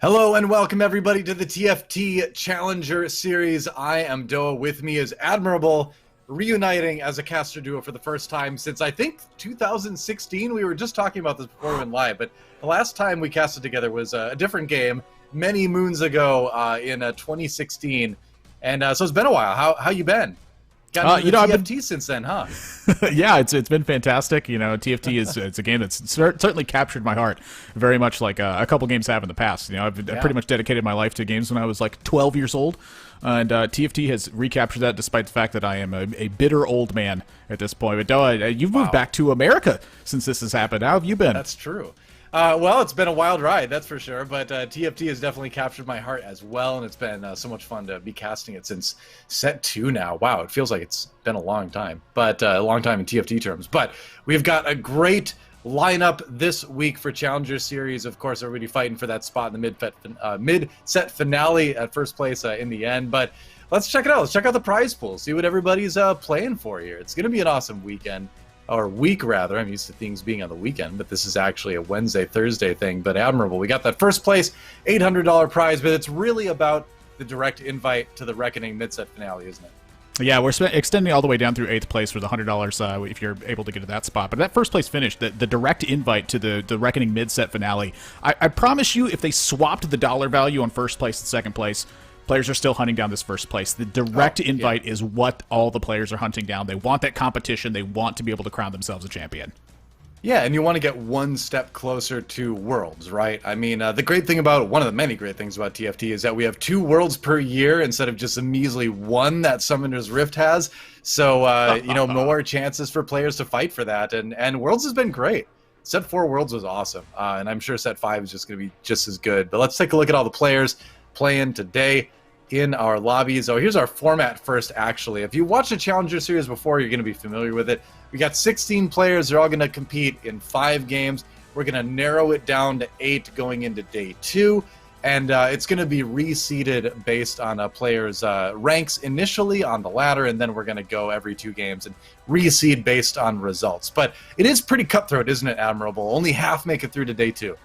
Hello and welcome everybody to the TFT Challenger Series. I am DoA. With me is Admirable, reuniting as a caster duo for the first time since I think 2016. We were just talking about this before we went live, but the last time we casted together was a different game many moons ago in 2016. And so it's been a while. How you been? Gotten into TFT since then, huh? Yeah, it's been fantastic. You know, TFT is it's a game that's certainly captured my heart, very much like a couple games have in the past. You know, I've pretty much dedicated my life to games when I was like 12 years old, and TFT has recaptured that despite the fact that I am a bitter old man at this point. But DoA, you've moved back to America since this has happened. How have you been? That's true. Well, it's been a wild ride, that's for sure, but TFT has definitely captured my heart as well, and it's been so much fun to be casting it since set 2 now. Wow, it feels like it's been a long time, but a long time in TFT terms. But we've got a great lineup this week for Challenger Series. Of course, everybody fighting for that spot in the mid-set finale at first place in the end, but let's check it out. Let's check out the prize pool, see what everybody's playing for here. It's going to be an awesome weekend. Or week, rather. I'm used to things being on the weekend, but this is actually a Wednesday, Thursday thing. But Admirable, we got that first place $800 prize, but it's really about the direct invite to the Reckoning mid-set finale, isn't it? Yeah, we're extending all the way down through 8th place for the $100 if you're able to get to that spot. But that first place finish, the direct invite to the Reckoning mid-set finale, I promise you, if they swapped the dollar value on first place and second place, players are still hunting down this first place. The direct invite is what all the players are hunting down. They want that competition. They want to be able to crown themselves a champion. Yeah, and you want to get one step closer to Worlds, right? I mean, the great thing about one of the many great things about TFT is that we have 2 Worlds per year instead of just a measly 1 that Summoner's Rift has. So, you know, more chances for players to fight for that. And Worlds has been great. Set 4 Worlds was awesome, and I'm sure Set 5 is just going to be just as good. But let's take a look at all the players playing today in our lobbies. So here's our format first, actually. If you watched the Challenger Series before, you're going to be familiar with it. We got 16 players. They're all going to compete in 5 games. We're going to narrow it down to 8 going into day 2. And it's going to be reseeded based on a player's ranks initially on the ladder, and then we're going to go every 2 games and reseed based on results. But it is pretty cutthroat, isn't it, Admirable? Only half make it through to day 2.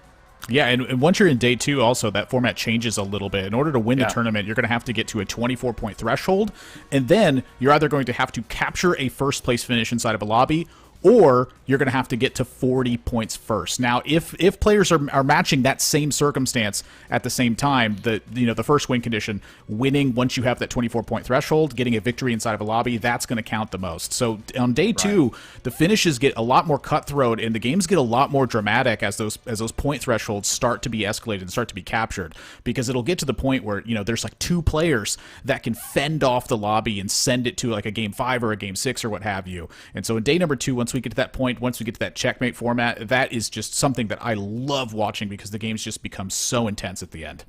Yeah, and once you're in day 2, also, that format changes a little bit. In order to win the tournament, you're going to have to get to a 24-point threshold, and then you're either going to have to capture a first-place finish inside of a lobby, or you're going to have to get to 40 points first. Now, if players are matching that same circumstance at the same time, the first win condition, winning once you have that 24-point threshold, getting a victory inside of a lobby, that's going to count the most. So on day 2, the finishes get a lot more cutthroat, and the games get a lot more dramatic as those point thresholds start to be escalated and start to be captured, because it'll get to the point where, you know, there's like 2 players that can fend off the lobby and send it to like a game 5 or a game 6 or what have you. And so in day number 2, once we get to that point, once we get to that checkmate format, that is just something that I love watching because the games just become so intense at the end.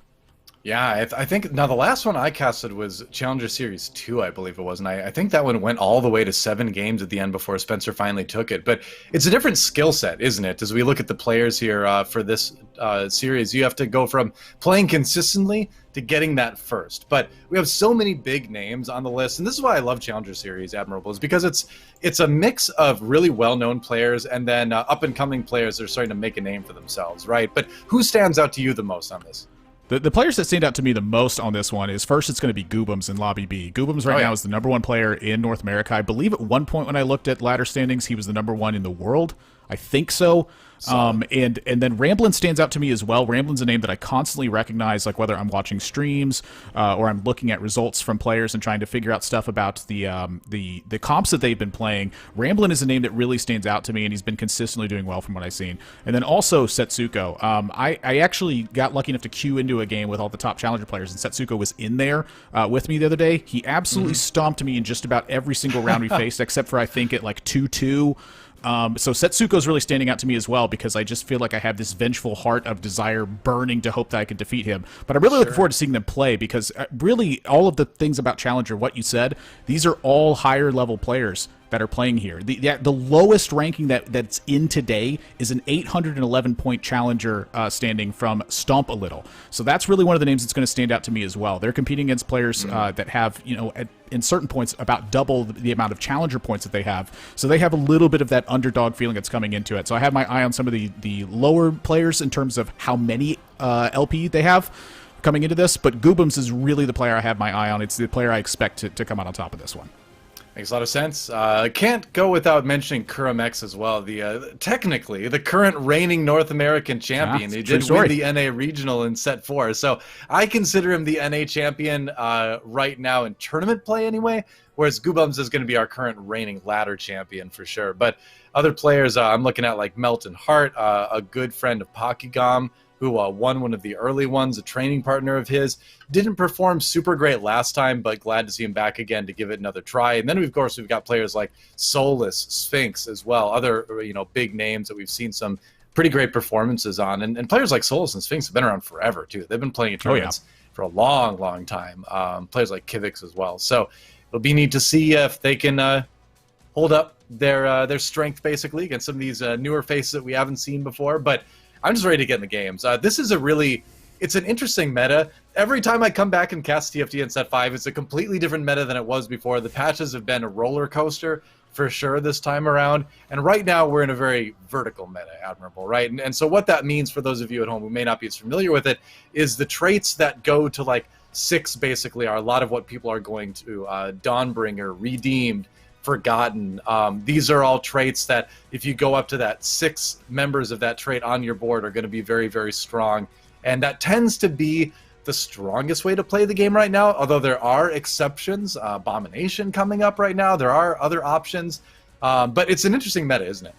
Yeah, I think now the last one I casted was Challenger Series 2, I believe it was, and I think that one went all the way to 7 games at the end before Spencer finally took it. But it's a different skill set, isn't it? As we look at the players here for this series, you have to go from playing consistently to getting that first. But we have so many big names on the list, and this is why I love Challenger Series, Admirable, is because it's a mix of really well-known players and then up-and-coming players that are starting to make a name for themselves, right? But who stands out to you the most on this? The players that stand out to me the most on this one is, first, it's going to be Goobums in Lobby B. Goobums right now is the #1 player in North America. I believe at one point when I looked at ladder standings, he was the #1 in the world. I think so. And then Ramblin stands out to me as well. Ramblin's a name that I constantly recognize, like whether I'm watching streams or I'm looking at results from players and trying to figure out stuff about the comps that they've been playing. Ramblin is a name that really stands out to me, and he's been consistently doing well from what I've seen. And then also Setsuko. I actually got lucky enough to queue into a game with all the top Challenger players, and Setsuko was in there with me the other day. He absolutely stomped me in just about every single round we faced, except for I think at like 2-2. So Setsuko's really standing out to me as well, because I just feel like I have this vengeful heart of desire burning to hope that I can defeat him. But I'm really looking forward to seeing them play, because really all of the things about Challenger, what you said, these are all higher level players that are playing here. The lowest ranking that's in today is an 811-point challenger standing from Stomp a Little. So that's really one of the names that's going to stand out to me as well. They're competing against players that have, in certain points, about double the amount of challenger points that they have. So they have a little bit of that underdog feeling that's coming into it. So I have my eye on some of the lower players in terms of how many LP they have coming into this, but Goobums is really the player I have my eye on. It's the player I expect to come out on top of this one. Makes a lot of sense. Can't go without mentioning Kuramex as well. Technically, the current reigning North American champion. He did win the NA regional in set 4. So I consider him the NA champion right now in tournament play anyway, whereas Goobums is going to be our current reigning ladder champion for sure. But other players I'm looking at like Melton Hart, a good friend of Pokigam, who won one of the early ones, a training partner of his. Didn't perform super great last time, but glad to see him back again to give it another try. And then, of course, we've got players like Solus, Sphinx as well, other big names that we've seen some pretty great performances on. And players like Solus and Sphinx have been around forever, too. They've been playing in tournaments for a long, long time. Players like Kivix as well. So it'll be neat to see if they can hold up their strength, basically, against some of these newer faces that we haven't seen before. But I'm just ready to get in the games. This is it's an interesting meta. Every time I come back and cast TFT in set 5, it's a completely different meta than it was before. The patches have been a roller coaster for sure this time around. And right now we're in a very vertical meta, Admirable, right? And so what that means for those of you at home who may not be as familiar with it is the traits that go to like 6 basically are a lot of what people are going to Dawnbringer, Redeemed, Forgotten. These are all traits that if you go up to that 6 members of that trait on your board are going to be very, very strong. And that tends to be the strongest way to play the game right now, although there are exceptions. Abomination coming up right now. There are other options. But it's an interesting meta, isn't it?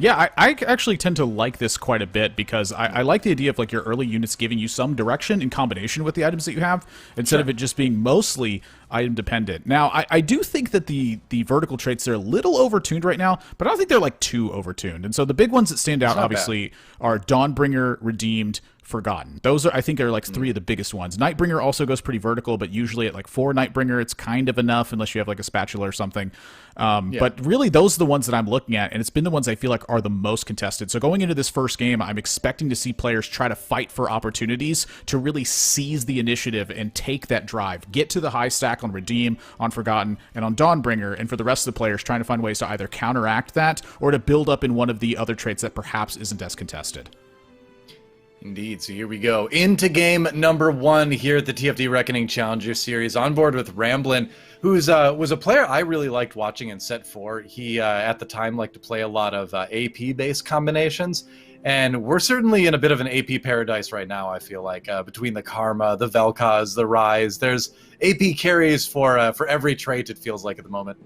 Yeah, I actually tend to like this quite a bit because I like the idea of like your early units giving you some direction in combination with the items that you have instead of it just being mostly item dependent. Now, I do think that the vertical traits are a little overtuned right now, but I don't think they're like too overtuned. And so the big ones that stand out obviously are Dawnbringer, Redeemed, Forgotten. Those are, I think, are like 3 of the biggest ones. Nightbringer also goes pretty vertical, but usually at like 4 Nightbringer, it's kind of enough unless you have like a spatula or something. But really, those are the ones that I'm looking at, and it's been the ones I feel like are the most contested. So going into this first game, I'm expecting to see players try to fight for opportunities to really seize the initiative and take that drive, get to the high stack on Redeem, on Forgotten, and on Dawnbringer, and for the rest of the players trying to find ways to either counteract that or to build up in one of the other traits that perhaps isn't as contested. Indeed. So here we go into game number 1 here at the TFT Reckoning Challenger Series. On board with Ramblin', who's was a player I really liked watching in set 4. He at the time liked to play a lot of AP based combinations, and we're certainly in a bit of an AP paradise right now. I feel like between the Karma, the Vel'Koz, the Rise, there's AP carries for every trait. It feels like at the moment.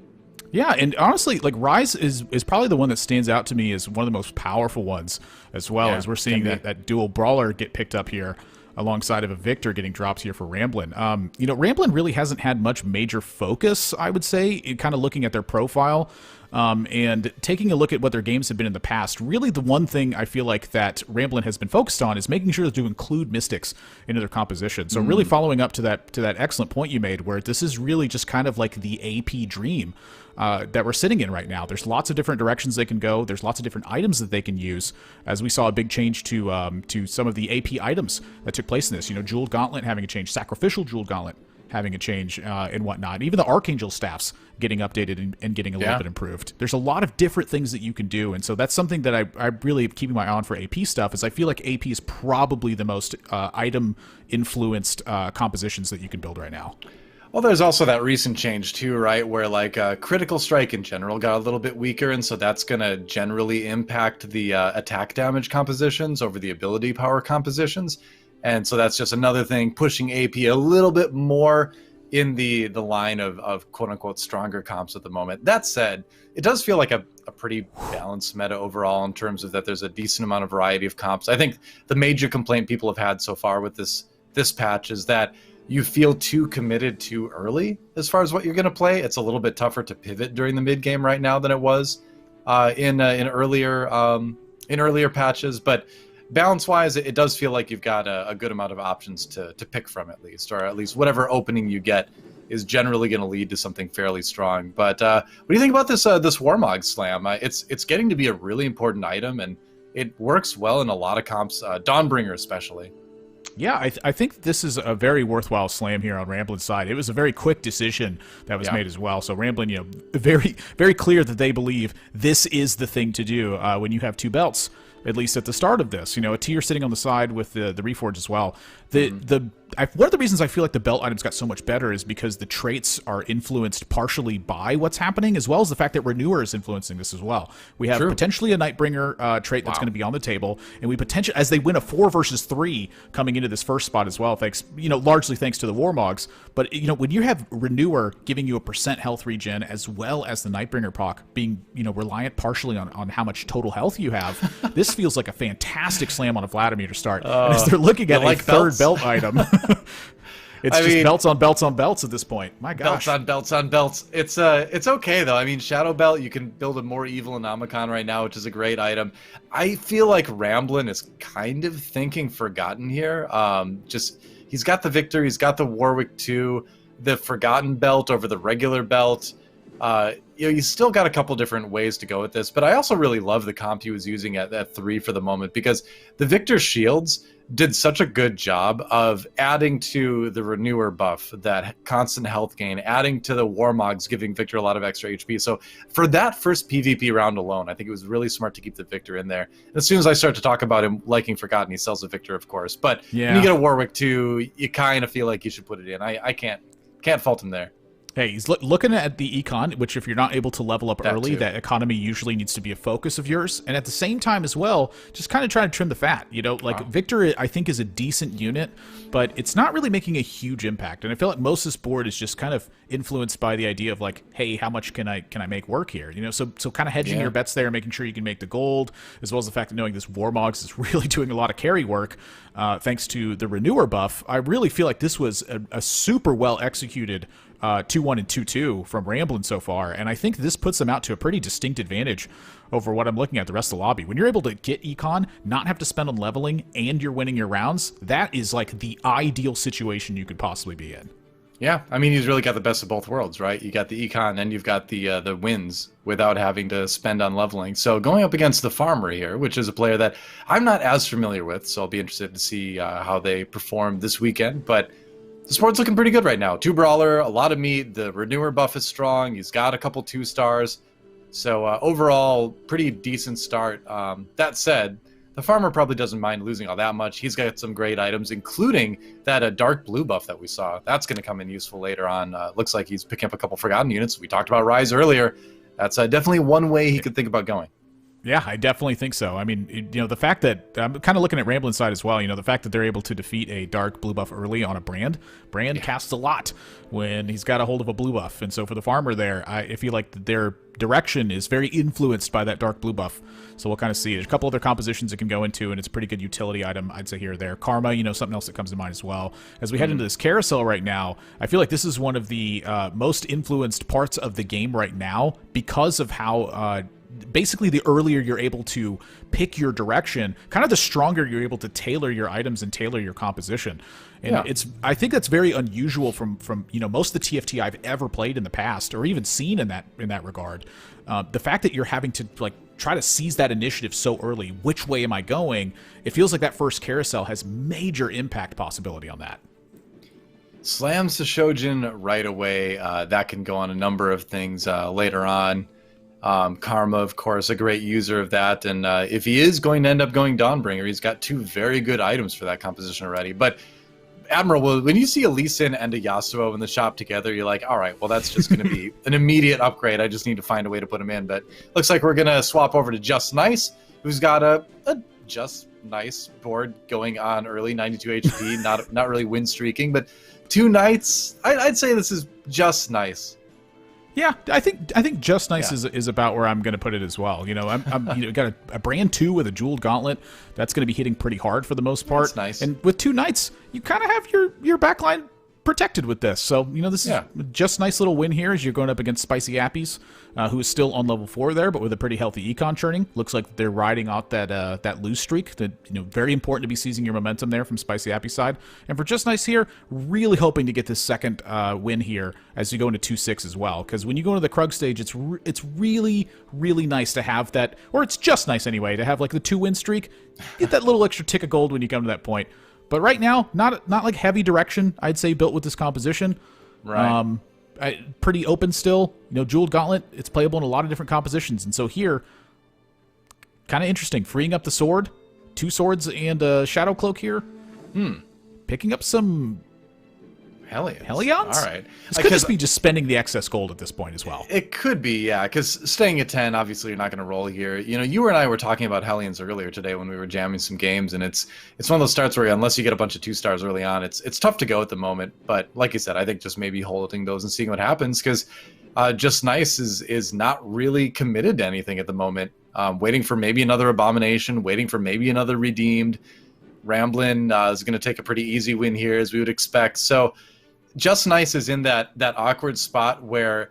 Yeah, and honestly, like Rise is probably the one that stands out to me as one of the most powerful ones, as well as we're seeing that dual brawler get picked up here alongside of a Victor getting dropped here for Ramblin'. Ramblin' really hasn't had much major focus, I would say, in kind of looking at their profile. And taking a look at what their games have been in the past, really the one thing I feel like that Ramblin' has been focused on is making sure to include Mystics into their composition. So really following up to that excellent point you made, where this is really just kind of like the AP dream that we're sitting in right now. There's lots of different directions they can go. There's lots of different items that they can use, as we saw a big change to some of the AP items that took place in this. Jeweled Gauntlet having a change, Sacrificial Jeweled Gauntlet having a change and whatnot. Even the Archangel staffs getting updated and getting a little bit improved. There's a lot of different things that you can do, and so that's something that I really am keeping my eye on for AP stuff, is I feel like AP is probably the most item-influenced compositions that you can build right now. Well, there's also that recent change too, right, where like critical strike in general got a little bit weaker, and so that's going to generally impact the attack damage compositions over the ability power compositions. And so that's just another thing, pushing AP a little bit more in the line of quote-unquote stronger comps at the moment. That said, it does feel like a pretty balanced meta overall in terms of that there's a decent amount of variety of comps. I think the major complaint people have had so far with this patch is that you feel too committed too early as far as what you're going to play. It's a little bit tougher to pivot during the mid-game right now than it was in earlier patches, but balance-wise, it does feel like you've got a good amount of options to pick from, at least, or at least whatever opening you get is generally going to lead to something fairly strong. But what do you think about this this Warmog Slam? It's getting to be a really important item, and it works well in a lot of comps, Dawnbringer especially. Yeah, I think this is a very worthwhile slam here on Ramblin's side. It was a very quick decision that was made as well. So Ramblin, very, very clear that they believe this is the thing to do when you have two belts, at least at the start of this. A tier sitting on the side with the Reforge as well. One of the reasons I feel like the belt items got so much better is because the traits are influenced partially by what's happening, as well as the fact that Renewer is influencing this as well. We have potentially a Nightbringer trait that's going to be on the table, and we potentially, as they win a 4 versus 3 coming into this first spot as well, thanks, largely thanks to the Warmogs. But when you have Renewer giving you a % health regen, as well as the Nightbringer proc being reliant partially on how much total health you have, this feels like a fantastic slam on a Vladimir to start. And as they're looking at a third belt item. It's just belts on belts on belts at this point. My gosh. Belts on belts on belts. It's okay though. I mean, Shadow Belt, you can build a more evil Anomicon right now, which is a great item. I feel like Ramblin is kind of thinking Forgotten here. He's got the Victor, he's got the Warwick 2, the Forgotten belt over the regular belt. You still got a couple different ways to go with this, but I also really love the comp he was using at 3 for the moment, because the Victor shields did such a good job of adding to the Renewer buff, that constant health gain, adding to the Warmogs, giving Victor a lot of extra HP. So for that first PvP round alone, I think it was really smart to keep the Victor in there. As soon as I start to talk about him liking Forgotten, he sells the Victor, of course. But when you get a Warwick 2, you kind of feel like you should put it in. I can't fault him there. Hey, he's looking at the econ, which if you're not able to level up early, that economy usually needs to be a focus of yours. And at the same time as well, just kind of trying to trim the fat. Victor, I think, is a decent unit, but it's not really making a huge impact. And I feel like most of this board is just kind of influenced by the idea of like, hey, how much can I make work here? So kind of hedging your bets there, making sure you can make the gold, as well as the fact of knowing this Warmogs is really doing a lot of carry work, thanks to the Renewer buff. I really feel like this was a super well executed 2-1 and 2-2 from Ramblin so far, and I think this puts them out to a pretty distinct advantage over what I'm looking at the rest of the lobby. When you're able to get econ, not have to spend on leveling, and you're winning your rounds, that is like the ideal situation you could possibly be in. Yeah, I mean, he's really got the best of both worlds, right? You got the econ, and you've got the wins without having to spend on leveling. So going up against the Farmer here, which is a player that I'm not as familiar with, so I'll be interested to see how they perform this weekend, but the sport's looking pretty good right now. 2 Brawler, a lot of meat. The Renewer buff is strong. He's got a couple 2 stars. So overall, pretty decent start. That said, the Farmer probably doesn't mind losing all that much. He's got some great items, including that dark blue buff that we saw. That's going to come in useful later on. Looks like he's picking up a couple Forgotten units. We talked about Rise earlier. That's definitely one way he could think about going. Yeah, I definitely think so. I mean, the fact that I'm kind of looking at Ramblin's side as well, the fact that they're able to defeat a dark blue buff early on a Brand casts a lot when he's got a hold of a blue buff. And so for the Farmer there, I feel like their direction is very influenced by that dark blue buff. So we'll kind of see. There's a couple other compositions it can go into, and it's a pretty good utility item, I'd say, here or there. Karma, something else that comes to mind as well. As we head into this carousel right now, I feel like this is one of the most influenced parts of the game right now, because of how basically the earlier you're able to pick your direction, kind of the stronger you're able to tailor your items and tailor your composition. And I think that's very unusual from most of the TFT I've ever played in the past, or even seen in that regard. The fact that you're having to try to seize that initiative so early, which way am I going? It feels like that first carousel has major impact possibility on that. Slams the Shojin right away. That can go on a number of things later on. Karma, of course, a great user of that, and if he is going to end up going Dawnbringer, he's got 2 very good items for that composition already. But Admirable, when you see a Lee Sin and a Yasuo in the shop together, you're like, all right, well, that's just going to be an immediate upgrade. I just need to find a way to put him in. But looks like we're going to swap over to Just Nice, who's got a Just Nice board going on early, 92 HP, not really win streaking, but 2 Knights. I'd say this is just nice. Yeah, I think just nice is about where I'm going to put it as well. I'm got a Brand 2 with a jeweled gauntlet that's going to be hitting pretty hard for the most part. That's nice. And with 2 Knights, you kind of have your backline protected with this. So, this is just a nice little win here as you're going up against Spicy Appies, who is still on level 4 there, but with a pretty healthy econ churning. Looks like they're riding out that lose streak. That, very important to be seizing your momentum there from Spicy Appie's side. And for Just Nice here, really hoping to get this second win here as you go into 2-6 as well. Because when you go into the Krug stage, it's really, really nice to have that, or it's just nice anyway, to have like the 2-win streak. Get that little extra tick of gold when you come to that point. But right now, not like heavy direction, I'd say, built with this composition. Right. Pretty open still. Jeweled Gauntlet, it's playable in a lot of different compositions. And so here, kind of interesting. Freeing up the sword, 2 swords and a Shadow Cloak here. Picking up some Hellions? All right. This could just be just spending the excess gold at this point as well. It could be, yeah, because staying at 10, obviously you're not going to roll here. You and I were talking about Hellions earlier today when we were jamming some games, and it's one of those starts where unless you get a bunch of 2 stars early on, it's tough to go at the moment. But like you said, I think just maybe holding those and seeing what happens, because Just Nice is not really committed to anything at the moment. Waiting for maybe another Abomination, waiting for maybe another Redeemed. Ramblin' is going to take a pretty easy win here, as we would expect. So Just Nice is in that awkward spot where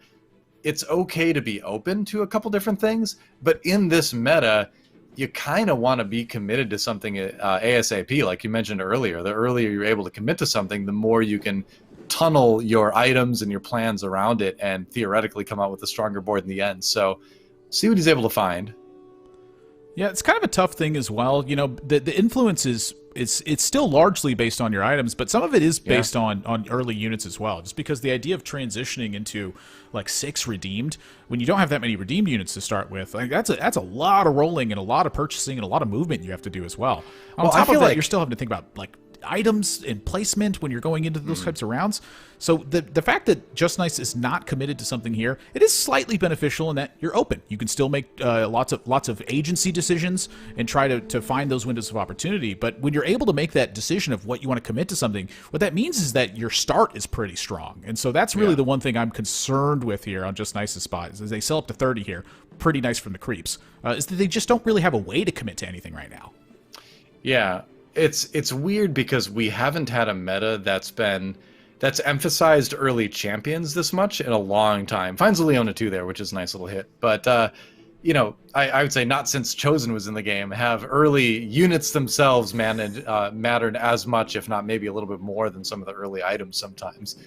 it's okay to be open to a couple different things, but in this meta, you kind of want to be committed to something ASAP, like you mentioned earlier. The earlier you're able to commit to something, the more you can tunnel your items and your plans around it and theoretically come out with a stronger board in the end. So see what he's able to find. Yeah, it's kind of a tough thing as well. The influence is it's still largely based on your items, but some of it is based on early units as well. Just because the idea of transitioning into like 6 redeemed when you don't have that many redeemed units to start with, like that's a lot of rolling and a lot of purchasing and a lot of movement you have to do as well. On top of that, you're still having to think about like items and placement when you're going into those types of rounds. So the fact that Just Nice is not committed to something here, it is slightly beneficial in that you're open. You can still make lots of agency decisions and try to find those windows of opportunity. But when you're able to make that decision of what you want to commit to something, what that means is that your start is pretty strong. And so that's really the one thing I'm concerned with here on Just Nice's spot, is they sell up to 30 here. Pretty nice from the creeps. Is that they just don't really have a way to commit to anything right now. Yeah. It's weird because we haven't had a meta that's emphasized early champions this much in a long time. Finds a Leona too there, which is a nice little hit. But I would say not since Chosen was in the game have early units themselves mattered as much, if not maybe a little bit more than some of the early items sometimes.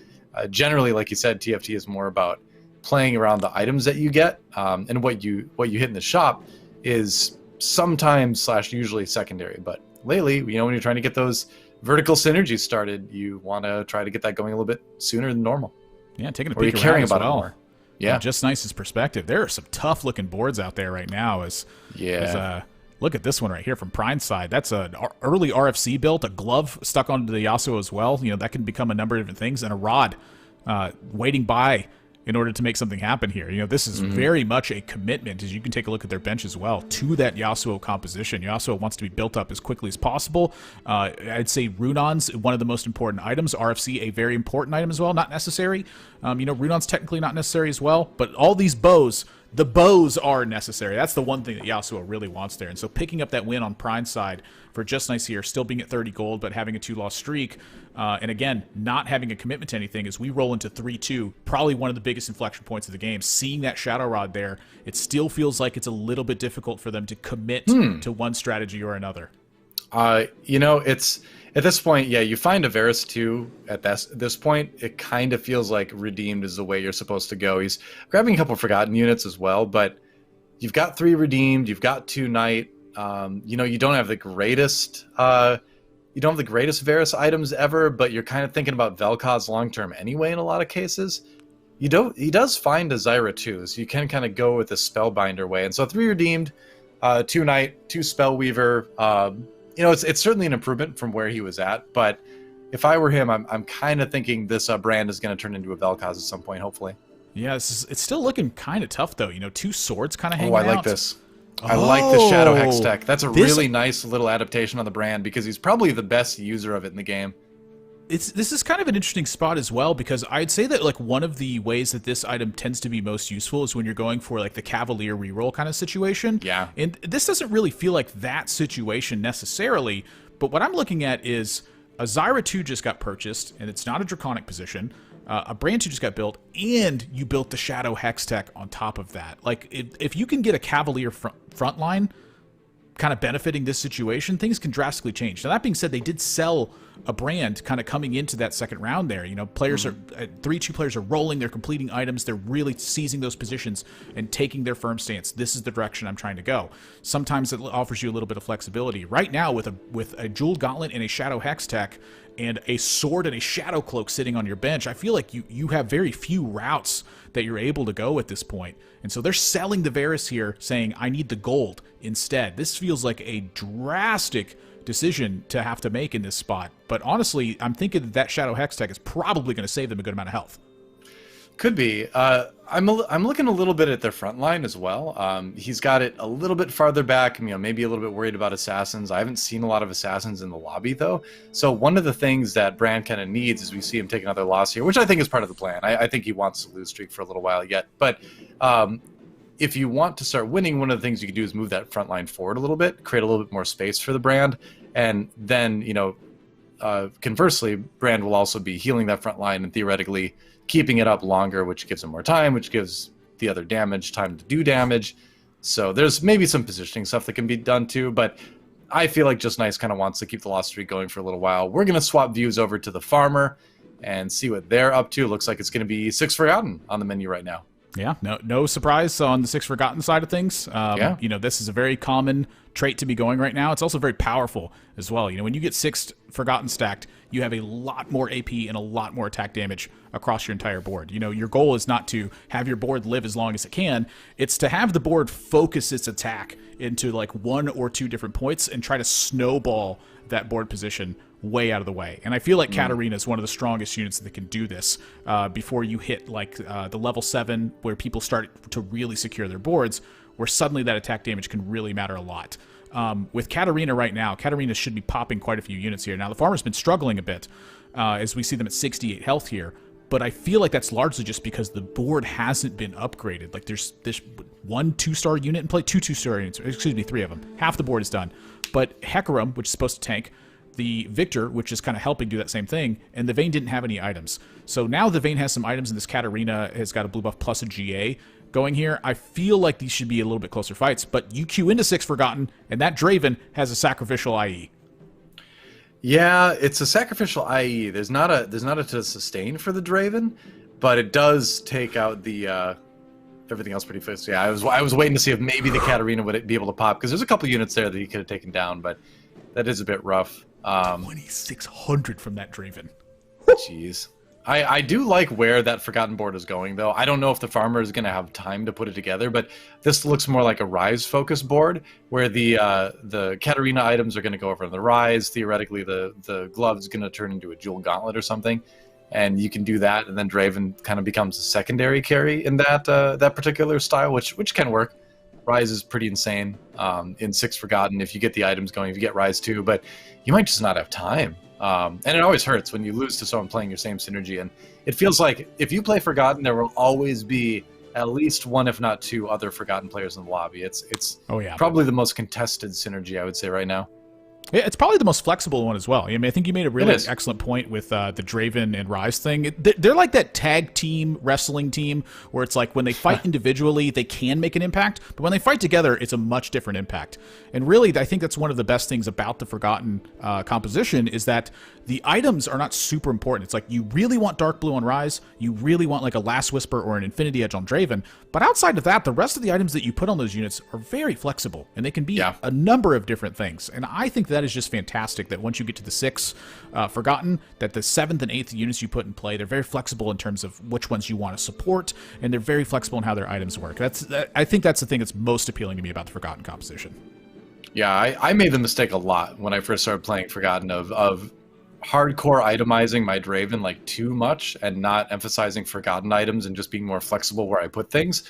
Generally, like you said, TFT is more about playing around the items that you get, and what you hit in the shop is sometimes / usually secondary, but lately, when you're trying to get those vertical synergies started, you want to try to get that going a little bit sooner than normal. Yeah, taking a peek around caring as about well. It more. Yeah, Just Nice's perspective. There are some tough looking boards out there right now. Look at this one right here from Prime's side. That's an early RFC built, a glove stuck onto the Yasuo as well. That can become a number of different things, and a rod waiting by in order to make something happen here. This is very much a commitment, as you can take a look at their bench as well, to that Yasuo composition. Yasuo wants to be built up as quickly as possible. I'd say Runon's one of the most important items. RFC, a very important item as well, not necessary. Runon's technically not necessary as well, but all these bows, the bows are necessary. That's the one thing that Yasuo really wants there. And so picking up that win on Prime's side for Just Nice here, still being at 30 gold, but having a 2-loss streak, and again, not having a commitment to anything as we roll into 3-2, probably one of the biggest inflection points of the game. Seeing that Shadow Rod there, it still feels like it's a little bit difficult for them to commit to one strategy or another. It's at this point, you find a Varus 2 at this point, it kind of feels like Redeemed is the way you're supposed to go. He's grabbing a couple Forgotten units as well, but you've got 3 Redeemed, you've got 2 Knight. You don't have the greatest Varus items ever, but you're kind of thinking about Vel'Koz long term anyway in a lot of cases. He does find a Zyra too, so you can kind of go with the Spellbinder way. And so 3 Redeemed, 2 Knight, 2 Spellweaver. It's certainly an improvement from where he was at, but if I were him, I'm kind of thinking this brand is going to turn into a Vel'Koz at some point, hopefully. Yeah, it's still looking kind of tough though. 2 swords kind of hanging out. I like this. I like the Shadow Hex tech. That's a really nice little adaptation on the brand because he's probably the best user of it in the game. This is kind of an interesting spot as well, because I'd say that like one of the ways that this item tends to be most useful is when you're going for like the Cavalier reroll kind of situation. Yeah. And this doesn't really feel like that situation necessarily, but what I'm looking at is a Zyra 2 just got purchased, and it's not a Draconic position. A Brand 2 just got built, and you built the Shadow Hex tech on top of that. Like, if you can get a Cavalier front line kind of benefiting this situation, things can drastically change. Now, that being said, they did sell a Brand kind of coming into that second round there. You know, players are 3-2 players are rolling, they're completing items, they're really seizing those positions and taking their firm stance. This is the direction I'm trying to go. Sometimes it offers you a little bit of flexibility. Right now, with a Jeweled Gauntlet and a Shadow Hex tech and a sword and a Shadow Cloak sitting on your bench, I feel like you have very few routes that you're able to go at this point. And so they're selling the Varus here, saying, I need the gold instead. This feels like a drastic decision to have to make in this spot. But honestly, I'm thinking that Shadow Hex tech is probably going to save them a good amount of health. Could be. I'm looking a little bit at their front line as well. He's got it a little bit farther back. You know, maybe a little bit worried about assassins. I haven't seen a lot of assassins in the lobby though. So one of the things that Brand kind of needs is we see him take another loss here, which I think is part of the plan. I think he wants to lose streak for a little while yet. But if you want to start winning, one of the things you can do is move that front line forward a little bit, create a little bit more space for the Brand, and then, you know, conversely, Brand will also be healing that front line and theoretically keeping it up longer, which gives him more time, which gives the other damage time to do damage. So there's maybe some positioning stuff that can be done too, but I feel like Just Nice kind of wants to keep the loss streak going for a little while. We're going to swap views over to the Farmer and see what they're up to. Looks like it's going to be 6 Forgotten on the menu right now. Yeah, no surprise on the 6 Forgotten side of things. Yeah. You know, this is a very common trait to be going right now. It's also very powerful as well. You know, when you get 6 Forgotten stacked, you have a lot more AP and a lot more attack damage across your entire board. You know, your goal is not to have your board live as long as it can. It's to have the board focus its attack into like 1 or 2 different points and try to snowball that board position way out of the way. And I feel like Katarina is one of the strongest units that can do this before you hit like the level 7 where people start to really secure their boards, where suddenly that attack damage can really matter a lot. With Katarina right now, Katarina should be popping quite a few units here. Now, the Farmer's been struggling a bit as we see them at 68 health here, but I feel like that's largely just because the board hasn't been upgraded. Like, there's this 1 2-star unit in play, 2 2-star units, excuse me, 3 of them. Half the board is done. But Hecarim, which is supposed to tank, the Victor, which is kind of helping do that same thing, and the Vayne didn't have any items. So now the Vayne has some items, and this Katarina has got a blue buff plus a GA going here. I feel like these should be a little bit closer fights, but you queue into 6 Forgotten, and that Draven has a sacrificial IE. Yeah, it's a sacrificial IE. There's not a to sustain for the Draven, but it does take out the everything else pretty fast. Yeah, I was waiting to see if maybe the Katarina would be able to pop, because there's a couple units there that he could have taken down, but that is a bit rough. 2600 from that Draven. Jeez. I do like where that Forgotten board is going, though. I don't know if the Farmer is going to have time to put it together, but this looks more like a Rise focus board, where the Katarina items are going to go over on the Rise. Theoretically, the glove is going to turn into a Jewel Gauntlet or something, and you can do that, and then Draven kind of becomes a secondary carry in that that particular style, which can work. Rise is pretty insane in 6 Forgotten if you get the items going, if you get Rise too, but you might just not have time. And it always hurts when you lose to someone playing your same synergy, and it feels like if you play Forgotten, there will always be at least 1, if not 2, other Forgotten players in the lobby. It's probably the most contested synergy, I would say, right now. Yeah, it's probably the most flexible one as well. I mean, I think you made a really excellent point with the Draven and Rise thing. They're like that tag team wrestling team where it's like when they fight individually, they can make an impact, but when they fight together, it's a much different impact. And really, I think that's one of the best things about the Forgotten composition is that the items are not super important. It's like you really want Dark Blue on Rise, you really want like a Last Whisper or an Infinity Edge on Draven, but outside of that, the rest of the items that you put on those units are very flexible, and they can be a number of different things. And I think that is just fantastic that once you get to the 6 Forgotten, that the 7th and 8th units you put in play, they're very flexible in terms of which ones you want to support, and they're very flexible in how their items work. I think that's the thing that's most appealing to me about the Forgotten composition. Yeah, I made the mistake a lot when I first started playing Forgotten of hardcore itemizing my Draven like too much and not emphasizing Forgotten items and just being more flexible where I put things.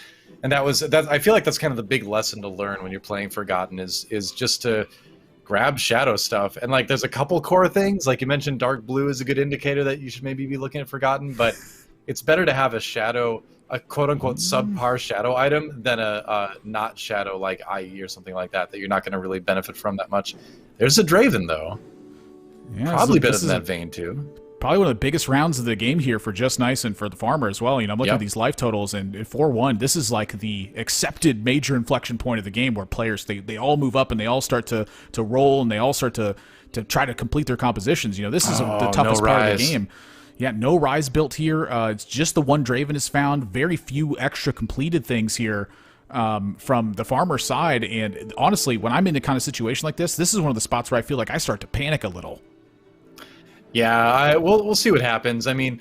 And I feel like that's kind of the big lesson to learn when you're playing Forgotten is just to grab shadow stuff. And like there's a couple core things, like you mentioned Dark Blue is a good indicator that you should maybe be looking at Forgotten, but it's better to have a quote-unquote subpar shadow item than a not shadow like IE or something like that you're not going to really benefit from that much. There's a Draven though. Yeah, Probably better than that Vayne too. Probably one of the biggest rounds of the game here for Just Nice and for the Farmer as well. You know, I'm looking at these life totals, and 4-1, this is like the accepted major inflection point of the game where players, they all move up and they all start to roll and they all start to try to complete their compositions. You know, this is the toughest part of the game. Yeah, no Rise built here. It's just the one Draven is found. Very few extra completed things here from the Farmer side. And honestly, when I'm in a kind of situation like this is one of the spots where I feel like I start to panic a little. Yeah, we'll see what happens. I mean,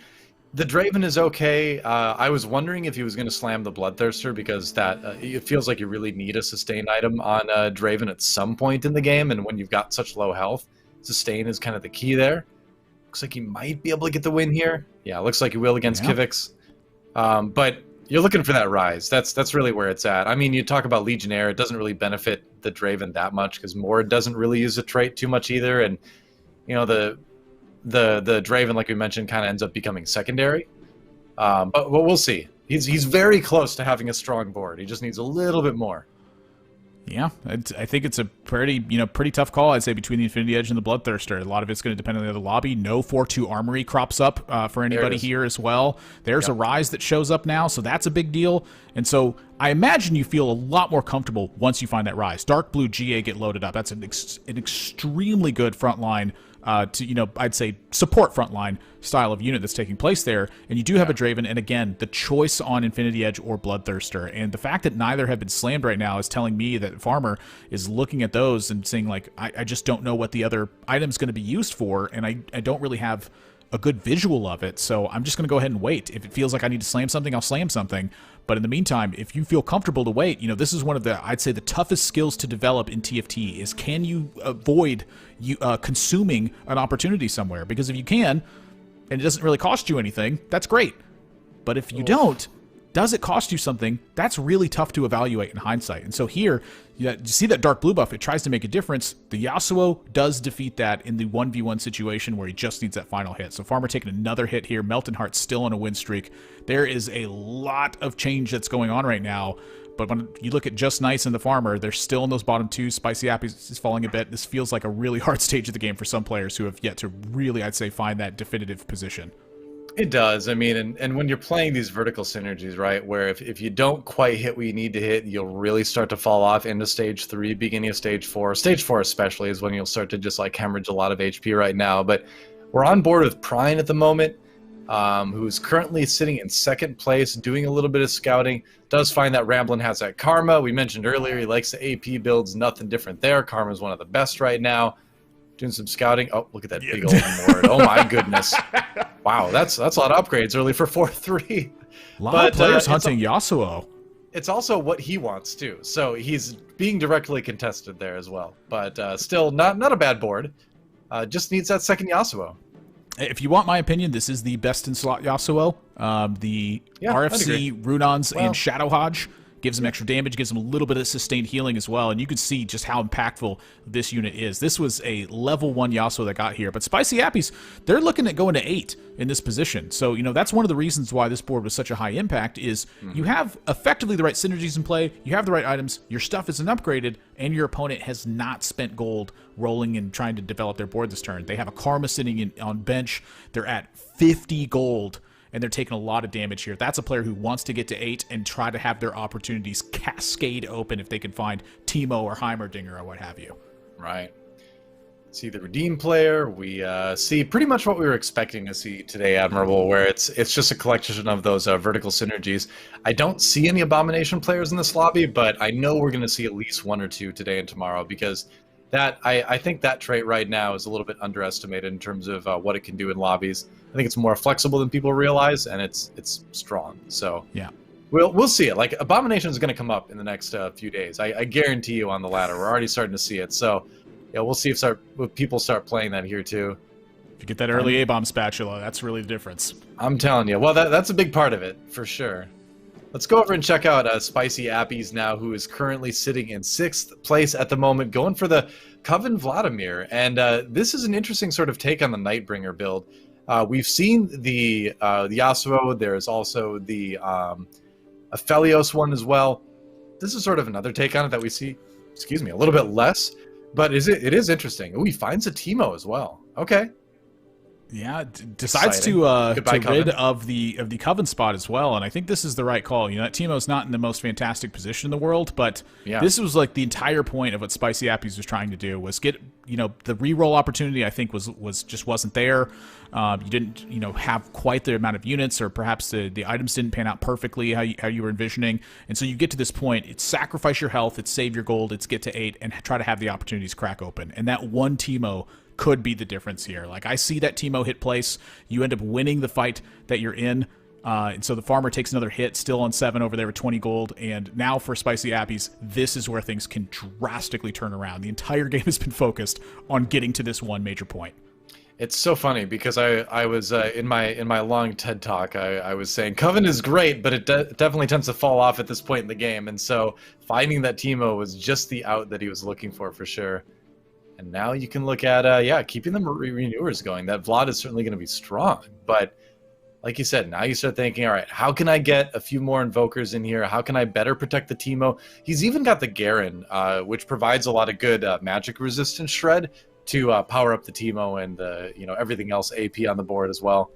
the Draven is okay. I was wondering if he was going to slam the Bloodthirster because it feels like you really need a sustained item on Draven at some point in the game, and when you've got such low health, sustain is kind of the key there. Looks like he might be able to get the win here. Yeah, looks like he will against Kivix. But you're looking for that Rise. That's really where it's at. I mean, you talk about Legionnaire, it doesn't really benefit the Draven that much because Mord doesn't really use a trait too much either, and you know the Draven, like we mentioned, kind of ends up becoming secondary. But we'll see. He's very close to having a strong board. He just needs a little bit more. Yeah, I think it's a pretty tough call, I'd say, between the Infinity Edge and the Bloodthirster. A lot of it's going to depend on the other lobby. No 4-2 Armory crops up for anybody here as well. There's a Rise that shows up now, so that's a big deal. And so I imagine you feel a lot more comfortable once you find that Rise. Dark Blue GA get loaded up. That's an extremely good frontline I'd say support frontline style of unit that's taking place there. And you do have a Draven, and again, the choice on Infinity Edge or Bloodthirster. And the fact that neither have been slammed right now is telling me that Farmer is looking at those and saying, like, I just don't know what the other item's going to be used for, and I don't really have a good visual of it, so I'm just going to go ahead and wait. If it feels like I need to slam something, I'll slam something. But in the meantime, if you feel comfortable to wait, this is one of the, I'd say, the toughest skills to develop in TFT is, can you avoid consuming an opportunity somewhere? Because if you can, and it doesn't really cost you anything, that's great. But if you don't, does it cost you something? That's really tough to evaluate in hindsight. And so here, you see that dark blue buff, it tries to make a difference. The Yasuo does defeat that in the 1v1 situation where he just needs that final hit. So Farmer taking another hit here. Melton Heart still on a win streak. There is a lot of change that's going on right now. But when you look at Just Nice and the Farmer, they're still in those bottom two. Spicy Appies is falling a bit. This feels like a really hard stage of the game for some players who have yet to really, I'd say, find that definitive position. It does. I mean, and when you're playing these vertical synergies, right, where if you don't quite hit what you need to hit, you'll really start to fall off into stage 3, beginning of stage 4. Stage 4 especially is when you'll start to just like hemorrhage a lot of HP right now. But we're on board with Prine at the moment, who's currently sitting in second place, doing a little bit of scouting. Does find that Ramblin has that Karma. We mentioned earlier he likes the AP builds, nothing different there. Karma's one of the best right now. Doing some scouting. Oh, look at that big old board. Oh my goodness. Wow, that's a lot of upgrades early for 4-3. A lot of players hunting Yasuo. It's also what he wants too. So he's being directly contested there as well. But still not a bad board. Just needs that second Yasuo. If you want my opinion, this is the best in slot Yasuo. The RFC, Runons, and Shadow Hodge gives him extra damage, gives him a little bit of sustained healing as well, and you can see just how impactful this unit is. This was a level 1 Yasuo that got here, but Spicy Appies, they're looking at going to 8 in this position. So, that's one of the reasons why this board was such a high impact is you have effectively the right synergies in play, you have the right items, your stuff isn't upgraded, and your opponent has not spent gold rolling and trying to develop their board this turn. They have a Karma sitting on bench, they're at 50 gold, and they're taking a lot of damage here. That's a player who wants to get to 8 and try to have their opportunities cascade open if they can find Teemo or Heimerdinger or what have you. Right. See the Redeem player. We see pretty much what we were expecting to see today, Admirable, where it's just a collection of those vertical synergies. I don't see any Abomination players in this lobby, but I know we're going to see at least 1 or 2 today and tomorrow because I think that trait right now is a little bit underestimated in terms of what it can do in lobbies. I think it's more flexible than people realize, and it's strong. So yeah, we'll see it. Like Abomination is going to come up in the next few days. I guarantee you on the ladder. We're already starting to see it. So yeah, we'll see if people start playing that here too. If you get that early A-bomb spatula, that's really the difference. I'm telling you. Well, that's a big part of it for sure. Let's go over and check out Spicy Appies now, who is currently sitting in 6th place at the moment, going for the Coven Vladimir. And this is an interesting sort of take on the Nightbringer build. We've seen the Yasuo. There's also the Aphelios one as well. This is sort of another take on it that we see, a little bit less. But it is interesting. Oh, he finds a Teemo as well. Okay. Yeah, decides Exciting. to rid of the Coven spot as well, and I think this is the right call. You know, that Teemo's not in the most fantastic position in the world, but this was like the entire point of what Spicy Appies was trying to do, was get, you know, the reroll opportunity. I think was just wasn't there. You didn't, you know, have quite the amount of units, or perhaps the items didn't pan out perfectly how you were envisioning, and so you get to this point. It's sacrifice your health, it's save your gold, it's get to 8, and try to have the opportunities crack open, and that one Teemo could be the difference here. Like, I see that Teemo hit place, you end up winning the fight that you're in, and so the farmer takes another hit, still on 7 over there with 20 gold, and now for Spicy Appies, this is where things can drastically turn around. The entire game has been focused on getting to this one major point. It's so funny because I was in my long TED talk, I was saying Coven is great, but it definitely tends to fall off at this point in the game, and so finding that Teemo was just the out that he was looking for sure. And now you can look at, keeping the renewers going. That Vlad is certainly going to be strong. But like you said, now you start thinking, all right, how can I get a few more Invokers in here? How can I better protect the Teemo? He's even got the Garen, which provides a lot of good magic resistance shred to power up the Teemo and, you know, everything else AP on the board as well.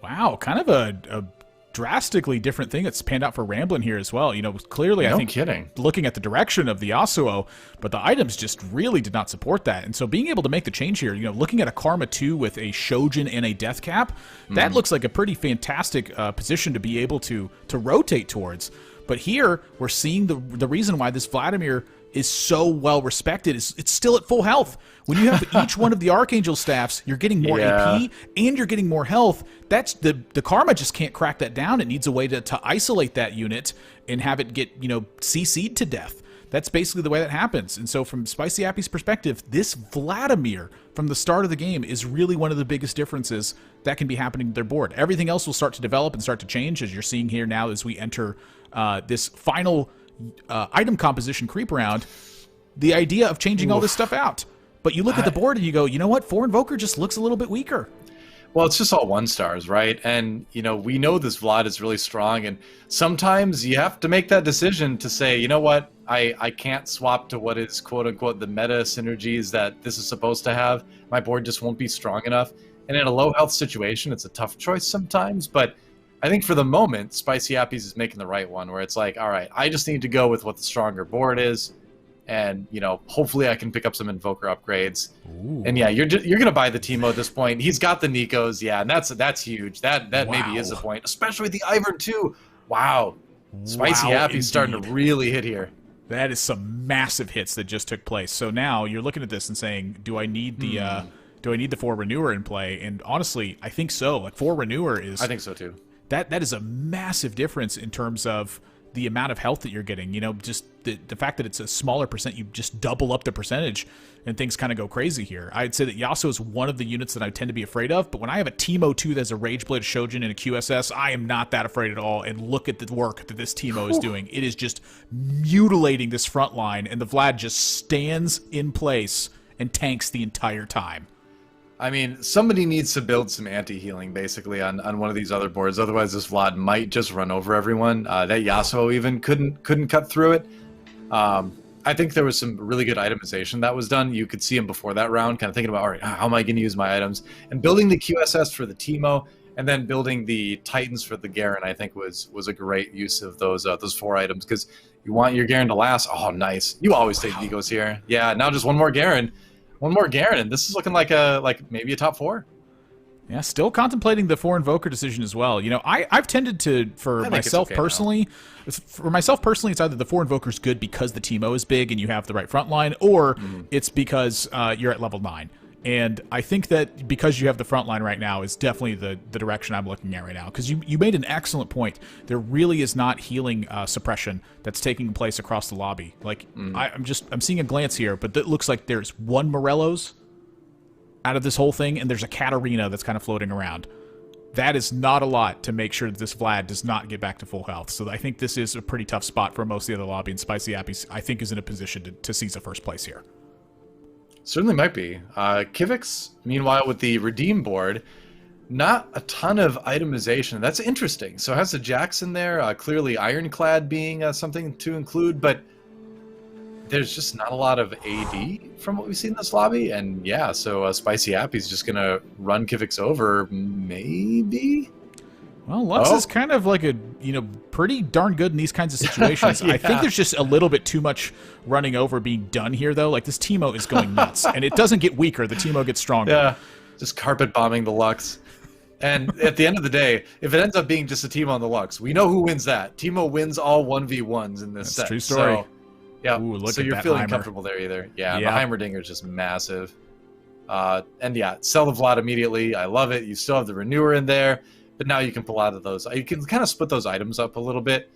Wow, kind of a drastically different thing that's panned out for Ramblin' here as well. You know, clearly, I think, looking at the direction of the Yasuo, but the items just really did not support that. And so being able to make the change here, you know, looking at a Karma 2 with a Shojin and a Death Cap, that looks like a pretty fantastic position to be able to rotate towards. But here, we're seeing the reason why this Vladimir is so well respected is it's still at full health. When you have each one of the Archangel staffs, you're getting more AP and you're getting more health. That's the Karma just can't crack that down. It needs a way to isolate that unit and have it get, you know, CC'd to death. That's basically the way that happens. And so from Spicy Appy's perspective, this Vladimir from the start of the game is really one of the biggest differences that can be happening to their board. Everything else will start to develop and start to change, as you're seeing here now as we enter this final item composition creep round. The idea of changing all this stuff out. But you look at the board and you go, you know what? 4 Invoker just looks a little bit weaker. Well, it's just all 1-stars, right? And, you know, we know this Vlad is really strong, and sometimes you have to make that decision to say, you know what, I can't swap to what is, quote-unquote, the meta synergies that this is supposed to have. My board just won't be strong enough. And in a low-health situation, it's a tough choice sometimes, but I think for the moment, Spicy Appies is making the right one, where it's like, all right, I just need to go with what the stronger board is, and, you know, hopefully I can pick up some Invoker upgrades. Ooh. And yeah, you're gonna buy the Teemo at this point. He's got the Nikos, yeah, and that's huge. That maybe is a point, especially with the Ivern too. Wow, Spicy Appy's starting to really hit here. That is some massive hits that just took place. So now you're looking at this and saying, do I need the 4 Renewer in play? And honestly, I think so. Like 4 Renewer is. I think so too. That is a massive difference in terms of the amount of health that you're getting. You know, just the fact that it's a smaller percent, you just double up the percentage and things kind of go crazy here. I'd say that Yasuo is one of the units that I tend to be afraid of, but when I have a Teemo 2 that's a Rageblade, Shojin, and a QSS, I am not that afraid at all. And look at the work that this Teemo is doing. It is just mutilating this front line, and the Vlad just stands in place and tanks the entire time. I mean, somebody needs to build some anti-healing, basically, on one of these other boards. Otherwise, this Vlad might just run over everyone. That Yasuo even couldn't cut through it. I think there was some really good itemization that was done. You could see him before that round, kind of thinking about, all right, how am I going to use my items? And building the QSS for the Teemo, and then building the Titans for the Garen, I think was a great use of those 4 items, because you want your Garen to last. Oh, nice. You always take Nikos here. Yeah, now just one more Garen. One more Garen, and this is looking like maybe a top 4. Yeah, still contemplating the 4 Invoker decision as well. You know, I've tended to, for myself personally, it's either the 4 Invoker is good because the Teemo is big and you have the right front line, or it's because you're at level 9. And I think that because you have the front line right now is definitely the direction I'm looking at right now. Because you made an excellent point. There really is not healing suppression that's taking place across the lobby. Like, I'm seeing a glance here, but it looks like there's 1 Morello's out of this whole thing, and there's a Katarina that's kind of floating around. That is not a lot to make sure that this Vlad does not get back to full health. So I think this is a pretty tough spot for most of the other lobby, and Spicy Appies, I think, is in a position to seize a first place here. Certainly might be. Kivix, meanwhile, with the Redeem board, not a ton of itemization. That's interesting. So it has the Jackson there, clearly Ironclad being something to include, but there's just not a lot of AD from what we've seen in this lobby, and yeah, so Spicy Appy's just gonna run Kivix over, maybe. Well, Lux is kind of like a, pretty darn good in these kinds of situations. Yeah. I think there's just a little bit too much running over being done here, though. Like, this Teemo is going nuts, and it doesn't get weaker. The Teemo gets stronger. Yeah, just carpet bombing the Lux. And at the end of the day, if it ends up being just a Teemo on the Lux, we know who wins that. Teemo wins all 1v1s in this set. True story. So, yeah, Ooh, look so at you're that feeling Heimer. comfortable there either. Yeah, Yeah. the Heimerdinger is just massive. And yeah, sell the Vlad immediately. I love it. You still have the Renewer in there. But now you can pull out of those. You can kind of split those items up a little bit.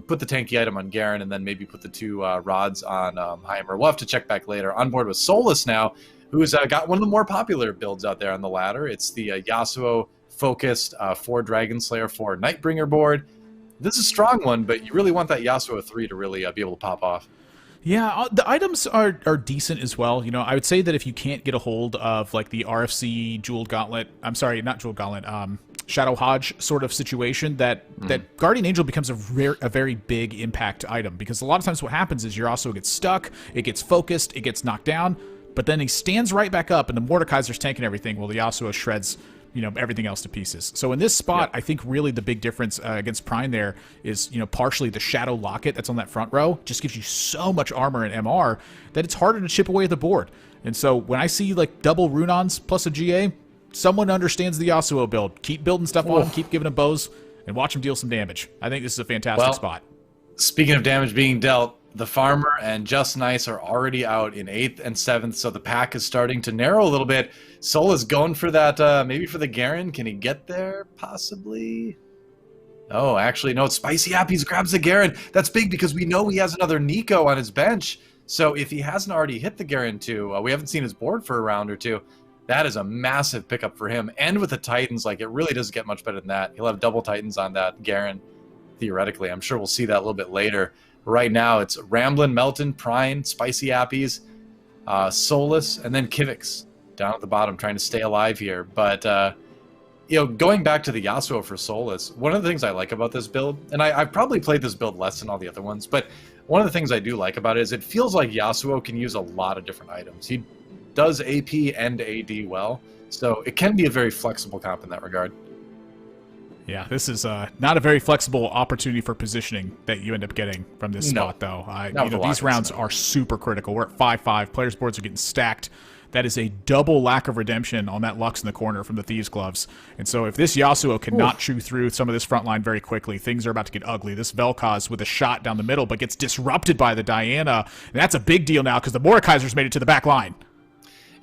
Put the tanky item on Garen, and then maybe put the 2 rods on Heimer. We'll have to check back later. On board with Solus now, who's got one of the more popular builds out there on the ladder. It's the Yasuo-focused 4 Dragon Slayer, 4 Nightbringer board. This is a strong one, but you really want that Yasuo 3 to really be able to pop off. Yeah, the items are decent as well. I would say that if you can't get a hold of, like, the RFC Jeweled Gauntlet, I'm sorry, not Jeweled Gauntlet, Shadow Hodge sort of situation, that Guardian Angel becomes a very big impact item, because a lot of times what happens is your Yasuo gets stuck, it gets focused, it gets knocked down, but then he stands right back up, and the Mordekaiser's tanking everything while the Yasuo shreds everything else to pieces. So in this spot, I think really the big difference against Prime there is, partially the Shadow Locket that's on that front row just gives you so much armor and MR that it's harder to chip away at the board. And so when I see like double Runons plus a GA, someone understands the Yasuo build. Keep building stuff on him, keep giving him bows, and watch him deal some damage. I think this is a fantastic spot. Speaking of damage being dealt, the Farmer and Just Nice are already out in 8th and 7th, so the pack is starting to narrow a little bit. Sol is going for that, maybe for the Garen. Can he get there? Possibly. Oh, actually, no, it's Spicy Appy's grabs the Garen. That's big because we know he has another Nico on his bench. So if he hasn't already hit the Garen too, we haven't seen his board for a round or two. That is a massive pickup for him. And with the Titans, like, it really doesn't get much better than that. He'll have double Titans on that Garen, theoretically. I'm sure we'll see that a little bit later. Right now, it's Ramblin', Melton, Prine, Spicy Appies, Solus, and then Kivix down at the bottom trying to stay alive here. But, going back to the Yasuo for Solus, one of the things I like about this build, and I've probably played this build less than all the other ones, but one of the things I do like about it is it feels like Yasuo can use a lot of different items. He does AP and AD well, so it can be a very flexible comp in that regard. Yeah, this is not a very flexible opportunity for positioning that you end up getting from this spot, though. These rounds are super critical. We're at 5-5. Players' boards are getting stacked. That is a double lack of redemption on that Lux in the corner from the Thieves' Gloves. And so if this Yasuo cannot chew through some of this front line very quickly, things are about to get ugly. This Vel'Koz with a shot down the middle, but gets disrupted by the Diana. And that's a big deal now because the Mordekaiser's made it to the back line.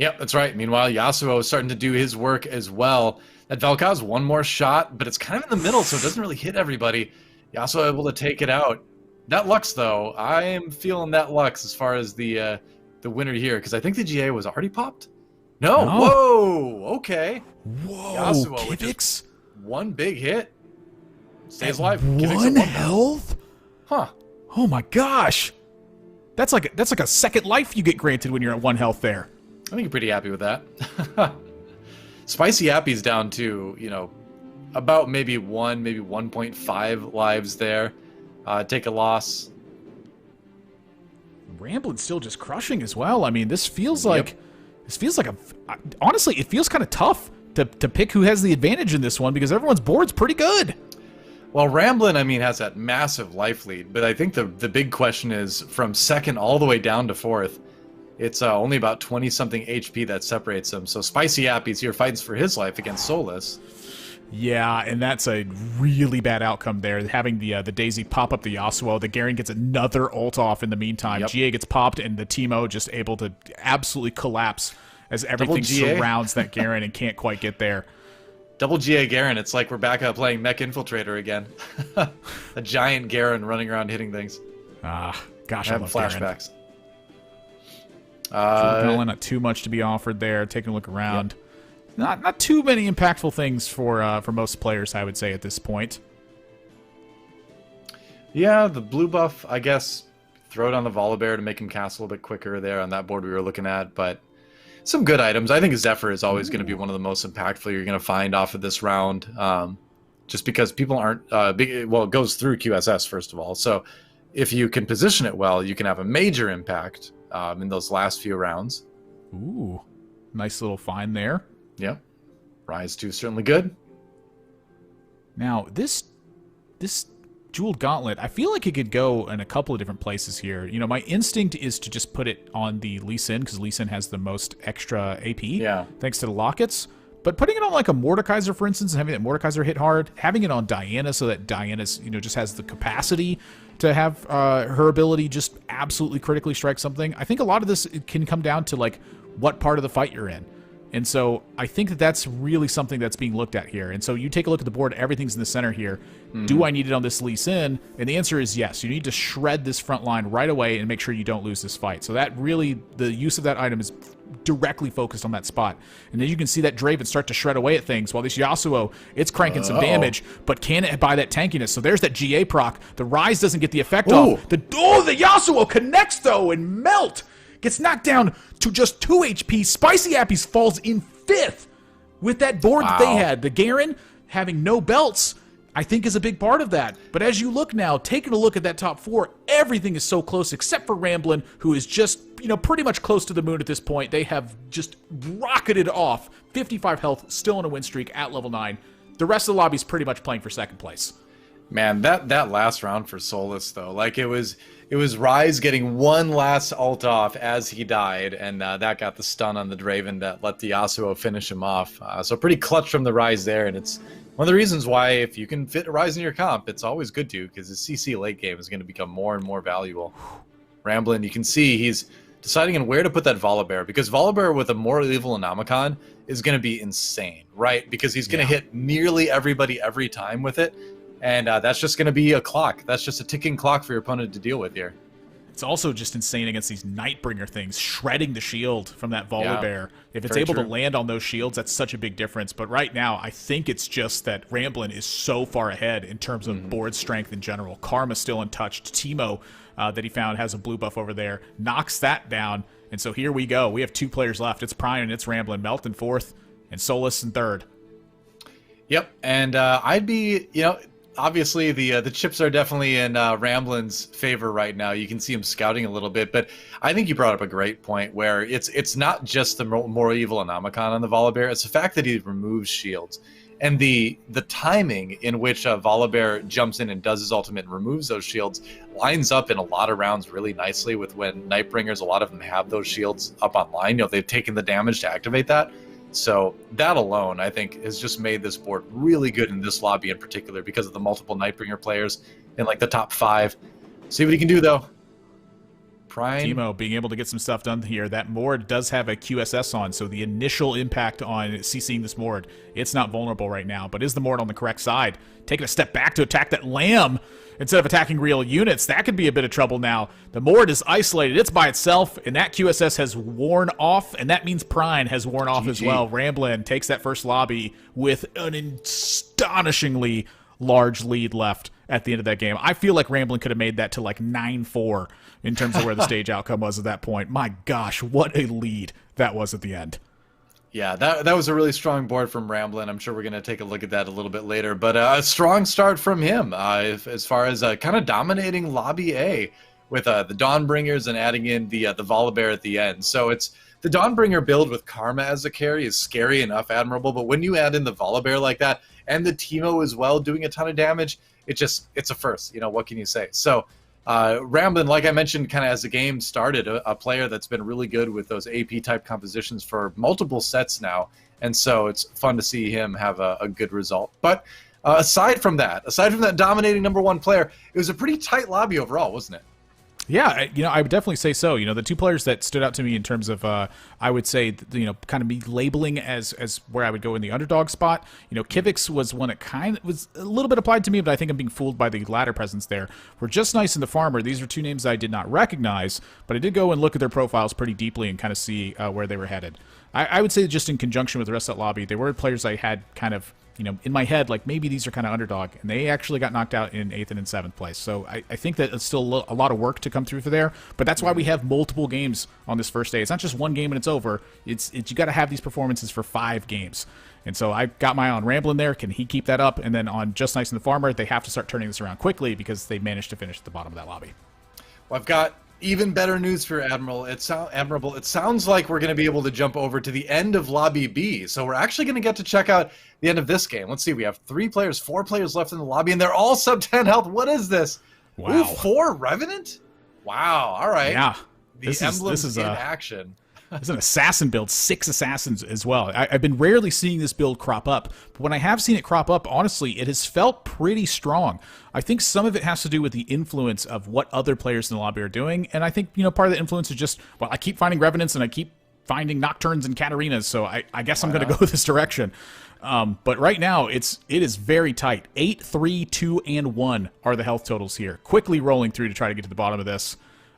Yep, that's right. Meanwhile, Yasuo is starting to do his work as well. That Vel'Koz, one more shot, but it's kind of in the middle, so it doesn't really hit everybody. Yasuo able to take it out. That Lux, though, I am feeling that Lux as far as the winner here, because I think the GA was already popped. No. Whoa. Okay. Whoa. Yasuo Kivix? with just one big hit. Stays alive. One health? Huh. Oh my gosh. That's like a second life you get granted when you're at 1 health there. I think you're pretty happy with that. Spicy Appy's down to, about maybe 1.5 lives there. Take a loss. Ramblin's still just crushing as well. I mean, this feels like honestly, it feels kind of tough to pick who has the advantage in this one because everyone's board's pretty good. Well, Ramblin', has that massive life lead, but I think the big question is from 2nd all the way down to 4th. It's only about 20-something HP that separates them. So Spicy Appy's here fights for his life against Solus. Yeah, and that's a really bad outcome there. Having the Daisy pop up the Yasuo, the Garen gets another ult off in the meantime. GA gets popped, and the Teemo just able to absolutely collapse as everything surrounds that Garen and can't quite get there. Double GA Garen. It's like we're back up playing Mech Infiltrator again. A giant Garen running around hitting things. Gosh, I love flashbacks. Not too much to be offered there. Taking a look around. Yep. Not too many impactful things for most players, I would say, at this point. Yeah, the blue buff, I guess, throw it on the Volibear to make him cast a little bit quicker there on that board we were looking at, but some good items. I think Zephyr is always going to be one of the most impactful you're going to find off of this round, just because people aren't big. Well, it goes through QSS, first of all, so if you can position it well, you can have a major impact in those last few rounds. Ooh, nice little find there. Yep. Rise 2 certainly good. Now, this Jeweled Gauntlet, I feel like it could go in a couple of different places here. You know, my instinct is to just put it on the Lee Sin, because Lee Sin has the most extra AP, thanks to the lockets. But putting it on like a Mordekaiser, for instance, and having that Mordekaiser hit hard, having it on Diana so that Diana's, you know, just has the capacity to have her ability just absolutely critically strike something. I think a lot of this can come down to like what part of the fight you're in. And so I think that that's really something that's being looked at here. And so you take a look at the board, everything's in the center here. Do I need it on this Lee Sin? And the answer is yes. You need to shred this front line right away and make sure you don't lose this fight. So that really, the use of that item is directly focused on that spot. And then you can see that Draven start to shred away at things, while this Yasuo, it's cranking some damage, but can it buy that tankiness? So there's that GA proc. The Rise doesn't get the effect off. The Yasuo connects though and melt. Gets knocked down to just 2 HP. Spicy Appies falls in 5th with that board that they had. The Garen having no belts, I think, is a big part of that. But as you look now, taking a look at that top 4, everything is so close except for Ramblin', who is just, you know, pretty much close to the moon at this point. They have just rocketed off. 55 health, still in a win streak at level 9. The rest of the lobby is pretty much playing for second place. Man, that last round for Solus, though, like it was Rise getting one last ult off as he died, and that got the stun on the Draven that let the Yasuo finish him off. So pretty clutch from the Rise there, and it's one of the reasons why if you can fit a Rise in your comp, it's always good to, because the CC late game is going to become more and more valuable. Ramblin', you can see he's deciding on where to put that Volibear, because Volibear with a more evil Anomicon is going to be insane, right? Because he's going to hit nearly everybody every time with it. And that's just going to be a clock. That's just a ticking clock for your opponent to deal with here. It's also just insane against these Nightbringer things, shredding the shield from that Volibear. If it's able to land on those shields, that's such a big difference. But right now, I think it's just that Ramblin' is so far ahead in terms of board strength in general. Karma's still untouched. Teemo, that he found, has a blue buff over there, knocks that down. And so here we go. We have 2 players left. It's Prime and it's Ramblin'. Melt in 4th, and Solus in 3rd. Yep, and I'd be, you know, obviously the chips are definitely in Ramblin's favor right now. You can see him scouting a little bit, but I think you brought up a great point where it's not just the more evil Anomicon on the Volibear, it's the fact that he removes shields. And the timing in which Volibear jumps in and does his ultimate and removes those shields lines up in a lot of rounds really nicely with when Nightbringers, a lot of them have those shields up online. You know, they've taken the damage to activate that. So that alone, I think, has just made this board really good in this lobby in particular because of the multiple Nightbringer players in like the top 5. See what he can do, though. Prime. Teemo being able to get some stuff done here. That Mord does have a QSS on, so the initial impact on CCing this Mord, it's not vulnerable right now. But is the Mord on the correct side? Taking a step back to attack that Lamb instead of attacking real units. That could be a bit of trouble now. The Mord is isolated. It's by itself, and that QSS has worn off, and that means Prime has worn off as well. Ramblin' takes that first lobby with an astonishingly large lead left at the end of that game. I feel like Ramblin' could have made that to like 9-4 in terms of where the stage outcome was at that point. My gosh, what a lead that was at the end. Yeah, that was a really strong board from Ramblin'. I'm sure we're going to take a look at that a little bit later. But a strong start from him as far as kind of dominating Lobby A with the Dawnbringers and adding in the Volibear at the end. So it's the Dawnbringer build with Karma as a carry is scary enough, Admirable. But when you add in the Volibear like that and the Teemo as well doing a ton of damage, it's a first. You know, what can you say? So Ramblin', like I mentioned, kind of as the game started, a player that's been really good with those AP-type compositions for multiple sets now, and so it's fun to see him have a good result. But aside from that dominating #1 player, it was a pretty tight lobby overall, wasn't it? Yeah, you know, I would definitely say so. You know, the 2 players that stood out to me in terms of, I would say, you know, kind of me labeling as where I would go in the underdog spot. You know, Kivix was one that kind of was a little bit applied to me, but I think I'm being fooled by the ladder presence there. We're Just Nice and the Farmer. These are 2 names I did not recognize, but I did go and look at their profiles pretty deeply and kind of see where they were headed. I would say just in conjunction with the rest of that lobby, they were players I had kind of, in my head, like maybe these are kind of underdog, and they actually got knocked out in 8th and in 7th place. So I think that it's still a lot of work to come through for there, but that's why we have multiple games on this first day. It's not just one game and it's over. It's you got to have these performances for 5 games. And so I got my eye on Ramblin' there. Can he keep that up? And then on Just Nice and the Farmer, they have to start turning this around quickly because they managed to finish at the bottom of that lobby. Well, I've got even better news for Admirable. It sounds like we're going to be able to jump over to the end of Lobby B. So we're actually going to get to check out the end of this game. Let's see. We have 4 players left in the lobby, and they're all sub 10 health. What is this? Wow. Ooh, 4 Revenant? Wow. All right. Yeah. The emblems in action. It's an assassin build, 6 assassins as well. I've been rarely seeing this build crop up, but when I have seen it crop up, honestly, it has felt pretty strong. I think some of it has to do with the influence of what other players in the lobby are doing, and I think part of the influence is just, well, I keep finding Revenants and I keep finding Nocturnes and Katarinas, so I guess I'm going to go this direction. But right now, it is very tight. 8, 3, 2, and 1 are the health totals here. Quickly rolling through to try to get to the bottom of this.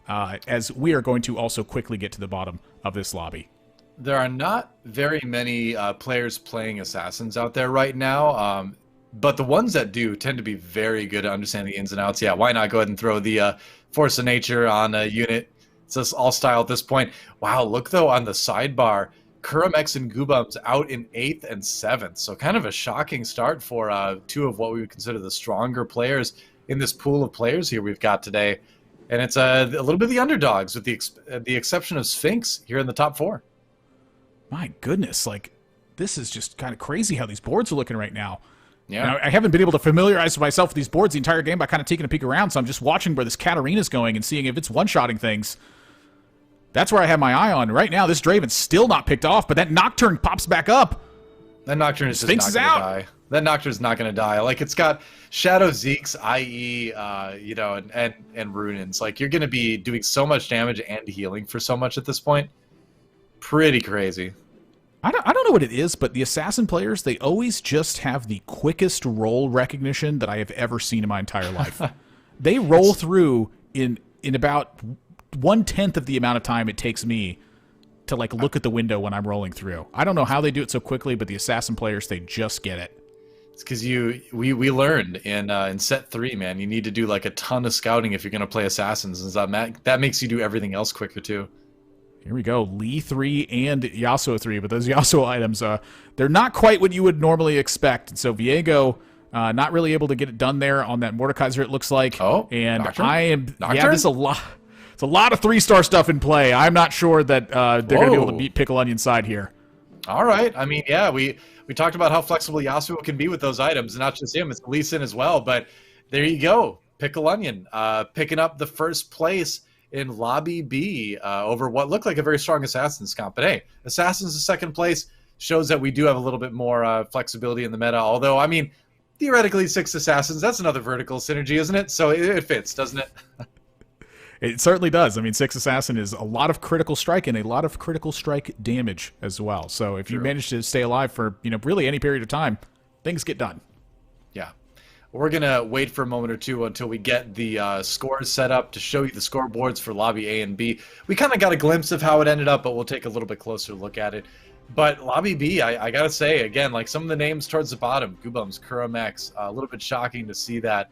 As we are going to also quickly get to the bottom of this lobby. There are not very many players playing assassins out there right now, but the ones that do tend to be very good at understanding the ins and outs. Yeah, why not go ahead and throw the Force of Nature on a unit? It's just all style at this point. Wow, look though on the sidebar. Kuramex and Goobums out in 8th and 7th, so kind of a shocking start for 2 of what we would consider the stronger players in this pool of players here we've got today. And it's a little bit of the underdogs, with the exception of Sphinx here in the top 4. My goodness, like, this is just kind of crazy how these boards are looking right now. Yeah. Now, I haven't been able to familiarize myself with these boards the entire game by kind of taking a peek around, so I'm just watching where this Katarina's going and seeing if it's one-shotting things. That's where I have my eye on. Right now, this Draven's still not picked off, but that Nocturne pops back up. That Nocturne is just not going to die. That Nocturne's not going to die. Like, it's got Shadow Zeeks, IE, and Runins. Like, you're going to be doing so much damage and healing for so much at this point. Pretty crazy. I don't know what it is, but the assassin players, they always just have the quickest roll recognition that I have ever seen in my entire life. They roll through in about 1/10 of the amount of time it takes me to like look at the window when I'm rolling through. I don't know how they do it so quickly, but the assassin players, they just get it. It's because we learned in set 3, man. You need to do like a ton of scouting if you're gonna play assassins, and that makes you do everything else quicker too. Here we go, Lee 3 and Yasuo 3, but those Yasuo items, they're not quite what you would normally expect. And so Viego, not really able to get it done there on that Mordekaiser, it looks like. Oh, and Nocturne? Yeah, there's a lot. It's a lot of 3-star stuff in play. I'm not sure that they're going to be able to beat Pickle Onion side here. All right. I mean, yeah, we talked about how flexible Yasuo can be with those items, and not just him, it's Lee Sin as well. But there you go, Pickle Onion picking up the first place in Lobby B over what looked like a very strong Assassins comp. But hey, Assassins in second place shows that we do have a little bit more flexibility in the meta. Although, I mean, theoretically, 6 Assassins, that's another vertical synergy, isn't it? So it fits, doesn't it? It certainly does. I mean, 6 Assassin is a lot of critical strike and a lot of critical strike damage as well. So if you manage to stay alive for, really any period of time, things get done. Yeah. We're going to wait for a moment or two until we get the scores set up to show you the scoreboards for Lobby A and B. We kind of got a glimpse of how it ended up, but we'll take a little bit closer look at it. But Lobby B, I got to say, again, like some of the names towards the bottom, Goobums, Kuramex, a little bit shocking to see that.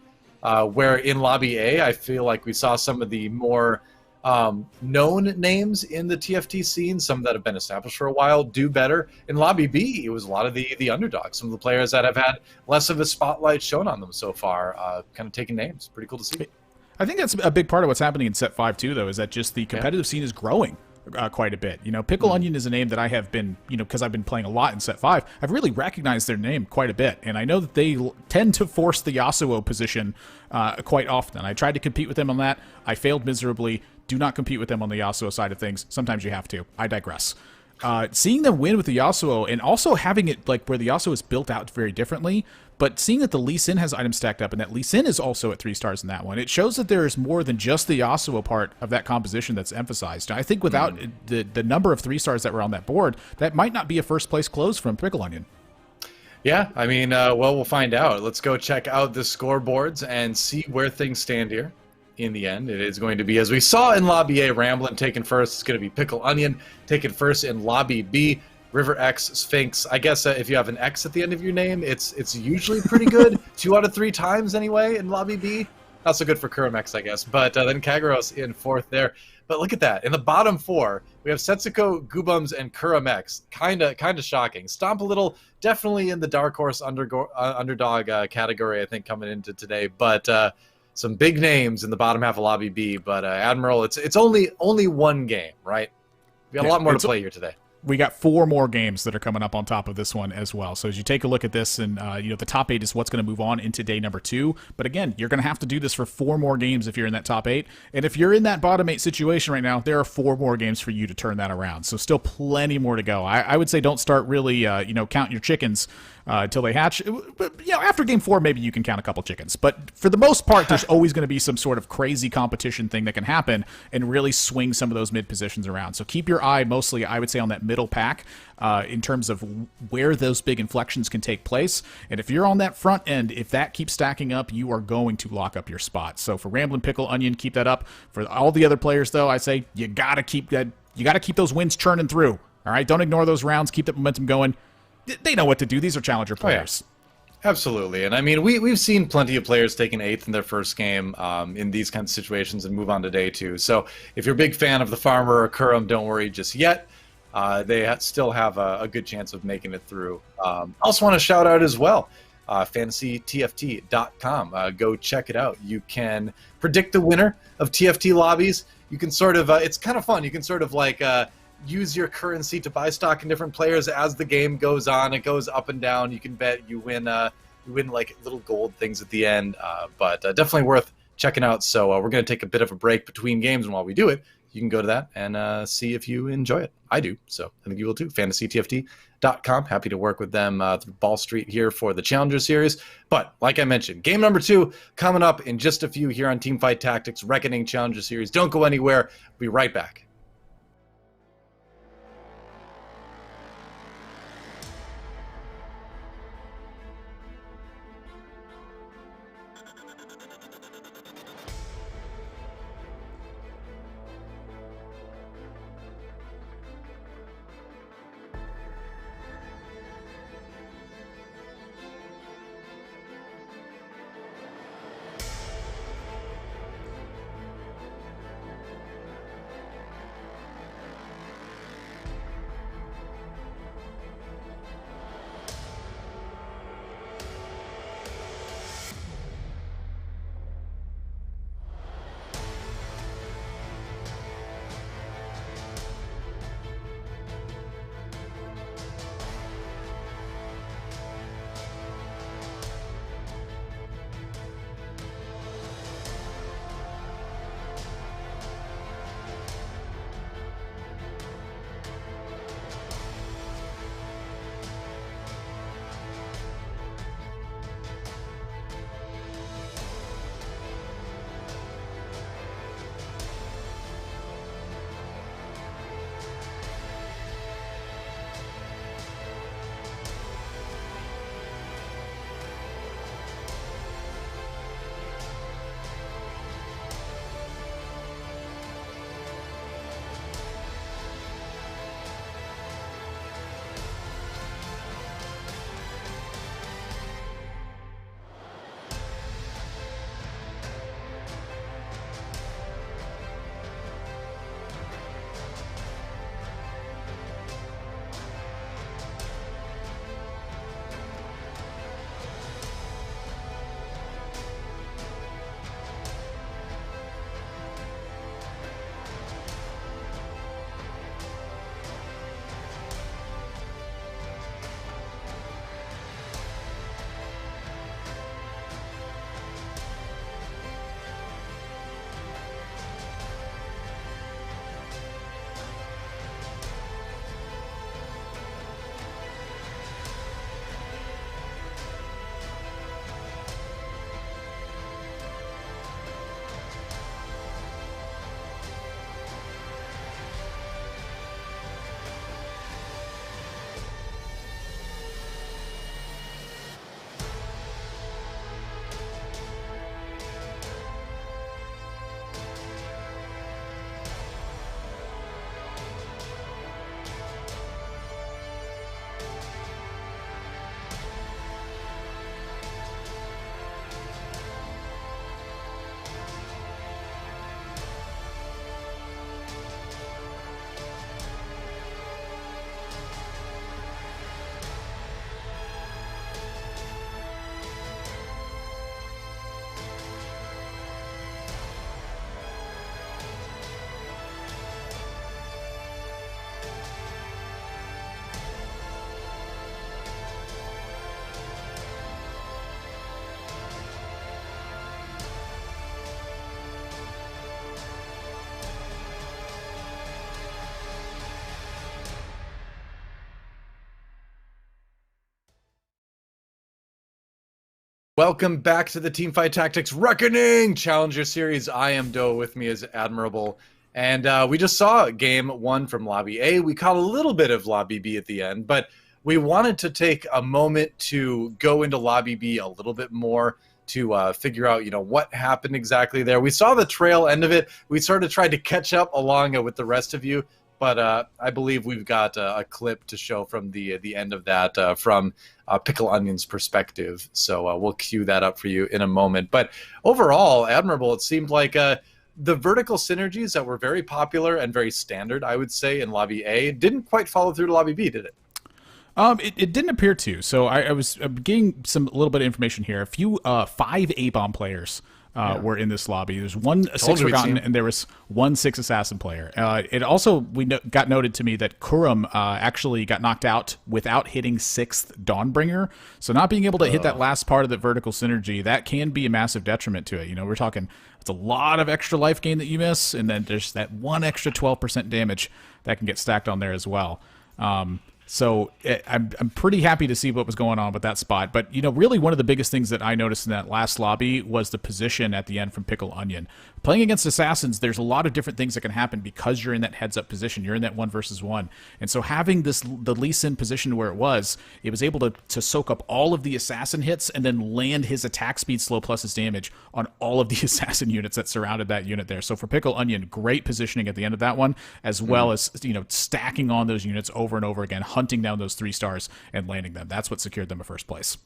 Where in Lobby A, I feel like we saw some of the more known names in the TFT scene, some that have been established for a while, do better. In Lobby B, it was a lot of the underdogs, some of the players that have had less of a spotlight shown on them so far, kind of taking names. Pretty cool to see. I think that's a big part of what's happening in Set 5 too, though, is that just the competitive scene is growing. Quite a bit. Pickle Onion is a name that I have been, because I've been playing a lot in Set 5, I've really recognized their name quite a bit. And I know that they tend to force the Yasuo position quite often. I tried to compete with them on that. I failed miserably. Do not compete with them on the Yasuo side of things. Sometimes you have to. I digress. Seeing them win with the Yasuo, and also having it like where the Yasuo is built out very differently, but seeing that the Lee Sin has items stacked up and that Lee Sin is also at 3 stars in that one, it shows that there is more than just the Yasuo part of that composition that's emphasized. I think without the number of 3 stars that were on that board, that might not be a first place close from Pickle Onion. Yeah, I mean, well, we'll find out. Let's go check out the scoreboards and see where things stand here. In the end, it is going to be, as we saw in Lobby A, Ramblin' taken first. It's going to be Pickle Onion taken first in Lobby B. River X, Sphinx. I guess if you have an X at the end of your name, it's usually pretty good. 2 out of 3 times anyway in Lobby B. Not so good for Kurum X, I guess. But then Kagros in 4th there. But look at that. In the bottom 4, we have Setsuko, Goobums, and Kurum X. Kinda shocking. Stomp a little, definitely in the Dark Horse underdog category, I think, coming into today. But some big names in the bottom half of Lobby B. But Admiral, it's only one game, right? We got a lot more to play here today. We got 4 more games that are coming up on top of this one as well. So as you take a look at this, and the top 8 is what's going to move on into day number 2. But again, you're going to have to do this for 4 more games if you're in that top 8. And if you're in that bottom 8 situation right now, there are 4 more games for you to turn that around. So still plenty more to go. I would say don't start really, counting your chickens until they hatch. But, after game 4, maybe you can count a couple chickens. But for the most part, there's always going to be some sort of crazy competition thing that can happen and really swing some of those mid positions around. So keep your eye mostly, I would say, on that middle pack in terms of where those big inflections can take place. And if you're on that front end, if that keeps stacking up, you are going to lock up your spot. So for Ramblin' Pickle, Onion, keep that up. For all the other players, though, I say you got to keep that. You got to keep those wins churning through. All right, don't ignore those rounds. Keep that momentum going. They know what to do. These are challenger players. Oh, yeah. Absolutely. And I mean, we've seen plenty of players taking 8th in their first game in these kinds of situations and move on to day 2. So if you're a big fan of the Farmer or Kurum, don't worry just yet. They still have a good chance of making it through. Also want to shout out as well, fantasytft.com. Go check it out. You can predict the winner of TFT lobbies. You can sort of, it's kind of fun. You can sort of like use your currency to buy stock in different players as the game goes on. It goes up and down. You can bet, you win like little gold things at the end. But definitely worth checking out. So we're going to take a bit of a break between games, and while we do it, you can go to that and see if you enjoy it. I do, so I think you will too. FantasyTFT.com. Happy to work with them through Ball Street here for the Challenger Series. But like I mentioned, game number 2 coming up in just a few here on Teamfight Tactics, Reckoning Challenger Series. Don't go anywhere. We'll be right back. Welcome back to the Teamfight Tactics Reckoning Challenger Series. I am DoA, with me is Admirable. And we just saw game 1 from Lobby A. We caught a little bit of Lobby B at the end, but we wanted to take a moment to go into Lobby B a little bit more to figure out, what happened exactly there. We saw the trail end of it. We sort of tried to catch up along with the rest of you, but I believe we've got a clip to show from the end of that from Pickle Onion's perspective. So we'll cue that up for you in a moment. But overall, Admirable, it seemed like the vertical synergies that were very popular and very standard, I would say, in Lobby A didn't quite follow through to Lobby B, did it? It didn't appear to. So I was getting a little bit of information here. A few 5 A-bomb players were in this lobby. There's one 6 Forgotten, and there was one 6 Assassin player. It also got noted to me that Kurum actually got knocked out without hitting 6th Dawnbringer. So not being able to hit that last part of the vertical synergy, that can be a massive detriment to it. We're talking, it's a lot of extra life gain that you miss, and then there's that one extra 12% damage that can get stacked on there as well. So I'm pretty happy to see what was going on with that spot. But, really one of the biggest things that I noticed in that last lobby was the position at the end from Pickle Onion. Playing against Assassins, there's a lot of different things that can happen because you're in that heads-up position. You're in that 1 versus 1. And so having the Lee Sin position where it was able to soak up all of the Assassin hits and then land his attack speed slow plus his damage on all of the Assassin units that surrounded that unit there. So for Pickle Onion, great positioning at the end of that one, as well as, stacking on those units over and over again, hunting down those 3 stars and landing them. That's what secured them a first place.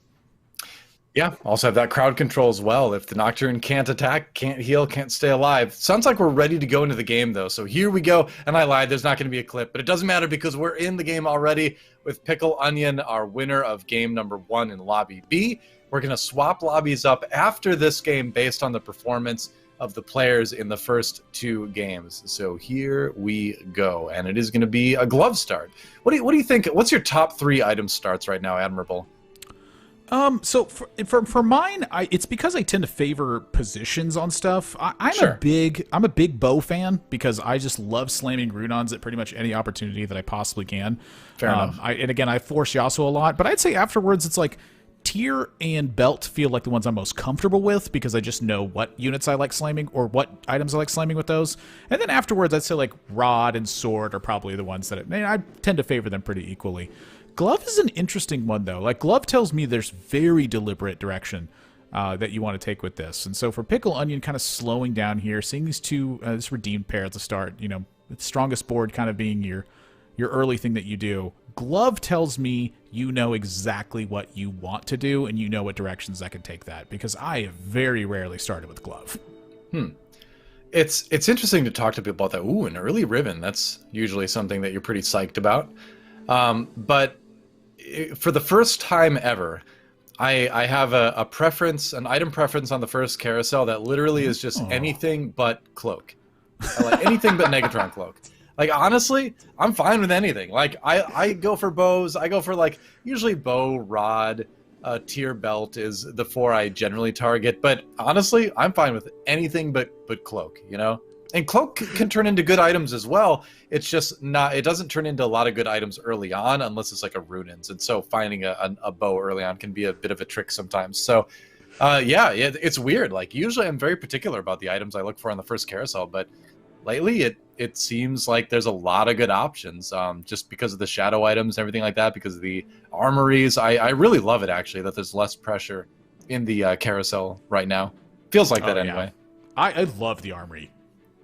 Yeah, also have that crowd control as well. If the Nocturne can't attack, can't heal, can't stay alive. Sounds like we're ready to go into the game, though. So here we go. And I lied, there's not going to be a clip, but it doesn't matter because we're in the game already with Pickle Onion, our winner of game number 1 in Lobby B. We're going to swap lobbies up after this game based on the performance of the players in the first 2 games. So here we go. And it is going to be a glove start. What do you think? What's your top 3 item starts right now, Admirable? So for mine, it's because I tend to favor positions on stuff. I'm a big bow fan because I just love slamming Runons at pretty much any opportunity that I possibly can. Fair enough. And again, I force Yasuo a lot, but I'd say afterwards it's like Tier and Belt feel like the ones I'm most comfortable with because I just know what units I like slamming or what items I like slamming with those. And then afterwards, I'd say like Rod and Sword are probably the ones that I tend to favor them pretty equally. Glove is an interesting one, though. Like, Glove tells me there's very deliberate direction that you want to take with this. And so for Pickle Onion kind of slowing down here, seeing these 2, this redeemed pair at the start, the strongest board kind of being your early thing that you do. Glove tells me you know exactly what you want to do, and you know what directions that can take that, because I have very rarely started with Glove. It's interesting to talk to people about that. Ooh, an early Riven. That's usually something that you're pretty psyched about. But for the first time ever, I have a preference, an item preference on the first carousel that literally is just anything but Cloak. I like anything but Negatron Cloak. Like, honestly, I'm fine with anything. Like, I go for bows. I go for, like, usually bow, rod, tier belt is the 4 I generally target. But honestly, I'm fine with anything but Cloak, And Cloak can turn into good items as well. It's just not, it doesn't turn into a lot of good items early on unless it's like a Runins. And so finding a bow early on can be a bit of a trick sometimes. So, yeah, it's weird. Like, usually I'm very particular about the items I look for on the first carousel, but lately it seems like there's a lot of good options just because of the shadow items and everything like that, because of the armories. I really love it, actually, that there's less pressure in the carousel right now. Feels like that anyway. Yeah. I love the armory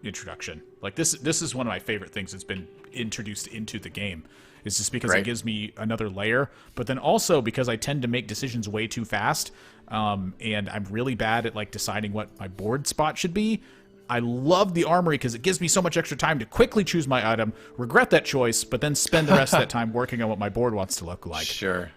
introduction. Like, this is one of my favorite things that's been introduced into the game. It's just because it gives me another layer, but then also because I tend to make decisions way too fast, and I'm really bad at like deciding what my board spot should be. I love the armory because it gives me so much extra time to quickly choose my item, regret that choice, but then spend the rest of that time working on what my board wants to look like. Sure.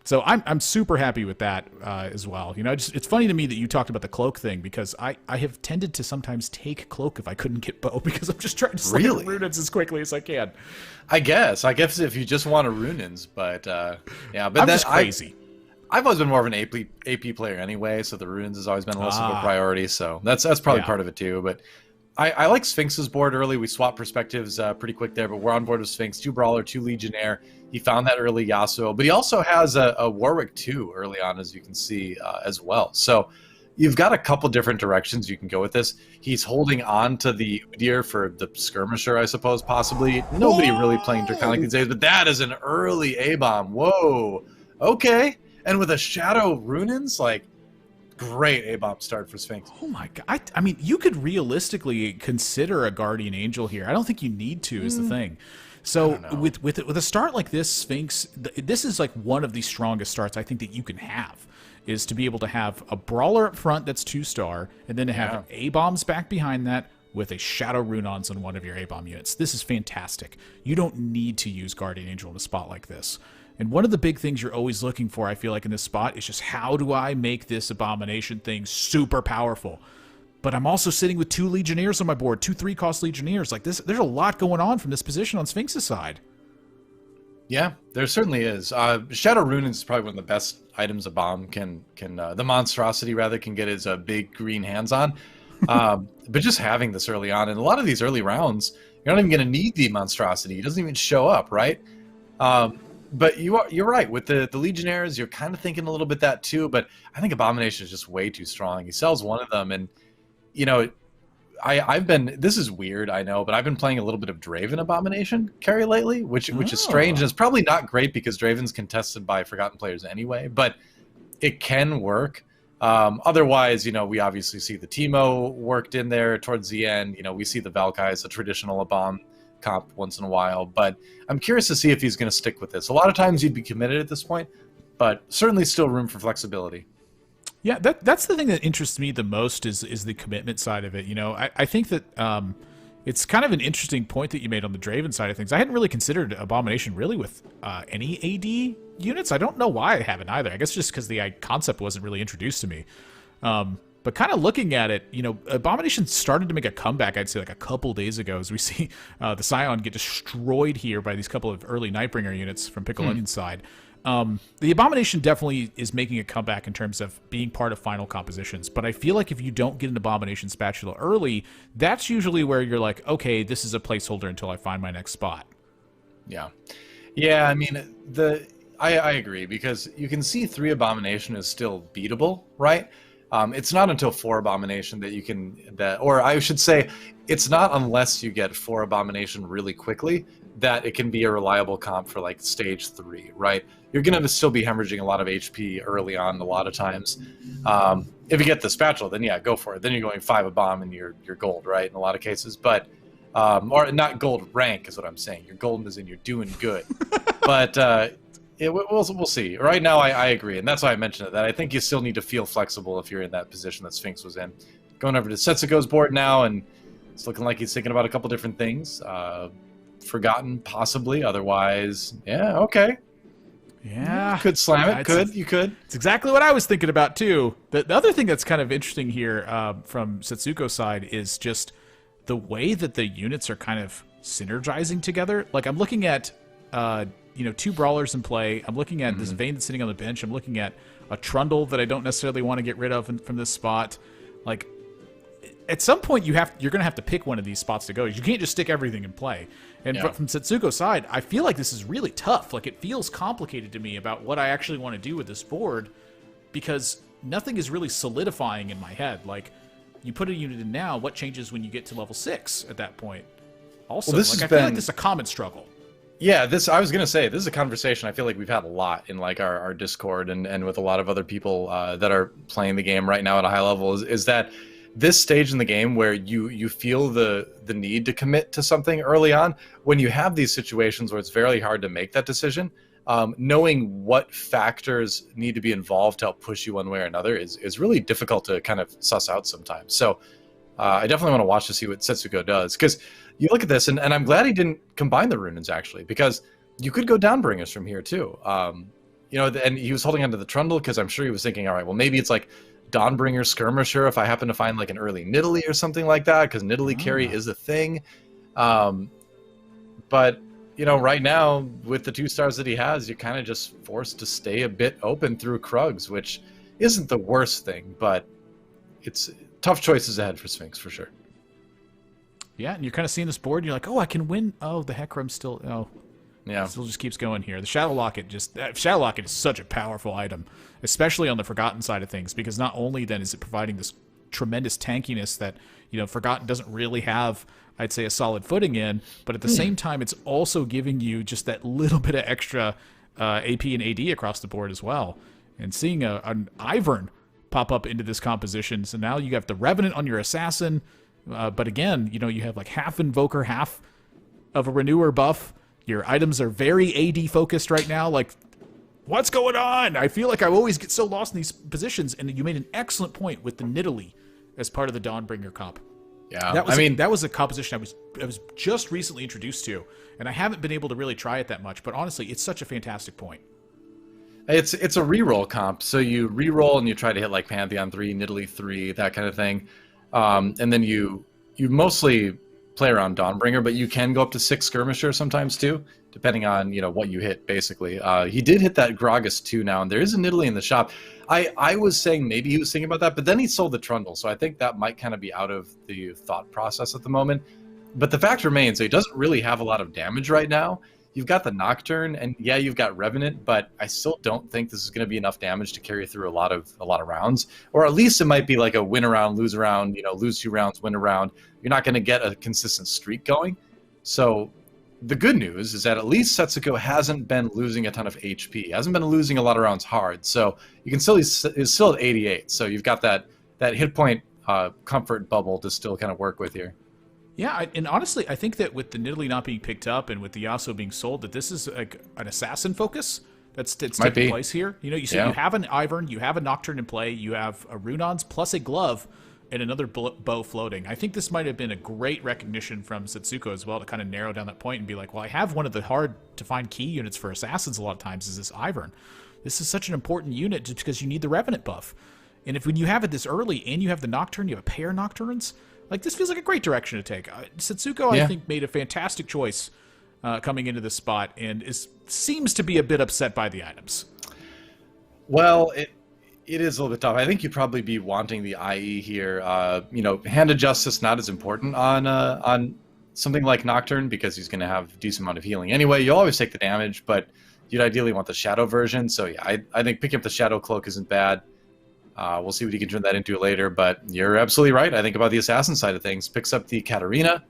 So I'm super happy with that as well. It's funny to me that you talked about the Cloak thing, because I have tended to sometimes take Cloak if I couldn't get bow, because I'm just trying to slay Runins as quickly as I can. I guess if you just want a Runins, but yeah, but I'm just crazy. I've always been more of an AP player anyway, so the Runes has always been less of a priority. So that's probably part of it too. But I like Sphinx's board early. We swap perspectives pretty quick there, but we're on board with Sphinx. 2 Brawler, 2 Legionnaire. He found that early Yasuo, but he also has a Warwick too early on, as you can see as well. So you've got a couple different directions you can go with this. He's holding on to the Udyr for the skirmisher, I suppose, possibly. Nobody really playing Draconic these days, but that is an early A-bomb. Whoa. Okay. And with a Shadow Runins, like, great A-bomb start for Sphinx. Oh my god. I mean, you could realistically consider a Guardian Angel here. I don't think you need to, is the thing. So with a start like this, Sphinx, this is like one of the strongest starts I think that you can have, is to be able to have a Brawler up front that's 2-star, and then to have A-bombs back behind that with a Shadow Runons on one of your A-bomb units. This is fantastic. You don't need to use Guardian Angel in a spot like this. And one of the big things you're always looking for, I feel like, in this spot is just, how do I make this Abomination thing super powerful? But I'm also sitting with 2 Legionnaires on my board, 2 3-cost Legionnaires. Like this, there's a lot going on from this position on Sphinx's side. Yeah, there certainly is. Shadow Runin is probably one of the best items a bomb can the monstrosity rather can get his big green hands on. But just having this early on, and a lot of these early rounds, you're not even going to need the monstrosity. It doesn't even show up, right? But you're right. With the Legionnaires, you're kind of thinking a little bit that too. But I think Abomination is just way too strong. He sells one of them, and you know, I've been, this is weird, I know, but I've been playing a little bit of Draven Abomination carry lately, which is strange, and it's probably not great because Draven's contested by Forgotten players anyway, but it can work. Otherwise, you know, we obviously see the Teemo worked in there towards the end. You know, we see the Valkai as a traditional Abom comp once in a while, but I'm curious to see if he's going to stick with this. A lot of times you'd be committed at this point, but certainly still room for flexibility. Yeah, that's the thing that interests me the most is the commitment side of it. You know, I think that it's kind of an interesting point that you made on the Draven side of things. I hadn't really considered Abomination really with any AD units. I don't know why I haven't either. I guess just because the concept wasn't really introduced to me. But kind of looking at it, you know, Abomination started to make a comeback, I'd say, like a couple days ago, as we see the Scion get destroyed here by these couple of early Nightbringer units from Pickle Onion's side. The Abomination definitely is making a comeback in terms of being part of final compositions, but I feel like if you don't get an Abomination spatula early, that's usually where you're like, okay, this is a placeholder until I find my next spot. Yeah. Yeah, I mean, I agree, because you can see 3 Abomination is still beatable, right? It's not until 4 Abomination that you can, or I should say, it's not unless you get 4 Abomination really quickly that it can be a reliable comp for like stage 3, right? You're going to still be hemorrhaging a lot of HP early on a lot of times. If you get the spatula, then yeah, go for it. Then you're going 5 a bomb and you're gold, right, in a lot of cases. But, or not gold rank is what I'm saying. You're golden as in you're doing good. But we'll see. Right now, I agree, and that's why I mentioned it, that I think you still need to feel flexible if you're in that position that Sphinx was in. Going over to Setsuko's board now, and it's looking like he's thinking about a couple different things. Forgotten, possibly. Otherwise, yeah, okay. Yeah. You could slam it. You could. It's exactly what I was thinking about, too. The other thing that's kind of interesting here from Setsuko's side is just the way that the units are kind of synergizing together. Like, I'm looking at, 2 Brawlers in play. I'm looking at this Vayne that's sitting on the bench. I'm looking at a Trundle that I don't necessarily want to get rid of from this spot. Like, at some point, you're going to have to pick one of these spots to go. You can't just stick everything in play. And from Setsuko's side, I feel like this is really tough. Like, it feels complicated to me about what I actually want to do with this board, because nothing is really solidifying in my head. Like, you put a unit in now, what changes when you get to level 6 at that point? Also, well, I feel like this is a common struggle. Yeah, I was gonna say, this is a conversation I feel like we've had a lot in like our Discord and with a lot of other people that are playing the game right now at a high level, is that this stage in the game where you feel the need to commit to something early on, when you have these situations where it's very hard to make that decision, knowing what factors need to be involved to help push you one way or another is really difficult to kind of suss out sometimes. So I definitely want to watch to see what Setsuko does, because you look at this, and I'm glad he didn't combine the Runins, actually, because you could go Downbringers from here, too. And he was holding onto the Trundle, because I'm sure he was thinking, all right, well, maybe it's like Dawnbringer Skirmisher if I happen to find like an early Nidalee or something like that, because Nidalee carry is a thing. But, right now, with the 2 stars that he has, you're kind of just forced to stay a bit open through Krugs, which isn't the worst thing, but it's tough choices ahead for Sphinx, for sure. Yeah, and you're kind of seeing this board, and you're like, oh, I can win. Oh, the Hecarim's still... Oh, Yeah. Still just keeps going here. The Shadow Locket Shadow Locket is such a powerful item, especially on the Forgotten side of things, because not only then is it providing this tremendous tankiness that, Forgotten doesn't really have, I'd say, a solid footing in, but at the same time, it's also giving you just that little bit of extra AP and AD across the board as well. And seeing an Ivern pop up into this composition, so now you have the Revenant on your Assassin, but again, you have like half Invoker, half of a Renewer buff. Your items are very AD focused right now. Like, what's going on? I feel like I always get so lost in these positions, and you made an excellent point with the Nidalee as part of the Dawnbringer comp. Yeah, that was a composition I was just recently introduced to, and I haven't been able to really try it that much. But honestly, it's such a fantastic point. It's a reroll comp, so you reroll and you try to hit like Pantheon 3, Nidalee 3, that kind of thing, and then you mostly play around Dawnbringer, but you can go up to 6 Skirmisher sometimes too, depending on what you hit. Basically, he did hit that Gragas 2 now, and there is a Nidalee in the shop. I was saying maybe he was thinking about that, but then he sold the Trundle, so I think that might kind of be out of the thought process at the moment. But the fact remains, he doesn't really have a lot of damage right now. You've got the Nocturne, and yeah, you've got Revenant, but I still don't think this is going to be enough damage to carry through a lot of rounds. Or at least it might be like a win a round, lose a round, lose 2 rounds, win a round. You're not going to get a consistent streak going. So the good news is that at least Setsuko hasn't been losing a ton of HP. He hasn't been losing a lot of rounds hard. So you can still, he's still at 88. So you've got that hit point comfort bubble to still kind of work with here. Yeah, and honestly, I think that with the Nidalee not being picked up and with the Yasuo being sold, that this is like an assassin focus that's taking place here. You have an Ivern, you have a Nocturne in play, you have a Runons plus a glove and another bow floating. I think this might have been a great recognition from Setsuko as well to kind of narrow down that point and be like, well, I have one of the hard to find key units for assassins a lot of times is this Ivern. This is such an important unit just because you need the Revenant buff. And when you have it this early and you have the Nocturne, you have a pair of Nocturnes, like, this feels like a great direction to take. Setsuko, I think, made a fantastic choice coming into this spot and seems to be a bit upset by the items. Well, it is a little bit tough. I think you'd probably be wanting the IE here. Hand of Justice not as important on something like Nocturne because he's going to have a decent amount of healing anyway. You'll always take the damage, but you'd ideally want the Shadow version. So yeah, I think picking up the Shadow Cloak isn't bad. We'll see what he can turn that into later, but you're absolutely right. I think about the assassin side of things. Picks up the Katarina,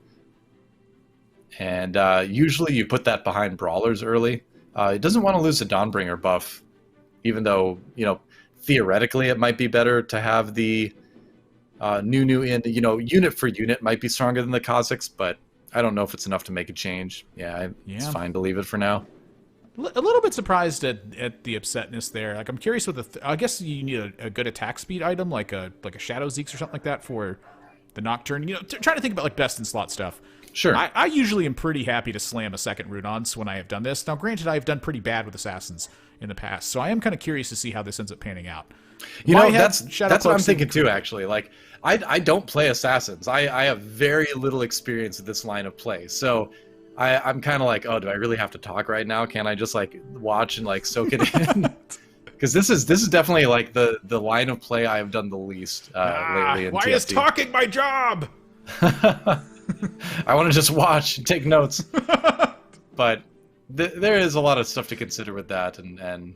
and usually you put that behind Brawlers early. It doesn't want to lose the Dawnbringer buff, even though, theoretically it might be better to have the new in, unit for unit might be stronger than the Kha'Zix, but I don't know if it's enough to make a change. Yeah, it's fine to leave it for now. A little bit surprised at the upsetness there. Like, I'm curious with I guess you need a good attack speed item like a Shadow Zeeks or something like that for the Nocturne. Trying to think about like best in slot stuff. Sure. I usually am pretty happy to slam a second Runons when I have done this. Now, granted, I've done pretty bad with assassins in the past, so I am kind of curious to see how this ends up panning out. That's what I'm thinking too, actually. Like, I don't play assassins. I have very little experience with this line of play, so I'm kind of like, oh, do I really have to talk right now? Can't I just like watch and like soak it in? Because this is definitely like the line of play I have done the least lately in why TFT. is talking my job? I want to just watch and take notes. But there is a lot of stuff to consider with that, and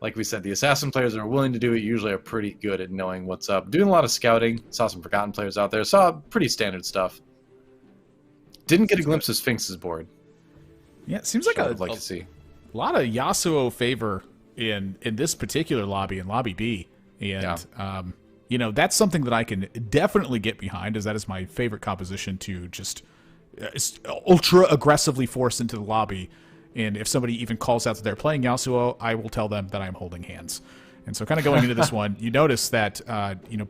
like we said, the assassin players that are willing to do it usually are pretty good at knowing what's up. Doing a lot of scouting. Saw some Forgotten players out there. Saw pretty standard stuff. Didn't get a glimpse of Sphinx's board. Yeah, it seems like I'd like to see a lot of Yasuo favor in this particular lobby, in Lobby B. And, that's something that I can definitely get behind, as that is my favorite composition to just ultra aggressively force into the lobby. And if somebody even calls out that they're playing Yasuo, I will tell them that I'm holding hands. And so kind of going into this one, you notice that,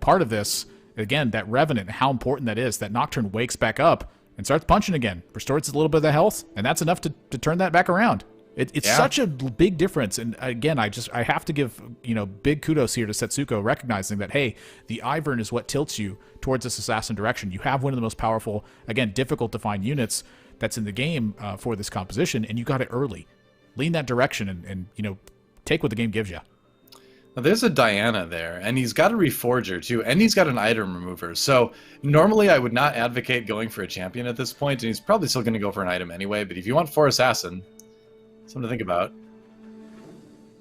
part of this, again, that Revenant, how important that is, that Nocturne wakes back up and starts punching again, restores a little bit of the health, and that's enough to turn that back around. It's such a big difference, and again, I have to give big kudos here to Setsuko, recognizing that, hey, the Ivern is what tilts you towards this assassin direction. You have one of the most powerful, again, difficult to find units that's in the game for this composition, and you got it early. Lean that direction and take what the game gives you. Now, there's a Diana there, and he's got a Reforger too, and he's got an item remover. So normally I would not advocate going for a champion at this point, and he's probably still going to go for an item anyway. But if you want 4 assassin, Something to think about.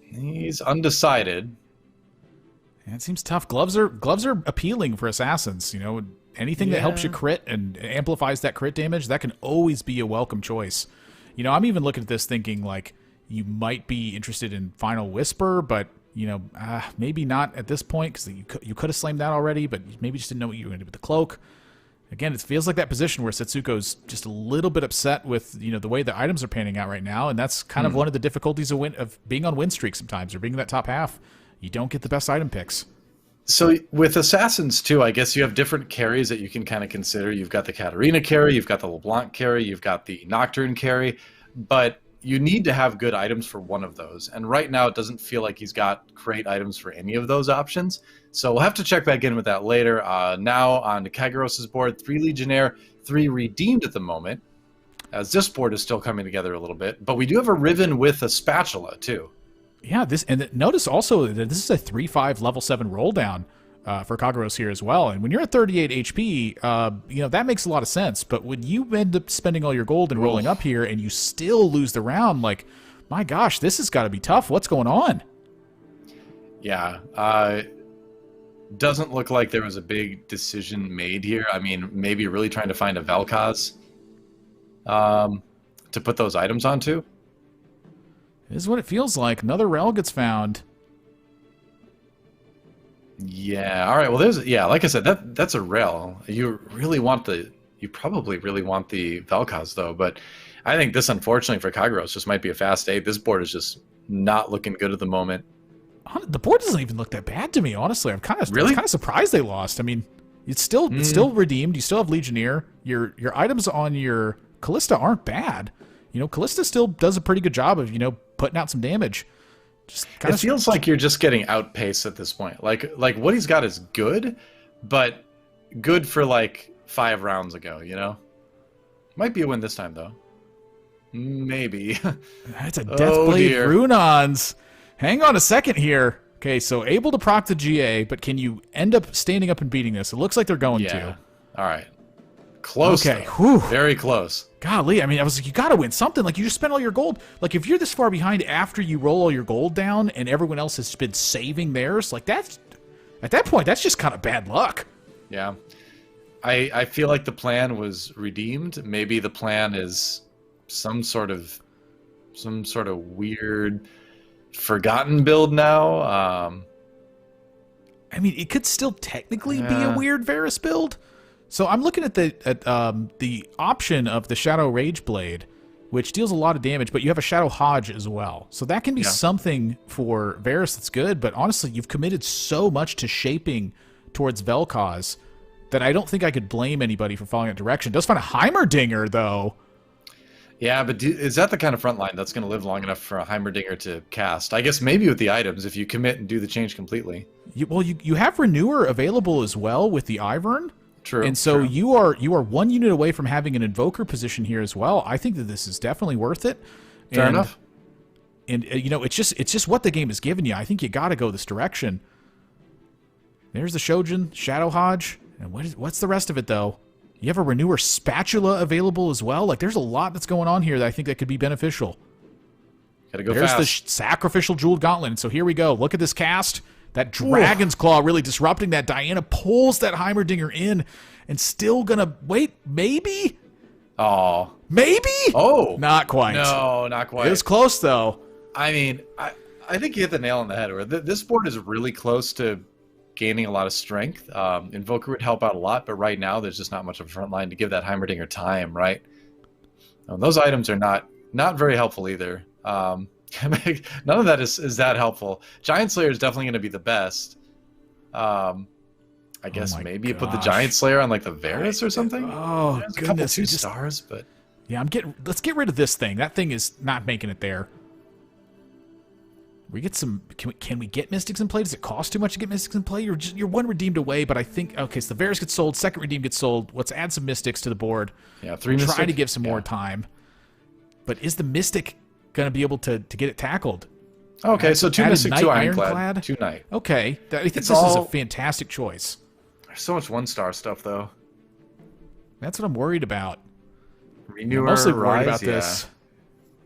He's undecided. Yeah, it seems tough. Gloves are appealing for assassins. You know, anything that helps you crit and amplifies that crit damage, that can always be a welcome choice. You know, I'm even looking at this thinking like you might be interested in Final Whisper, but you know, maybe not at this point because you could have slammed that already, but maybe just didn't know what you were going to do with the cloak. Again, it feels like that position where Setsuko's just a little bit upset with, you know, the way the items are panning out right now, and that's kind of one of the difficulties of being on win streak sometimes, or being in that top half. You don't get the best item picks. So with Assassins, too, I guess you have different carries that you can kind of consider. You've got the Katarina carry, you've got the LeBlanc carry, you've got the Nocturne carry, but you need to have good items for one of those. And right now, it doesn't feel like he's got great items for any of those options. So we'll have to check back in with that later. Now on to Kaguros's board, 3 Legionnaire, 3 Redeemed at the moment, as this board is still coming together a little bit. But we do have a Riven with a Spatula, too. Yeah, notice also that this is a 3/5 level 7 roll down for Kaguros here as well. And when you're at 38 HP, you know, that makes a lot of sense. But when you end up spending all your gold and rolling up here and you still lose the round, like, my gosh, this has got to be tough. What's going on? Yeah, doesn't look like there was a big decision made here. I mean, maybe really trying to find a Vel'Koz to put those items onto. This is what it feels like. Another Rel gets found. Yeah. All right. Well, like I said, that's a Rel. You probably really want the Vel'Koz though. But I think this, unfortunately for Kaguros, just might be a fast 8. This board is just not looking good at the moment. The board doesn't even look that bad to me, honestly. I'm kind of surprised they lost. I mean, it's still redeemed. You still have Legionnaire. Your items on your Callista aren't bad. You know, Callista still does a pretty good job of, you know, putting out some damage. It feels like you're just getting outpaced at this point. Like what he's got is good, but good for like 5 rounds ago, you know? Might be a win this time, though. Maybe. That's a Deathblade Runons. Hang on a second here. Okay, so able to proc the GA, but can you end up standing up and beating this? It looks like they're going to. All right. Close. Okay. Whew. Very close. Golly, I mean, I was like, you got to win something. Like, you just spent all your gold. Like, if you're this far behind after you roll all your gold down and everyone else has been saving theirs, like, that's, at that point, that's just kind of bad luck. Yeah. I feel like the plan was redeemed. Maybe the plan is some sort of weird forgotten build now. I mean, it could still technically be a weird Varus build. So I'm looking at the option of the Shadow Rage Blade, which deals a lot of damage, but you have a Shadow Hodge as well. So that can be something for Varus that's good, but honestly, you've committed so much to shaping towards Vel'Koz that I don't think I could blame anybody for following that direction. It does find a Heimerdinger, though. Yeah, but is that the kind of front line that's going to live long enough for a Heimerdinger to cast? I guess maybe with the items, if you commit and do the change completely. You have Renewer available as well with the Ivern. True. And so you are 1 unit away from having an Invoker position here as well. I think that this is definitely worth it. Fair enough. And you know, it's just what the game has given you. I think you got to go this direction. There's the Shojin, Shadow Hodge, and what's the rest of it though? You have a Renewer Spatula available as well. Like, there's a lot that's going on here that I think that could be beneficial. Gotta go There's fast. the Sacrificial Jeweled Gauntlet. And so here we go. Look at this cast. That Dragon's Claw really disrupting that. Diana pulls that Heimerdinger in and still gonna wait. Maybe? Oh. Maybe? Oh. Not quite. No, not quite. It was close, though. I mean, I think you hit the nail on the head. Where this board is really close to gaining a lot of strength. Invoker would help out a lot, but right now there's just not much of a front line to give that Heimerdinger time, right? Those items are not very helpful either. None of that is that helpful. Giant Slayer is definitely going to be the best. I guess maybe you put the Giant Slayer on like the Varus or something. Oh, there's goodness, a couple 2 stars, but yeah, let's get rid of this thing. That thing is not making it there. We get some. Can we get Mystics in play? Does it cost too much to get Mystics in play? You're 1 redeemed away, but I think so the Varus gets sold, second redeem gets sold. Let's add some Mystics to the board. Yeah, 3 Mystics. Try to give some more time. But is the Mystic going to be able to get it tackled? Okay, so 2 Mystic, 2 Ironclad, Ironclad, 2 Knight. Okay, I think this is a fantastic choice. There's so much 1-star stuff though. That's what I'm worried about. Renewer, I'm mostly worried Rise, about this.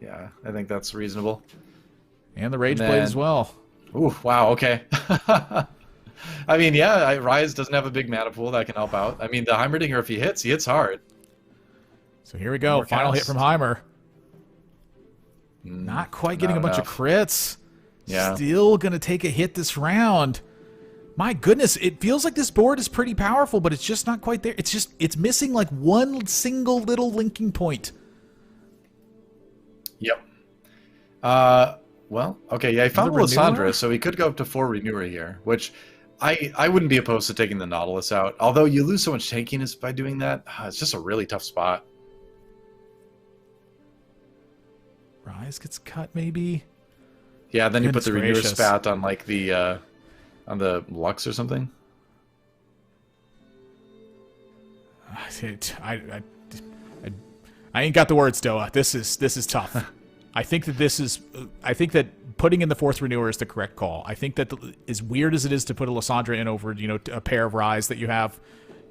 Yeah, I think that's reasonable. And the Rage And Blade then- as well. Ooh, wow, okay. I mean, yeah, Rise doesn't have a big mana pool that can help out. I mean, the Heimerdinger, if he hits hard. So here we go. More Final hit cast. from Heimer. Not quite getting a not bunch of enough. crits. Yeah. Still going to take a hit this round. My goodness, it feels like this board is pretty powerful, but it's just not quite there. It's missing like one single little linking point. Yep. Well, okay, yeah, he found Another Lysandra, Renewer? so he could go up to 4 Renewer here, which I wouldn't be opposed to taking the Nautilus out. Although you lose so much tankiness by doing that, it's just a really tough spot. Rise gets cut, maybe. Yeah, then you put Goodness the Renewer gracious. spat on like the on the Lux or something. I ain't got the words, DoA. This is tough. I think that putting in the 4th Renewer is the correct call. I think that as weird as it is to put a Lysandra in over, a pair of Rise that you have,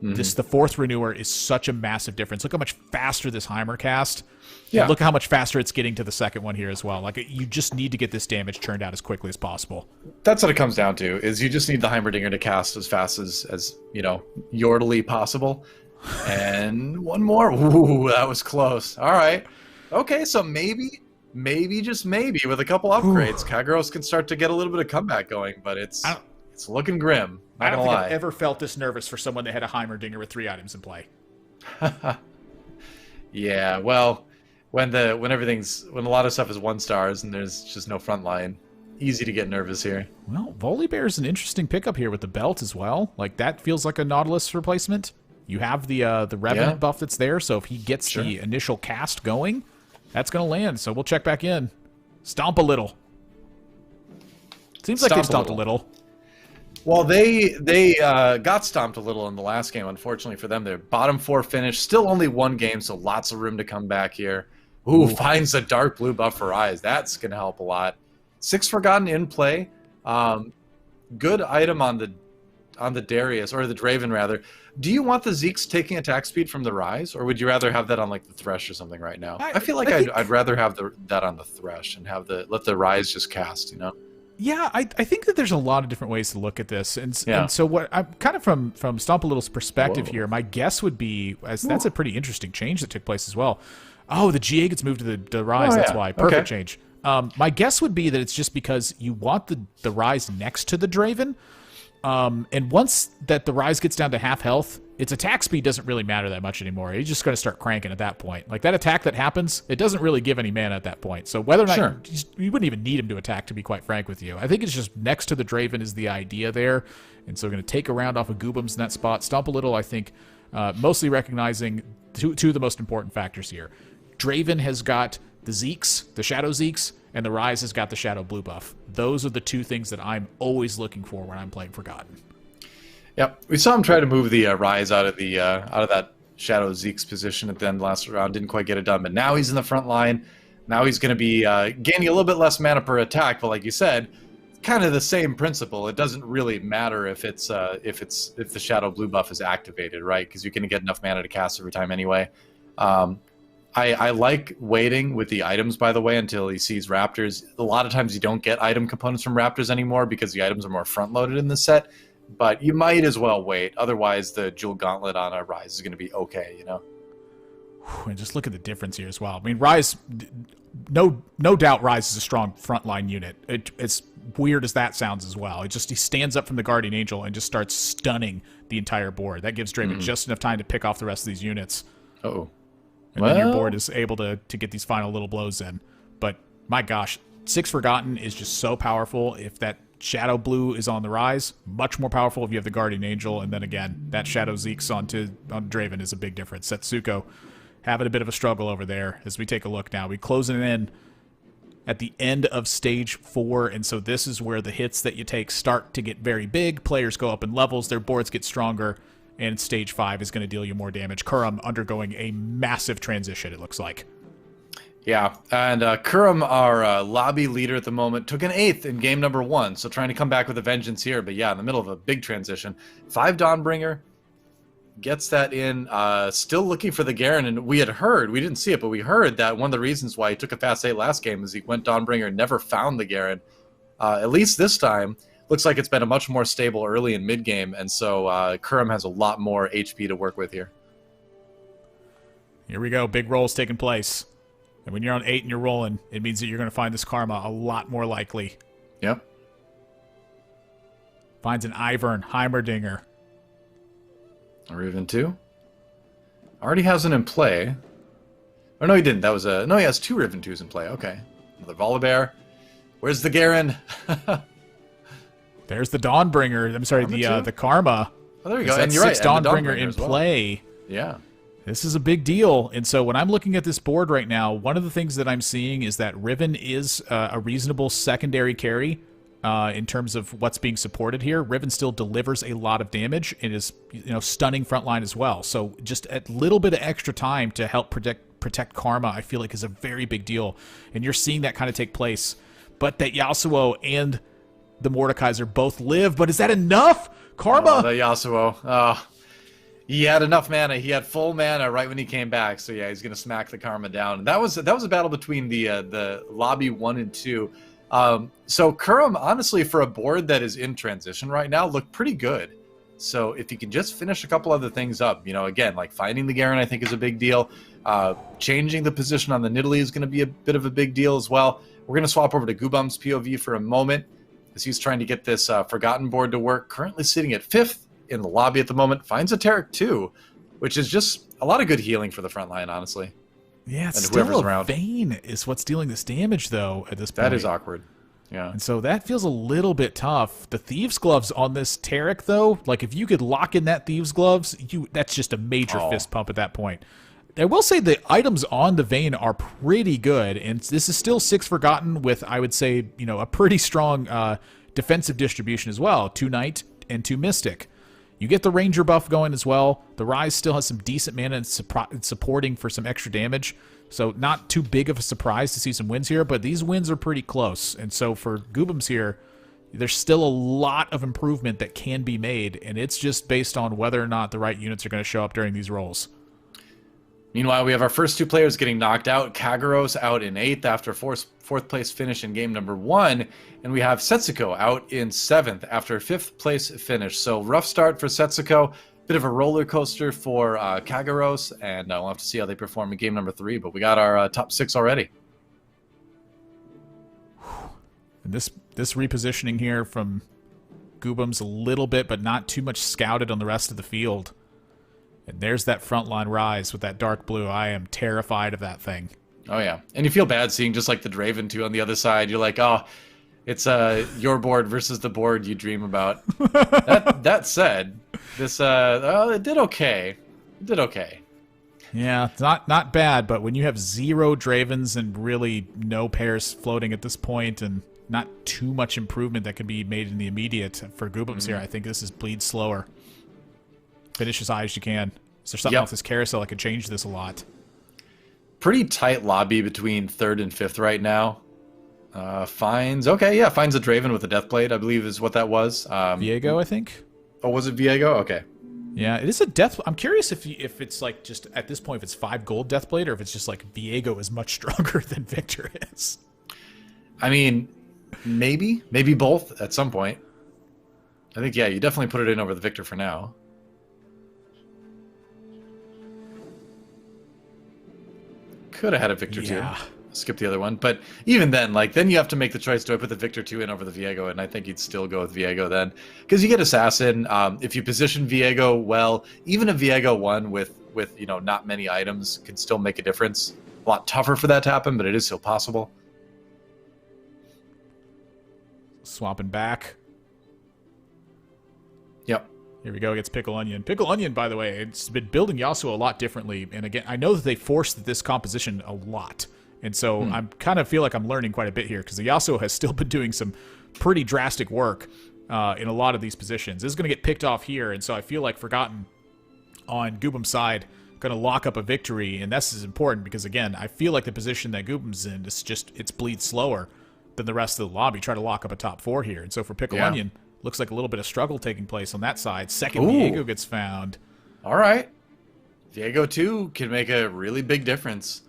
the 4th Renewer is such a massive difference. Look how much faster this Heimer cast. Yeah. Look how much faster it's getting to the second one here as well. Like, you just need to get this damage turned out as quickly as possible. That's what it comes down to, is you just need the Heimerdinger to cast as fast as yordly possible. And one more. Ooh, that was close. All right. Okay, so maybe, just maybe, with a couple upgrades, Kagros can start to get a little bit of comeback going, but it's looking grim. Not I don't gonna think lie. I've ever felt this nervous for someone that had a Heimerdinger with 3 items in play. Yeah, well, when a lot of stuff is 1 stars and there's just no front line, easy to get nervous here. Well, Volibear is an interesting pickup here with the belt as well. Like, that feels like a Nautilus replacement. You have the Revenant buff that's there, so if he gets the initial cast going, that's going to land. So we'll check back in. Stomp a little. Seems like they stomped a little. Well, they got stomped a little in the last game, unfortunately for them. Their bottom 4 finish, still only 1 game, so lots of room to come back here. Ooh, finds the dark blue buff for Eyes. That's going to help a lot. 6 Forgotten in play. Good item on the Darius, or the Draven rather. Do you want the Zeeks taking attack speed from the Rise, or would you rather have that on like the Thresh or something right now? I feel like I'd rather have that on the Thresh and let the Rise just cast, Yeah, I think that there's a lot of different ways to look at this, and so what I'm kind of from Stomp a Little's perspective here. My guess would be that's a pretty interesting change that took place as well. Oh, the GA gets moved to the Rise. That's why. Perfect change. My guess would be that it's just because you want the Rise next to the Draven. And once that the Rise gets down to half health, its attack speed doesn't really matter that much anymore. He's just going to start cranking at that point. Like, that attack that happens, it doesn't really give any mana at that point. So whether or not you wouldn't even need him to attack, to be quite frank with you. I think it's just next to the Draven is the idea there. And so we're going to take a round off of Goobums in that spot. Stomp a Little, I think, mostly recognizing two of the most important factors here. Draven has got the Zeeks, the Shadow Zeeks, and the Rise has got the Shadow Blue buff. Those are the 2 things that I'm always looking for when I'm playing Forgotten. Yep, we saw him try to move the Rise out of that Shadow Zeke's position at the end of the last round. Didn't quite get it done, but now he's in the front line. Now he's going to be gaining a little bit less mana per attack, but like you said, kind of the same principle. It doesn't really matter if the Shadow Blue buff is activated, right? Because you're going to get enough mana to cast every time anyway. I like waiting with the items, by the way, until he sees Raptors. A lot of times you don't get item components from Raptors anymore because the items are more front-loaded in the set, but you might as well wait. Otherwise, the Jewel Gauntlet on a Rise is going to be okay, And just look at the difference here as well. I mean, Rise, no doubt Rise is a strong frontline unit. It's weird as that sounds as well. He stands up from the Guardian Angel and just starts stunning the entire board. That gives Draven just enough time to pick off the rest of these units. Uh-oh. And then your board is able to get these final little blows in. But my gosh, 6 Forgotten is just so powerful. If that Shadow Blue is on the Rise, much more powerful if you have the Guardian Angel. And then again, that Shadow Zeke's on Draven is a big difference. Setsuko having a bit of a struggle over there as we take a look now. We closing in at the end of stage 4, and so this is where the hits that you take start to get very big. Players go up in levels, their boards get stronger, and stage 5 is going to deal you more damage. Kurum undergoing a massive transition, it looks like. Yeah, and Kurum, our lobby leader at the moment, took an 8th in game number 1, so trying to come back with a vengeance here, but yeah, in the middle of a big transition. 5 Dawnbringer, gets that in, still looking for the Garen, and we didn't see it, but we heard that one of the reasons why he took a fast 8 last game is he went Dawnbringer, never found the Garen. At least this time, looks like it's been a much more stable early and mid game, and so Kurum has a lot more HP to work with here. Here we go, big rolls taking place. And when you're on 8 and you're rolling, it means that you're going to find this Karma a lot more likely. Yep. Finds an Ivern, Heimerdinger. A Riven 2. Already has one in play. Oh, no, he didn't. That was a... No, he has 2 Riven 2s in play. Okay. Another Volibear. Where's the Garen? There's the Dawnbringer. I'm sorry, the Karma. Oh, there you go. And you're right. Dawnbringer in play. Yeah. This is a big deal. And so when I'm looking at this board right now, one of the things that I'm seeing is that Riven is a reasonable secondary carry in terms of what's being supported here. Riven still delivers a lot of damage and is, stunning frontline as well. So just a little bit of extra time to help protect Karma, I feel like, is a very big deal. And you're seeing that kind of take place. But that Yasuo and the Mordekaiser both live. But is that enough? Karma! Oh, the Yasuo. He had enough mana. He had full mana right when he came back. So yeah, he's gonna smack the Karma down. And that was a battle between the lobby 1 and 2. So Kurum, honestly, for a board that is in transition right now, looked pretty good. So if you can just finish a couple other things up, again, like finding the Garen, I think is a big deal. Changing the position on the Nidalee is going to be a bit of a big deal as well. We're going to swap over to Gubam's POV for a moment as he's trying to get this Forgotten board to work. Currently sitting at 5th in the lobby at the moment. Finds a Taric 2, which is just a lot of good healing for the front line, honestly. Yeah, it's still a Vayne is what's dealing this damage, though, at this point. That is awkward. Yeah. And so that feels a little bit tough. The Thieves' Gloves on this Taric, though, like if you could lock in that Thieves' Gloves, that's just a major fist pump at that point. I will say the items on the Vayne are pretty good, and this is still 6 Forgotten with, I would say, a pretty strong defensive distribution as well. 2 Knight and 2 Mystic. You get the Ranger buff going as well. The Rise still has some decent mana and supporting for some extra damage. So not too big of a surprise to see some wins here, but these wins are pretty close. And so for Goobams here, there's still a lot of improvement that can be made, and it's just based on whether or not the right units are going to show up during these rolls. Meanwhile, we have our first 2 players getting knocked out. Kagura's out in 8th after fourth place finish in game number 1. And we have Setsuko out in 7th after a 5th place finish. So rough start for Setsuko. Bit of a roller coaster for Kaguros. And we'll have to see how they perform in game number 3. But we got our top 6 already. And this repositioning here from Goobams a little bit, but not too much scouted on the rest of the field. And there's that frontline Rise with that dark blue. I am terrified of that thing. Oh, yeah. And you feel bad seeing just like the Draven 2 on the other side. You're like, oh, it's your board versus the board you dream about. That said, this, it did okay. It did okay. Yeah, it's not bad, but when you have 0 Dravens and really no pairs floating at this point and not too much improvement that can be made in the immediate for Goobams here, I think this is bleed slower. Finish as high as you can. Is there something off this carousel that could change this a lot? Pretty tight lobby between 3rd and 5th right now. Finds a Draven with a Deathblade, I believe is what that was. Viego, I think. Oh, was it Viego? Okay. Yeah, it is a death. I'm curious if it's like just at this point if it's 5 gold Deathblade or if it's just like Viego is much stronger than Victor is. I mean, maybe both at some point. I think you definitely put it in over the Victor for now. Could have had a Victor 2. Skip the other one. But even then, then you have to make the choice. Do I put the Victor 2 in over the Viego? And I think you'd still go with Viego then. Because you get Assassin. If you position Viego well, even a Viego 1 with not many items can still make a difference. A lot tougher for that to happen, but it is still possible. Swapping back. Yep. Here we go, gets Pickle Onion. Pickle Onion, by the way, it's been building Yasuo a lot differently. And again, I know that they forced this composition a lot. And so I kind of feel like I'm learning quite a bit here because the Yasuo has still been doing some pretty drastic work in a lot of these positions. This is going to get picked off here. And so I feel like Forgotten on Goobam's side going to lock up a victory. And this is important because, again, I feel like the position that Goobam's in, it's bleed slower than the rest of the lobby. Try to lock up a top 4 here. And so for Pickle Onion, looks like a little bit of struggle taking place on that side. Second Viego gets found. All right. Viego 2 can make a really big difference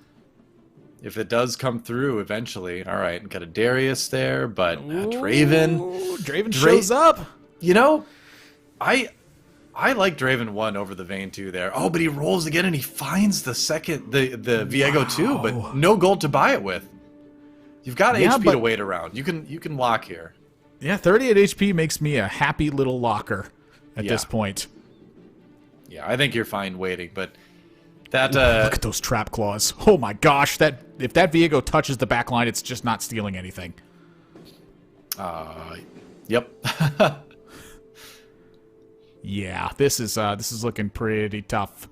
if it does come through eventually. All right, got a Darius there, but Draven. Draven shows up. You know, I like Draven 1 over the Vayne 2 there. Oh, but he rolls again and he finds the Viego 2, but no gold to buy it with. You've got HP to wait around. You can lock here. Yeah, 38 HP makes me a happy little locker at this point. Yeah, I think you're fine waiting, but that look at those trap claws. Oh my gosh, if that Viego touches the back line, it's just not stealing anything. Yep. Yeah, this is looking pretty tough.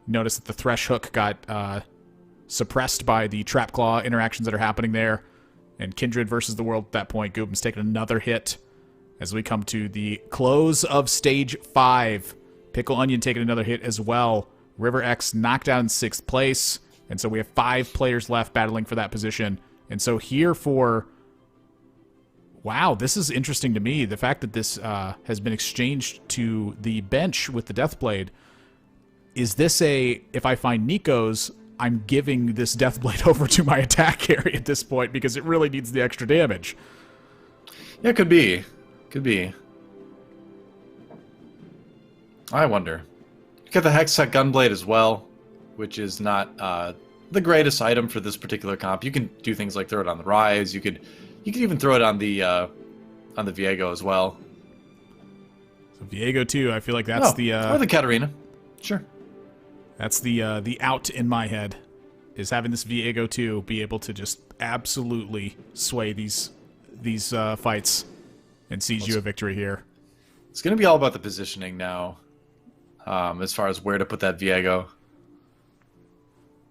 Notice that the Thresh Hook got suppressed by the Trap Claw interactions that are happening there. And Kindred versus the world at that point. Goobam's taking another hit as we come to the close of Stage 5. Pickle Onion taking another hit as well. River X knocked out in 6th place. And so we have 5 players left battling for that position. And so here for... Wow, this is interesting to me. The fact that this has been exchanged to the bench with the Deathblade. Is this if I find Nico's, I'm giving this Deathblade over to my attack carry at this point because it really needs the extra damage. Yeah, it could be. Could be. I wonder. You got the Hextech Gunblade as well, which is not the greatest item for this particular comp. You can do things like throw it on the Rise. You could even throw it on the Viego as well. So Viego too. I feel like that's or the Katarina. Sure. That's the out in my head, is having this Viego 2 be able to just absolutely sway these fights and seize you a victory here. It's going to be all about the positioning now, as far as where to put that Viego.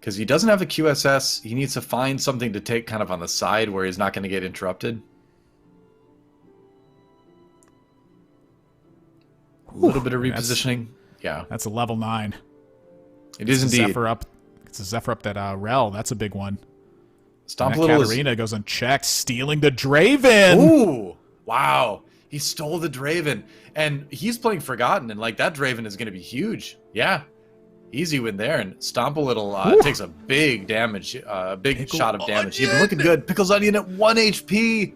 Because he doesn't have the QSS, he needs to find something to take kind of on the side where he's not going to get interrupted. A little bit of repositioning. Yeah. That's a level 9. It is indeed. It's a Zephyr up that Rel. That's a big one. Stomp and that Katarina goes unchecked, stealing the Draven. Ooh, wow. He stole the Draven. And he's playing Forgotten, and like that Draven is going to be huge. Yeah. Easy win there, and Stomp a Little takes a big damage, big Pickle shot of damage. He's been looking good. Pickle's Onion at 1 HP.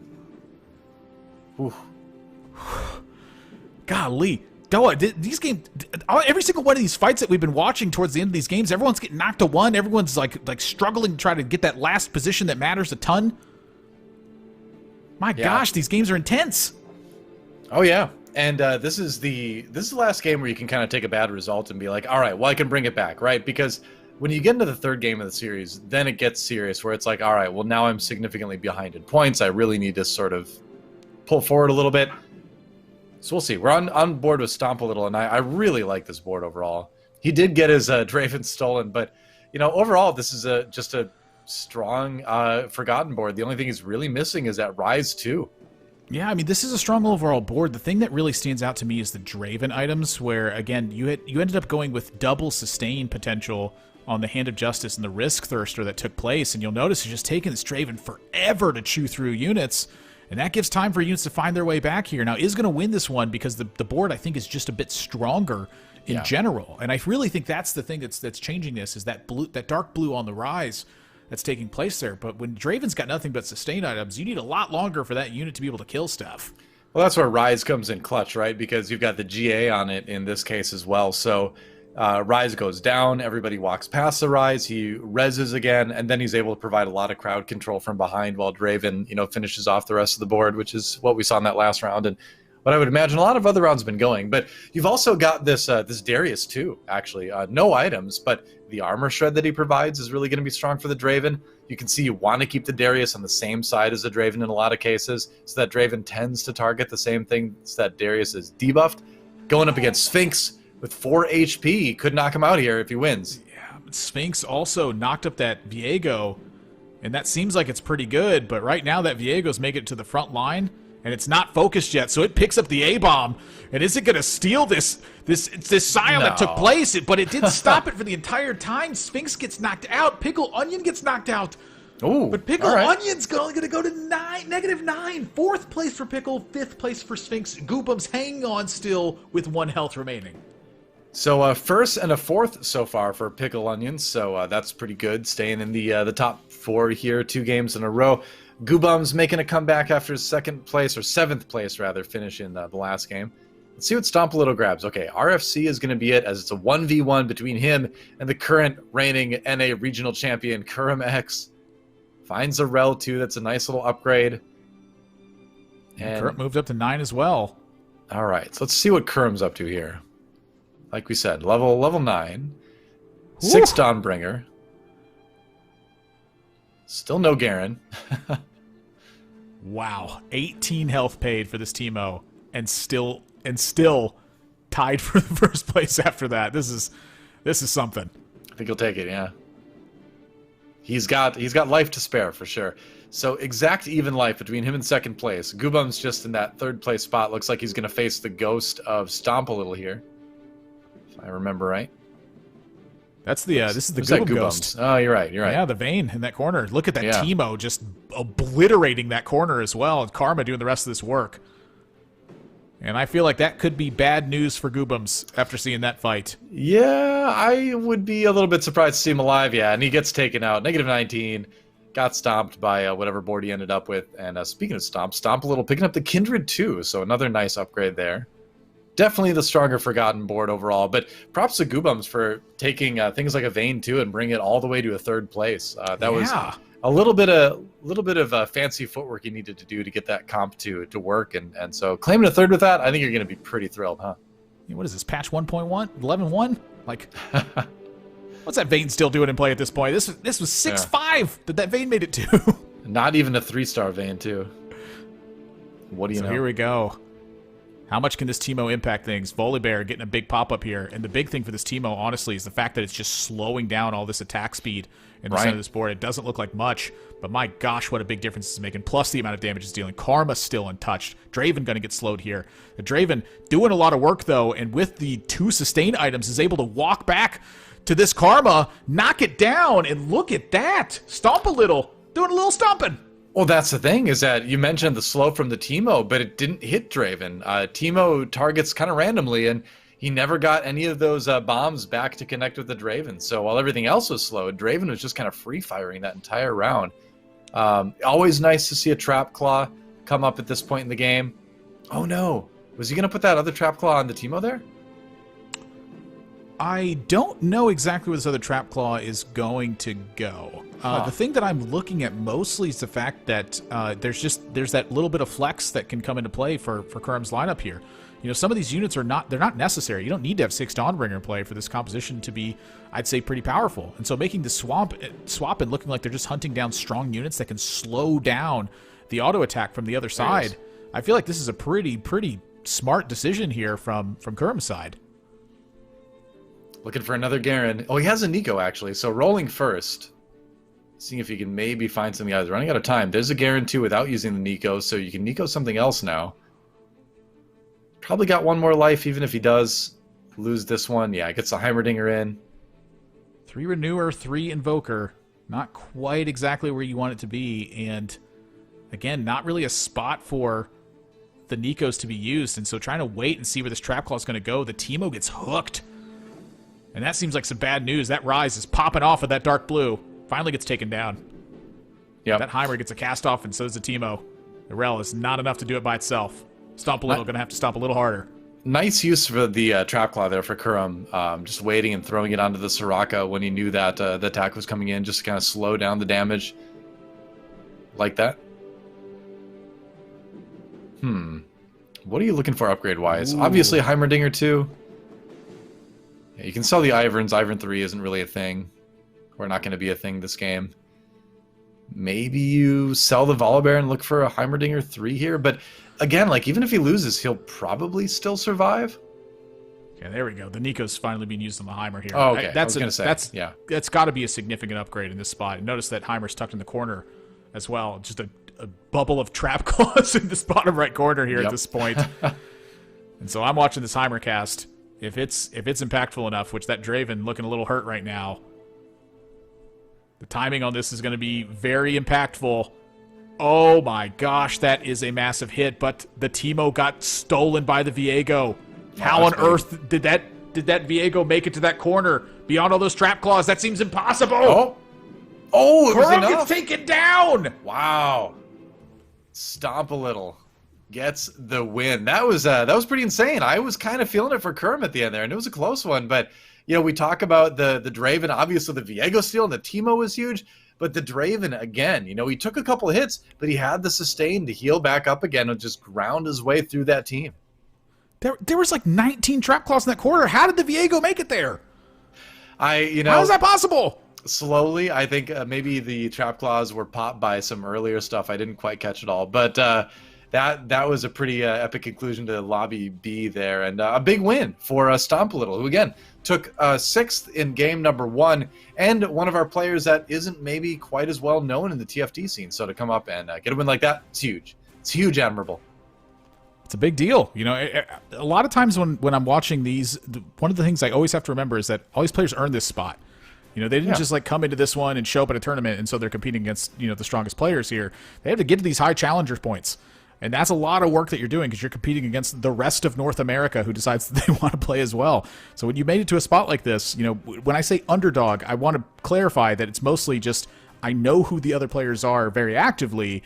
Ooh. Golly. DoA, these games, every single one of these fights that we've been watching towards the end of these games, everyone's getting knocked to 1. Everyone's like struggling to try to get that last position that matters a ton. My gosh, these games are intense. Oh yeah, and this is the last game where you can kind of take a bad result and be like, all right, well I can bring it back, right? Because when you get into the 3rd game of the series, then it gets serious, where it's like, all right, well now I'm significantly behind in points. I really need to sort of pull forward a little bit. So we'll see. We're on board with Stomp a Little, and I really like this board overall. He did get his Draven stolen, but you know, overall this is just a strong Forgotten board. The only thing he's really missing is that Rise 2. Yeah, I mean, this is a strong overall board. The thing that really stands out to me is the Draven items, where again you ended up going with double sustain potential on the Hand of Justice and the Risk Thirster that took place, and you'll notice he's just taking this Draven forever to chew through units. And that gives time for units to find their way back here. Now, is going to win this one because the board, I think, is just a bit stronger in general. And I really think that's the thing that's changing this, is that dark blue on the Rise that's taking place there. But when Draven's got nothing but sustain items, you need a lot longer for that unit to be able to kill stuff. Well, that's where Rise comes in clutch, right? Because you've got the GA on it in this case as well. So Rise goes down, everybody walks past the Rise, he reses again, and then he's able to provide a lot of crowd control from behind while Draven, finishes off the rest of the board, which is what we saw in that last round, and what I would imagine a lot of other rounds have been going. But you've also got this Darius too, actually. No items, but the armor shred that he provides is really going to be strong for the Draven. You can see you want to keep the Darius on the same side as the Draven in a lot of cases, so that Draven tends to target the same thing so that Darius is debuffed. Going up against Sphinx with 4 HP, could knock him out here if he wins. Yeah, but Sphinx also knocked up that Viego, and that seems like it's pretty good, but right now that Viego's making it to the front line, and it's not focused yet, so it picks up the A-bomb, and is it going to steal this Scion that took place? But it didn't stop it for the entire time. Sphinx gets knocked out. Pickle Onion gets knocked out. Ooh, but Pickle Onion's going to go to -9. 4th place for Pickle, 5th place for Sphinx. Goobam's hanging on still with 1 health remaining. So first and a fourth so far for Pickle Onions, so that's pretty good. Staying in the top 4 here, 2 games in a row. Goobum's making a comeback after his 7th place rather, finish in the last game. Let's see what Stomp a Little grabs. Okay, RFC is going to be it, as it's a 1v1 between him and the current reigning NA regional champion, Kurum X. Finds a Rel too. That's a nice little upgrade. And Kurum moved up to 9 as well. All right, so let's see what Kurum's up to here. Like we said, level 9. 6 Dawnbringer. Still no Garen. Wow, 18 health paid for this Teemo, and still tied for the first place after that. This is something. I think he'll take it, yeah. He's got life to spare for sure. So exact even life between him and 2nd place. Goobum's just in that 3rd place spot. Looks like he's going to face the ghost of Stomp a Little here, if I remember right. That's the this is the Goobum ghost. Oh, you're right. Yeah, the Vayne in that corner. Look at that Teemo just obliterating that corner as well, and Karma doing the rest of this work. And I feel like that could be bad news for Goobums after seeing that fight. Yeah, I would be a little bit surprised to see him alive, yeah. And he gets taken out. -19. Got stomped by whatever board he ended up with. And speaking of Stomp a Little, picking up the Kindred too. So another nice upgrade there. Definitely the stronger Forgotten board overall. But props to Goobums for taking things like a Vayne too and bring it all the way to a 3rd place. That was a little bit of fancy footwork you needed to do to get that comp to work, and so claiming a 3rd with that, I think you're going to be pretty thrilled, huh? What is this, patch 1.1, 11.1? Like, what's that Vayne still doing in play at this point? This was 6-5 that Vayne made it to. Not even a 3-star Vayne too. What do you know? Here we go. How much can this Teemo impact things? Volibear getting a big pop-up here. And the big thing for this Teemo, honestly, is the fact that it's just slowing down all this attack speed in the center of this board. It doesn't look like much, but my gosh, what a big difference it's making. Plus the amount of damage it's dealing. Karma's still untouched. Draven going to get slowed here. The Draven doing a lot of work, though, and with the 2 sustain items is able to walk back to this Karma, knock it down, and look at that. Stomp a Little. Doing a little stomping. Well, that's the thing, is that you mentioned the slow from the Teemo, but it didn't hit Draven. Teemo targets kind of randomly, and he never got any of those bombs back to connect with the Draven. So while everything else was slow, Draven was just kind of free-firing that entire round. Always nice to see a Trap Claw come up at this point in the game. Oh no, was he going to put that other Trap Claw on the Teemo there? I don't know exactly where this other Trap Claw is going to go. The thing that I'm looking at mostly is the fact that there's that little bit of flex that can come into play for Kurum's lineup here. You know, some of these units are not necessary. You don't need to have 6 Dawnbringer in play for this composition to be, I'd say, pretty powerful. And so making the swap and looking like they're just hunting down strong units that can slow down the auto attack from the other side. I feel like this is a pretty smart decision here from Kurum's side. Looking for another Garen. Oh, he has a Nico, actually. So rolling first. Seeing if you can maybe find something else. Running out of time. There's a Garen, too, without using the Nico. So you can Nico something else now. Probably got 1 more life, even if he does lose this one. Yeah, gets the Heimerdinger in. 3 Renewer, 3 Invoker. Not quite exactly where you want it to be. And, again, not really a spot for the Nikos to be used. And so trying to wait and see where this Trap Claw is going to go. The Teemo gets hooked. And that seems like some bad news. That Rise is popping off of that dark blue. Finally gets taken down. Yeah. That Heimer gets a cast off, and so does the Teemo. The Rel is not enough to do it by itself. Stomp a Little, going to have to stomp a little harder. Nice use for the Trap Claw there for Kurum. Just waiting and throwing it onto the Soraka when he knew that the attack was coming in, just to kind of slow down the damage. Like that. What are you looking for upgrade-wise? Obviously, Heimerdinger too. Yeah, you can sell the Iverns. Ivern 3 isn't really a thing. We're not going to be a thing this game. Maybe you sell the Volibear and look for a Heimerdinger 3 here. But again, like, even if he loses, he'll probably still survive. Okay, there we go. The Nico's finally being used on the Heimer here. Oh, okay. That's got to be a significant upgrade in this spot. And notice that Heimer's tucked in the corner as well. Just a bubble of Trap Claws in this bottom right corner here at this point. And so I'm watching this Heimer cast. If it's impactful enough, which that Draven looking a little hurt right now, the timing on this is going to be very impactful. Oh my gosh, that is a massive hit, but the Teemo got stolen by the Viego. How on earth did that did that Viego make it to that corner beyond all those trap claws? That seems impossible. Oh, it was Kuram enough. gets taken down. Wow. Stomp a little. Gets the win. That was pretty insane. I was kind of feeling it for Kuram at the end there, and it was a close one. But we talk about the Draven. Obviously, the Viego steal and the Teemo was huge. But the Draven, again, he took a couple of hits, but he had the sustain to heal back up again and just ground his way through that team. There was like 19 trap claws in that corner. How did the Viego make it there? How is that possible? Slowly, I think maybe the trap claws were popped by some earlier stuff. I didn't quite catch it all, but that was a pretty epic conclusion to Lobby B there, and a big win for Stomp a Little, who again took 6th in game number 1, and one of our players that isn't maybe quite as well known in the TFT scene. So to come up and get a win like that, it's huge. It's huge, Admirable. It's a big deal. A lot of times when I'm watching these, one of the things I always have to remember is that all these players earned this spot. They didn't just like come into this one and show up at a tournament, and so they're competing against the strongest players here. They have to get to these high challenger points, and that's a lot of work that you're doing because you're competing against the rest of North America who decides that they want to play as well. So when you made it to a spot like this, when I say underdog, I want to clarify that it's mostly just I know who the other players are very actively.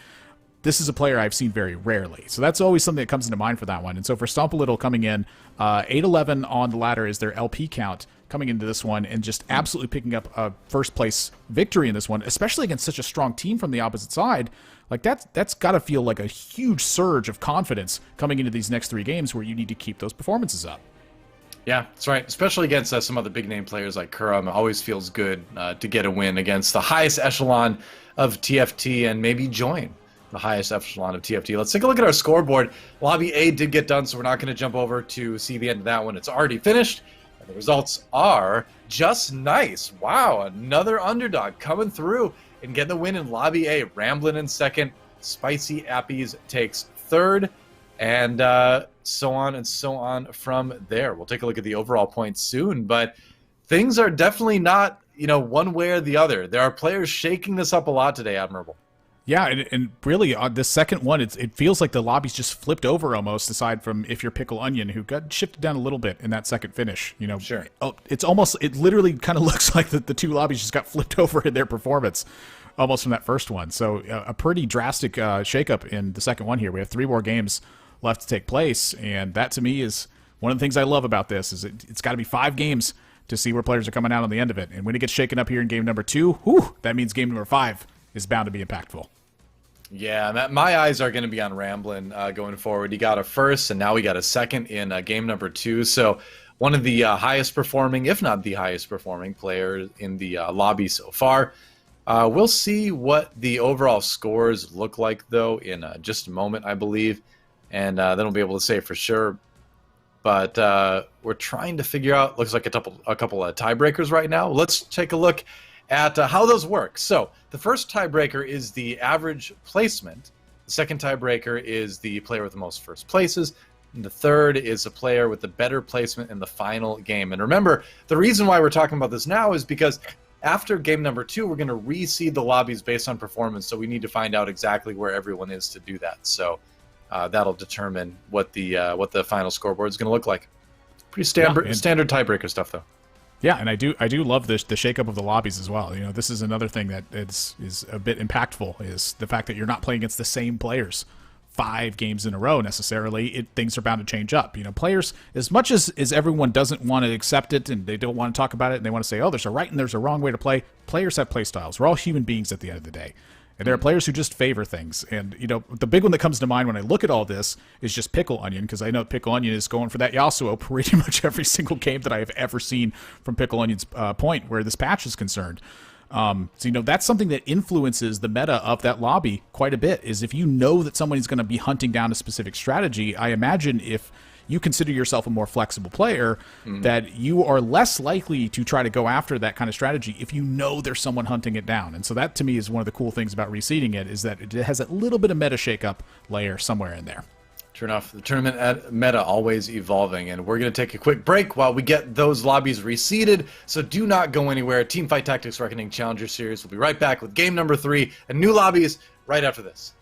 This is a player I've seen very rarely. So that's always something that comes into mind for that one. And so for Stomp a Little coming in, 8-11 on the ladder is their LP count coming into this one and just absolutely picking up a first place victory in this one, especially against such a strong team from the opposite side. Like that's got to feel like a huge surge of confidence coming into these next 3 games where you need to keep those performances up. Yeah, that's right. Especially against some other big name players like Kuram. It always feels good to get a win against the highest echelon of TFT and maybe join the highest echelon of TFT. Let's take a look at our scoreboard. Lobby A did get done, so we're not going to jump over to see the end of that one. It's already finished. And the results are just nice. Wow, another underdog coming through and getting the win in Lobby A. Ramblin' in 2nd. Spicy Appies takes 3rd. And so on and so on from there. We'll take a look at the overall points soon. But things are definitely not, one way or the other. There are players shaking this up a lot today, Admirable. Yeah, and really, on the second one, it feels like the lobby's just flipped over almost, aside from if you're Pickle Onion, who got shifted down a little bit in that second finish. Sure. It literally kind of looks like the 2 lobbies just got flipped over in their performance almost from that first one. So a pretty drastic shakeup in the second one here. We have 3 more games left to take place, and that to me is one of the things I love about this, is it's got to be 5 games to see where players are coming out on the end of it. And when it gets shaken up here in game number 2, that means game number 5 is bound to be impactful. Yeah, my eyes are going to be on Ramblin' going forward. He got a 1st, and now we got a 2nd in game number 2. So one of the highest performing, if not the highest performing player in the lobby so far. We'll see what the overall scores look like, though, in just a moment, I believe. And then we'll be able to say for sure. But we're trying to figure out, looks like a couple of tiebreakers right now. Let's take a look at how those work. So the first tiebreaker is the average placement. The second tiebreaker is the player with the most first places. And the third is a player with the better placement in the final game. And remember, the reason why we're talking about this now is because after game number 2, we're going to reseed the lobbies based on performance. So we need to find out exactly where everyone is to do that. So that'll determine what the final scoreboard is going to look like. Pretty standard tiebreaker stuff, though. Yeah, and I do love the shakeup of the lobbies as well. This is another thing that is a bit impactful, is the fact that you're not playing against the same players 5 games in a row necessarily. Things are bound to change up. Players, as much as everyone doesn't want to accept it and they don't want to talk about it and they want to say, oh, there's a right and there's a wrong way to play, players have play styles. We're all human beings at the end of the day. And there are players who just favor things. And, the big one that comes to mind when I look at all this is just Pickle Onion, because I know Pickle Onion is going for that Yasuo pretty much every single game that I have ever seen from Pickle Onion's point where this patch is concerned. So, that's something that influences the meta of that lobby quite a bit, is if you know that somebody's going to be hunting down a specific strategy, I imagine if you consider yourself a more flexible player, that you are less likely to try to go after that kind of strategy if you know there's someone hunting it down. And so that, to me, is one of the cool things about reseeding it, is that it has that little bit of meta shakeup layer somewhere in there. True enough. The tournament meta always evolving, and we're going to take a quick break while we get those lobbies reseeded, so do not go anywhere. Teamfight Tactics Reckoning Challenger Series. We'll be right back with game number 3 and new lobbies right after this.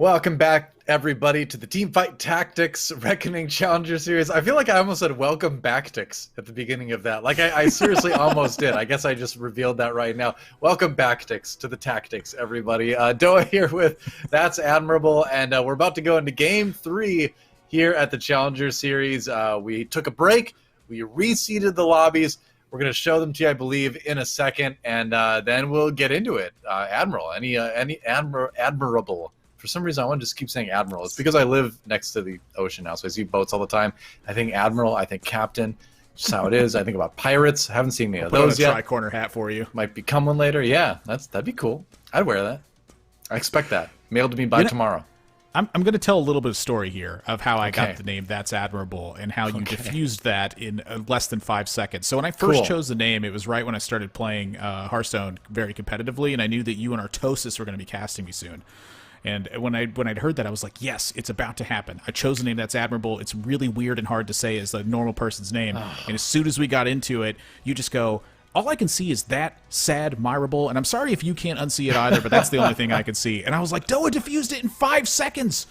Welcome back, everybody, to the Teamfight Tactics Reckoning Challenger Series. I feel like I almost said welcome backtix at the beginning of that. Like, I seriously almost did. I guess I just revealed that right now. Welcome backtix to the tactics, everybody. DoA here with ThatsAdmirable, and we're about to go into Game 3 here at the Challenger Series. We took a break. We reseeded the lobbies. We're going to show them to you, I believe, in a second, and then we'll get into it. Admiral, any Admirable? For some reason, I want to just keep saying Admiral. It's because I live next to the ocean now, so I see boats all the time. I think Admiral, I think Captain, just how it is. I think about pirates. I haven't seen any of those yet. Put on a tri-corner hat for you. Might become one later. Yeah, that'd be cool. I'd wear that. I expect that. Mailed to me by tomorrow. I'm going to tell a little bit of story here of how I got the name ThatsAdmirable and how you diffused that in less than 5 seconds. So when I first chose the name, it was right when I started playing Hearthstone very competitively, and I knew that you and Artosis were going to be casting me soon. And when I'd heard that, I was like, yes, it's about to happen. I chose a name that's admirable. It's really weird and hard to say as a normal person's name. And as soon as we got into it, you just go, all I can see is ThatsAdmirable. And I'm sorry if you can't unsee it either, but that's the only thing I can see. And I was like, DoA diffused it in 5 seconds.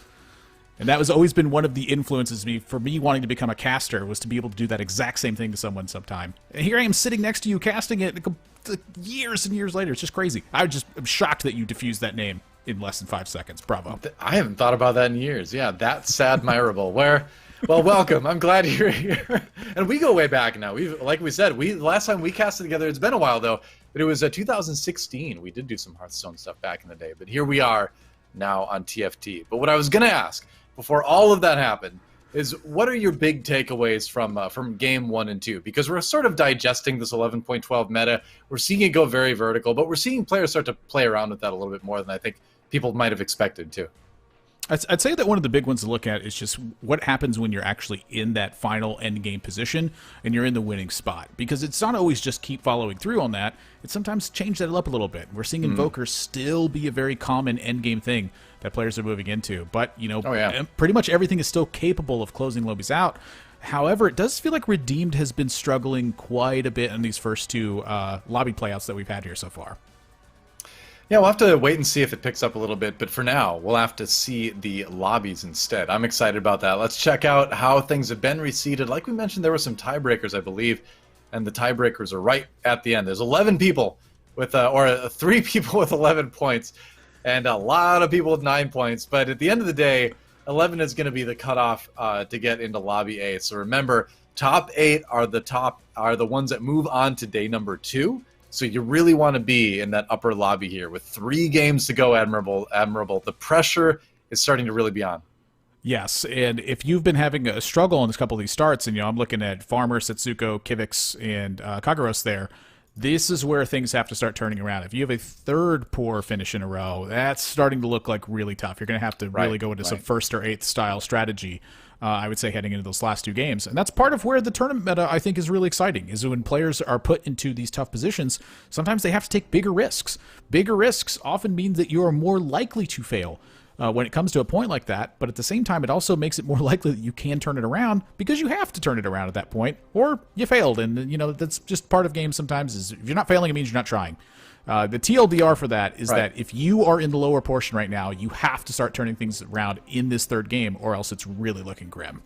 And that has always been one of the influences for me wanting to become a caster, was to be able to do that exact same thing to someone sometime. And here I am sitting next to you casting it years and years later. It's just crazy. I'm shocked that you diffused that name in less than 5 seconds. Bravo. I haven't thought about that in years. Yeah, ThatsAdmirable. Well, welcome. I'm glad you're here. And we go way back now. Like we said, last time we casted together, it's been a while though, but it was 2016. We did do some Hearthstone stuff back in the day, but here we are now on TFT. But what I was going to ask before all of that happened is, what are your big takeaways from game 1 and 2? Because we're sort of digesting this 11.12 meta. We're seeing it go very vertical, but we're seeing players start to play around with that a little bit more than I think people might have expected too. I'd say that one of the big ones to look at is just what happens when you're actually in that final end game position and you're in the winning spot. Because it's not always just keep following through on that. It's sometimes change that up a little bit. We're seeing Invokers still be a very common end game thing that players are moving into. But, you know, pretty much everything is still capable of closing lobbies out. However, it does feel like Redeemed has been struggling quite a bit in these first 2 lobby playouts that we've had here so far. Yeah, we'll have to wait and see if it picks up a little bit, but for now, we'll have to see the lobbies instead. I'm excited about that. Let's check out how things have been reseeded. Like we mentioned, there were some tiebreakers, I believe, and the tiebreakers are right at the end. There's 11 people with, or 3 people with 11 points, and a lot of people with 9 points, but at the end of the day, 11 is going to be the cutoff to get into Lobby A. So remember, top 8 are the ones that move on to day number 2. So you really want to be in that upper lobby here with 3 games to go, Admirable. The pressure is starting to really be on. Yes, and if you've been having a struggle in a couple of these starts, and I'm looking at Farmer, Setsuko, Kivix, and Kagaros there, this is where things have to start turning around. If you have a 3rd poor finish in a row, that's starting to look like really tough. You're going to have to really go into some 1st or 8th style strategy, I would say, heading into those last 2 games. And that's part of where the tournament meta, I think, is really exciting, is when players are put into these tough positions, sometimes they have to take bigger risks. Bigger risks often mean that you are more likely to fail when it comes to a point like that, but at the same time, it also makes it more likely that you can turn it around, because you have to turn it around at that point, or you failed. And, that's just part of games sometimes, is if you're not failing, it means you're not trying. The TLDR for that is that if you are in the lower portion right now, you have to start turning things around in this 3rd game, or else it's really looking grim.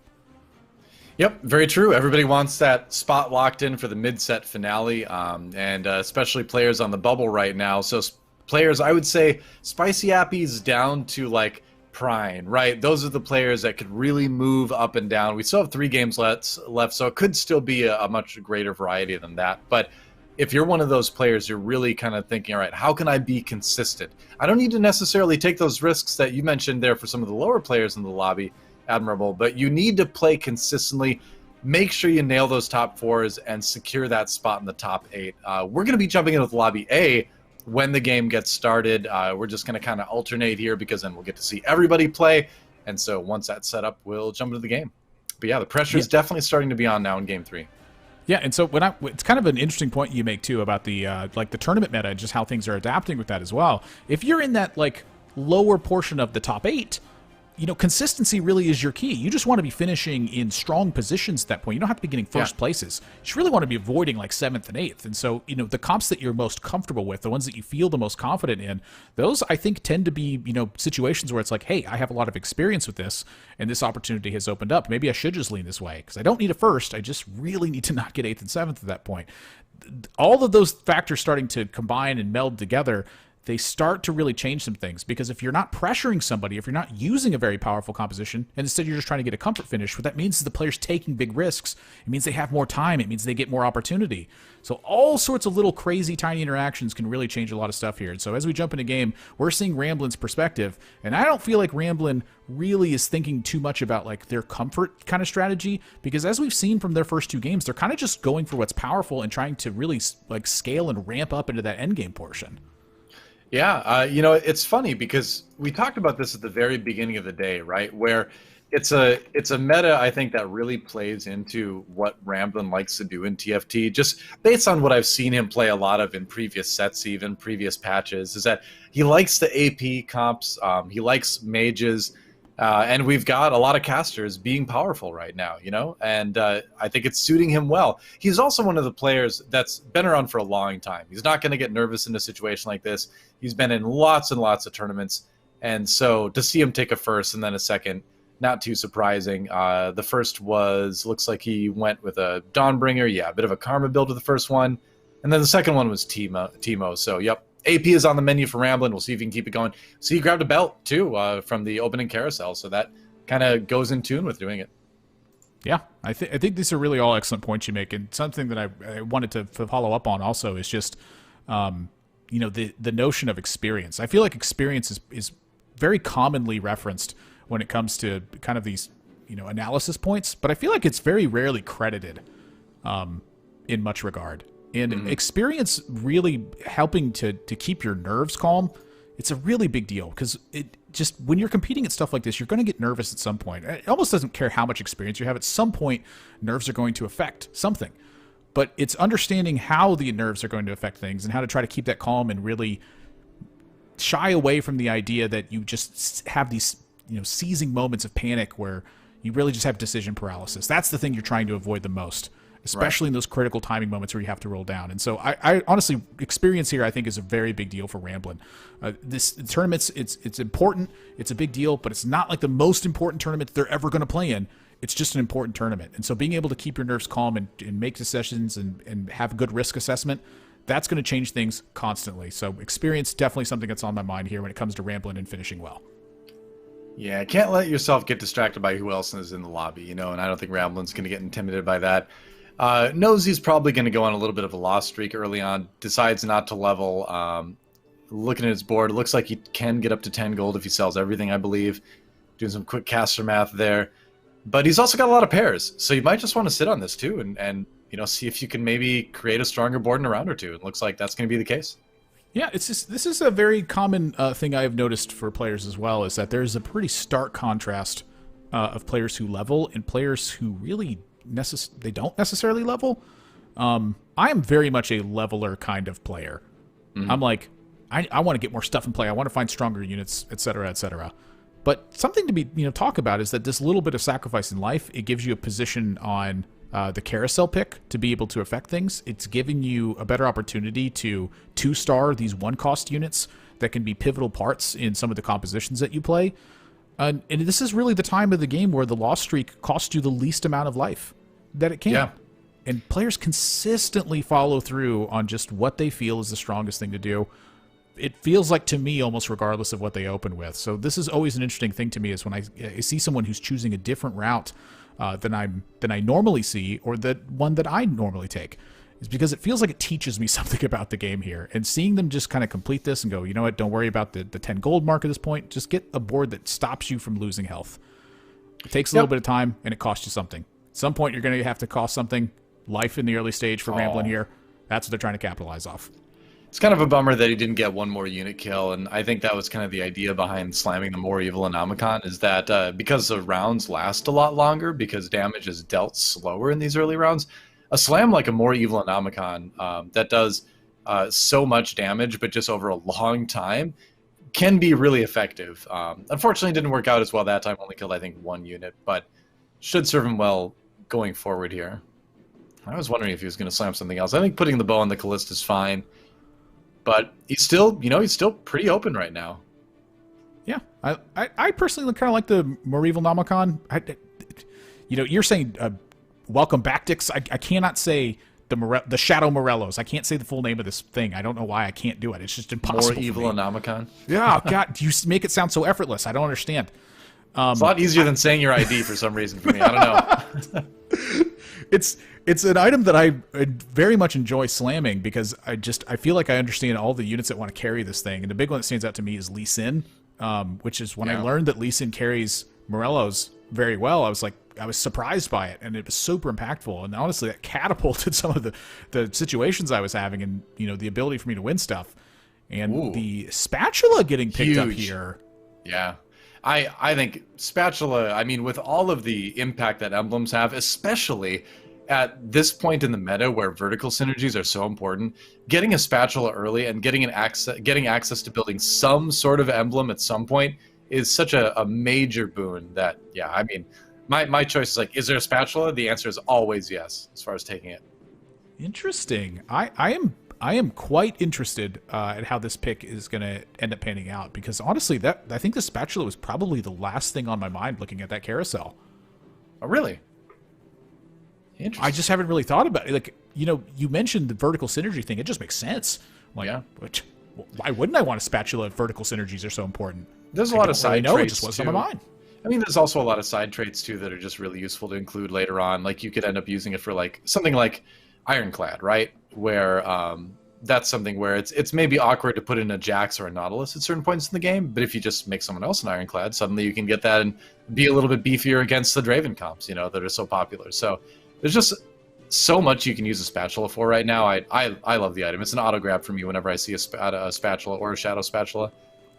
Yep, very true. Everybody wants that spot locked in for the mid-set finale, and especially players on the bubble right now. So players, I would say, Spicy Appy's down to like Prime, right? Those are the players that could really move up and down. We still have 3 games left, so it could still be a much greater variety than that. But if you're one of those players, you're really kind of thinking, all right, how can I be consistent? I don't need to necessarily take those risks that you mentioned there for some of the lower players in the lobby, Admirable, but you need to play consistently. Make sure you nail those top 4s and secure that spot in the top 8. We're going to be jumping in with Lobby A when the game gets started. We're just going to kind of alternate here, because then we'll get to see everybody play. And so once that's set up, we'll jump into the game. But yeah, the pressure is definitely starting to be on now in Game 3. Yeah, and so it's kind of an interesting point you make too about the the tournament meta and just how things are adapting with that as well. If you're in that lower portion of the top 8, consistency really is your key. You just want to be finishing in strong positions at that point. You don't have to be getting first places. You just really want to be avoiding like 7th and 8th. And so, the comps that you're most comfortable with, the ones that you feel the most confident in, those I think tend to be, situations where it's like, hey, I have a lot of experience with this and this opportunity has opened up. Maybe I should just lean this way because I don't need a first. I just really need to not get 8th and 7th at that point. All of those factors starting to combine and meld together, they start to really change some things, because if you're not pressuring somebody, if you're not using a very powerful composition, and instead you're just trying to get a comfort finish, what that means is the player's taking big risks. It means they have more time. It means they get more opportunity. So all sorts of little crazy tiny interactions can really change a lot of stuff here. And so as we jump into game, we're seeing Ramblin's perspective, and I don't feel like Ramblin really is thinking too much about like their comfort kind of strategy, because as we've seen from their first 2 games, they're kind of just going for what's powerful and trying to really like scale and ramp up into that end game portion. Yeah, it's funny because we talked about this at the very beginning of the day, right? Where it's a meta, I think, that really plays into what Ramblin likes to do in TFT, just based on what I've seen him play a lot of in previous sets, even previous patches, is that he likes the AP comps, he likes mages, and we've got a lot of casters being powerful right now, and I think it's suiting him well. He's also one of the players that's been around for a long time. He's not going to get nervous in a situation like this. He's been in lots and lots of tournaments, and so to see him take a first and then a second, not too surprising. The first looks like he went with a Dawnbringer, a bit of a Karma build with the first one, and then the second one was Teemo, so yep. AP is on the menu for Ramblin. We'll see if he can keep it going. So he grabbed a belt, too, from the opening carousel. So that kind of goes in tune with doing it. Yeah, I think these are really all excellent points you make. And something that I wanted to follow up on also is just, the notion of experience. I feel like experience is very commonly referenced when it comes to kind of these, analysis points. But I feel like it's very rarely credited in much regard. And experience really helping to keep your nerves calm, it's a really big deal, because it just, when you're competing at stuff like this, you're going to get nervous at some point. It almost doesn't care how much experience you have. At some point, nerves are going to affect something. But it's understanding how the nerves are going to affect things and how to try to keep that calm and really shy away from the idea that you just have these, seizing moments of panic where you really just have decision paralysis. That's the thing you're trying to avoid the most, especially in those critical timing moments where you have to roll down. And so I honestly, experience here I think is a very big deal for Ramblin. This tournament's, it's important, it's a big deal, but it's not like the most important tournament that they're ever going to play in. It's just an important tournament. And so being able to keep your nerves calm and make decisions and have good risk assessment, that's going to change things constantly. So experience, definitely something that's on my mind here when it comes to Ramblin and finishing well. Yeah, can't let yourself get distracted by who else is in the lobby, and I don't think Ramblin's going to get intimidated by that. Knows he's probably going to go on a little bit of a loss streak early on, decides not to level. Looking at his board, it looks like he can get up to 10 gold if he sells everything, I believe. Doing some quick caster math there. But he's also got a lot of pairs, so you might just want to sit on this too and see if you can maybe create a stronger board in a round or two. It looks like that's going to be the case. Yeah, this is a very common thing I've noticed for players as well, is that there's a pretty stark contrast of players who level and players who really they don't necessarily level. I am very much a leveler kind of player. I'm like, I want to get more stuff in play. I want to find stronger units, etc., etc. But something to be talk about is that this little bit of sacrifice in life, it gives you a position on the carousel pick to be able to affect things. It's giving you a better opportunity to 2-star these 1-cost units that can be pivotal parts in some of the compositions that you play. And this is really the time of the game where the loss streak costs you the least amount of life that it can. Yeah. And players consistently follow through on just what they feel is the strongest thing to do. It feels like, to me, almost regardless of what they open with. So this is always an interesting thing to me, is when I see someone who's choosing a different route than I normally see, or the one that I normally take, is because it feels like it teaches me something about the game here. And seeing them just kind of complete this and go, you know what, don't worry about the 10 gold mark at this point. Just get a board that stops you from losing health. It takes a little bit of time, and it costs you something. At some point, you're going to have to cost something. Life in the early stage for Ramblin here. That's what they're trying to capitalize off. It's kind of a bummer that he didn't get one more unit kill, and I think that was kind of the idea behind slamming the more evil Anomicon, is that because the rounds last a lot longer, because damage is dealt slower in these early rounds, a slam like a more evil Anomicon that does so much damage, but just over a long time, can be really effective. Unfortunately, it didn't work out as well that time. Only killed, I think, 1 unit, but should serve him well going forward here. I was wondering if he was going to slam something else. I think putting the bow on the Callista is fine, but he's still, he's still pretty open right now. Yeah, I personally kind of like the Medieval Nomicon. You're saying welcome back, Dix. I cannot say the Shadow Morellos. I can't say the full name of this thing. I don't know why I can't do it. It's just impossible. More evil Nomicon. Yeah, God, you make it sound so effortless. I don't understand. It's a lot easier than saying your ID for some reason for me. I don't know. It's an item that I very much enjoy slamming because I feel like I understand all the units that want to carry this thing. And the big one that stands out to me is Lee Sin, which is when I learned that Lee Sin carries Morellos very well. I was surprised by it, and it was super impactful. And honestly, that catapulted some of the situations I was having, and the ability for me to win stuff. And the spatula getting picked up here. Yeah. I think spatula, I mean, with all of the impact that emblems have, especially at this point in the meta where vertical synergies are so important, getting a spatula early and getting access to building some sort of emblem at some point is such a major boon that, yeah, I mean, my choice is like, is there a spatula? The answer is always yes, as far as taking it. Interesting. I am quite interested at how this pick is going to end up panning out, because honestly, I think the spatula was probably the last thing on my mind looking at that carousel. Oh, really? Interesting. I just haven't really thought about it. Like, you mentioned the vertical synergy thing. It just makes sense. Like, yeah. Why wouldn't I want a spatula if vertical synergies are so important? There's a lot of side traits. It just wasn't on my mind. I mean, there's also a lot of side traits, too, that are just really useful to include later on. Like, you could end up using it for, like, something like Ironclad, right? Where that's something where it's maybe awkward to put in a Jax or a Nautilus at certain points in the game, but if you just make someone else an Ironclad, suddenly you can get that and be a little bit beefier against the Draven comps, that are so popular. So there's just so much you can use a spatula for right now. I love the item. It's an auto grab for me whenever I see a spatula or a Shadow Spatula.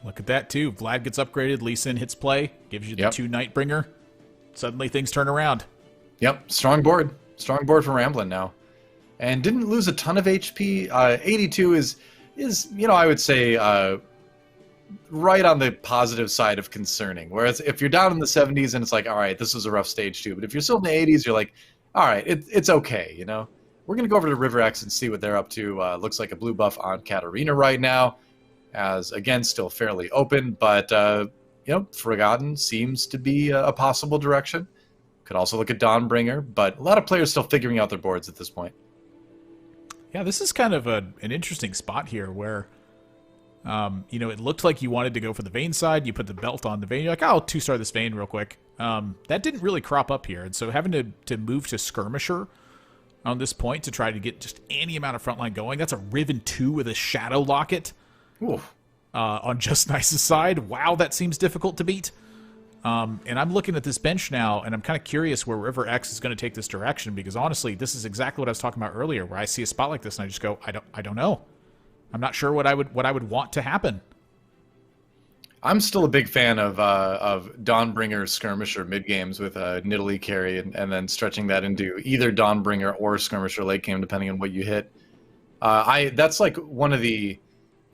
Look at that, too. Vlad gets upgraded. Lee Sin hits play. Gives you the 2 Nightbringer. Suddenly things turn around. Yep. Strong board. Strong board for Ramblin' now. And didn't lose a ton of HP. 82 is I would say right on the positive side of concerning. Whereas if you're down in the 70s and it's like, all right, this was a rough stage too. But if you're still in the 80s, you're like, all right, it's okay, We're going to go over to River X and see what they're up to. Looks like a blue buff on Katarina right now. As, again, still fairly open. But, Forgotten seems to be a possible direction. Could also look at Dawnbringer. But a lot of players still figuring out their boards at this point. Yeah, this is kind of an interesting spot here where, it looked like you wanted to go for the Vayne side. You put the belt on the Vayne. You're like, I'll 2-star this Vayne real quick. That didn't really crop up here. And so having to move to Skirmisher on this point to try to get just any amount of frontline going. That's a Riven 2 with a Shadow Locket on Just Nice's side. Wow, that seems difficult to beat. And I'm looking at this bench now, and I'm kind of curious where River X is going to take this direction, because honestly, this is exactly what I was talking about earlier, where I see a spot like this and I just go, I don't know. I'm not sure what I would want to happen. I'm still a big fan of Dawnbringer Skirmisher mid games with Nidalee carry, and then stretching that into either Dawnbringer or Skirmisher late game, depending on what you hit. That's like one of the,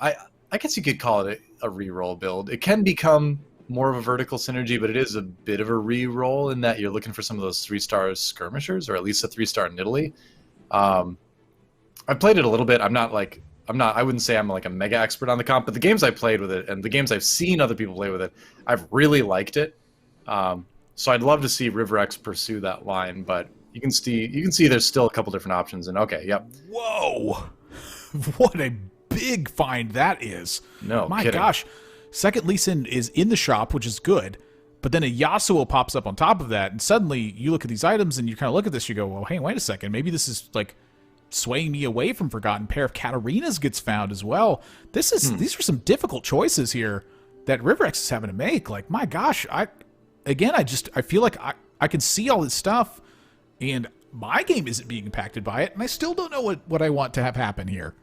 I guess you could call it a reroll build. It can become more of a vertical synergy, but it is a bit of a re-roll in that you're looking for some of those 3-star skirmishers, or at least a 3-star Nidalee. I've played it a little bit. I wouldn't say I'm like a mega expert on the comp, but the games I played with it and the games I've seen other people play with it, I've really liked it. So I'd love to see River X pursue that line, but you can see there's still a couple different options. And okay, yep. Whoa, what a big find that is! No, my kidding. Gosh. Second Lee Sin is in the shop, which is good, but then a Yasuo pops up on top of that, and suddenly you look at these items and you kind of look at this, you go, well, hey, wait a second, maybe this is like swaying me away from Forgotten. Pair of Katarinas gets found as well. These are some difficult choices here that RiverX is having to make. Like, my gosh, I feel like I can see all this stuff, and my game isn't being impacted by it, and I still don't know what I want to have happen here.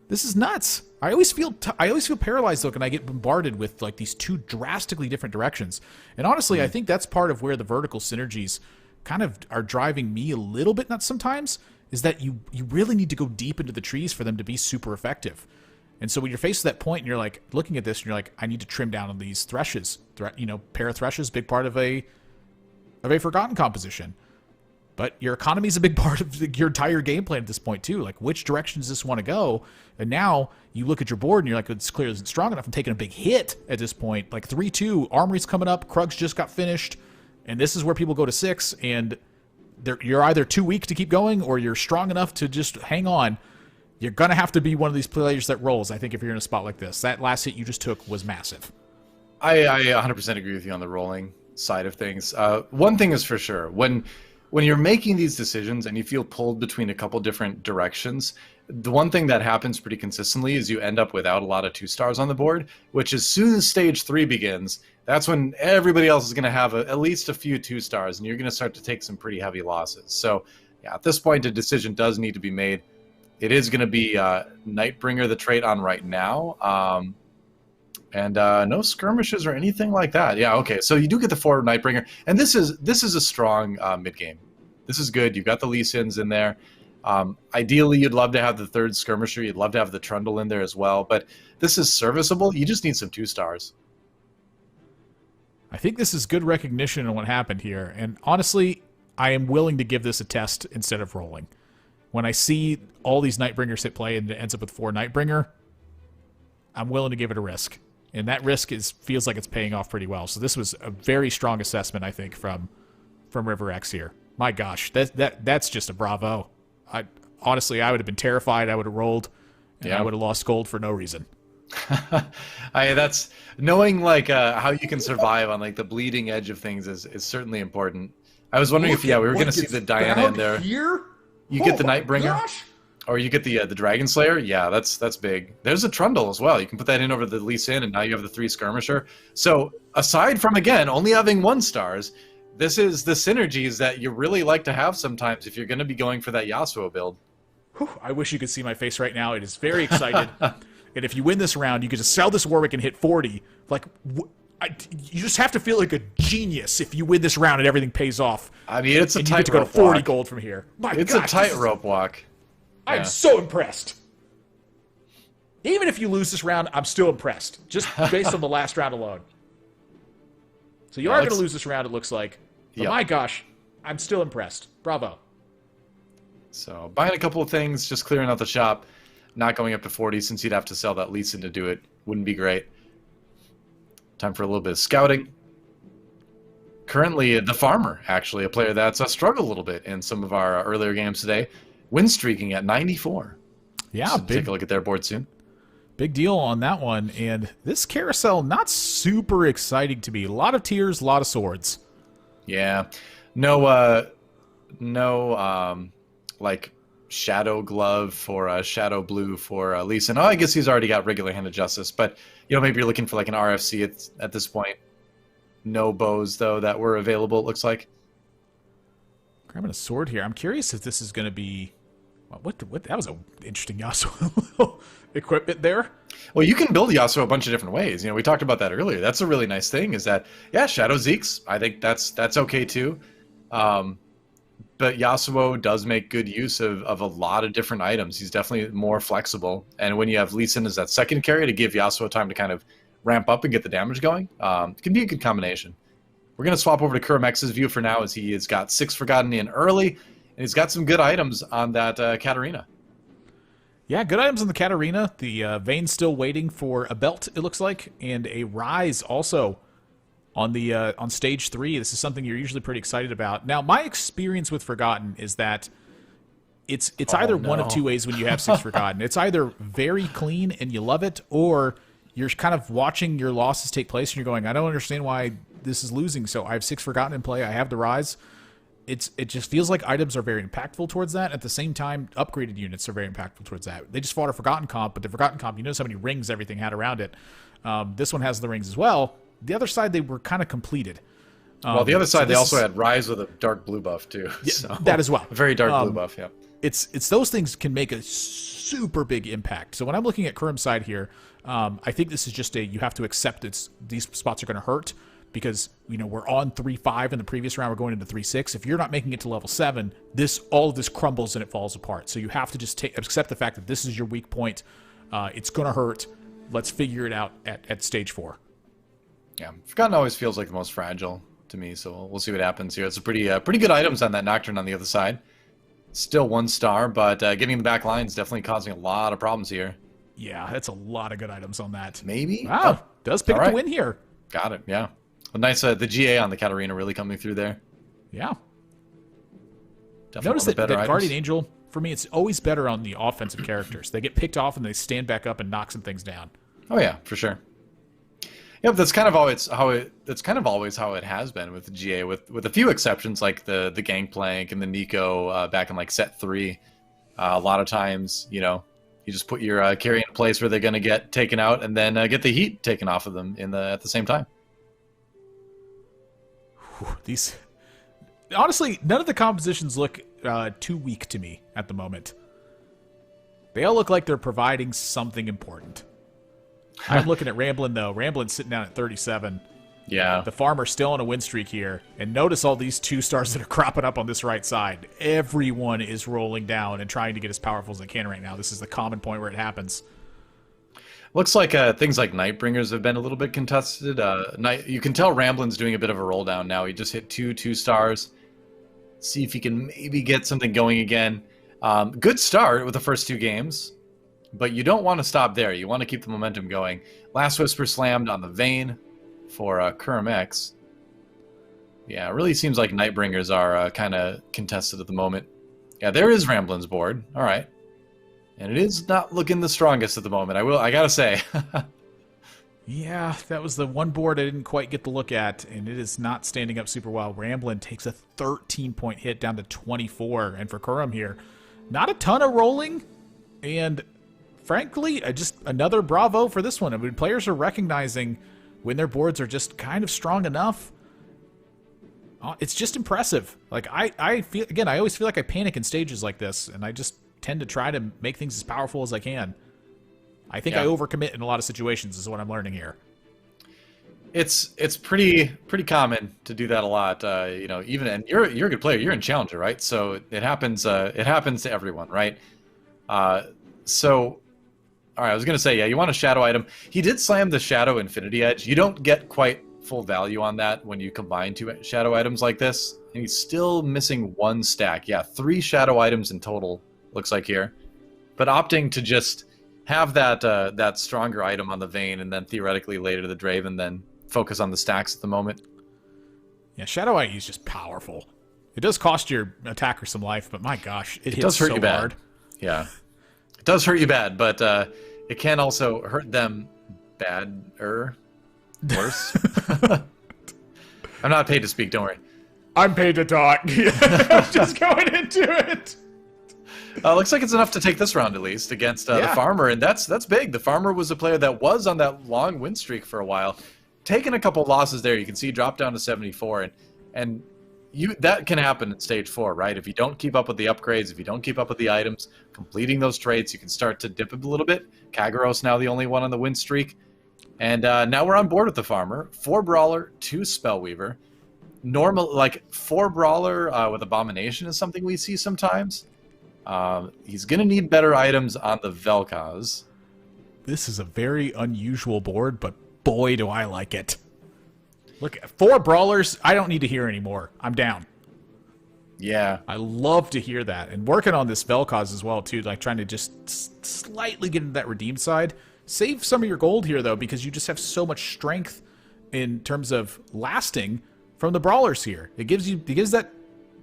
This is nuts. I always feel paralyzed, though, when I get bombarded with like these two drastically different directions. And honestly, I think that's part of where the vertical synergies kind of are driving me a little bit nuts sometimes, is that you really need to go deep into the trees for them to be super effective. And so when you're faced with that point and you're like looking at this and you're like, I need to trim down on these threshes. Pair of threshes, big part of a Forgotten composition. But your economy is a big part of your entire game plan at this point too. Like, which direction does this want to go? And now you look at your board and you're like, it's clear isn't strong enough. I'm taking a big hit at this point. Like 3-2, Armory's coming up, Krug's just got finished, and this is where people go to 6, and you're either too weak to keep going or you're strong enough to just hang on. You're going to have to be one of these players that rolls, I think, if you're in a spot like this. That last hit you just took was massive. I 100% agree with you on the rolling side of things. One thing is for sure, when you're making these decisions and you feel pulled between a couple different directions, the one thing that happens pretty consistently is you end up without a lot of 2 stars on the board, which as soon as stage 3 begins, that's when everybody else is going to have at least a few 2 stars, and you're going to start to take some pretty heavy losses. So yeah, at this point, a decision does need to be made. It is going to be Nightbringer, the trait on right now. And no skirmishes or anything like that. Yeah, okay. So you do get the 4 Nightbringer, and this is a strong mid game. This is good. You've got the Lee Sins in there. Ideally, you'd love to have the 3rd skirmisher. You'd love to have the Trundle in there as well. But this is serviceable. You just need some 2 stars. I think this is good recognition on what happened here. And honestly, I am willing to give this a test instead of rolling. When I see all these Nightbringers hit play and it ends up with 4 Nightbringer, I'm willing to give it a risk. And that risk feels like it's paying off pretty well. So this was a very strong assessment, I think, from River X here. My gosh, that's just a bravo. Honestly, I would have been terrified. I would have rolled, and I would have lost gold for no reason. That's knowing like how you can survive on like the bleeding edge of things is certainly important. I was wondering if we were going to see the Diana in there. Here? You get the Nightbringer. Or you get the Dragon Slayer. Yeah, that's big. There's a Trundle as well. You can put that in over the Lee Sin, and now you have the 3 Skirmisher. So aside from, again, only having 1 stars, this is the synergies that you really like to have sometimes if you're going to be going for that Yasuo build. Whew, I wish you could see my face right now. It is very excited. And if you win this round, you could just sell this Warwick and hit 40. Like, you just have to feel like a genius if you win this round and everything pays off. I mean, it's a tightrope walk. You get to go to 40 gold from here. It's a tightrope walk. I'm so impressed. Even if you lose this round, I'm still impressed, just based on the last round alone. So you are going to lose this round, it looks like. But my gosh, I'm still impressed. Bravo. So buying a couple of things, just clearing out the shop, not going up to 40 since you'd have to sell that Lee Sin to do it. Wouldn't be great. Time for a little bit of scouting. Currently, the Farmer, actually, a player that's struggled a little bit in some of our earlier games today. Win streaking at 94. Yeah, so take a look at their board soon. Big deal on that one. And this carousel, not super exciting to me. A lot of tiers, a lot of swords. Yeah. No, like Shadow Glove for Shadow Blue for Lee Sin. Oh, I guess he's already got regular Hand of Justice. But, maybe you're looking for like an RFC at this point. No bows, though, that were available, it looks like. Grabbing a sword here. I'm curious if this is going to be... What? That was an interesting Yasuo equipment there. Well, you can build Yasuo a bunch of different ways. We talked about that earlier. That's a really nice thing is that, Shadow Zeeks, I think that's okay too. But Yasuo does make good use of a lot of different items. He's definitely more flexible. And when you have Lee Sin as that second carry to give Yasuo time to kind of ramp up and get the damage going, it can be a good combination. We're going to swap over to Kuramex's view for now as he has got 6 Forgotten in early. And he's got some good items on that Katarina. Yeah, good items on the Katarina. The Vayne's still waiting for a belt, it looks like, and a Rise also on the on stage 3. This is something you're usually pretty excited about. Now, my experience with Forgotten is that it's either one of 2 ways when you have 6 Forgotten. It's either very clean and you love it, or you're kind of watching your losses take place and you're going, I don't understand why this is losing. So I have 6 Forgotten in play. I have the Rise. It just feels like items are very impactful towards that. At the same time, upgraded units are very impactful towards that. They just fought a Forgotten comp, but the Forgotten comp, you notice how many rings everything had around it. This one has the rings as well. The other side, they were kind of completed. Well, the other side, they also had Rise with a dark blue buff, too. Yeah, so. That as well. A very dark blue buff, yeah. It's those things can make a super big impact. So when I'm looking at Kuram's side here, I think this is just you have to accept these spots are going to hurt. Because, we're on 3-5 in the previous round. We're going into 3-6. If you're not making it to level 7, all of this crumbles and it falls apart. So you have to just accept the fact that this is your weak point. It's going to hurt. Let's figure it out at stage 4. Yeah, Forgotten always feels like the most fragile to me, so we'll see what happens here. It's a pretty good items on that Nocturne on the other side. Still 1 star, but getting the back line is definitely causing a lot of problems here. Yeah, that's a lot of good items on that. Maybe? Wow, does pick up the win here. Got it, yeah. Well, nice, the GA on the Katarina really coming through there. Yeah. Definitely notice that better Guardian Angel, for me, it's always better on the offensive characters. They get picked off and they stand back up and knock some things down. Oh yeah, for sure. Yep, that's kind of always how it has been with the GA, with a few exceptions like the Gangplank and the Nico back in like set 3. A lot of times, you know, you just put your carry in a place where they're going to get taken out and then get the heat taken off of them at the same time. These, honestly, none of the compositions look too weak to me at the moment. They all look like they're providing something important. I'm looking at Ramblin', though. Ramblin's sitting down at 37. Yeah. The Farmer's still on a win streak here. And notice all these 2 stars that are cropping up on this right side. Everyone is rolling down and trying to get as powerful as they can right now. This is the common point where it happens. Looks like things like Nightbringers have been a little bit contested. You can tell Ramblin's doing a bit of a roll down now. He just hit 2 stars. See if he can maybe get something going again. Good start with the first 2 games. But you don't want to stop there. You want to keep the momentum going. Last Whisper slammed on the Vayne for Kurum X. Yeah, it really seems like Nightbringers are kind of contested at the moment. Yeah, there is Ramblin's board. All right. And it is not looking the strongest at the moment. I gotta say. Yeah, that was the one board I didn't quite get the look at, and it is not standing up super well. Ramblin takes a 13-point hit down to 24, and for Kurum here, not a ton of rolling, and frankly, just another bravo for this one. I mean, players are recognizing when their boards are just kind of strong enough. It's just impressive. Like, I feel, again, I always feel like I panic in stages like this, and I just tend to try to make things as powerful as I can. I think I overcommit in a lot of situations is what I'm learning here. It's pretty common to do that a lot. You know, even, and you're a good player. You're in Challenger, right? So it happens to everyone, right? So, all right, I was gonna say, yeah, you want a shadow item. He did slam the Shadow Infinity Edge. You don't get quite full value on that when you combine 2 shadow items like this. And he's still missing 1 stack. Yeah, 3 shadow items in total, looks like here. But opting to just have that stronger item on the Vayne and then theoretically later the Draven, then focus on the stacks at the moment. Yeah, Shadow IE is just powerful. It does cost your attacker some life, but my gosh, it hits does hurt so you bad. hard. Yeah. It does hurt you bad, but it can also hurt them worse. I'm not paid to speak, don't worry. I'm paid to talk. I'm just going into it. Looks like it's enough to take this round at least against the Farmer, and that's big. The Farmer was a player that was on that long win streak for a while. Taking a couple losses there, you can see drop down to 74, and that can happen in stage 4, right? If you don't keep up with the upgrades, if you don't keep up with the items, completing those trades, you can start to dip a little bit. Kagaros now the only one on the win streak. And now we're on board with the Farmer. 4 Brawler, 2 Spellweaver. Normal, like 4 Brawler with Abomination is something we see sometimes. He's going to need better items on the Vel'Koz. This is a very unusual board, but boy, do I like it. Look, 4 Brawlers, I don't need to hear anymore. I'm down. Yeah. I love to hear that. And working on this Vel'Koz as well, too, like trying to just slightly get into that redeem side. Save some of your gold here, though, because you just have so much strength in terms of lasting from the Brawlers here. It gives that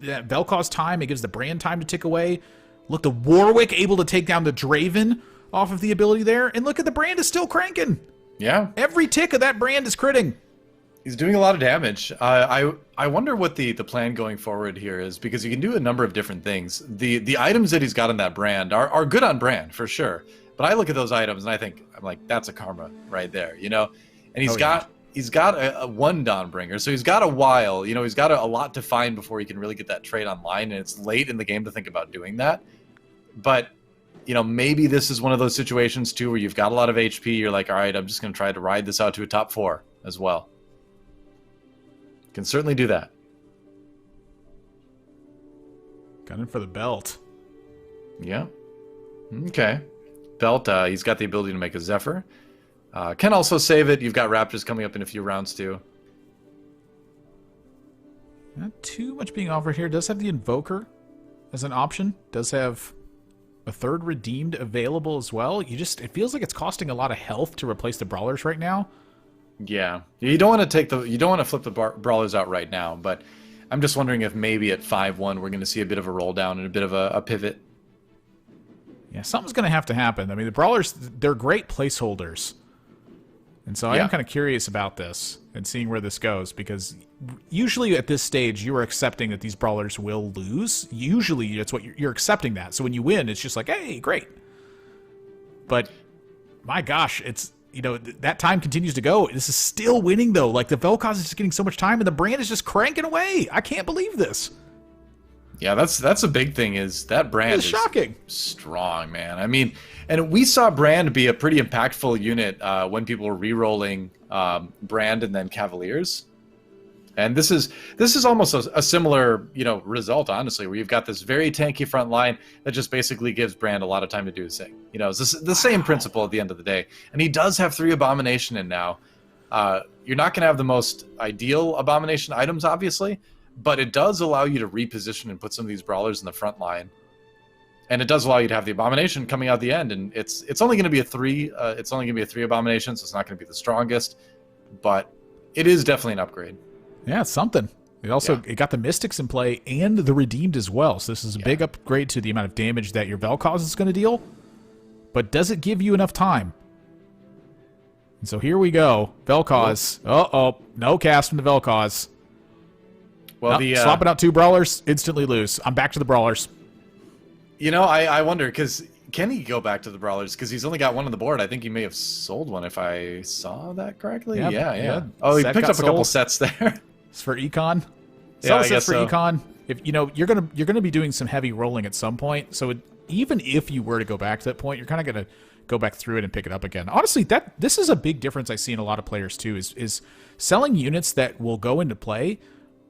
Vel'Koz time. It gives the Brand time to tick away. Look, the Warwick able to take down the Draven off of the ability there. And look at the Brand is still cranking. Yeah. Every tick of that Brand is critting. He's doing a lot of damage. I wonder what the plan going forward here is, because you can do a number of different things. The items that he's got on that Brand are good on Brand, for sure. But I look at those items and I'm like, that's a karma right there, you know? And he's got a 1 Dawnbringer, so he's got a while, you know, he's got a lot to find before he can really get that trade online, and it's late in the game to think about doing that. But, you know, maybe this is one of those situations, too, where you've got a lot of HP, you're like, all right, I'm just going to try to ride this out to a top 4 as well. Can certainly do that. Gunning for the belt. Yeah. Okay. belt. He's got the ability to make a Zephyr. Can also save it. You've got Raptors coming up in a few rounds too. Not too much being offered here. Does have the Invoker as an option. Does have a third redeemed available as well. It feels like it's costing a lot of health to replace the brawlers right now. Yeah, you don't want to flip the brawlers out right now, but I'm just wondering if maybe at 5-1 we're going to see a bit of a roll down and a bit of a pivot. Yeah, something's going to have to happen. I mean, the brawlers, they're great placeholders. And so I am kind of curious about this and seeing where this goes, because usually at this stage you are accepting that these brawlers will lose. Usually it's what you're accepting that. So when you win, it's just like, hey, great. But my gosh, it's, you know, that time continues to go. This is still winning though. Like the Vel'Koz is just getting so much time and the brand is just cranking away. I can't believe this. Yeah, that's a big thing, is that brand is shocking. Strong, man. I mean, and we saw Brand be a pretty impactful unit when people were re-rolling Brand and then Cavaliers. And this is almost a similar, you know, result, honestly, where you've got this very tanky front line that just basically gives Brand a lot of time to do his thing. You know, it's the same principle at the end of the day. And he does have 3 Abomination in now. You're not going to have the most ideal Abomination items, obviously, but it does allow you to reposition and put some of these brawlers in the front line. And it does allow you to have the Abomination coming out the end, and it's only going to be a 3. It's only going to be a 3 Abomination, so it's not going to be the strongest, but it is definitely an upgrade. Yeah, it's something. It got the Mystics in play and the Redeemed as well. So this is a big upgrade to the amount of damage that your Vel'Koz is going to deal. But does it give you enough time? And so here we go. Vel'Koz. Uh-oh. No cast from the Vel'Koz. Well, swapping out 2 brawlers, instantly lose. I'm back to the brawlers. You know, I wonder, because can he go back to the brawlers? Because he's only got 1 on the board. I think he may have sold 1 if I saw that correctly. Yeah. Oh, he picked up a couple sets there. It's for Econ. Yeah, I guess for Econ. If you know, you're gonna be doing some heavy rolling at some point. So even if you were to go back to that point, you're kind of gonna go back through it and pick it up again. Honestly, this is a big difference I see in a lot of players too. Is selling units that will go into play,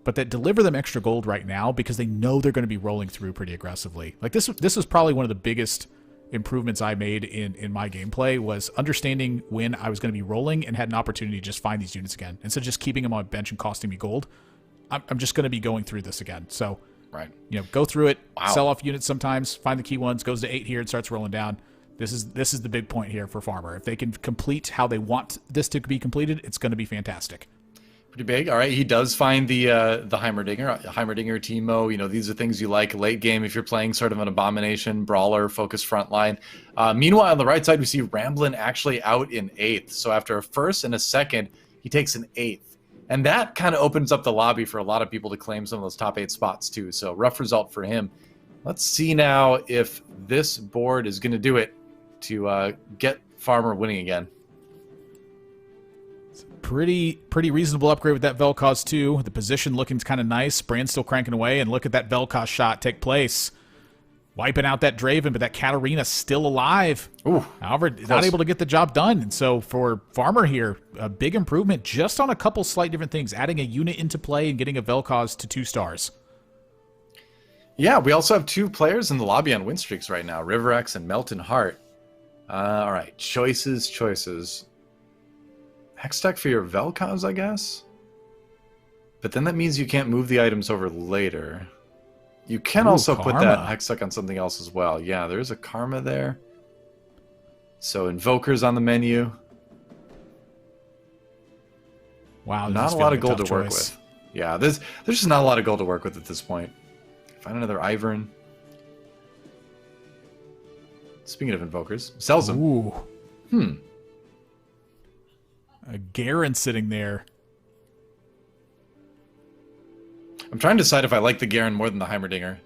but that deliver them extra gold right now because they know they're going to be rolling through pretty aggressively. Like this was probably one of the biggest improvements I made in my gameplay, was understanding when I was going to be rolling and had an opportunity to just find these units again. Instead of just keeping them on bench and costing me gold, I'm just going to be going through this again. So, you know, go through it, sell off units sometimes, find the key ones, goes to 8 here and starts rolling down. This is the big point here for Farmer. If they can complete how they want this to be completed, it's going to be fantastic. Pretty big. All right, he does find the Heimerdinger, Teemo. You know, these are things you like late game if you're playing sort of an Abomination, Brawler, focused front line. Meanwhile, on the right side, we see Ramblin' actually out in 8th. So after a first and a second, he takes an 8th. And that kind of opens up the lobby for a lot of people to claim some of those top 8 spots too. So rough result for him. Let's see now if this board is going to do it to get Farmer winning again. Pretty reasonable upgrade with that Vel'Koz too. The position looking kind of nice. Brand's still cranking away, and look at that Vel'Koz shot take place. Wiping out that Draven, but that Katarina still alive. Ooh, however, not able to get the job done. And so for Farmer here, a big improvement just on a couple slight different things. Adding a unit into play and getting a Vel'Koz to 2 stars. Yeah, we also have 2 players in the lobby on win streaks right now. RiverX and Melton Hart. All right, choices. Hextech for your Vel'Koz, I guess? But then that means you can't move the items over later. You can also put that Hextech on something else as well. Yeah, there's a Karma there. So Invoker's on the menu. Wow, not a lot of gold to work with. Yeah, there's just not a lot of gold to work with at this point. Find another Ivern. Speaking of Invokers, sells them. Ooh. A Garen sitting there. I'm trying to decide if I like the Garen more than the Heimerdinger.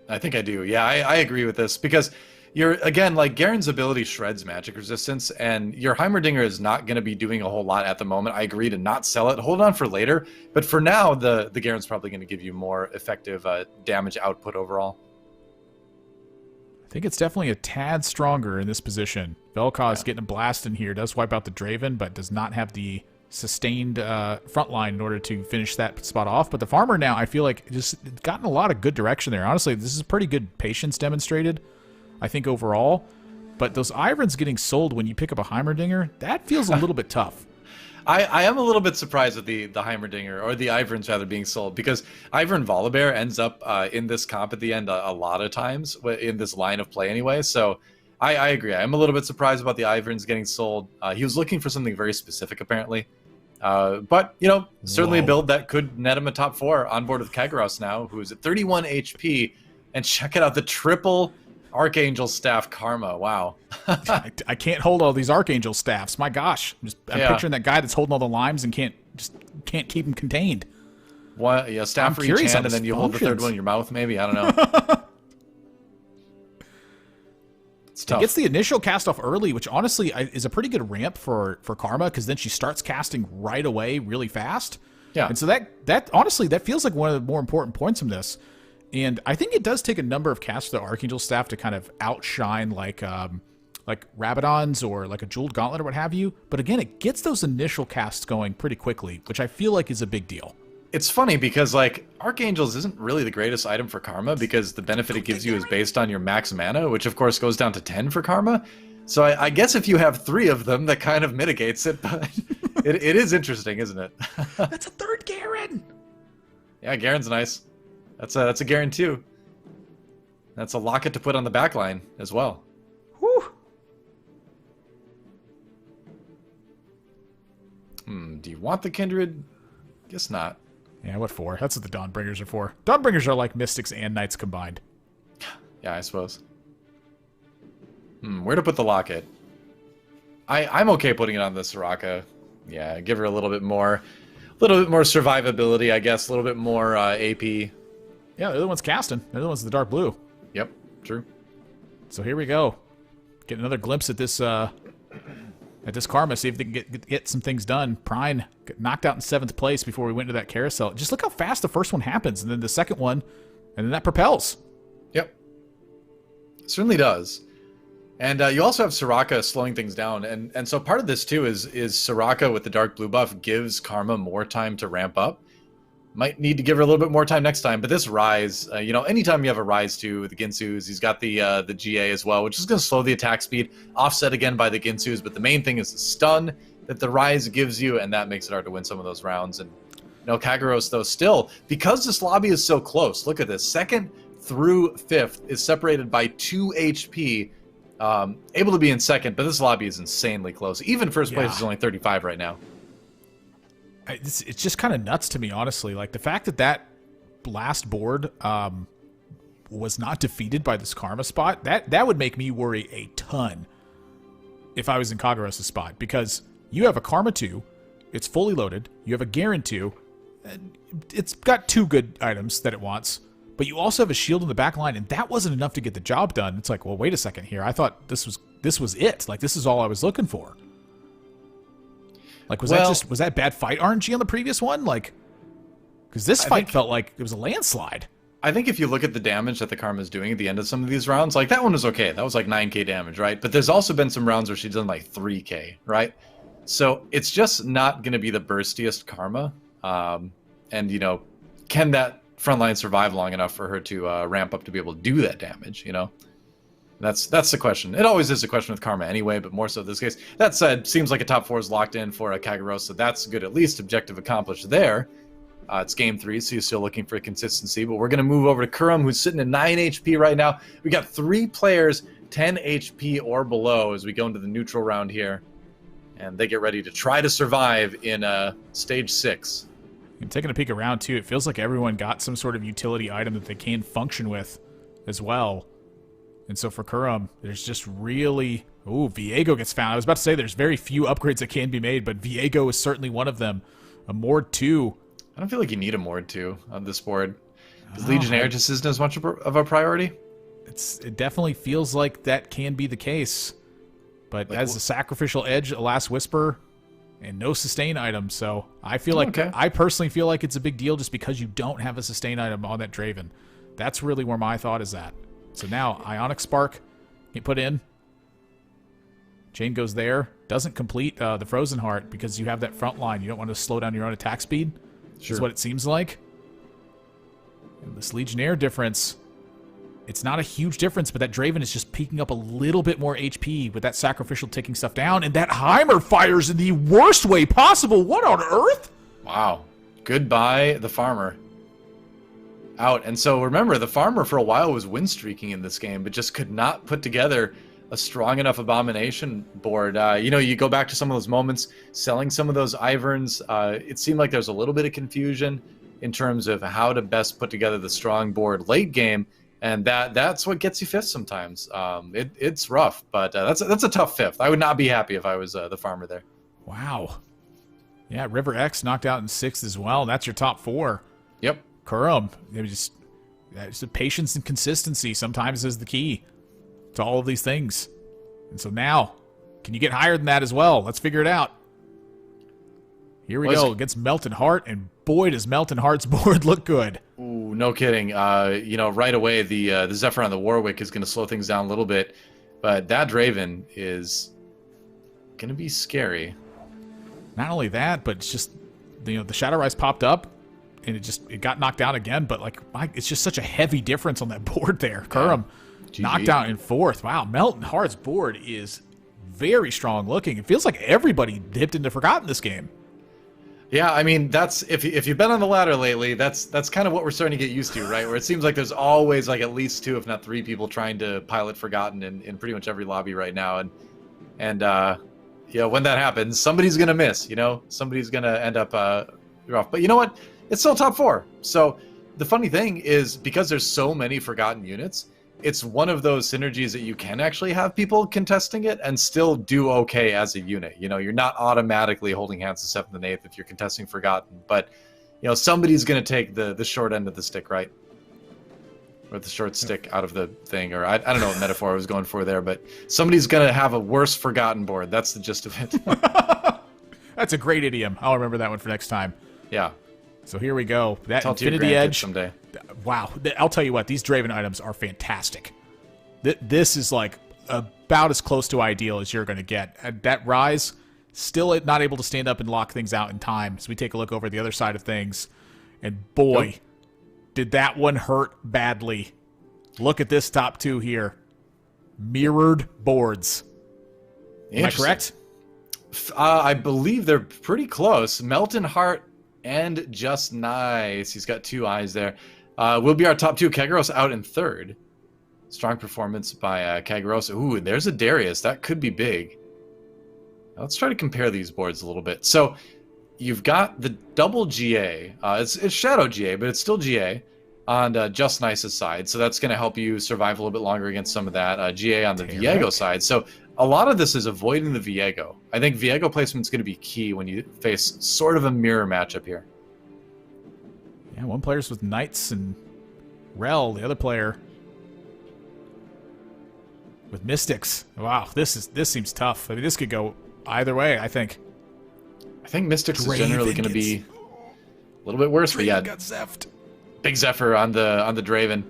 I think I do. Yeah, I agree with this because you're, again, like Garen's ability shreds magic resistance, and your Heimerdinger is not going to be doing a whole lot at the moment. I agree to not sell it. Hold on for later. But for now, the Garen's probably going to give you more effective damage output overall. I think it's definitely a tad stronger in this position. Vel'Koz getting a blast in here, does wipe out the Draven, but does not have the sustained front line in order to finish that spot off. But the Farmer now, I feel like, just gotten a lot of good direction there. Honestly, this is pretty good patience demonstrated, I think, overall. but those Iverns getting sold when you pick up a Heimerdinger, that feels a little bit tough. I am a little bit surprised at the Heimerdinger, or the Iverns rather, being sold, because Ivern Volibear ends up in this comp at the end a lot of times, in this line of play anyway, so I agree. I'm a little bit surprised about the Iverns getting sold. He was looking for something very specific, apparently. But, you know, certainly a build that could net him a top 4 on board with Kagros now, who's at 31 HP. And check it out, the triple Archangel Staff Karma. Wow. I can't hold all these Archangel Staffs. My gosh. I'm picturing that guy that's holding all the limes and can't keep them contained. What? Yeah, staff for each hand, and then you hold the third one in your mouth, maybe? I don't know. It's tough. It gets the initial cast off early, which honestly is a pretty good ramp for Karma, because then she starts casting right away really fast. Yeah. And so that honestly, that feels like one of the more important points from this. And I think it does take a number of casts for the Archangel Staff to kind of outshine like Rabadons or like a Jeweled Gauntlet or what have you. But again, it gets those initial casts going pretty quickly, which I feel like is a big deal. It's funny because, like, Archangels isn't really the greatest item for Karma, because the benefit it gives you is based on your max mana, which of course goes down to 10 for Karma. So I guess if you have 3 of them, that kind of mitigates it, but it is interesting, isn't it? That's a third Garen! Yeah, Garen's nice. That's a Garen too. That's a locket to put on the back line as well. Whew. Do you want the Kindred? Guess not. Yeah, what for? That's what the Dawnbringers are for. Dawnbringers are like Mystics and Knights combined. Yeah, I suppose. Where to put the locket? I'm okay putting it on the Soraka. Yeah, give her a little bit more survivability, I guess. A little bit more AP. Yeah, the other one's casting. The other one's the dark blue. Yep, true. So here we go. Get another glimpse at this Karma. See if they can get some things done. Prine got knocked out in 7th place before we went into that carousel. Just look how fast the first one happens, and then the second one, and then that propels. Yep. It certainly does. And you also have Soraka slowing things down, and so part of this too is Soraka with the dark blue buff gives Karma more time to ramp up. Might need to give her a little bit more time next time, but this Rise, you know, anytime you have a Rise too with the Ginsus, he's got the GA as well, which is going to slow the attack speed, offset again by the Ginsus, but the main thing is the stun that the Rise gives you, and that makes it hard to win some of those rounds. And you know, Kagros, though, still, because this lobby is so close, look at this, 2nd through 5th is separated by 2 HP, able to be in 2nd, but this lobby is insanely close. Even first place is only 35 right now. It's just kind of nuts to me, honestly. Like, the fact that last board was not defeated by this Karma spot, that would make me worry a ton if I was in Kagros' spot, because you have a Karma 2, it's fully loaded, you have a Garen 2, it's got 2 good items that it wants, but you also have a shield in the back line, and that wasn't enough to get the job done. It's like, well, wait a second here. I thought this was it. Like, this is all I was looking for. Like, was that bad fight RNG on the previous one? Like, because this fight felt like it was a landslide. I think if you look at the damage that the Karma's doing at the end of some of these rounds, like, that one was okay. That was like 9k damage, right? But there's also been some rounds where she's done like 3k, right? So it's just not going to be the burstiest Karma. And, you know, can that frontline survive long enough for her to ramp up to be able to do that damage, you know? That's the question. It always is a question with Karma anyway, but more so this case. That said, seems like a top 4 is locked in for a Kagros, so that's good. At least objective accomplished there. It's game 3, so you're still looking for consistency, but we're going to move over to Kurum, who's sitting at 9 HP right now. We got 3 players 10 HP or below as we go into the neutral round here, and they get ready to try to survive in stage 6. And taking a peek around too, it feels like everyone got some sort of utility item that they can function with as well. And so for Kurum, there's just really... Ooh, Viego gets found. I was about to say there's very few upgrades that can be made, but Viego is certainly one of them. A Mord 2. I don't feel like you need a Mord 2 on this board. Because Legionnaire just isn't as much of a priority. It definitely feels like that can be the case. But like, as a sacrificial edge, a Last Whisper, and no sustain item. So I feel like... I personally feel like it's a big deal just because you don't have a sustain item on that Draven. That's really where my thought is at. So now, Ionic Spark, you put in. Chain goes there. Doesn't complete the Frozen Heart because you have that front line. You don't want to slow down your own attack speed. Sure. Is what it seems like. And this Legionnaire difference. It's not a huge difference, but that Draven is just peeking up a little bit more HP with that sacrificial taking stuff down, and that Heimer fires in the worst way possible. What on earth? Wow. Goodbye, the farmer. Out. And so remember, the farmer for a while was win streaking in this game, but just could not put together a strong enough abomination board. You know, you go back to some of those moments, selling some of those Iverns, it seemed like there's a little bit of confusion in terms of how to best put together the strong board late game, and that's what gets you fifth sometimes. It's rough, but that's a tough fifth. I would not be happy if I was the farmer there. Wow. Yeah, River X knocked out in sixth as well. That's your top four. Yep. Kurum, just patience and consistency sometimes is the key to all of these things. And so now, can you get higher than that as well? Let's figure it out. Here we go against Melton Heart, and boy, does Melton Heart's board look good. Ooh, no kidding. You know, right away, the Zephyr on the Warwick is going to slow things down a little bit, but that Draven is going to be scary. Not only that, but it's just, you know, the Shadow Rise popped up, and it got knocked down again, but like, it's just such a heavy difference on that board there. Kurum knocked out in fourth. Wow, Melton Heart's board is very strong looking. It feels like everybody dipped into Forgotten this game. Yeah, I mean, that's if you've been on the ladder lately, that's kind of what we're starting to get used to, right? Where it seems like there's always like at least 2, if not 3 people trying to pilot Forgotten in pretty much every lobby right now, and you know, when that happens, somebody's gonna miss. You know, somebody's gonna end up rough. But you know what? It's still top 4. So the funny thing is, because there's so many Forgotten units, it's one of those synergies that you can actually have people contesting it and still do okay as a unit. You know, you're not automatically holding hands to 7th and 8th if you're contesting Forgotten, but you know, somebody's going to take the short end of the stick, right? Or the short stick out of the thing, or I don't know what metaphor I was going for there, but somebody's going to have a worse Forgotten board. That's the gist of it. That's a great idiom. I'll remember that one for next time. Yeah. So here we go. That Tell Infinity Edge someday. Wow. I'll tell you what, these Draven items are fantastic. This is like about as close to ideal as you're going to get. That Rise, still not able to stand up and lock things out in time. As we take a look over the other side of things, and boy, did that one hurt badly. Look at this top 2 here. Mirrored boards. Am I correct? I believe they're pretty close. Melton Heart and Just Nice. He's got 2 eyes there. Will be our top 2. Kagros out in 3rd. Strong performance by Kagros. Ooh, there's a Darius. That could be big. Now, let's try to compare these boards a little bit. So you've got the double GA. It's Shadow GA, but it's still GA on Just Nice's side. So that's going to help you survive a little bit longer against some of that. GA on the Viego side. So a lot of this is avoiding the Viego. I think Viego placement is going to be key when you face sort of a mirror matchup here. Yeah, one player's with Knights and Rel, the other player with Mystics. Wow, this seems tough. I mean, this could go either way, I think. I think Mystics is generally going to be a little bit worse, but yeah. Got Zephed. Big Zephyr on the Draven.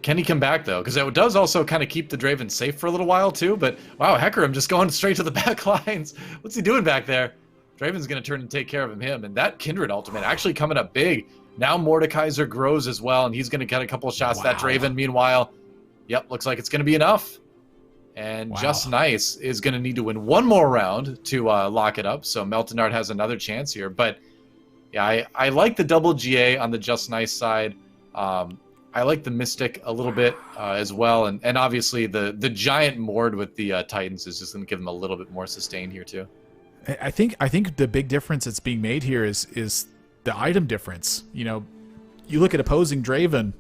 Can he come back, though? Because it does also kind of keep the Draven safe for a little while, too. But, wow, Hecarim just going straight to the back lines. What's he doing back there? Draven's going to turn and take care of him. And that Kindred ultimate actually coming up big. Now Mordekaiser grows as well, and he's going to get a couple of shots. Wow. That Draven, meanwhile, yep, looks like it's going to be enough. And Just Nice is going to need to win one more round to lock it up. So Melton Heart has another chance here. But, yeah, I like the double GA on the Just Nice side. I like the Mystic a little bit as well, and obviously the giant Mord with the Titans is just going to give them a little bit more sustain here too. I think the big difference that's being made here is the item difference. You know, you look at opposing Draven,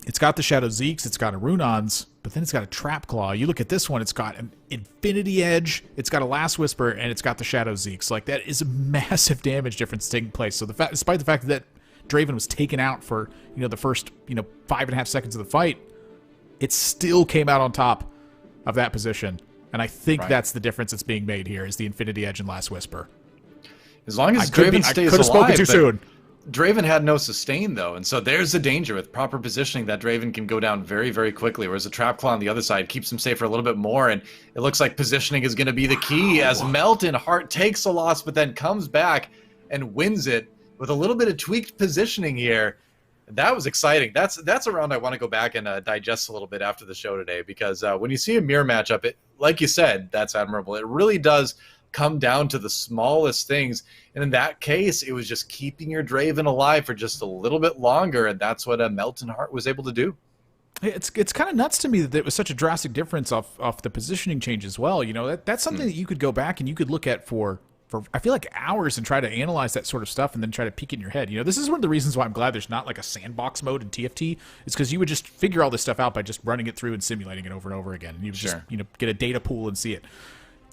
it's got the Shadow Zeeks, it's got a Runons, but then it's got a Trap Claw. You look at this one, it's got an Infinity Edge, it's got a Last Whisper, and it's got the Shadow Zeeks. Like, that is a massive damage difference taking place. So despite the fact that Draven was taken out for, you know, the first, 5.5 seconds of the fight, it still came out on top of that position. And I think that's the difference that's being made here, is the Infinity Edge and Last Whisper. As long as Draven stays alive. I could have spoken too soon. Draven had no sustain, though, and so there's the danger with proper positioning that Draven can go down very, very quickly, whereas the Trap Claw on the other side keeps him safe for a little bit more, and it looks like positioning is going to be the key as Melton Heart takes a loss, but then comes back and wins it with a little bit of tweaked positioning here. That was exciting. That's a round I want to go back and digest a little bit after the show today, because when you see a mirror matchup, it, like you said, that's admirable. It really does come down to the smallest things. And in that case, it was just keeping your Draven alive for just a little bit longer, and that's what Melton Heart was able to do. It's kind of nuts to me that it was such a drastic difference off the positioning change as well. You know, that's something that you could go back and you could look at for I feel like hours and try to analyze that sort of stuff and then try to peek in your head. You know, this is one of the reasons why I'm glad there's not like a sandbox mode in TFT. It's because you would just figure all this stuff out by just running it through and simulating it over and over again. And you would just, you know, get a data pool and see it.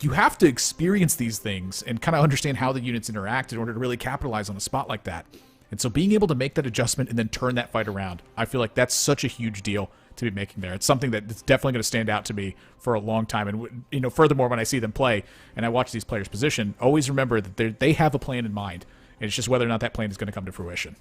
You have to experience these things and kind of understand how the units interact in order to really capitalize on a spot like that. And so being able to make that adjustment and then turn that fight around, I feel like that's such a huge deal to be making there. It's something that's definitely going to stand out to me for a long time. And, you know, furthermore, when I see them play and I watch these players position, always remember that they have a plan in mind. And it's just whether or not that plan is going to come to fruition.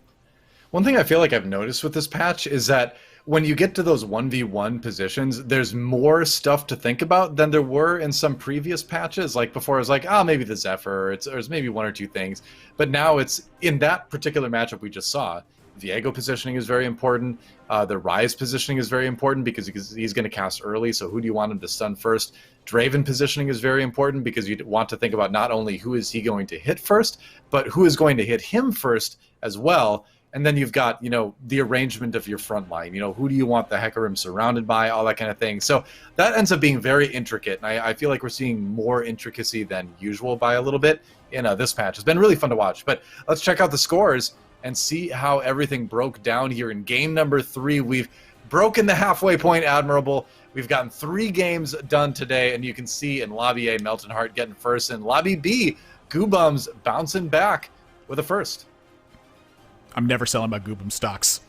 One thing I feel like I've noticed with this patch is that when you get to those 1v1 positions, there's more stuff to think about than there were in some previous patches. Like before, it was like, oh, maybe the Zephyr, or it's maybe one or two things. But now it's, in that particular matchup we just saw, Viego positioning is very important. The Ryze positioning is very important because he's going to cast early, so who do you want him to stun first? Draven positioning is very important because you want to think about not only who is he going to hit first, but who is going to hit him first as well. And then you've got, you know, the arrangement of your front line. You know, who do you want the Hecarim surrounded by, all that kind of thing. So that ends up being very intricate, and I feel like we're seeing more intricacy than usual by a little bit in this patch. It's been really fun to watch. But let's check out the scores and see how everything broke down here in game number 3. We've broken the halfway point, Admirable. We've gotten 3 games done today, and you can see in Lobby A, Melton Heart getting first, and Lobby B, Goobums bouncing back with a first. I'm never selling my Goobum stocks.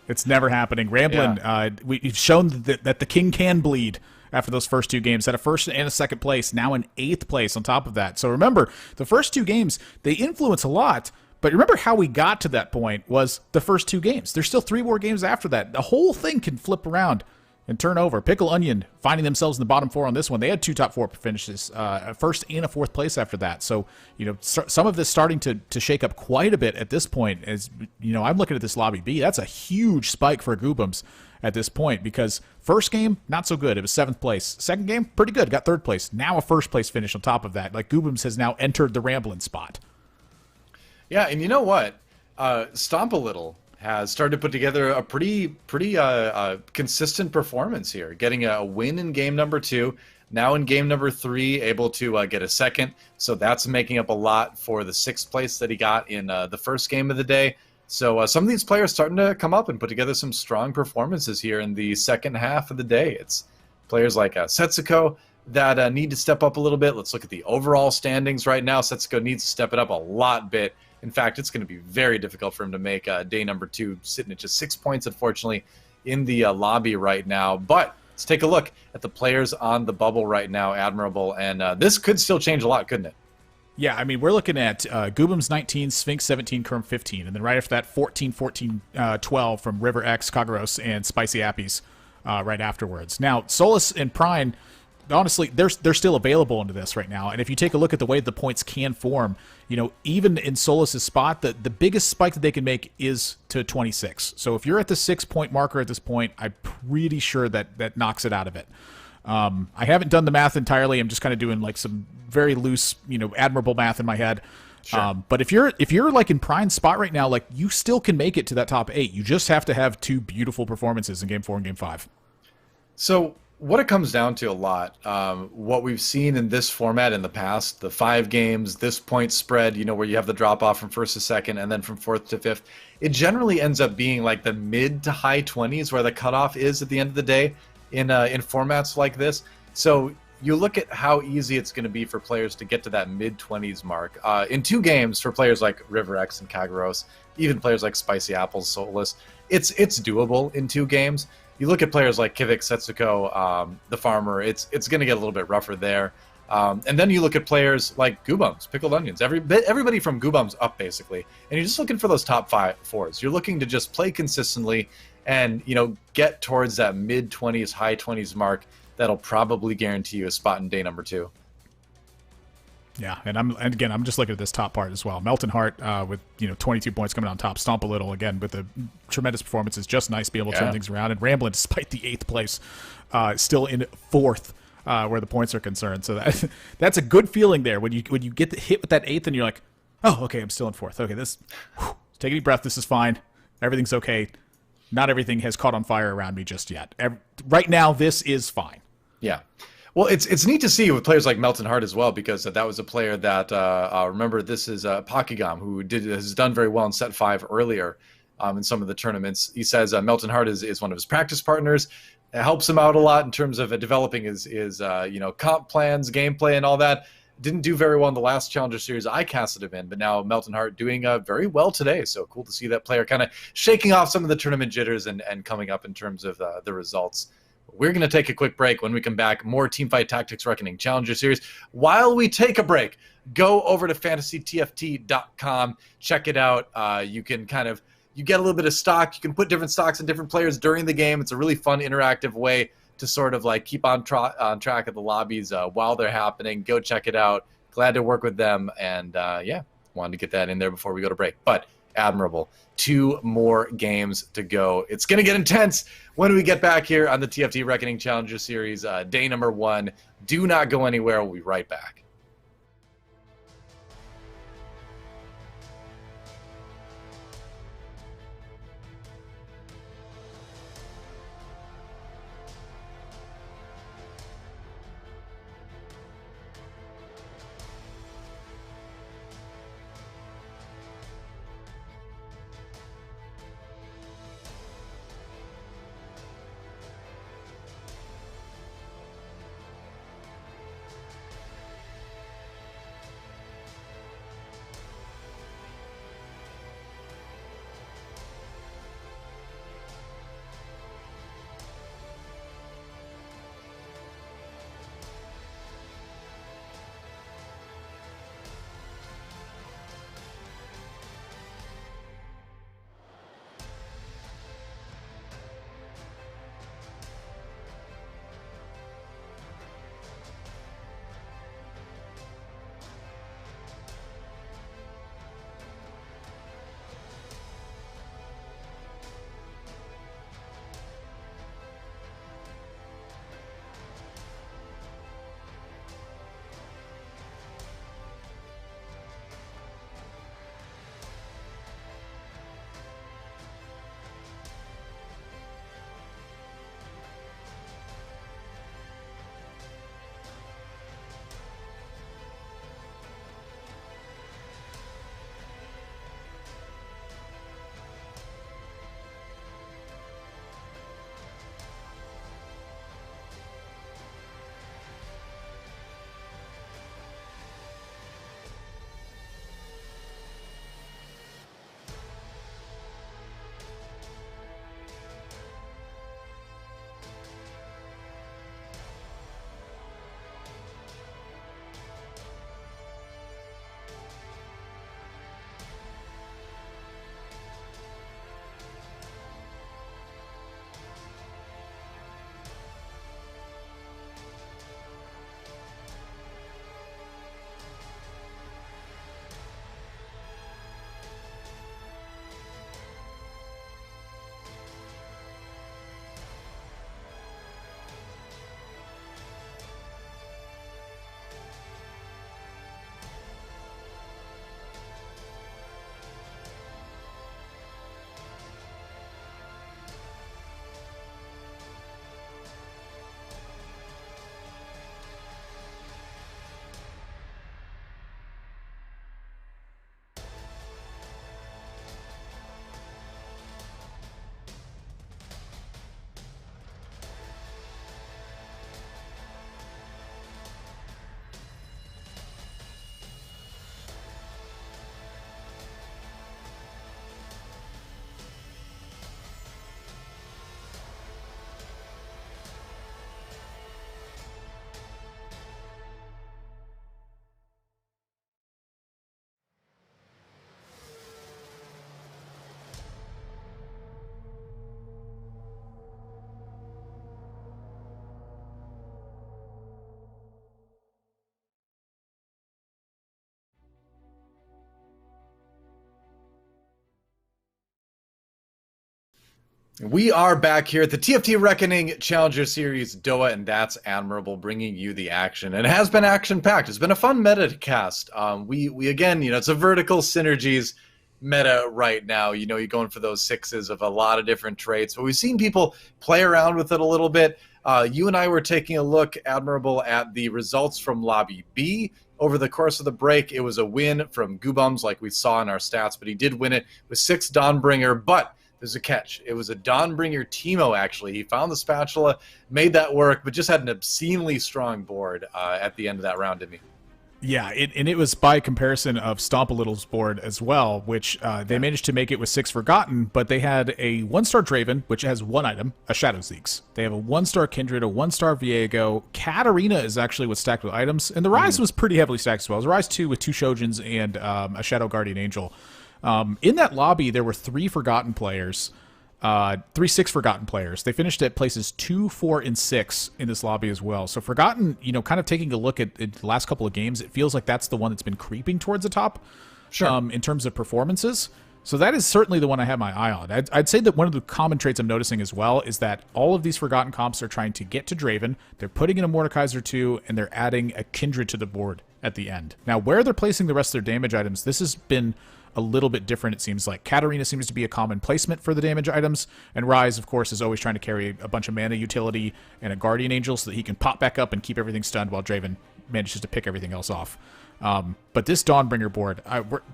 It's never happening. Ramblin', we've shown that the king can bleed after those first 2 games. Had a first and a second place, now in 8th place on top of that. So remember, the first 2 games, they influence a lot. But remember how we got to that point was the first 2 games. There's still 3 more games after that. The whole thing can flip around and turn over. Pickle Onion finding themselves in the bottom 4 on this one. They had 2 top 4 finishes, a first and a 4th place after that. So, you know, some of this starting to shake up quite a bit at this point. As you know, I'm looking at this Lobby B. That's a huge spike for Goobums at this point, because first game, not so good. It was 7th place. Second game, pretty good. Got 3rd place. Now a 1st place finish on top of that. Like, Goobums has now entered the Ramblin' spot. Yeah, and you know what? Stomp a Little has started to put together a pretty consistent performance here, getting a win in game number 2. Now in game number 3, able to get a 2nd. So that's making up a lot for the 6th place that he got in the first game of the day. So some of these players starting to come up and put together some strong performances here in the second half of the day. It's players like Setsuko that need to step up a little bit. Let's look at the overall standings right now. Setsuko needs to step it up a lot bit. In fact, it's going to be very difficult for him to make day number 2, sitting at just 6 points, unfortunately, in the lobby right now. But let's take a look at the players on the bubble right now, Admirable, and this could still change a lot, couldn't it? Yeah, I mean, we're looking at Goobums 19, Sphinx 17, Kerm 15, and then right after that, 14, 14, 12 from River X, Kagaros, and Spicy Appies right afterwards. Now, Solus and Prime, honestly, they're still available into this right now. And if you take a look at the way the points can form, you know, even in Solus's spot, the biggest spike that they can make is to 26. So if you're at the 6-point marker at this point, I'm pretty sure that knocks it out of it. I haven't done the math entirely. I'm just kind of doing like some very loose, you know, admirable math in my head. Sure. But if you're like in Prime's spot right now, like, you still can make it to that top 8. You just have to have 2 beautiful performances in game 4 and game 5. So what it comes down to a lot, what we've seen in this format in the past, the 5 games, this point spread, you know, where you have the drop off from 1st to 2nd and then from 4th to 5th, it generally ends up being like the mid to high 20s where the cutoff is at the end of the day in formats like this. So you look at how easy it's going to be for players to get to that mid 20s mark. In 2 games for players like River X and Kagaros, even players like Spicy Apples, Solus, it's doable in 2 games. You look at players like Kivik, Setsuko, the Farmer, it's going to get a little bit rougher there. And then you look at players like Goobums, Pickled Onions, everybody from Goobums up, basically. And you're just looking for those top 4s. You're looking to just play consistently and, you know, get towards that mid-20s, high 20s mark. That'll probably guarantee you a spot in day number 2. Yeah, and I'm just looking at this top part as well. Melton Hart with 22 points coming on top, stomp a little again with a tremendous performance. It's just nice to be able to turn things around. And Ramblin', despite the 8th place, still in 4th where the points are concerned. So that's a good feeling there when you get hit with that 8th and you're like, oh, okay, I'm still in 4th. Okay, take a deep breath. This is fine. Everything's okay. Not everything has caught on fire around me just yet. Right now, this is fine. Yeah. Well, it's neat to see with players like Melton Hart as well, because that was a player that remember, this is Pakigam, who has done very well in set 5 earlier in some of the tournaments. He says Melton Hart is one of his practice partners. It helps him out a lot in terms of developing his comp plans, gameplay, and all that. Didn't do very well in the last Challenger Series I casted him in, but now Melton Hart doing very well today. So cool to see that player kind of shaking off some of the tournament jitters and coming up in terms of the results. We're going to take a quick break. When we come back, more Teamfight Tactics Reckoning Challenger Series. While we take a break, go over to fantasytft.com. Check it out. You can you get a little bit of stock. You can put different stocks in different players during the game. It's a really fun, interactive way to sort of like keep on track of the lobbies while they're happening. Go check it out. Glad to work with them. And wanted to get that in there before we go to break. But Admirable, 2 more games to go. It's going to get intense when we get back here on the TFT Reckoning Challenger Series, day number 1. Do not go anywhere. We'll be right back. We are back here at the TFT Reckoning Challenger Series, DoA and ThatsAdmirable, bringing you the action. And it has been action-packed. It's been a fun meta to cast. We again, it's a vertical synergies meta right now. You're going for those sixes of a lot of different traits. But we've seen people play around with it a little bit. You and I were taking a look, Admirable, at the results from Lobby B. Over the course of the break, it was a win from Goobums, like we saw in our stats, but he did win it with 6 Dawnbringer, but there's a catch. It was a Dawnbringer Teemo, actually. He found the spatula, made that work, but just had an obscenely strong board at the end of that round, didn't he? Yeah, and it was by comparison of Stomp a Little's board as well, which they managed to make it with 6 Forgotten, but they had a 1-star Draven, which has 1 item, a Shadow Zeeks. They have a 1-star Kindred, a 1-star Viego. Katarina is actually what's stacked with items, and the Rise was pretty heavily stacked as well. It was a Rise 2 with 2 Shojins and a Shadow Guardian Angel. In that lobby, there were 3 Forgotten players, 6 Forgotten players. They finished at places 2, 4, and 6 in this lobby as well. So Forgotten, kind of taking a look at the last couple of games, it feels like that's the one that's been creeping towards the top, sure, in terms of performances. So that is certainly the one I have my eye on. I'd say that one of the common traits I'm noticing as well is that all of these Forgotten comps are trying to get to Draven. They're putting in a Mordekaiser 2, and they're adding a Kindred to the board at the end. Now, where they're placing the rest of their damage items, this has been a little bit different, it seems like. Katarina seems to be a common placement for the damage items, and Rise, of course, is always trying to carry a bunch of mana utility and a Guardian Angel so that he can pop back up and keep everything stunned while Draven manages to pick everything else off. But this Dawnbringer board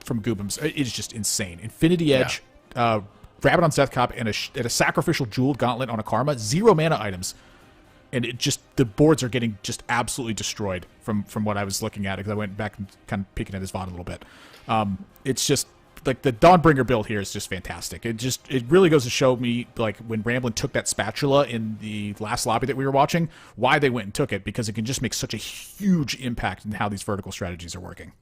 from Goobums is just insane. Infinity Edge, Rabbit on Death Cop, and a Sacrificial Jeweled Gauntlet on a Karma, 0 mana items. And it just, the boards are getting just absolutely destroyed from what I was looking at, because I went back and kind of peeking at his VOD a little bit. It's just like the Dawnbringer build here is just fantastic. It really goes to show me, like, when Ramblin took that spatula in the last lobby that we were watching, why they went and took it, because it can just make such a huge impact in how these vertical strategies are working.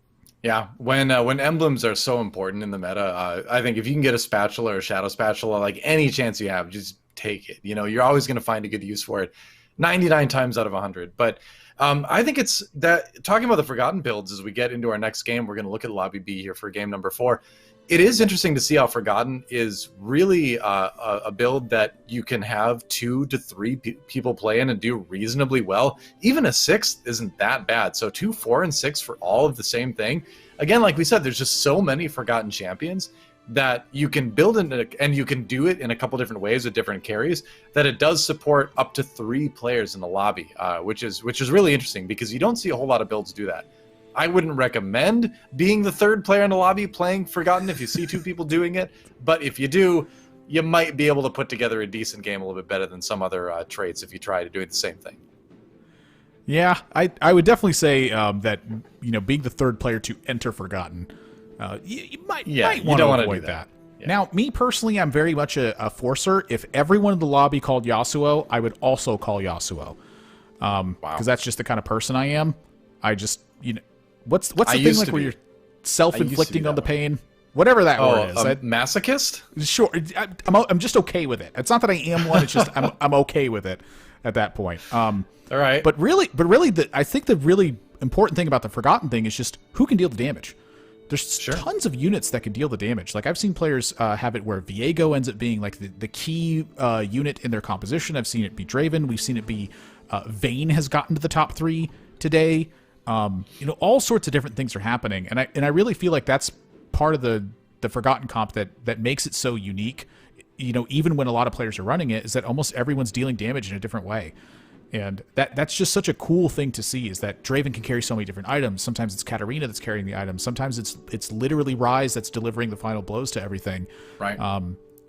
Yeah, when emblems are so important in the meta, I think if you can get a spatula or a shadow spatula, like any chance you have, just take it. You're always going to find a good use for it 99 times out of 100. But I think it's that, talking about the Forgotten builds, as we get into our next game, we're going to look at Lobby B here for game number 4. It is interesting to see how Forgotten is really a build that you can have 2 to 3 people play in and do reasonably well. Even a 6th isn't that bad. So 2, 4, and 6 for all of the same thing. Again, like we said, there's just so many Forgotten champions that you can build and you can do it in a couple different ways with different carries, that it does support up to 3 players in the lobby, which is really interesting, because you don't see a whole lot of builds do that. I wouldn't recommend being the 3rd player in the lobby playing Forgotten if you see 2 people doing it, but if you do, you might be able to put together a decent game a little bit better than some other traits if you try to do the same thing. Yeah, I would definitely say that being the 3rd player to enter Forgotten, you might want to avoid that. Yeah. Now, me personally, I'm very much a forcer. If everyone in the lobby called Yasuo, I would also call Yasuo, because that's just the kind of person I am. I just what's the thing like where you're self-inflicting on the pain? Whatever that word is. Masochist? Sure. I'm just okay with it. It's not that I am one. It's just I'm okay with it at that point. All right. But really, I think the really important thing about the Forgotten thing is just who can deal the damage. There's tons of units that can deal the damage. Like, I've seen players have it where Viego ends up being like the key unit in their composition. I've seen it be Draven. We've seen it be Vayne has gotten to the top 3 today. All sorts of different things are happening, and I really feel like that's part of the Forgotten comp that makes it so unique. Even when a lot of players are running it, is that almost everyone's dealing damage in a different way, and that's just such a cool thing to see. Is that Draven can carry so many different items. Sometimes it's Katarina that's carrying the items. Sometimes it's literally Rise that's delivering the final blows to everything. Right.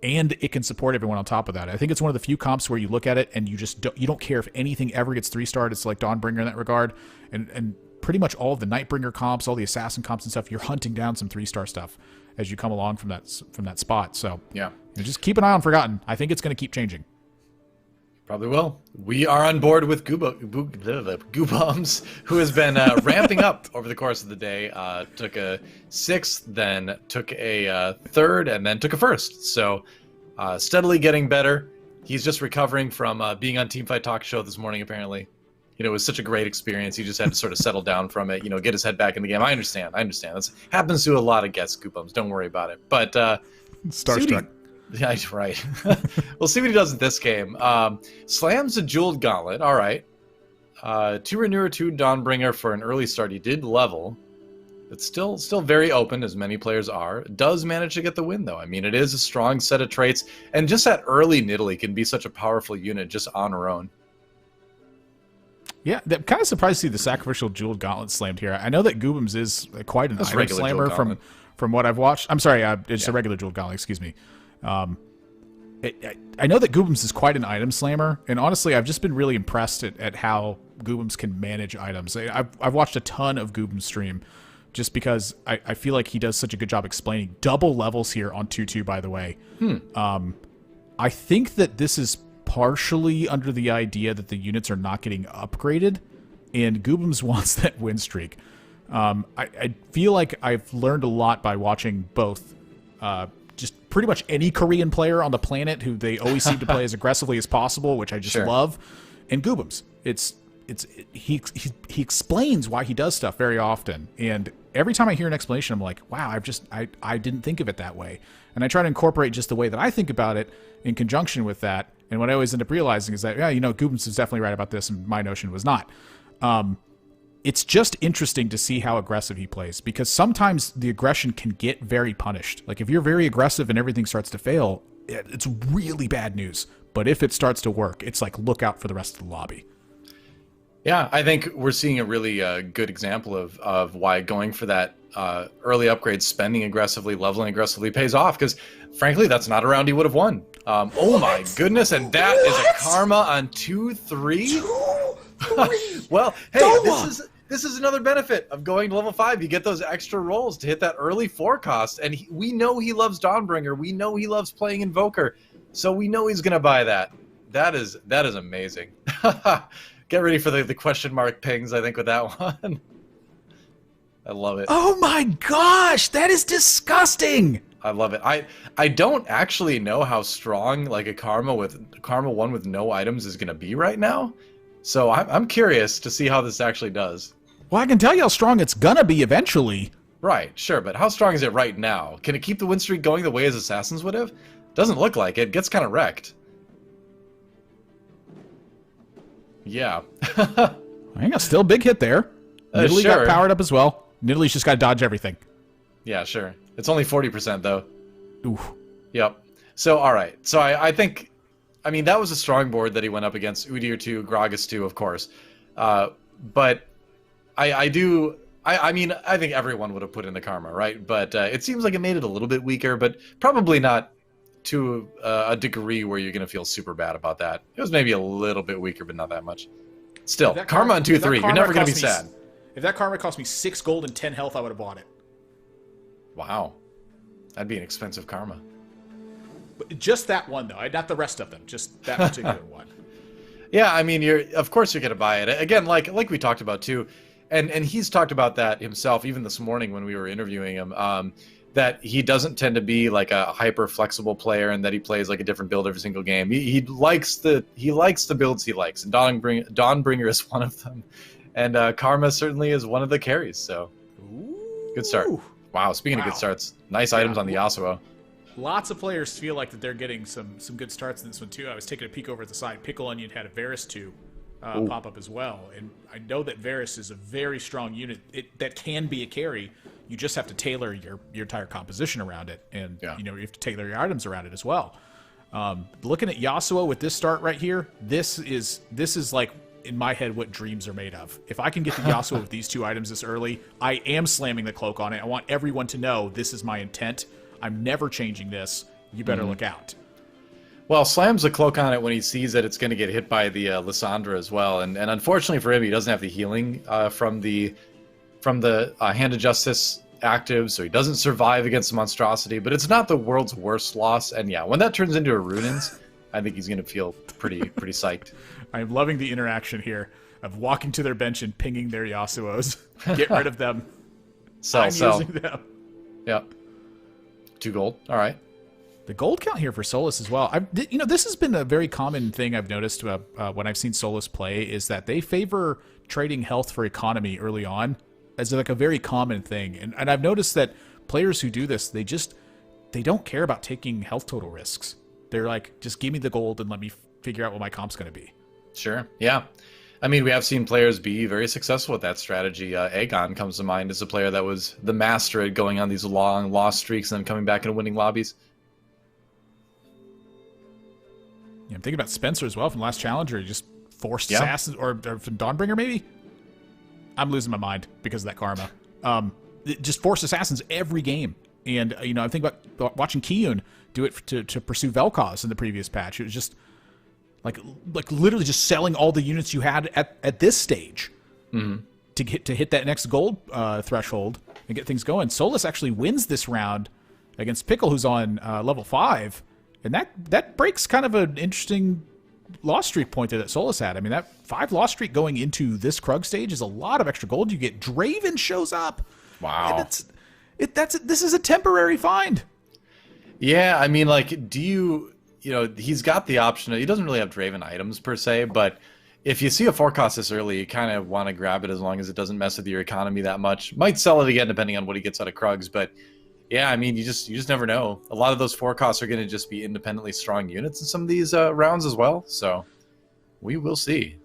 And it can support everyone on top of that. I think it's one of the few comps where you look at it and you don't care if anything ever gets 3-starred. It's like Dawnbringer in that regard, and pretty much all of the Nightbringer comps, all the Assassin comps and stuff, you're hunting down some 3-star stuff as you come along from that spot. So yeah, just keep an eye on Forgotten. I think it's going to keep changing. Probably will. We are on board with Goobums, who has been ramping up over the course of the day. Took a 6th, then took a 3rd, and then took a 1st. So steadily getting better. He's just recovering from being on Teamfight Talk Show this morning, apparently. It was such a great experience. He just had to sort of settle down from it, get his head back in the game. I understand. This happens to a lot of guest Goobums. Don't worry about it. But Starstruck. Yeah, right. We'll see what he does in this game. Slams a Jeweled Gauntlet. All right. 2 Renewer, 2 Dawnbringer for an early start. He did level. It's still very open, as many players are. Does manage to get the win, though. I mean, it is a strong set of traits. And just that early Nidalee can be such a powerful unit just on her own. Yeah, I'm kind of surprised to see the Sacrificial Jeweled Gauntlet slammed here. I know that Goobums is quite an item slammer from what I've watched. I'm sorry, it's a regular Jeweled Gauntlet, excuse me. I know that Goobums is quite an item slammer, and honestly, I've just been really impressed at how Goobums can manage items. I've watched a ton of Goobums stream just because I feel like he does such a good job explaining. Double levels here on 2-2, by the way. I think that this is partially under the idea that the units are not getting upgraded, and Goobums wants that win streak. I feel like I've learned a lot by watching both just pretty much any Korean player on the planet who they always seem to play as aggressively as possible, which I just love, and Goobums. He explains why he does stuff very often, and every time I hear an explanation, I'm like, wow, I didn't think of it that way, and I try to incorporate just the way that I think about it in conjunction with that. And what I always end up realizing is that, yeah, Goobums is definitely right about this, and my notion was not. It's just interesting to see how aggressive he plays, because sometimes the aggression can get very punished. Like, if you're very aggressive and everything starts to fail, it's really bad news. But if it starts to work, it's like, look out for the rest of the lobby. Yeah, I think we're seeing a really good example of why going for that early upgrade, spending aggressively, leveling aggressively pays off, because frankly, that's not a round he would have won. Oh my goodness, and that is a karma on 2-3? Well, hey, this is another benefit of going to level 5. You get those extra rolls to hit that early 4 cost, and we know he loves Dawnbringer. We know he loves playing Invoker, so we know he's going to buy that. That is amazing. Get ready for the question mark pings, I think, with that one. I love it. Oh my gosh, that is disgusting. I love it. I don't actually know how strong like a Karma 1 with no items is going to be right now. So I'm curious to see how this actually does. Well, I can tell you how strong it's going to be eventually. Right, sure, but how strong is it right now? Can it keep the win streak going the way as Assassins would have? Doesn't look like it. Gets kind of wrecked. Yeah. I think still a big hit there. Nidalee got powered up as well. Nidalee's just got to dodge everything. Yeah, sure. It's only 40% though. Oof. Yep. So, all right. So I think, I mean, that was a strong board that he went up against. Udyr 2, Gragas 2, of course. But I mean, I think everyone would have put in the Karma, right? But it seems like it made it a little bit weaker, but probably not to a degree where you're going to feel super bad about that. It was maybe a little bit weaker, but not that much. Still, Karma on 2-3, you're never going to be sad. If that Karma cost me 6 gold and 10 health, I would have bought it. Wow. That'd be an expensive Karma. But just that one, though. Not the rest of them. Just that particular one. Yeah, I mean, of course you're going to buy it. Again, like we talked about, too. And he's talked about that himself, even this morning when we were interviewing him, that he doesn't tend to be like a hyper flexible player, and that he plays like a different build every single game. He likes the builds he likes, and Dawnbringer is one of them. And Karma certainly is one of the carries, so good start. Wow, speaking of good starts, nice items on the Yasuo. Lots of players feel like that they're getting some good starts in this one, too. I was taking a peek over at the side. Pickle Onion had a Varus 2 pop up as well. And I know that Varus is a very strong unit that can be a carry. You just have to tailor your entire composition around it. And, you have to tailor your items around it as well. Looking at Yasuo with this start right here, this is like, in my head, what dreams are made of. If I can get the Yasuo with these 2 items this early, I am slamming the cloak on it. I want everyone to know this is my intent. I'm never changing this. You better look out. Well, slams the cloak on it when he sees that it's going to get hit by the Lissandra as well. And unfortunately for him, he doesn't have the healing from the Hand of Justice active, so he doesn't survive against the monstrosity. But it's not the world's worst loss. And yeah, when that turns into a Runins, I think he's going to feel pretty psyched. I'm loving the interaction here of walking to their bench and pinging their Yasuos. Get rid of them. Sell. Using them. Yep. 2 gold. All right. The gold count here for Solus as well. This has been a very common thing I've noticed when I've seen Solus play, is that they favor trading health for economy early on as like a very common thing. And I've noticed that players who do this, they just they don't care about taking health total risks. They're like, just give me the gold and let me figure out what my comp's going to be. Sure. Yeah. I mean, we have seen players be very successful with that strategy. Aegon comes to mind as a player that was the master at going on these long loss streaks and then coming back and winning lobbies. Yeah, I'm thinking about Spencer as well from Last Challenger. He just forced Assassins, or from Dawnbringer maybe? I'm losing my mind because of that karma. It just forced Assassins every game. And, you know, I think about watching Kiyun do it to pursue Vel'Koz in the previous patch. It was just like literally just selling all the units you had at this stage to hit that next gold threshold and get things going. Solus actually wins this round against Pickle, who's on level 5, and that breaks kind of an interesting loss streak point there that Solus had. I mean, that 5 loss streak going into this Krug stage is a lot of extra gold you get. Draven shows up. Wow. And this is a temporary find. Yeah, I mean, like, do you know, he's got the option. He doesn't really have Draven items per se, but if you see a forecast this early, you kind of want to grab it as long as it doesn't mess with your economy that much. Might sell it again depending on what he gets out of Krugs, but yeah, I mean, you just never know. A lot of those forecasts are going to just be independently strong units in some of these rounds as well, so we will see.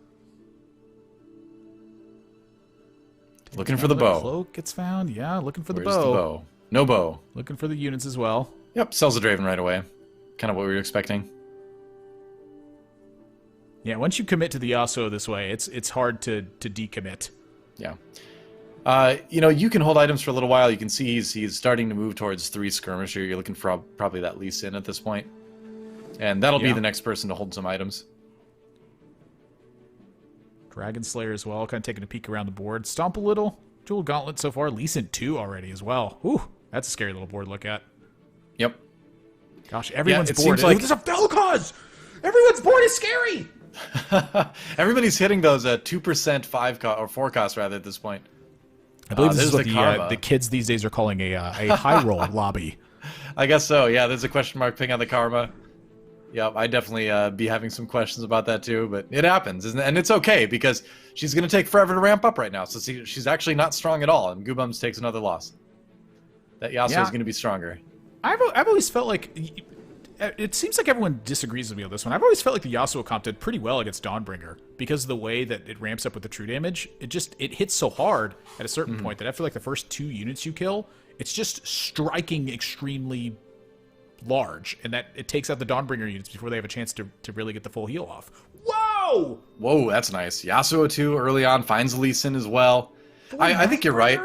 Looking for the bow. Cloak gets found. Yeah, looking for the Where's bow. the bow? No bow. Looking for the units as well. Yep, sells the Draven right away. Kind of what we were expecting. Yeah, once you commit to the Yasuo this way, it's hard to decommit. Yeah. You know, you can hold items for a little while. You can see he's starting to move towards 3 skirmisher. You're looking for probably that Lee Sin at this point. And that'll be the next person to hold some items. Dragon Slayer as well, kind of taking a peek around the board. Stomp a little. Jewel Gauntlet so far. Lee Sin 2 already as well. Ooh, that's a scary little board to look at. Yep. Gosh, everyone's board. Seems like there's a Vel'Koz! Everyone's board is scary! Everybody's hitting those 2% 5 or 4 costs rather at this point. I believe this is what the kids these days are calling a high roll lobby. I guess so. Yeah, there's a question mark ping on the karma. Yep, I definitely be having some questions about that too, but it happens, isn't it? And it's okay because she's going to take forever to ramp up right now. So she's actually not strong at all, and Goobums takes another loss. That Yasuo is going to be stronger. I've always felt like it seems like everyone disagrees with me on this one. I've always felt like the Yasuo comp did pretty well against Dawnbringer because of the way that it ramps up with the true damage. It hits so hard at a certain point that after like the first 2 units you kill, it's just striking extremely large, and that it takes out the Dawnbringer units before they have a chance to really get the full heal off. Whoa! Whoa, that's nice. Yasuo too early on finds Lee Sin as well. I think you're right.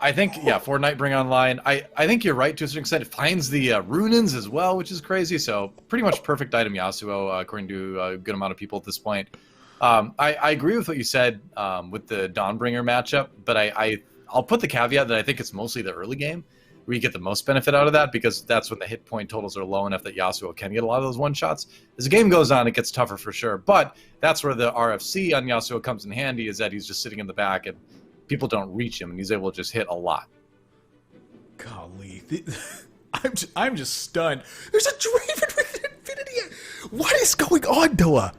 I think, yeah, Fortnite bring online. I think you're right to a certain extent. It finds the Runins as well, which is crazy. So pretty much perfect item Yasuo, according to a good amount of people at this point. I agree with what you said with the Dawnbringer matchup, but I'll put the caveat that I think it's mostly the early game where you get the most benefit out of that because that's when the hit point totals are low enough that Yasuo can get a lot of those one-shots. As the game goes on, it gets tougher for sure. But that's where the RFC on Yasuo comes in handy, is that he's just sitting in the back and people don't reach him, and he's able to just hit a lot. Golly. I'm just stunned. There's a Draven with Infinity. What is going on, DoA?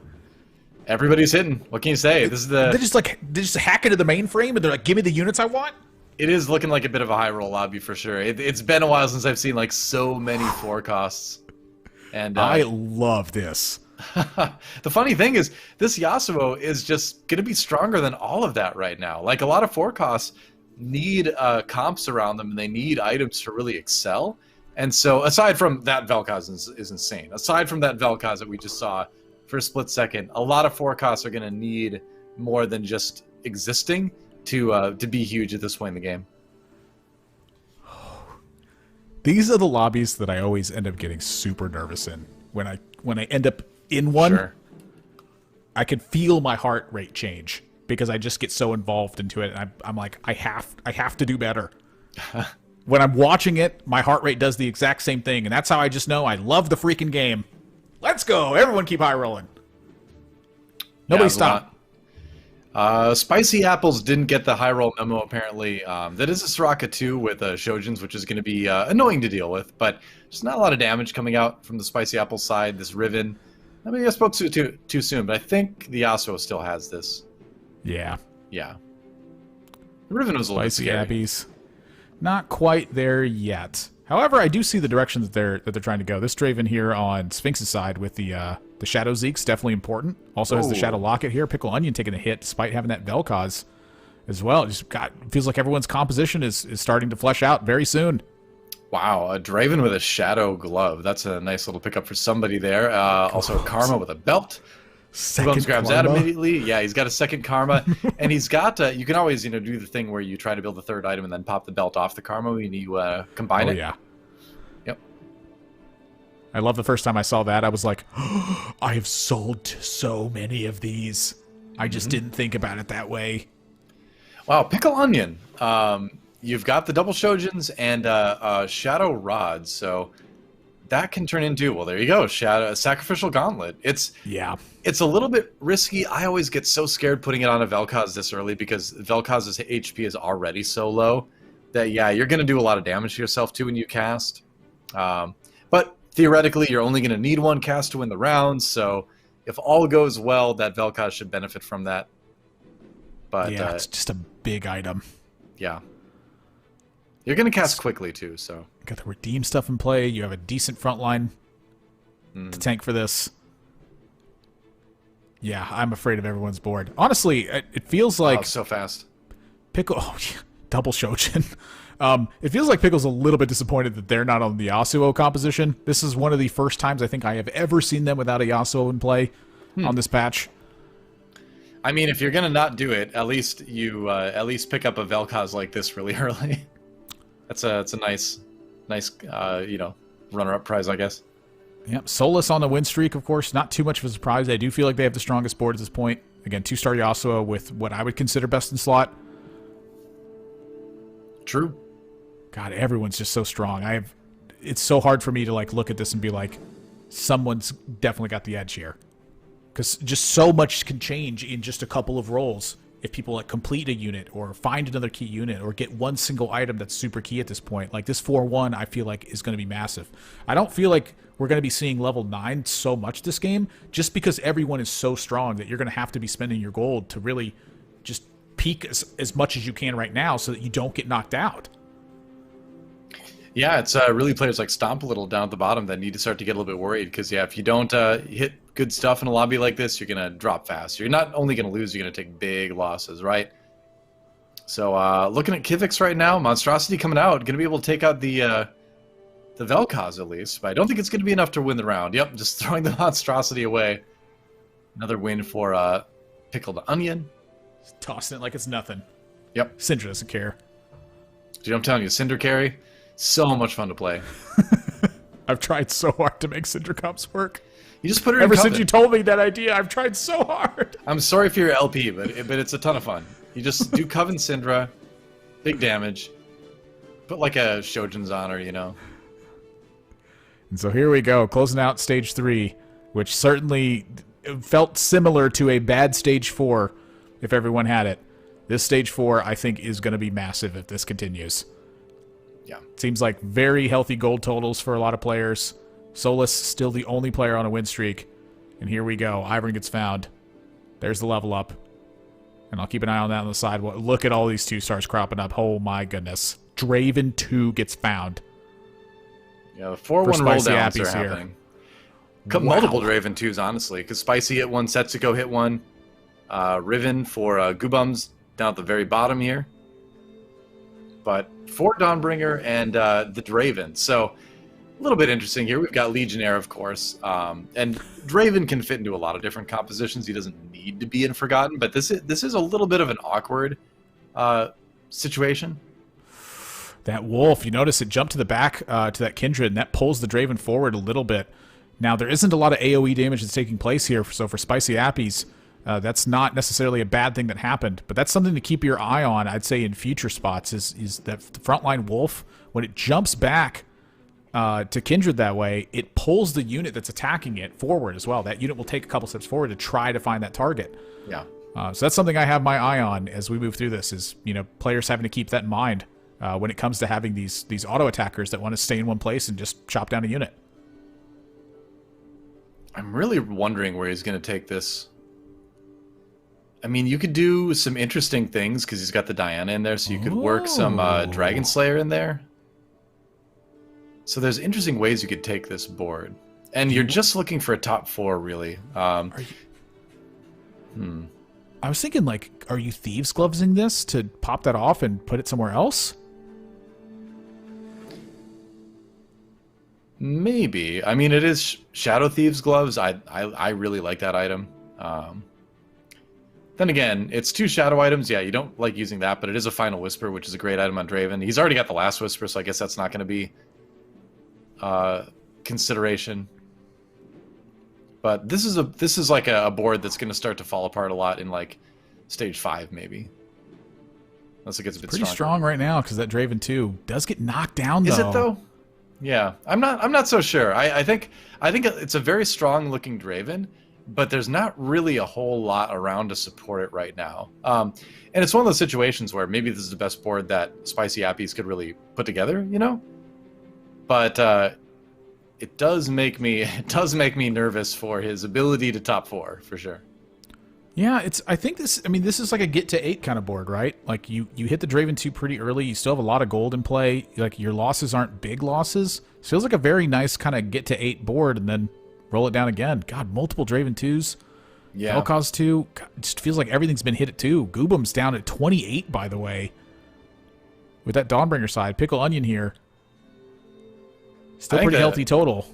Everybody's hitting. What can you say? This is they just hack into the mainframe and they're like, give me the units I want? It is looking like a bit of a high roll lobby for sure. It's been a while since I've seen like so many forecasts. And I love this. The funny thing is, this Yasuo is just going to be stronger than all of that right now. Like, a lot of forecasts need comps around them, and they need items to really excel. And so, aside from that, Vel'Koz is insane. Aside from that Vel'Koz that we just saw for a split second, a lot of forecasts are going to need more than just existing to be huge at this point in the game. These are the lobbies that I always end up getting super nervous in. When I end up in one, sure, I could feel my heart rate change because I just get so involved into it. And I'm like, I have to do better. When I'm watching it, my heart rate does the exact same thing, and that's how I just know I love the freaking game. Let's go! Everyone keep high rolling. Nobody stop. Spicy Apples didn't get the high roll memo, apparently. That is a Soraka 2 with Shojins, which is going to be annoying to deal with, but just not a lot of damage coming out from the Spicy Apple side. This Riven, I mean, I spoke too soon, but I think the Yasuo still has this. Yeah. Yeah. The Riven was a little Spicy Abbies. Not quite there yet. However, I do see the direction that they're trying to go. This Draven here on Sphinx's side with the Shadow Zeke's definitely important. Also has the Shadow Locket here. Pickle Onion taking a hit despite having that Vel'Koz as well. It just feels like everyone's composition is starting to flesh out very soon. Wow, a Draven with a Shadow Glove. That's a nice little pickup for somebody there. Also, Karma with a belt. Second grabs Karma. that immediately. Yeah, he's got a second Karma. And he's got, you can always, do the thing where you try to build the third item and then pop the belt off the Karma when you combine it. Yeah. Yep. I love the first time I saw that. I was like, oh, I have sold so many of these. I just didn't think about it that way. Wow, Pickle Onion. You've got the double Shojins and Shadow Rods, so that can turn into, well, there you go, Sacrificial Gauntlet. It's a little bit risky. I always get so scared putting it on a Vel'Koz this early because Vel'Koz's HP is already so low that, yeah, you're going to do a lot of damage to yourself, too, when you cast. But theoretically, you're only going to need one cast to win the round, so if all goes well, that Vel'Koz should benefit from that. But yeah, it's just a big item. Yeah. You're going to cast quickly, too, so. Got the redeem stuff in play. You have a decent front line to tank for this. Yeah, I'm afraid of everyone's board. Honestly, it feels like... Oh, so fast. Pickle... Oh, yeah, double Shojin. It feels like Pickle's a little bit disappointed that they're not on the Yasuo composition. This is one of the first times I think I have ever seen them without a Yasuo in play on this patch. I mean, if you're going to not do it, at least you at least pick up a Vel'Koz like this really early. It's a nice runner-up prize, I guess. Yep, Solus on the win streak, of course. Not too much of a surprise. I do feel like they have the strongest board at this point. Again, 2-star Yasuo with what I would consider best in slot. True. God, everyone's just so strong. It's so hard for me to look at this and be like, someone's definitely got the edge here. Because just so much can change in just a couple of rolls. If people complete a unit or find another key unit or get one single item that's super key at this point. Like this 4-1 I feel like is going to be massive. I don't feel like we're going to be seeing level 9 so much this game just because everyone is so strong that you're going to have to be spending your gold to really just peak as much as you can right now so that you don't get knocked out. Yeah, it's really players like Stomp a little down at the bottom that need to start to get a little bit worried because, yeah, if you don't hit good stuff in a lobby like this, you're going to drop fast. You're not only going to lose, you're going to take big losses, right? So looking at Kivix right now, Monstrosity coming out, going to be able to take out the Vel'Koz at least, but I don't think it's going to be enough to win the round. Yep, just throwing the Monstrosity away. Another win for Pickled Onion. Just tossing it like it's nothing. Yep. Syndra doesn't care. Dude, I'm telling you, Cinder Carry, so much fun to play. I've tried so hard to make Syndra comps work. You just put her Ever in since you told me that idea, I've tried so hard. I'm sorry for your LP, but it's a ton of fun. You just do Coven Syndra, big damage, put like a Shojin's on her, And so here we go, closing out stage 3, which certainly felt similar to a bad stage 4 if everyone had it. This stage 4, I think, is going to be massive if this continues. Yeah. Seems like very healthy gold totals for a lot of players. Solus still the only player on a win streak. And here we go. Ivern gets found. There's the level up. And I'll keep an eye on that on the side. Look at all these 2-stars cropping up. Oh my goodness. Draven 2 gets found. Yeah, the 4-1 roll downs are happening. Wow. Multiple Draven 2s, honestly. Because Spicy hit one, Setsuko hit one. Riven for Goobums down at the very bottom here. But 4 Dawnbringer and the Draven. So a little bit interesting here. We've got Legionnaire, of course. And Draven can fit into a lot of different compositions. He doesn't need to be in Forgotten. But this is a little bit of an awkward situation. That wolf, you notice it jumped to the back to that Kindred, and that pulls the Draven forward a little bit. Now, there isn't a lot of AoE damage that's taking place here, so for Spicy Appies, that's not necessarily a bad thing that happened. But that's something to keep your eye on, I'd say, in future spots, is that the frontline wolf, when it jumps back to Kindred that way, it pulls the unit that's attacking it forward as well. That unit will take a couple steps forward to try to find that target. Yeah. So that's something I have my eye on as we move through this, is players having to keep that in mind when it comes to having these auto attackers that want to stay in one place and just chop down a unit. I'm really wondering where he's going to take this. I mean, you could do some interesting things because he's got the Diana in there, so you could work some Dragon Slayer in there. So there's interesting ways you could take this board. And you're just looking for a top 4, really. I was thinking, like, are you Thieves Glovesing this to pop that off and put it somewhere else? Maybe. I mean, it is Shadow Thieves Gloves. I really like that item. Then again, it's 2 shadow items. Yeah, you don't like using that, but it is a Final Whisper, which is a great item on Draven. He's already got the Last Whisper, so I guess that's not going to be consideration. But this is like a board that's going to start to fall apart a lot in like stage 5 maybe. Unless it gets a bit pretty strong right now because that Draven 2 does get knocked down though. Is it though? Yeah, I'm not so sure. I think it's a very strong looking Draven, but there's not really a whole lot around to support it right now. And it's one of those situations where maybe this is the best board that Spicy Appies could really put together, you know? But it does make me nervous for his ability to top 4 for sure. Yeah, I think this is like a get to 8 kind of board, right? Like you hit the Draven 2 pretty early, you still have a lot of gold in play, like your losses aren't big losses. It feels like a very nice kind of get to 8 board and then roll it down again. God, multiple Draven 2s. Yeah. Vel'Koz 2. God, it just feels like everything's been hit at 2. Goobum's down at 28, by the way. With that Dawnbringer side. Pickle Onion here. Still pretty healthy total.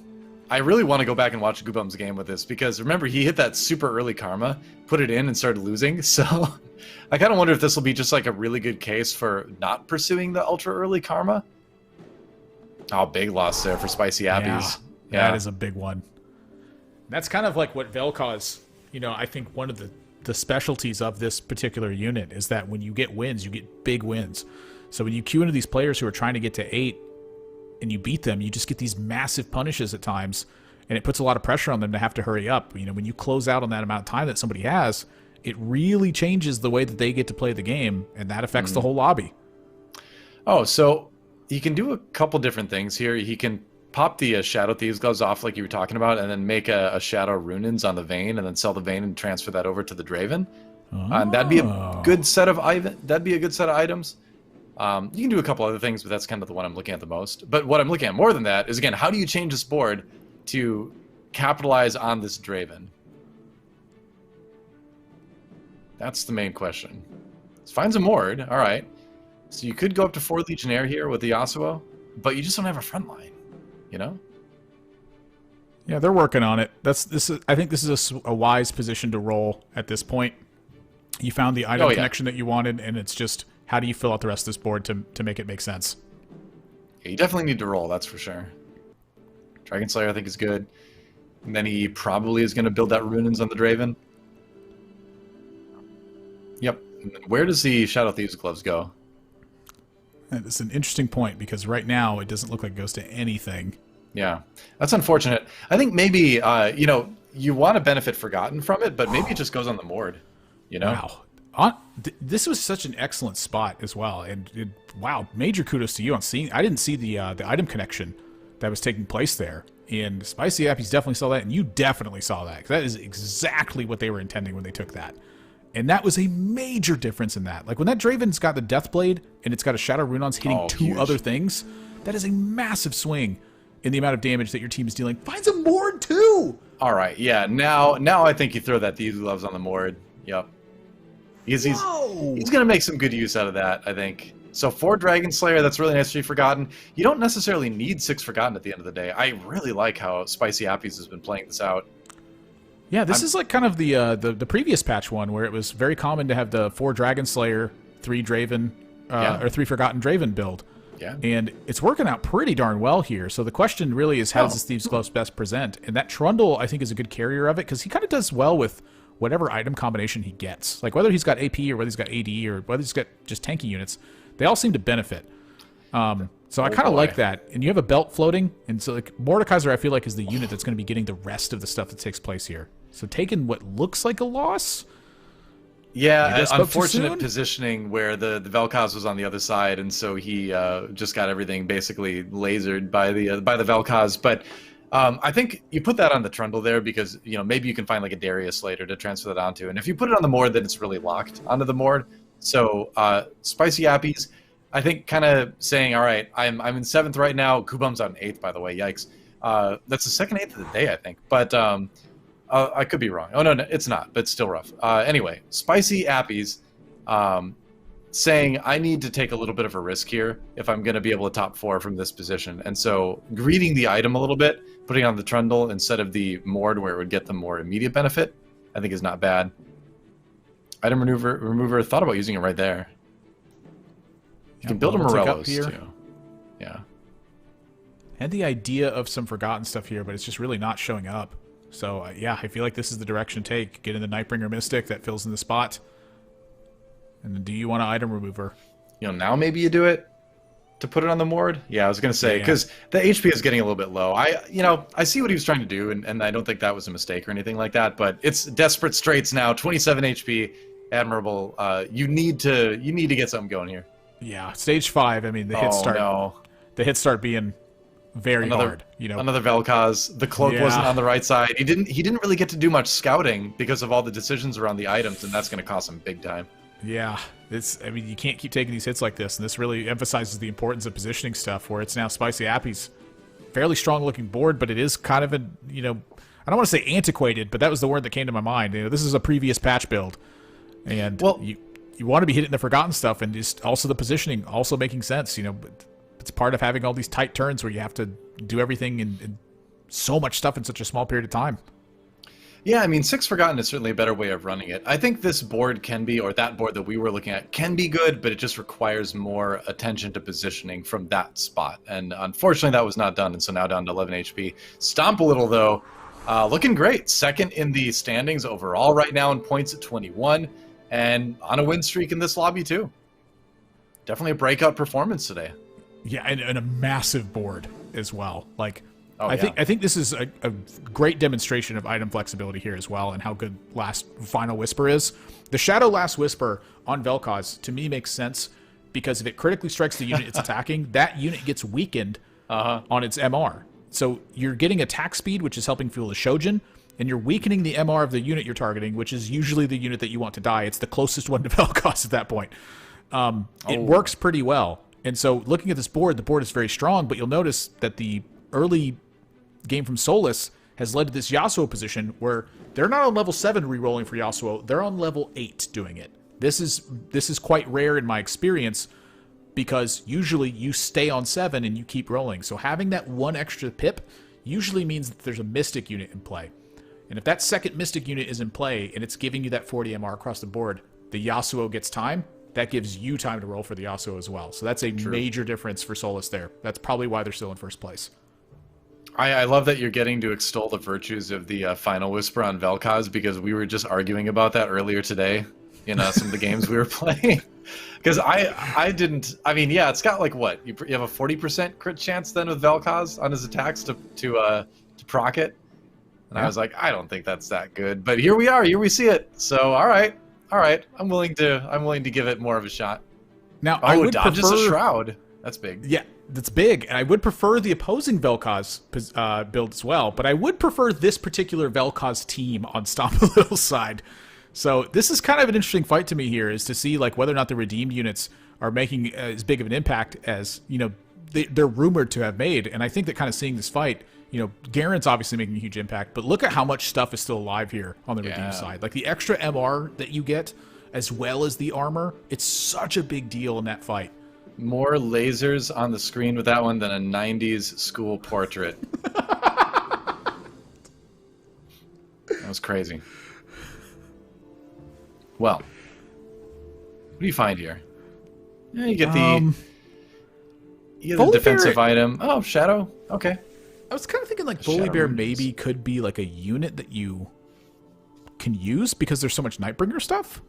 I really want to go back and watch Goobum's game with this because remember he hit that super early karma, put it in and started losing. So I kind of wonder if this will be just like a really good case for not pursuing the ultra early karma. Oh, big loss there for Spicy Appies. Yeah, that is a big one. That's kind of like what Vel'Koz, you know, I think one of the specialties of this particular unit is that when you get wins, you get big wins. So when you queue into these players who are trying to get to 8, and you beat them, you just get these massive punishes at times, and it puts a lot of pressure on them to have to hurry up. You know, when you close out on that amount of time that somebody has, it really changes the way that they get to play the game, and that affects the whole lobby. Oh, so he can do a couple different things here. He can pop the Shadow Thieves Gloves off like you were talking about, and then make a Shadow Runins on the Vayne, and then sell the Vayne and transfer that over to the Draven. And that'd be a good set of items. You can do a couple other things, but that's kind of the one I'm looking at the most. But what I'm looking at more than that is, again, how do you change this board to capitalize on this Draven? That's the main question. Let's find some Ward. All right. So you could go up to 4 Legionnaire here with the Yasuo, but you just don't have a front line, you know? Yeah, they're working on it. I think this is a wise position to roll at this point. You found the item connection that you wanted, and it's just... how do you fill out the rest of this board to make it make sense? Yeah, you definitely need to roll, that's for sure. Dragon Slayer, I think, is good. And then he probably is going to build that Runins on the Draven. Yep. And then where does the Shadow Thieves Gloves go? It's an interesting point, because right now it doesn't look like it goes to anything. Yeah, that's unfortunate. I think maybe, you know, you want to benefit Forgotten from it, but maybe it just goes on the Mord, you know? Wow. This was such an excellent spot as well, and wow, major kudos to you on seeing. I didn't see the item connection that was taking place there, and Spicy Appies definitely saw that, and you definitely saw that. 'Cause that is exactly what they were intending when they took that, and that was a major difference in that. Like when that Draven's got the Deathblade and it's got a Shadow Runons hitting 2 huge other things, that is a massive swing in the amount of damage that your team is dealing. Find some Mord too. All right, yeah. Now I think you throw that Thieves Gloves on the Mord. Yep. He's going to make some good use out of that, I think. So 4 Dragon Slayer, that's really nice to be Forgotten. You don't necessarily need 6 Forgotten at the end of the day. I really like how Spicy Appies has been playing this out. Yeah, this is like kind of the previous patch one, where it was very common to have the 4 Dragon Slayer, 3 Draven, or 3 Forgotten Draven build. Yeah. And it's working out pretty darn well here. So the question really is, how does this Thieves Gloves best present? And that Trundle, I think, is a good carrier of it, because he kind of does well with whatever item combination he gets. Like whether he's got AP or whether he's got AD or whether he's got just tanky units, they all seem to benefit. So I kind of like that. And you have a belt floating, and so like Mordekaiser, I feel like, is the unit that's going to be getting the rest of the stuff that takes place here. So taking what looks like a loss. Yeah, unfortunate positioning where the Vel'Koz was on the other side, and so he just got everything basically lasered by the Vel'Koz. But I think you put that on the Trundle there because, you know, maybe you can find like a Darius later to transfer that onto. And if you put it on the Mord, then it's really locked onto the Mord. So Spicy Appies, I think kind of saying, all right, I'm in 7th right now. Kubum's out in 8th, by the way. Yikes. That's the second 8th of the day, I think. But I could be wrong. Oh, no, it's not, but it's still rough. Anyway, Spicy Appies saying I need to take a little bit of a risk here if I'm going to be able to top 4 from this position. And so greeding the item a little bit, putting on the Trundle instead of the Mord where it would get the more immediate benefit, I think is not bad. Item remover, thought about using it right there. You can build a Morellos too. Yeah. Had the idea of some forgotten stuff here, but it's just really not showing up. So yeah, I feel like this is the direction to take. Get in the Nightbringer Mystic that fills in the spot. And then do you want an item remover? Now maybe you do it to put it on the Mord. Yeah, I was gonna say because the HP is getting a little bit low. I see what he was trying to do, and I don't think that was a mistake or anything like that. But it's desperate straits now. 27 HP, Admirable. You need to get something going here. Yeah, stage 5. I mean, the hits start being very hard. Another Vel'Koz. The cloak wasn't on the right side. He didn't really get to do much scouting because of all the decisions around the items, and that's going to cost him big time. Yeah, you can't keep taking these hits like this, and this really emphasizes the importance of positioning stuff. Where it's now Spicy Appy's fairly strong looking board, but it is kind of I don't want to say antiquated, but that was the word that came to my mind. This is a previous patch build, and you want to be hitting the forgotten stuff, and just also the positioning also making sense. It's part of having all these tight turns where you have to do everything and so much stuff in such a small period of time. Yeah, I mean, 6 Forgotten is certainly a better way of running it. I think this board can be, or that board that we were looking at can be good, but it just requires more attention to positioning from that spot. And unfortunately, that was not done, and so now down to 11 HP. Stomp a little, though. Looking great. 2nd in the standings overall right now in points at 21. And on a win streak in this lobby, too. Definitely a breakout performance today. Yeah, and a massive board as well. I think this is a great demonstration of item flexibility here as well, and how good Final Whisper is. The Shadow Last Whisper on Vel'Koz, to me, makes sense, because if it critically strikes the unit it's attacking, that unit gets weakened on its MR. So you're getting attack speed, which is helping fuel the Shojin, and you're weakening the MR of the unit you're targeting, which is usually the unit that you want to die. It's the closest one to Vel'Koz at that point. It works pretty well. And so looking at this board, the board is very strong, but you'll notice that the early game from Solus has led to this Yasuo position where they're not on level 7 rerolling for Yasuo, they're on level 8 doing it. This is quite rare in my experience, because usually you stay on 7 and you keep rolling. So having that one extra pip usually means that there's a Mystic unit in play. And if that second Mystic unit is in play and it's giving you that 40 MR across the board, the Yasuo gets time. That gives you time to roll for the Yasuo as well. So that's a major difference for Solus there. That's probably why they're still in first place. I love that you're getting to extol the virtues of the Final Whisper on Vel'Koz, because we were just arguing about that earlier today in some of the games we were playing. Because I mean, yeah, it's got what? You have a 40% crit chance then with Vel'Koz on his attacks to proc it. And I was like, I don't think that's that good. But here we are. Here we see it. So, all right. I'm willing to give it more of a shot. Now, I would dodges prefer a shroud. That's big. Yeah, that's big. And I would prefer the opposing Vel'Koz build as well. But I would prefer this particular Vel'Koz team on Stomp a Little's side. So this is kind of an interesting fight to me here, is to see whether or not the redeemed units are making as big of an impact as they're rumored to have made. And I think that kind of seeing this fight, Garen's obviously making a huge impact, but look at how much stuff is still alive here on the redeem side. The extra MR that you get, as well as the armor, it's such a big deal in that fight. More lasers on the screen with that one than a 90s school portrait. That was crazy. Well, what do you find here? Yeah, you get the defensive item. Oh, Shadow. Okay. I was kind of thinking Volibear maybe could be a unit that you can use because there's so much Nightbringer stuff.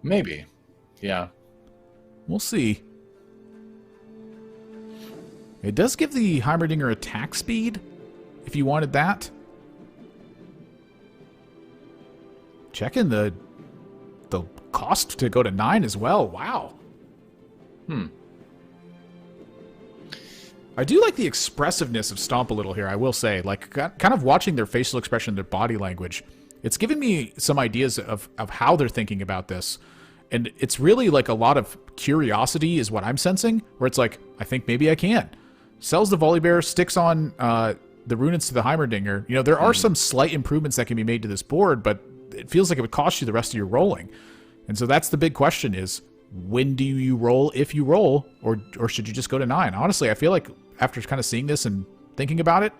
Maybe. Yeah. We'll see. It does give the Heimerdinger attack speed, if you wanted that. Checking the cost to go to 9 as well. Wow. I do like the expressiveness of Stomp a Little here, I will say. Kind of watching their facial expression, their body language. It's given me some ideas of how they're thinking about this. And it's really like a lot of curiosity is what I'm sensing, where it's like, I think maybe I can. Sells the Volibear, sticks on the Runaan's to the Heimerdinger. You know, there are some slight improvements that can be made to this board, but it feels like it would cost you the rest of your rolling. And so that's the big question is, when do you roll if you roll, or should you just go to 9? Honestly, I feel like after kind of seeing this and thinking about it,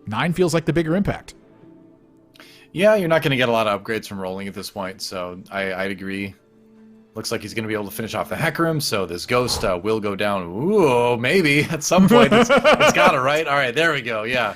9 feels like the bigger impact. Yeah, you're not going to get a lot of upgrades from rolling at this point, so I'd agree. Looks like he's going to be able to finish off the Hecarim, so this Ghost will go down. Ooh, maybe at some point. It's got to, right? All right, there we go. Yeah,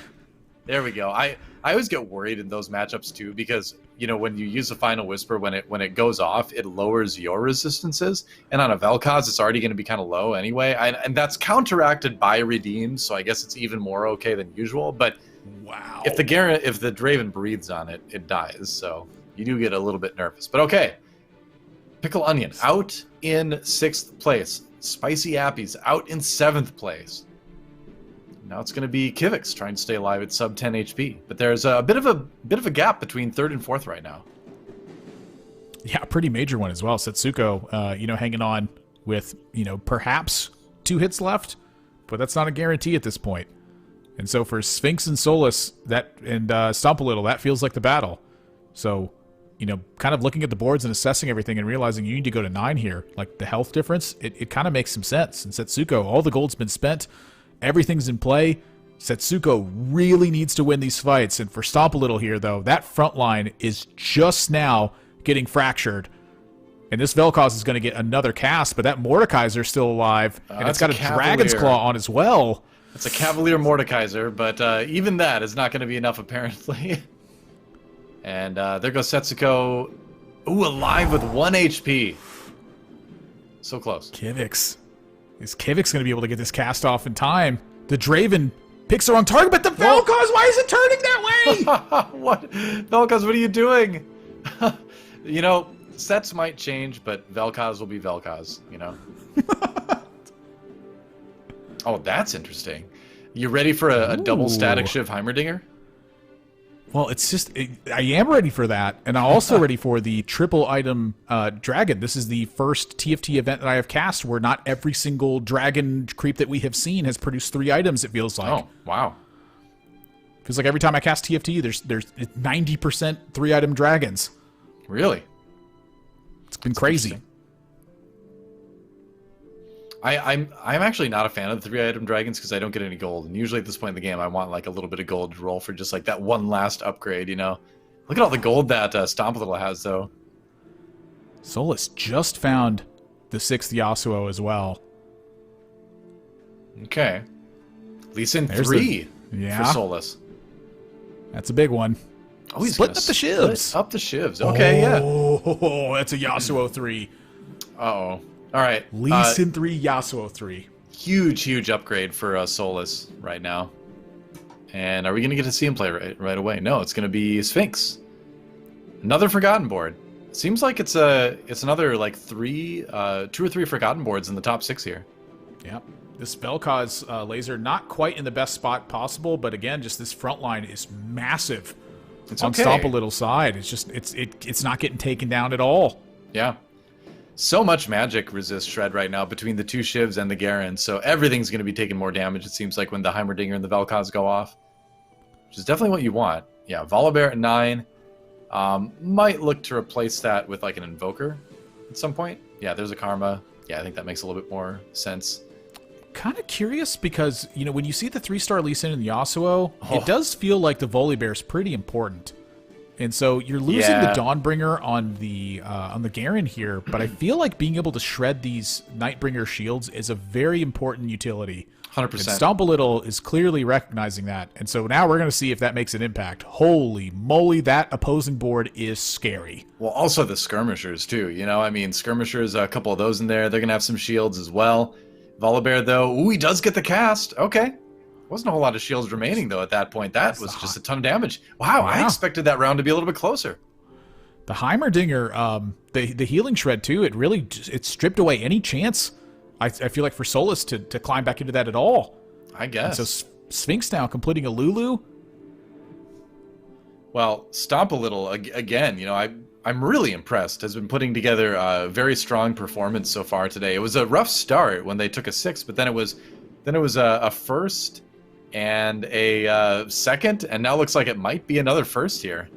there we go. I always get worried in those matchups too, because you know when you use the Final Whisper, when it goes off, it lowers your resistances, and on a Vel'Koz, it's already going to be kind of low anyway, and that's counteracted by Redeemed, so I guess it's even more okay than usual. But wow, if the Draven breathes on it, it dies. So you do get a little bit nervous, but okay. Pickle Onion out in 6th place. Spicy Appies out in 7th place. Now it's going to be Kivix trying to stay alive at sub 10 HP. But there's a bit of a gap between 3rd and 4th right now. Yeah, pretty major one as well. Setsuko, you know, hanging on with, you know, perhaps 2 hits left, but that's not a guarantee at this point. And so for Sphinx and Solus, and Stomp a Little, that feels like the battle. So, you know, kind of looking at the boards and assessing everything and realizing you need to go to 9 here. Like, the health difference, it kind of makes some sense. And Setsuko, all the gold's been spent. Everything's in play. Setsuko really needs to win these fights. And for Stomp a Little here, though, that front line is just now getting fractured. And this Vel'Koz is going to get another cast, but that Mordekaiser's still alive. And it's got a Dragon's Claw on as well. It's a Cavalier Mordekaiser, but even that is not going to be enough, apparently. And there goes Setsuko. Ooh, alive with 1 HP. So close. Kivix. Is Kivix going to be able to get this cast off in time? The Draven picks the wrong target, but the Vel'Koz, why is it turning that way? What? Vel'Koz, what are you doing? You know, sets might change, but Vel'Koz will be Vel'Koz, you know? Oh, that's interesting. You ready for a double static Shiv Heimerdinger? Well, it's just, I am ready for that, and I'm also ready for the triple item dragon. This is the first TFT event that I have cast where not every single dragon creep that we have seen has produced 3 items, it feels like. Oh, wow. Feels like every time I cast TFT, there's 90% 3 item dragons. Really? It's been crazy. I'm actually not a fan of the 3 item dragons because I don't get any gold, and usually at this point in the game I want like a little bit of gold to roll for just like that one last upgrade, you know. Look at all the gold that Stomp a Little has though. Solus just found the 6th Yasuo as well. Okay, Lee Sin 3 for Solus. That's a big one. Oh, he's splitting up the shivs. Up the shivs. Okay, yeah. Oh, that's a Yasuo 3. Uh-oh. All right. Lee Sin 3, Yasuo 3. Huge upgrade for Solus right now. And are we going to get to see him play right away? No, it's going to be Sphinx. Another Forgotten board. Seems like it's another like 2 or 3 Forgotten boards in the top 6 here. Yep. This Vel'Koz laser not quite in the best spot possible, but again, just this front line is massive. It's on Stomp a Little side. It's just it's not getting taken down at all. Yeah. So much magic resists Shred right now between the 2 Shivs and the Garen, so everything's going to be taking more damage, it seems like, when the Heimerdinger and the Vel'Koz go off. Which is definitely what you want. Yeah, Volibear at 9. Might look to replace that with like an Invoker at some point. Yeah, there's a Karma. Yeah, I think that makes a little bit more sense. Kind of curious because, you know, when you see the 3-star Lee Sin and Yasuo, it does feel like the Volibear is pretty important. And so you're losing the Dawnbringer on the Garen here, but I feel like being able to shred these Nightbringer shields is a very important utility. 100%. And Stomp a Little is clearly recognizing that. And so now we're going to see if that makes an impact. Holy moly, that opposing board is scary. Well, also the Skirmishers, too. You know, I mean, Skirmishers, a couple of those in there. They're going to have some shields as well. Volibear, though, ooh, he does get the cast. Okay. Wasn't a whole lot of shields remaining, though, at that point. That was just a ton of damage. Wow, I expected that round to be a little bit closer. The Heimerdinger, the healing shred, too, it stripped away any chance, I feel like, for Solus to climb back into that at all. I guess. And so Sphinx now completing a Lulu. Well, Stomp a Little, again, you know, I'm really impressed, has been putting together a very strong performance so far today. It was a rough start when they took a 6, but then it was a first and a second, and now looks like it might be another first here.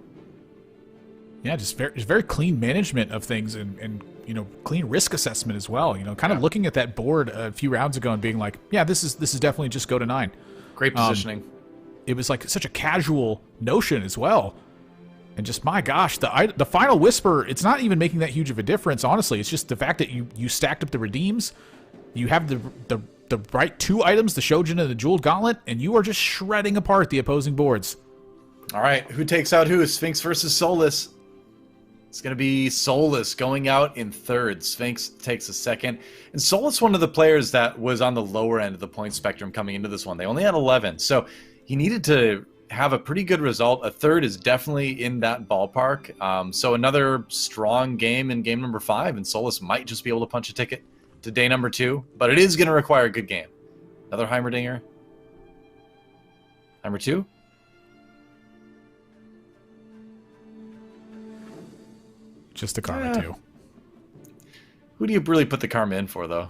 Yeah, just very clean management of things, and you know, clean risk assessment as well. You know, kind of looking at that board a few rounds ago and being like, yeah, this is definitely just go to 9. Great positioning. It was like such a casual notion as well. And just, my gosh, the final whisper, it's not even making that huge of a difference, honestly. It's just the fact that you stacked up the redeems, you have the right 2 items, the Shojin and the Jeweled Gauntlet, and you are just shredding apart the opposing boards. All right, who takes out who? Sphinx versus Solus. It's going to be Solus going out in 3rd. Sphinx takes a 2nd. And Solus, one of the players that was on the lower end of the point spectrum coming into this one. They only had 11, so he needed to have a pretty good result. A 3rd is definitely in that ballpark. So another strong game in game number 5, and Solus might just be able to punch a ticket to day number 2, but it is going to require a good game. Another Heimerdinger. Heimer 2. Just the Karma 2. Who do you really put the Karma in for, though?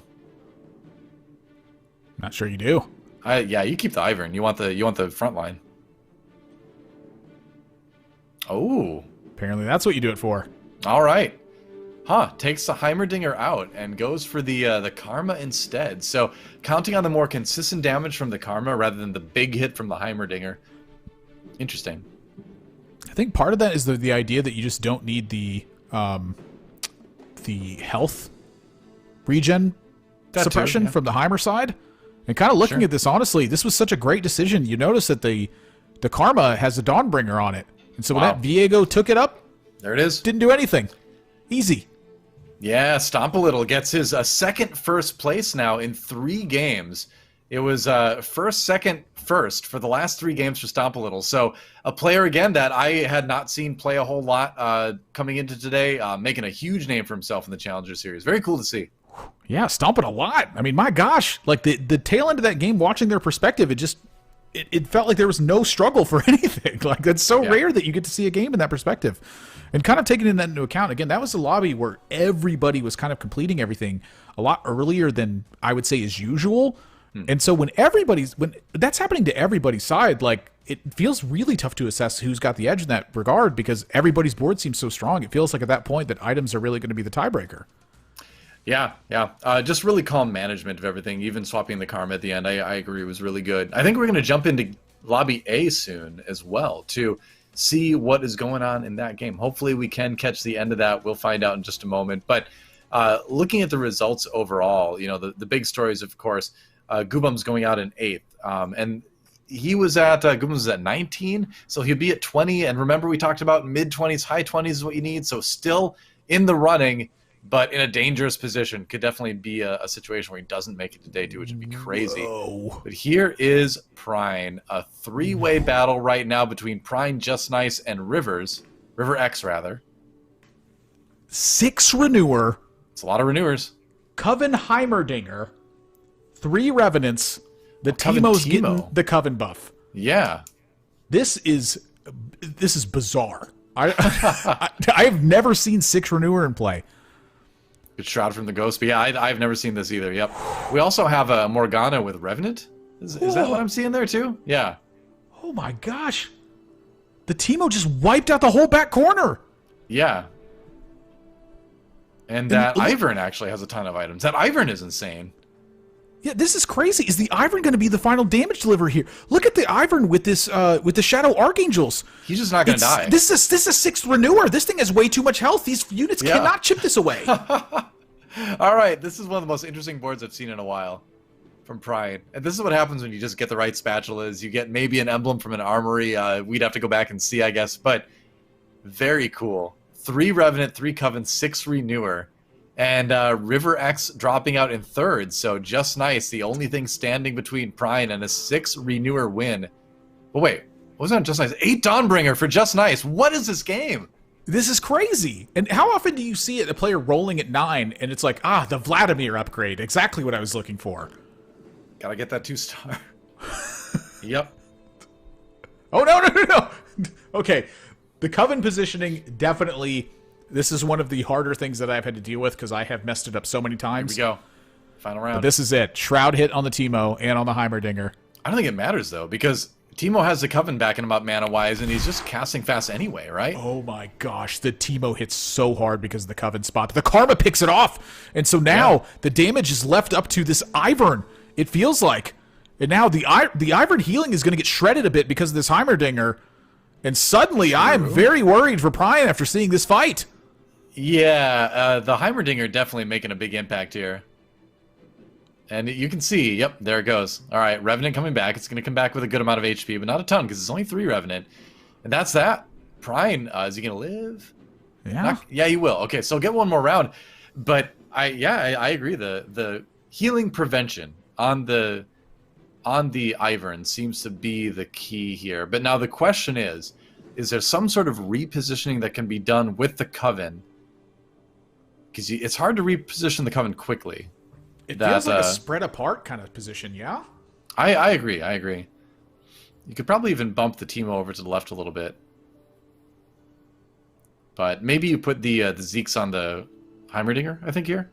Not sure you do. Yeah, you keep the Ivern. You want the front line. Oh. Apparently that's what you do it for. All right. Takes the Heimerdinger out and goes for the Karma instead. So counting on the more consistent damage from the Karma rather than the big hit from the Heimerdinger. Interesting. I think part of that is the idea that you just don't need the health regen suppression from the Heimer side. And kind of looking at this, honestly, this was such a great decision. You notice that the Karma has a Dawnbringer on it. And so when that Viego took it up, there it is. Didn't do anything. Easy. Yeah, Stomp a Little gets his second first place now in 3 games. It was first, second, first for the last 3 games for Stomp a Little. So a player, again, that I had not seen play a whole lot coming into today, making a huge name for himself in the Challenger Series. Very cool to see. Yeah, stomping a lot. I mean, my gosh, like the tail end of that game, watching their perspective, it felt like there was no struggle for anything. Like, that's so rare that you get to see a game in that perspective. And kind of taking that into account, again, that was a lobby where everybody was kind of completing everything a lot earlier than I would say is usual. And so when that's happening to everybody's side, like, it feels really tough to assess who's got the edge in that regard because everybody's board seems so strong. It feels like at that point that items are really going to be the tiebreaker. Yeah. Just really calm management of everything, even swapping the Karma at the end, I agree, was really good. I think we're going to jump into Lobby A soon as well to see what is going on in that game. Hopefully we can catch the end of that. We'll find out in just a moment. But looking at the results overall, you know, the big stories, of course, Gubum's going out in 8th. And he was Gubum was at 19, so he'll be at 20. And remember, we talked about mid-20s, high 20s is what you need. So still in the running, but in a dangerous position. Could definitely be a situation where he doesn't make it to day 2, which would be crazy. Whoa. But here is Prine, a 3-way battle right now between Prine, Just Nice, and Rivers. River X, rather. 6 Renewer. It's a lot of Renewers. Coven Heimerdinger. 3 Revenants. The Teemo's getting the Coven buff. Yeah. This is bizarre. I have never seen 6 Renewer in play. Good Shroud from the Ghost. But yeah, I've never seen this either. Yep. We also have a Morgana with Revenant. Is that what I'm seeing there too? Yeah. Oh my gosh. The Teemo just wiped out the whole back corner. Yeah. And that Ivern actually has a ton of items. That Ivern is insane. Yeah, this is crazy. Is the Ivern going to be the final damage deliverer here? Look at the Ivern with this with the Shadow Archangels. He's just not going to die. This is 6th Renewer. This thing has way too much health. These units cannot chip this away. All right, this is one of the most interesting boards I've seen in a while from Pride. And this is what happens when you just get the right spatulas. You get maybe an emblem from an armory. We'd have to go back and see, I guess. But very cool. 3 Revenant, 3 Coven, 6 Renewer. And River X dropping out in 3rd, so Just Nice, the only thing standing between Prine and a 6 Renewer win. But wait, what was that Just Nice? 8 Dawnbringer for Just Nice. What is this game? This is crazy. And how often do you see it, a player rolling at 9, and it's like, the Vladimir upgrade, exactly what I was looking for. Gotta get that 2-star. Yep. Oh, no. Okay, the Coven positioning definitely This is one of the harder things that I've had to deal with because I have messed it up so many times. Here we go. Final round. But this is it. Shroud hit on the Teemo and on the Heimerdinger. I don't think it matters, though, because Teemo has the Coven backing him up mana-wise, and he's just casting fast anyway, right? Oh my gosh, the Teemo hits so hard because of the Coven spot. The Karma picks it off, and so now the damage is left up to this Ivern, it feels like. And now the Ivern healing is going to get shredded a bit because of this Heimerdinger, and suddenly I'm very worried for Pryan after seeing this fight. Yeah, the Heimerdinger definitely making a big impact here. And you can see, yep, there it goes. All right, Revenant coming back. It's going to come back with a good amount of HP, but not a ton because it's only 3 Revenant. And that's that. Pryan, is he going to live? Yeah. Yeah, he will. Okay, so get one more round. But I agree. The healing prevention on the Ivern seems to be the key here. But now the question is there some sort of repositioning that can be done with the Coven? Because it's hard to reposition the Coven quickly. It feels like a spread apart kind of position, yeah? I agree. You could probably even bump the Teemo over to the left a little bit. But maybe you put the Zeeks on the Heimerdinger, I think, here.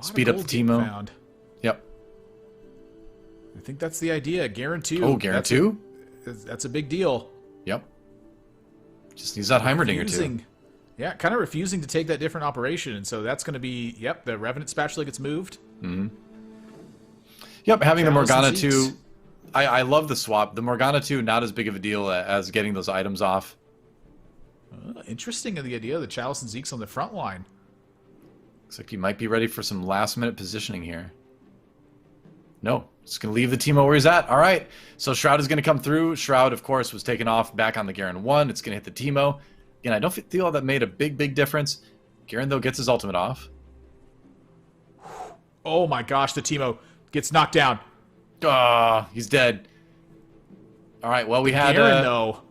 Speed up the Teemo. Found. Yep. I think that's the idea. Garen 2. Oh, Garen 2? That's a big deal. Yep. Just use that Heimerdinger too. Yeah, kind of refusing to take that different operation, and so that's going to be, yep, the Revenant Spatula gets moved. Mm-hmm. Yep, having the Morgana 2, I love the swap. The Morgana 2, not as big of a deal as getting those items off. Interesting in the idea of the Chalice and Zeke's on the front line. Looks like you might be ready for some last-minute positioning here. No, just going to leave the Teemo where he's at. All right, so Shroud is going to come through. Shroud, of course, was taken off back on the Garen 1. It's going to hit the Teemo. Again, I don't feel that made a big difference. Garen, though, gets his ultimate off. Oh my gosh, the Teemo gets knocked down. He's dead. All right, well, we had... Garen, though.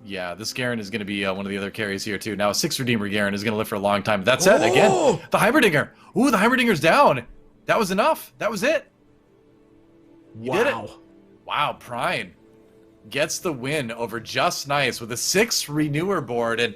Yeah, this Garen is going to be one of the other carries here, too. Now, a 6 Redeemer Garen is going to live for a long time. That's it, again. The Heimerdinger. Ooh, the Heimerdinger's down. That was enough. That was it. He did it. Wow, Pryan gets the win over Just Nice with a 6 Renewer board. And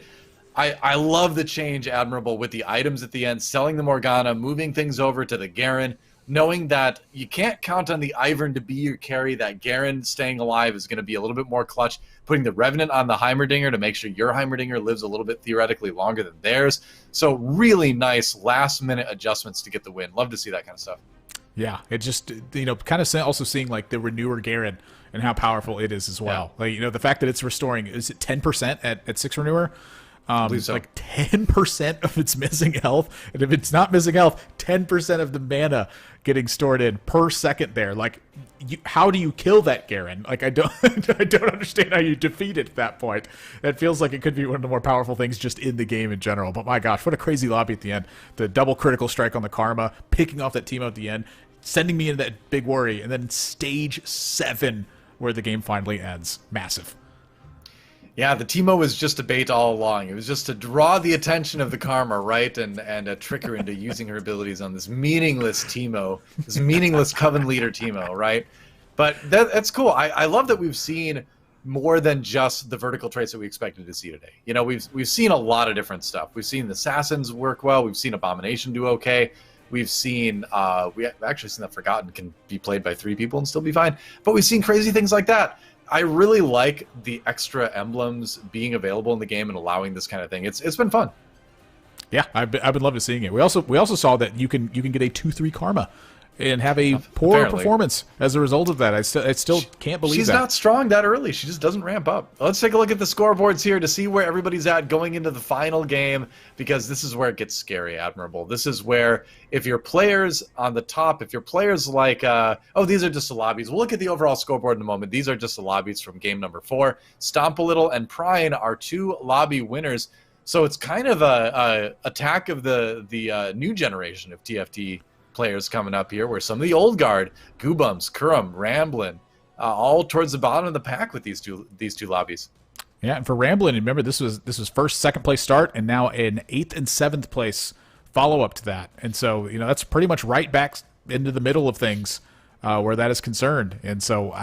I love the change, Admirable, with the items at the end, selling the Morgana, moving things over to the Garen, knowing that you can't count on the Ivern to be your carry, that Garen staying alive is going to be a little bit more clutch, putting the Revenant on the Heimerdinger to make sure your Heimerdinger lives a little bit theoretically longer than theirs. So really nice last-minute adjustments to get the win. Love to see that kind of stuff. Yeah, it just, kind of also seeing like the Renewer Garen and how powerful it is as well. Yeah. Like, the fact that it's restoring, is it 10% at 6 Renewer? I believe so. Like 10% of its missing health, and if it's not missing health, 10% of the mana getting stored in per second there. Like, how do you kill that Garen? Like, I don't understand how you defeat it at that point. That feels like it could be one of the more powerful things just in the game in general. But my gosh, what a crazy lobby at the end. The double critical strike on the Karma, picking off that Teemo at the end, sending me into that big worry, and then stage 7 where the game finally ends. Massive. Yeah, the Teemo was just a bait all along. It was just to draw the attention of the Karma, right? And trick her into using her abilities on this meaningless Teemo, this meaningless Coven leader Teemo, right? But that's cool. I love that we've seen more than just the vertical traits that we expected to see today. We've seen a lot of different stuff. We've seen the Assassins work well. We've seen Abomination do okay. We've seen, we've actually seen that Forgotten can be played by 3 people and still be fine. But we've seen crazy things like that. I really like the extra emblems being available in the game and allowing this kind of thing. It's been fun. Yeah, I've been loving seeing it. We also saw that you can get a 2/3 Karma and have a poor performance as a result of that. I still can't believe she's that. Not strong that early. She just doesn't ramp up. Let's take a look at the scoreboards here to see where everybody's at going into the final game, because this is where it gets scary, Admirable. This is where if your players on the top, if your players like, these are just the lobbies. We'll look at the overall scoreboard in a moment. These are just the lobbies from game number 4. Stomp a Little and Pryan are 2 lobby winners. So it's kind of a attack of the new generation of TFT players coming up here, where some of the old guard, Goobums, Kurum, Ramblin, all towards the bottom of the pack with these two lobbies. Yeah, and for Ramblin, remember this was first, second place start, and now an 8th and 7th place follow up to that. And so that's pretty much right back into the middle of things where that is concerned. And so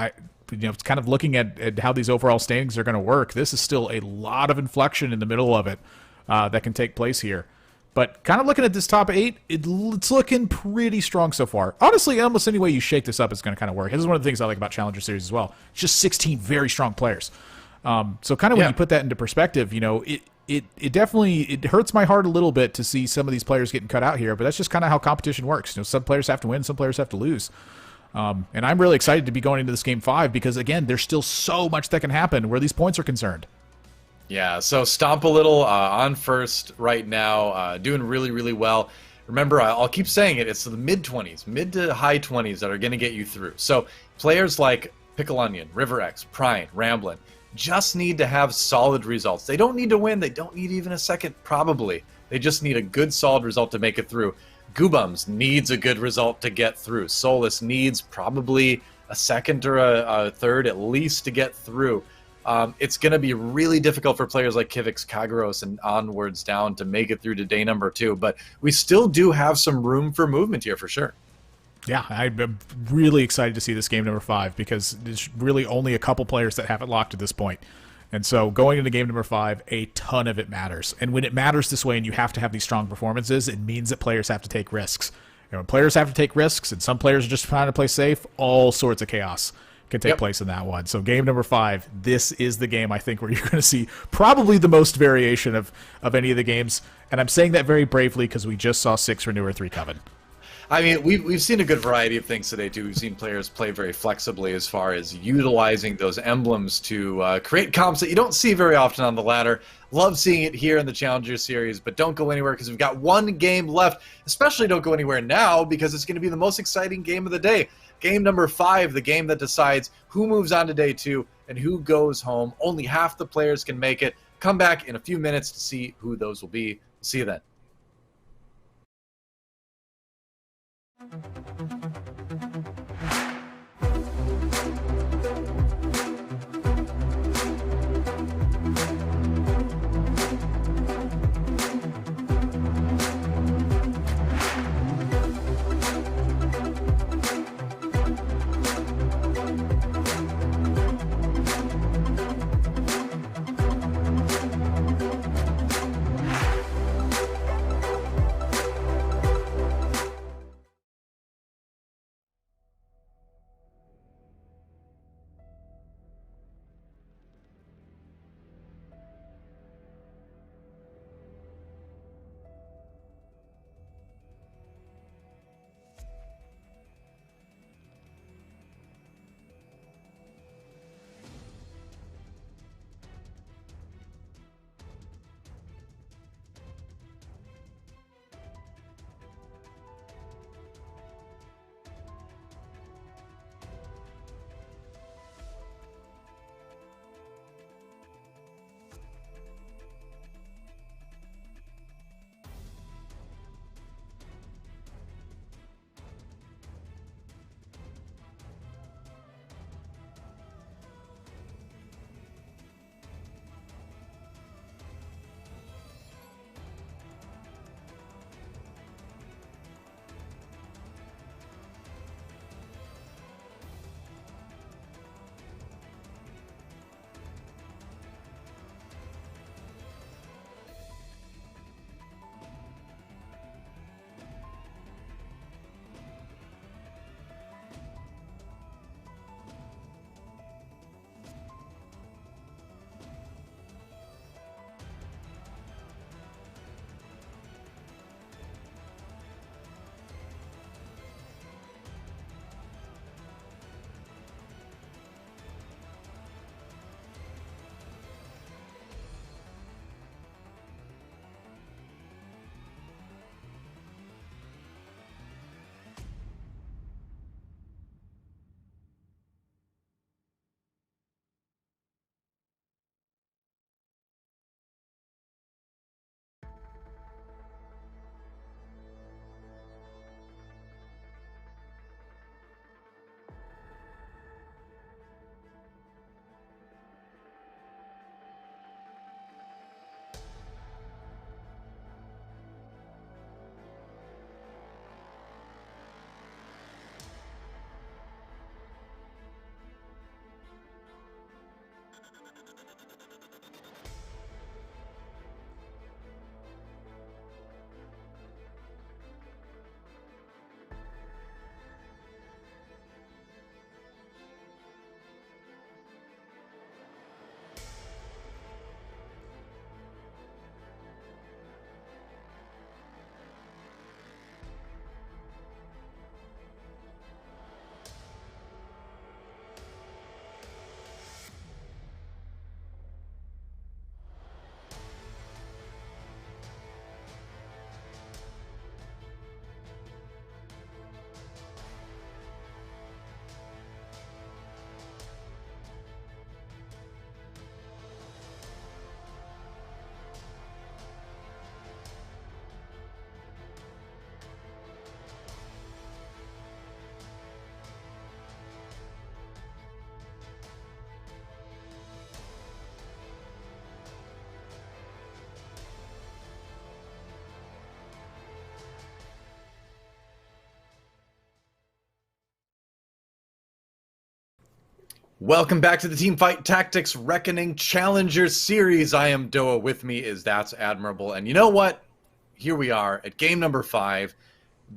it's kind of looking at how these overall standings are going to work, this is still a lot of inflection in the middle of it that can take place here. But kind of looking at this top 8, it's looking pretty strong so far. Honestly, almost any way you shake this up, it's going to kind of work. This is one of the things I like about Challenger Series as well. It's just 16 very strong players. So kind of when you put that into perspective, it definitely it hurts my heart a little bit to see some of these players getting cut out here. But that's just kind of how competition works. Some players have to win, some players have to lose. And I'm really excited to be going into this Game 5 because, again, there's still so much that can happen where these points are concerned. Yeah, so Stomp a Little on first right now, doing really, really well. Remember, I'll keep saying it, it's the mid-20s, mid to high 20s that are going to get you through. So players like Pickle Onion, River X, Prine, Ramblin' just need to have solid results. They don't need to win. They don't need even a second, probably. They just need a good, solid result to make it through. Goobums needs a good result to get through. Solus needs probably a second or a third at least to get through. It's going to be really difficult for players like Kivix, Kagros, and onwards down to make it through to day number 2. But we still do have some room for movement here for sure. Yeah, I'm really excited to see this game number 5 because there's really only a couple players that have it locked at this point. And so going into game number 5, a ton of it matters. And when it matters this way and you have to have these strong performances, it means that players have to take risks. When players have to take risks and some players are just trying to play safe, all sorts of chaos can take place in that one. So game number 5, this is the game I think where you're going to see probably the most variation of any of the games. And I'm saying that very bravely because we just saw 6 Renewer, 3 Coven. I mean, we've seen a good variety of things today, too. We've seen players play very flexibly as far as utilizing those emblems to create comps that you don't see very often on the ladder. Love seeing it here in the Challenger Series, but don't go anywhere because we've got one game left. Especially don't go anywhere now because it's going to be the most exciting game of the day. Game number 5, the game that decides who moves on to day 2 and who goes home. Only half the players can make it. Come back in a few minutes to see who those will be. See you then. Welcome back to the Teamfight Tactics Reckoning Challenger Series. I am DoA. With me is ThatsAdmirable. And you know what? Here we are at game number 5.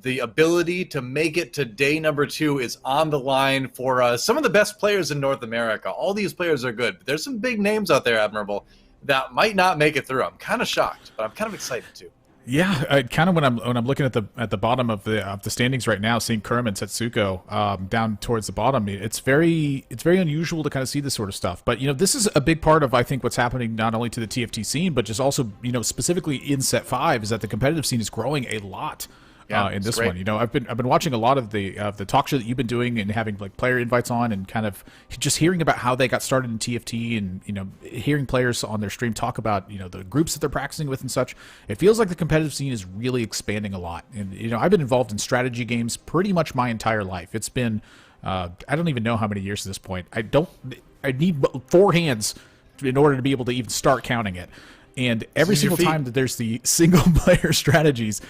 The ability to make it to day number 2 is on the line for some of the best players in North America. All these players are good, but there's some big names out there, Admirable, that might not make it through. I'm kind of shocked, but I'm kind of excited too. Yeah, kind of when I'm looking at the bottom of the standings right now, seeing Kerm and Setsuko down towards the bottom, it's very unusual to kind of see this sort of stuff. But this is a big part of, I think, what's happening not only to the TFT scene, but just also specifically in Set 5 is that the competitive scene is growing a lot. In this one, I've been watching a lot of the talk show that you've been doing and having like player invites on and kind of just hearing about how they got started in TFT and hearing players on their stream talk about the groups that they're practicing with and such. It feels like the competitive scene is really expanding a lot. And I've been involved in strategy games pretty much my entire life. It's been I don't even know how many years at this point. I need 4 hands in order to be able to even start counting it. And every single time that there's the single-player strategies,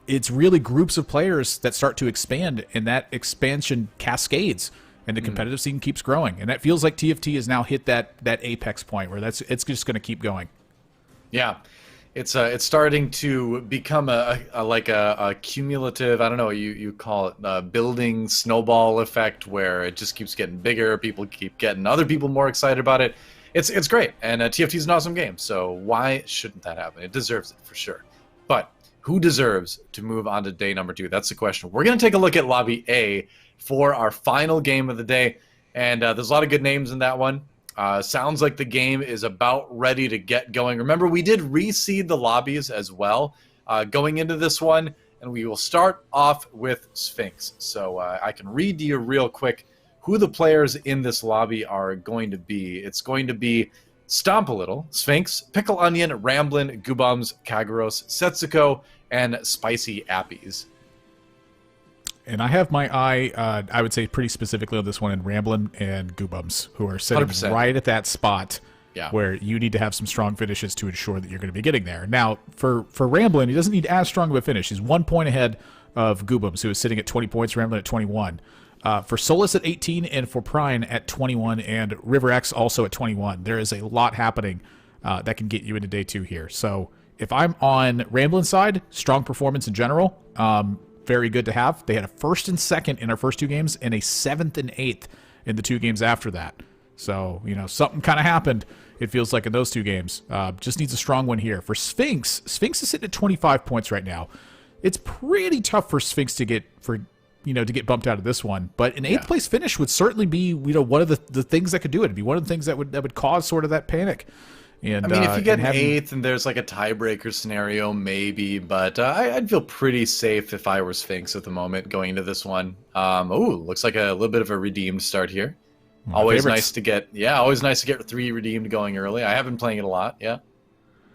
it's really groups of players that start to expand, and that expansion cascades, and the competitive scene keeps growing. And that feels like TFT has now hit that apex point where it's just going to keep going. Yeah, it's starting to become a cumulative. I don't know. You call it a building snowball effect, where it just keeps getting bigger. People keep getting other people more excited about it. It's great, and TFT is an awesome game, so why shouldn't that happen? It deserves it for sure. But who deserves to move on to day number 2? That's the question. We're going to take a look at Lobby A for our final game of the day, and there's a lot of good names in that one. Sounds like the game is about ready to get going. Remember, we did reseed the lobbies as well going into this one, and we will start off with Sphinx. So I can read to you real quick who the players in this lobby are going to be. It's going to be Stomp a Little, Sphinx, Pickle Onion, Ramblin', Goobums, Kagros, Setsuko, and Spicy Appies. And I have my eye, I would say pretty specifically on this one, in Ramblin' and Goobums, who are sitting 100%. right at that spot where you need to have some strong finishes to ensure that you're going to be getting there. Now, for Ramblin', he doesn't need as strong of a finish. He's 1 point ahead of Goobums, who is sitting at 20 points, Ramblin' at 21. For Solus at 18 and for Prine at 21 and RiverX also at 21. There is a lot happening that can get you into day 2 here. So if I'm on Ramblin's side, strong performance in general, very good to have. They had a 1st and 2nd in our first 2 games and a 7th and 8th in the 2 games after that. So, something kind of happened, it feels like, in those 2 games. Just needs a strong one here. For Sphinx is sitting at 25 points right now. It's pretty tough for Sphinx to get bumped out of this one, but an 8th place finish would certainly be, one of the things that could do it. It'd be one of the things that would cause sort of that panic. And I mean, if you get an 8th and there's like a tiebreaker scenario, maybe, but I'd feel pretty safe if I were Sphinx at the moment going into this one. Looks like a little bit of a redeemed start here. Always nice to get 3 redeemed going early. I have been playing it a lot. Yeah,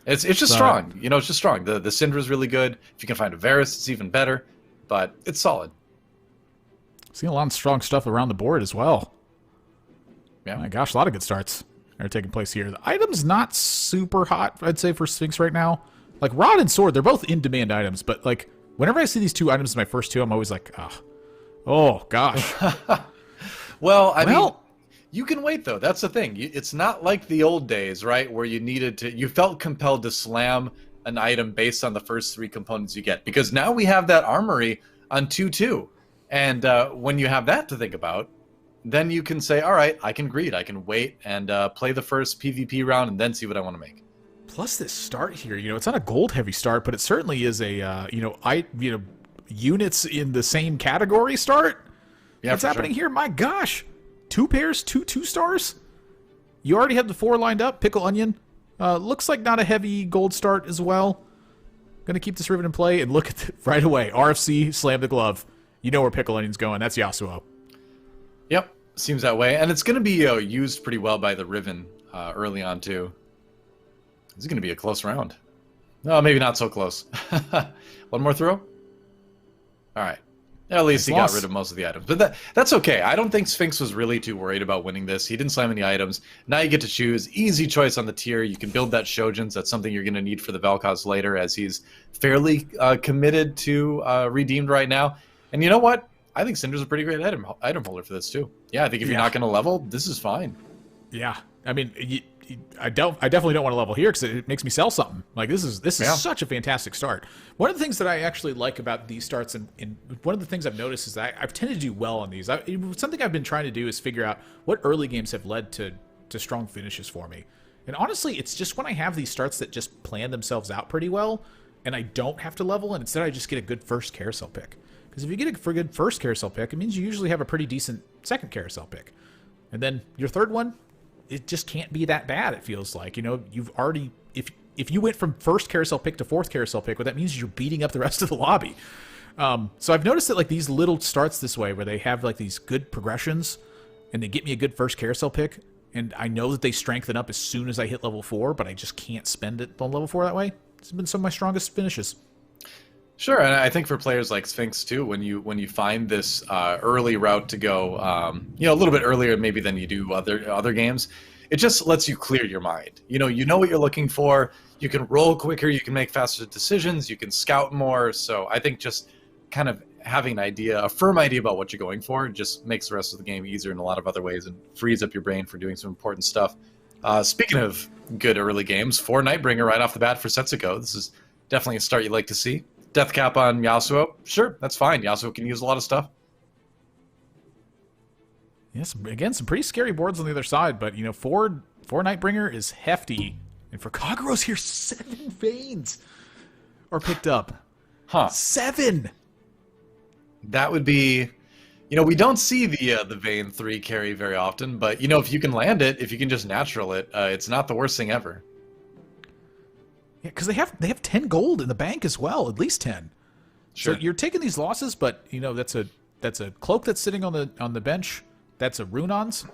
it's just strong. It's just strong. The Syndra's really good. If you can find a Varus, it's even better. But it's solid. Seeing a lot of strong stuff around the board as well. Yeah, my gosh, a lot of good starts are taking place here. The item's not super hot, I'd say, for Sphinx right now. Like Rod and Sword, they're both in-demand items, but like whenever I see these 2 items in my first 2, I'm always like, oh gosh. Well, I mean, you can wait though. That's the thing. It's not like the old days, right, where you felt compelled to slam an item based on the first 3 components you get, because now we have that armory on 2-2. And when you have that to think about, then you can say, all right, I can greed. I can wait and play the first PvP round and then see what I want to make. Plus this start here, it's not a gold-heavy start, but it certainly is a, units in the same category start. Yeah, what's happening here? My gosh. 2 pairs, 2 2-stars? You already have the 4 lined up. Pickle Onion. Looks like not a heavy gold start as well. Going to keep this Riven in play, and look at it right away. RFC, slam the glove. You know where Pickle Onion's going. That's Yasuo. Yep, seems that way. And it's going to be used pretty well by the Riven early on, too. This is going to be a close round. No, maybe not so close. One more throw? All right. At least he got rid of most of the items. But that's okay. I don't think Sphinx was really too worried about winning this. He didn't slam any items. Now you get to choose. Easy choice on the tier. You can build that Shojins. That's something you're going to need for the Vel'Koz later, as he's fairly committed to Redeemed right now. And you know what? I think Cinder's a pretty great item holder for this too. Yeah, I think if you're not going to level, this is fine. Yeah, I mean, I definitely don't want to level here because it makes me sell something. Like this is such a fantastic start. One of the things that I actually like about these starts, and one of the things I've noticed is that I've tended to do well on these. Something I've been trying to do is figure out what early games have led to strong finishes for me. And honestly, it's just when I have these starts that just plan themselves out pretty well, and I don't have to level, and instead I just get a good first carousel pick. Because if you get a good first carousel pick, it means you usually have a pretty decent second carousel pick. And then your third one, it just can't be that bad, it feels like. You know, you've already... If you went from first carousel pick to fourth carousel pick, what that means is you're beating up the rest of the lobby. So I've noticed that like these little starts this way, where they have like these good progressions, and they get me a good first carousel pick, and I know that they strengthen up as soon as I hit level 4, but I just can't spend it on level 4 that way. It's been some of my strongest finishes. Sure, and I think for players like Sphinx too, when you find this early route to go, you know, a little bit earlier maybe than you do other games, it just lets you clear your mind. You know what you're looking for. You can roll quicker. You can make faster decisions. You can scout more. So I think just kind of having a firm idea about what you're going for, just makes the rest of the game easier in a lot of other ways and frees up your brain for doing some important stuff. Speaking of good early games, 4 Nightbringer right off the bat for Setsuko. This is definitely a start you'd like to see. Death Cap on Yasuo, sure, that's fine. Yasuo can use a lot of stuff. Yes, again, some pretty scary boards on the other side, but you know, 4 Nightbringer is hefty, and for Kagero's here, 7 veins are picked up. Huh? 7. That would be, you know, we don't see the Vayne 3 carry very often, but you know, if you can land it, if you can just natural it, it's not the worst thing ever. Yeah, because they have 10 gold in the bank as well, at least 10. Sure. So you're taking these losses, but you know that's a cloak that's sitting on the bench. That's a Runons.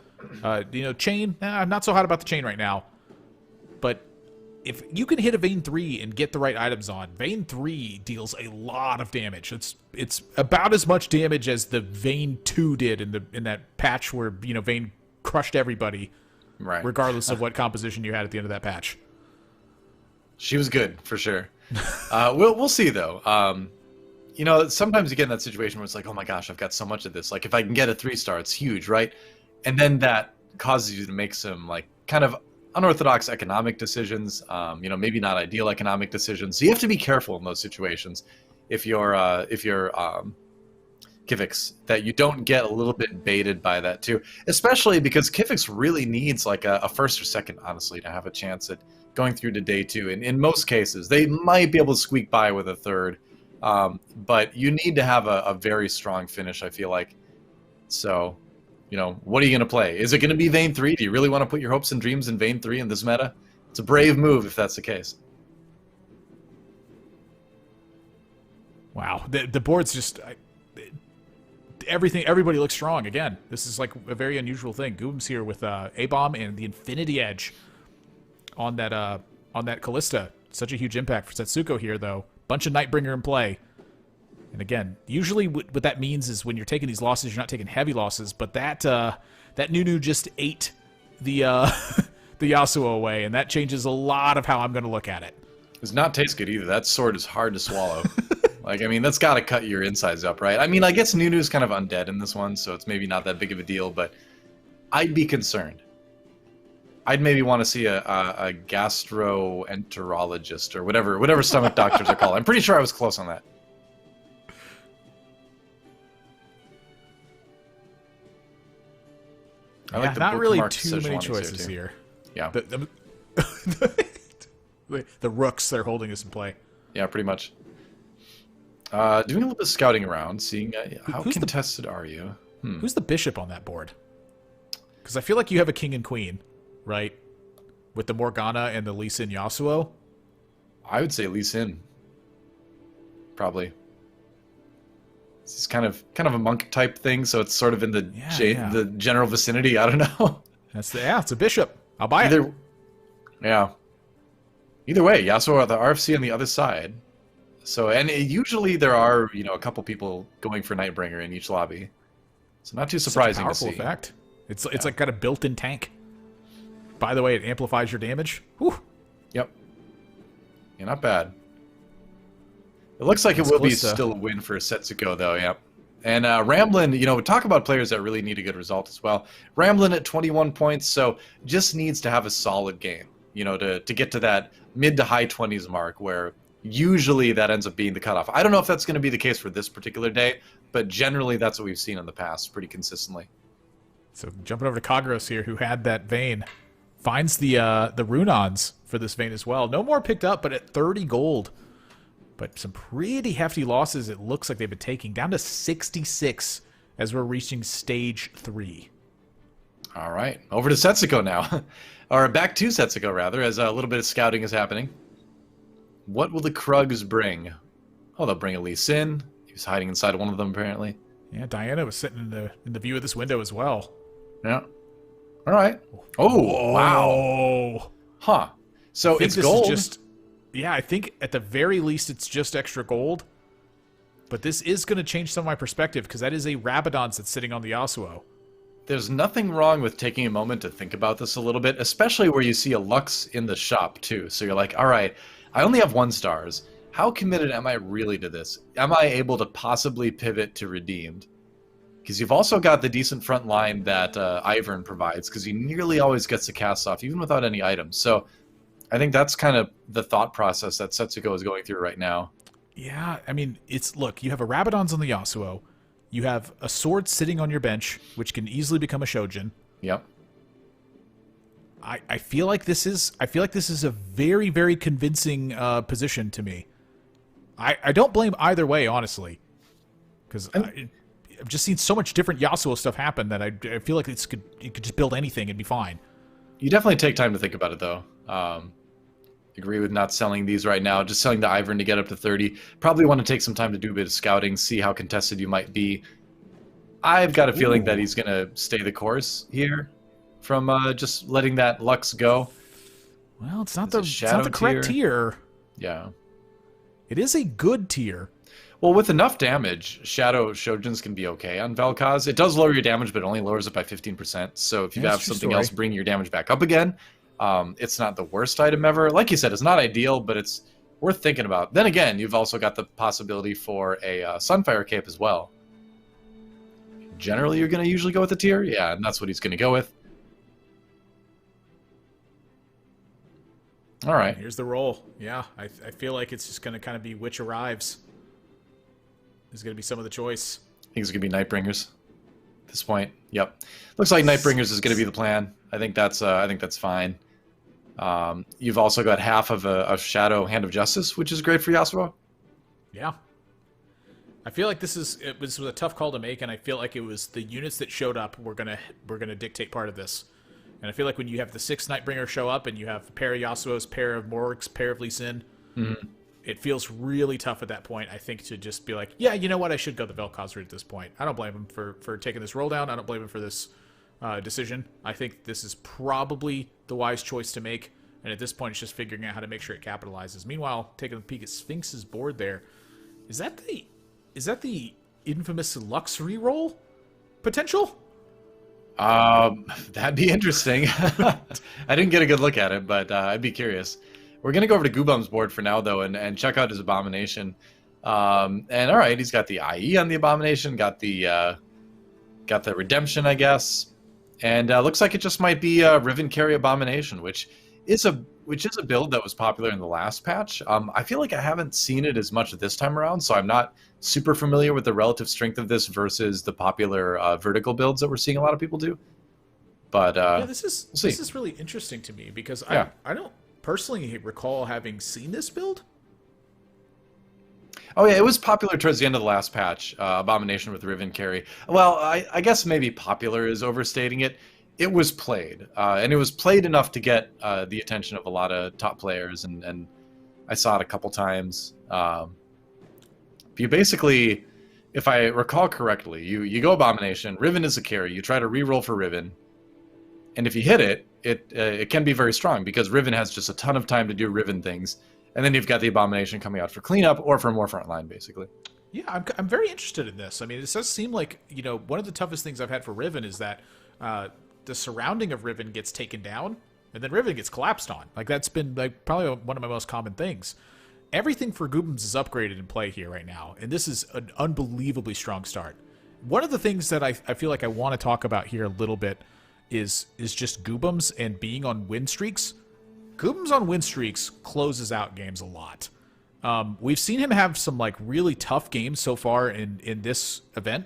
You know, chain. I'm not so hot about the chain right now, but if you can hit a Vayne 3 and get the right items on, Vayne 3 deals a lot of damage. It's about as much damage as the Vayne 2 did in that patch where, you know, Vayne crushed everybody, right? Regardless of what composition you had at the end of that patch. She was good for sure. We'll see though. You know, sometimes you get in that situation where it's like, oh my gosh, I've got so much of this. Like if I can get a 3-star, it's huge, right? And then that causes you to make some like kind of unorthodox economic decisions. You know, maybe not ideal economic decisions. So you have to be careful in those situations. If you're Kivix, that you don't get a little bit baited by that too. Especially because Kivix really needs like a first or second, honestly, to have a chance at going through to day 2. And in most cases, they might be able to squeak by with a third. But you need to have a very strong finish, I feel like. So, you know, what are you going to play? Is it going to be Vayne 3? Do you really want to put your hopes and dreams in Vayne 3 in this meta? It's a brave move if that's the case. Wow. The board's just... everybody looks strong. Again, this is like a very unusual thing. Goob's here with A-Bomb and the Infinity Edge on that Callista. Such a huge impact for Setsuko here, though. Bunch of Nightbringer in play. And again, usually what that means is when you're taking these losses, you're not taking heavy losses, but that Nunu just ate the the Yasuo away, and that changes a lot of how I'm going to look at it. Does not taste good either. That sword is hard to swallow. Like, I mean, that's got to cut your insides up, right? I mean, I guess Nunu's kind of undead in this one, so it's maybe not that big of a deal, but I'd be concerned. I'd maybe want to see a gastroenterologist or whatever stomach doctors are called. I'm pretty sure I was close on that. I like the not really bookmark too many Szechuanis choices here. Yeah. The rooks they're holding us in play. Yeah, pretty much. Doing a little bit of scouting around, seeing how contested are you. Who's the bishop on that board? Because I feel like you have a king and queen, right? With the Morgana and the Lee Sin Yasuo. I would say Lee Sin. Probably. This is kind of a monk type thing, so it's sort of in the the general vicinity. I don't know. It's a bishop. I'll buy it. Yeah. Either way, Yasuo the RFC on the other side. So, and usually there are, you know, a couple people going for Nightbringer in each lobby. So not too surprising to see. Powerful effect. It's like got a built-in tank. By the way, it amplifies your damage. Whew. Yep. Yeah, not bad. It looks like it will be still a win for Setsuko, though, yeah. And Ramblin', talk about players that really need a good result as well. Ramblin' at 21 points, so just needs to have a solid game, to get to that mid to high 20s mark where usually that ends up being the cutoff. I don't know if that's going to be the case for this particular day, but generally that's what we've seen in the past pretty consistently. So jumping over to Kagros here, who had that vein, finds the Runons for this vein as well. No more picked up, but at 30 gold. But some pretty hefty losses it looks like they've been taking, down to 66 as we're reaching stage 3. All right, over to Setsuko now. Or back to Setsuko, rather, as a little bit of scouting is happening. What will the Krugs bring? Oh, they'll bring Elise in. He was hiding inside one of them, apparently. Yeah, Diana was sitting in the view of this window as well. Yeah. All right. Oh, wow. Huh. So it's gold. Yeah, I think at the very least it's just extra gold. But this is going to change some of my perspective because that is a Rabadons that's sitting on the Yasuo. There's nothing wrong with taking a moment to think about this a little bit, especially where you see a Lux in the shop too. So you're like, all right, I only have 1 stars. How committed am I really to this? Am I able to possibly pivot to redeemed? Because you've also got the decent front line that Ivern provides, because he nearly always gets the cast off, even without any items. So I think that's kind of the thought process that Setsuko is going through right now. Yeah, I mean, look, you have a Rabadons on the Yasuo. You have a sword sitting on your bench, which can easily become a Shojin. Yep. I feel like this is a very, very convincing position to me. I don't blame either way, honestly, because I've just seen so much different Yasuo stuff happen that I feel like it could just build anything and be fine. You definitely take time to think about it, though. Agree with not selling these right now, just selling the Ivern to get up to 30. Probably want to take some time to do a bit of scouting, see how contested you might be. I've got a feeling that he's going to stay the course here from just letting that Lux go. Well, it's not the correct tier. Yeah. It is a good tier. Well, with enough damage, Shadow Shojins can be okay on Vel'Koz. It does lower your damage, but it only lowers it by 15%. So if you have something else bring your damage back up again, it's not the worst item ever. Like you said, it's not ideal, but it's worth thinking about. Then again, you've also got the possibility for a Sunfire Cape as well. Generally, you're going to usually go with the tier. Yeah, and that's what he's going to go with. All right. Here's the roll. Yeah, I feel like it's just going to kind of be which arrives. Is going to be some of the choice. I think it's going to be Nightbringers at this point. Yep. Looks like Nightbringers is going to be the plan. I think that's fine. You've also got half of a Shadow Hand of Justice, which is great for Yasuo. Yeah. I feel like this was a tough call to make, and I feel like it was the units that showed up were gonna dictate part of this. And I feel like when you have the 6 Nightbringer show up and you have a pair of Yasuo's, pair of Morg's, pair of Lee Sin, it feels really tough at that point, I think, to just be like, yeah, you know what, I should go the Vel'Koz route at this point. I don't blame him for taking this roll down. I don't blame him for this decision. I think this is probably the wise choice to make, and at this point it's just figuring out how to make sure it capitalizes. Meanwhile, taking a peek at Sphinx's board there, is that the infamous Lux reroll potential? That'd be interesting. I didn't get a good look at it, but I'd be curious. We're gonna go over to Goobum's board for now, though, and check out his Abomination. And all right, he's got the IE on the Abomination, got the Redemption, I guess, and looks like it just might be Riven Carry Abomination, which is a build that was popular in the last patch. I feel like I haven't seen it as much this time around, so I'm not super familiar with the relative strength of this versus the popular vertical builds that we're seeing a lot of people do. But yeah, this is really interesting to me because I don't personally recall having seen this build. Oh yeah, it was popular towards the end of the last patch, Abomination with Riven Carry. Well, I guess maybe popular is overstating it. It was played, and it was played enough to get the attention of a lot of top players, and I saw it a couple times. You basically, if I recall correctly, you go Abomination, Riven is a carry, you try to reroll for Riven, and if you hit it, it can be very strong, because Riven has just a ton of time to do Riven things, and then you've got the Abomination coming out for cleanup, or for more frontline, basically. Yeah, I'm very interested in this. I mean, it does seem like, one of the toughest things I've had for Riven is that the surrounding of Riven gets taken down, and then Riven gets collapsed on. Like, that's been probably one of my most common things. Everything for Goobums is upgraded in play here right now, and this is an unbelievably strong start. One of the things that I feel like I want to talk about here a little bit is just Goobums and being on win streaks. Goobums on win streaks closes out games a lot. We've seen him have some like really tough games so far in this event.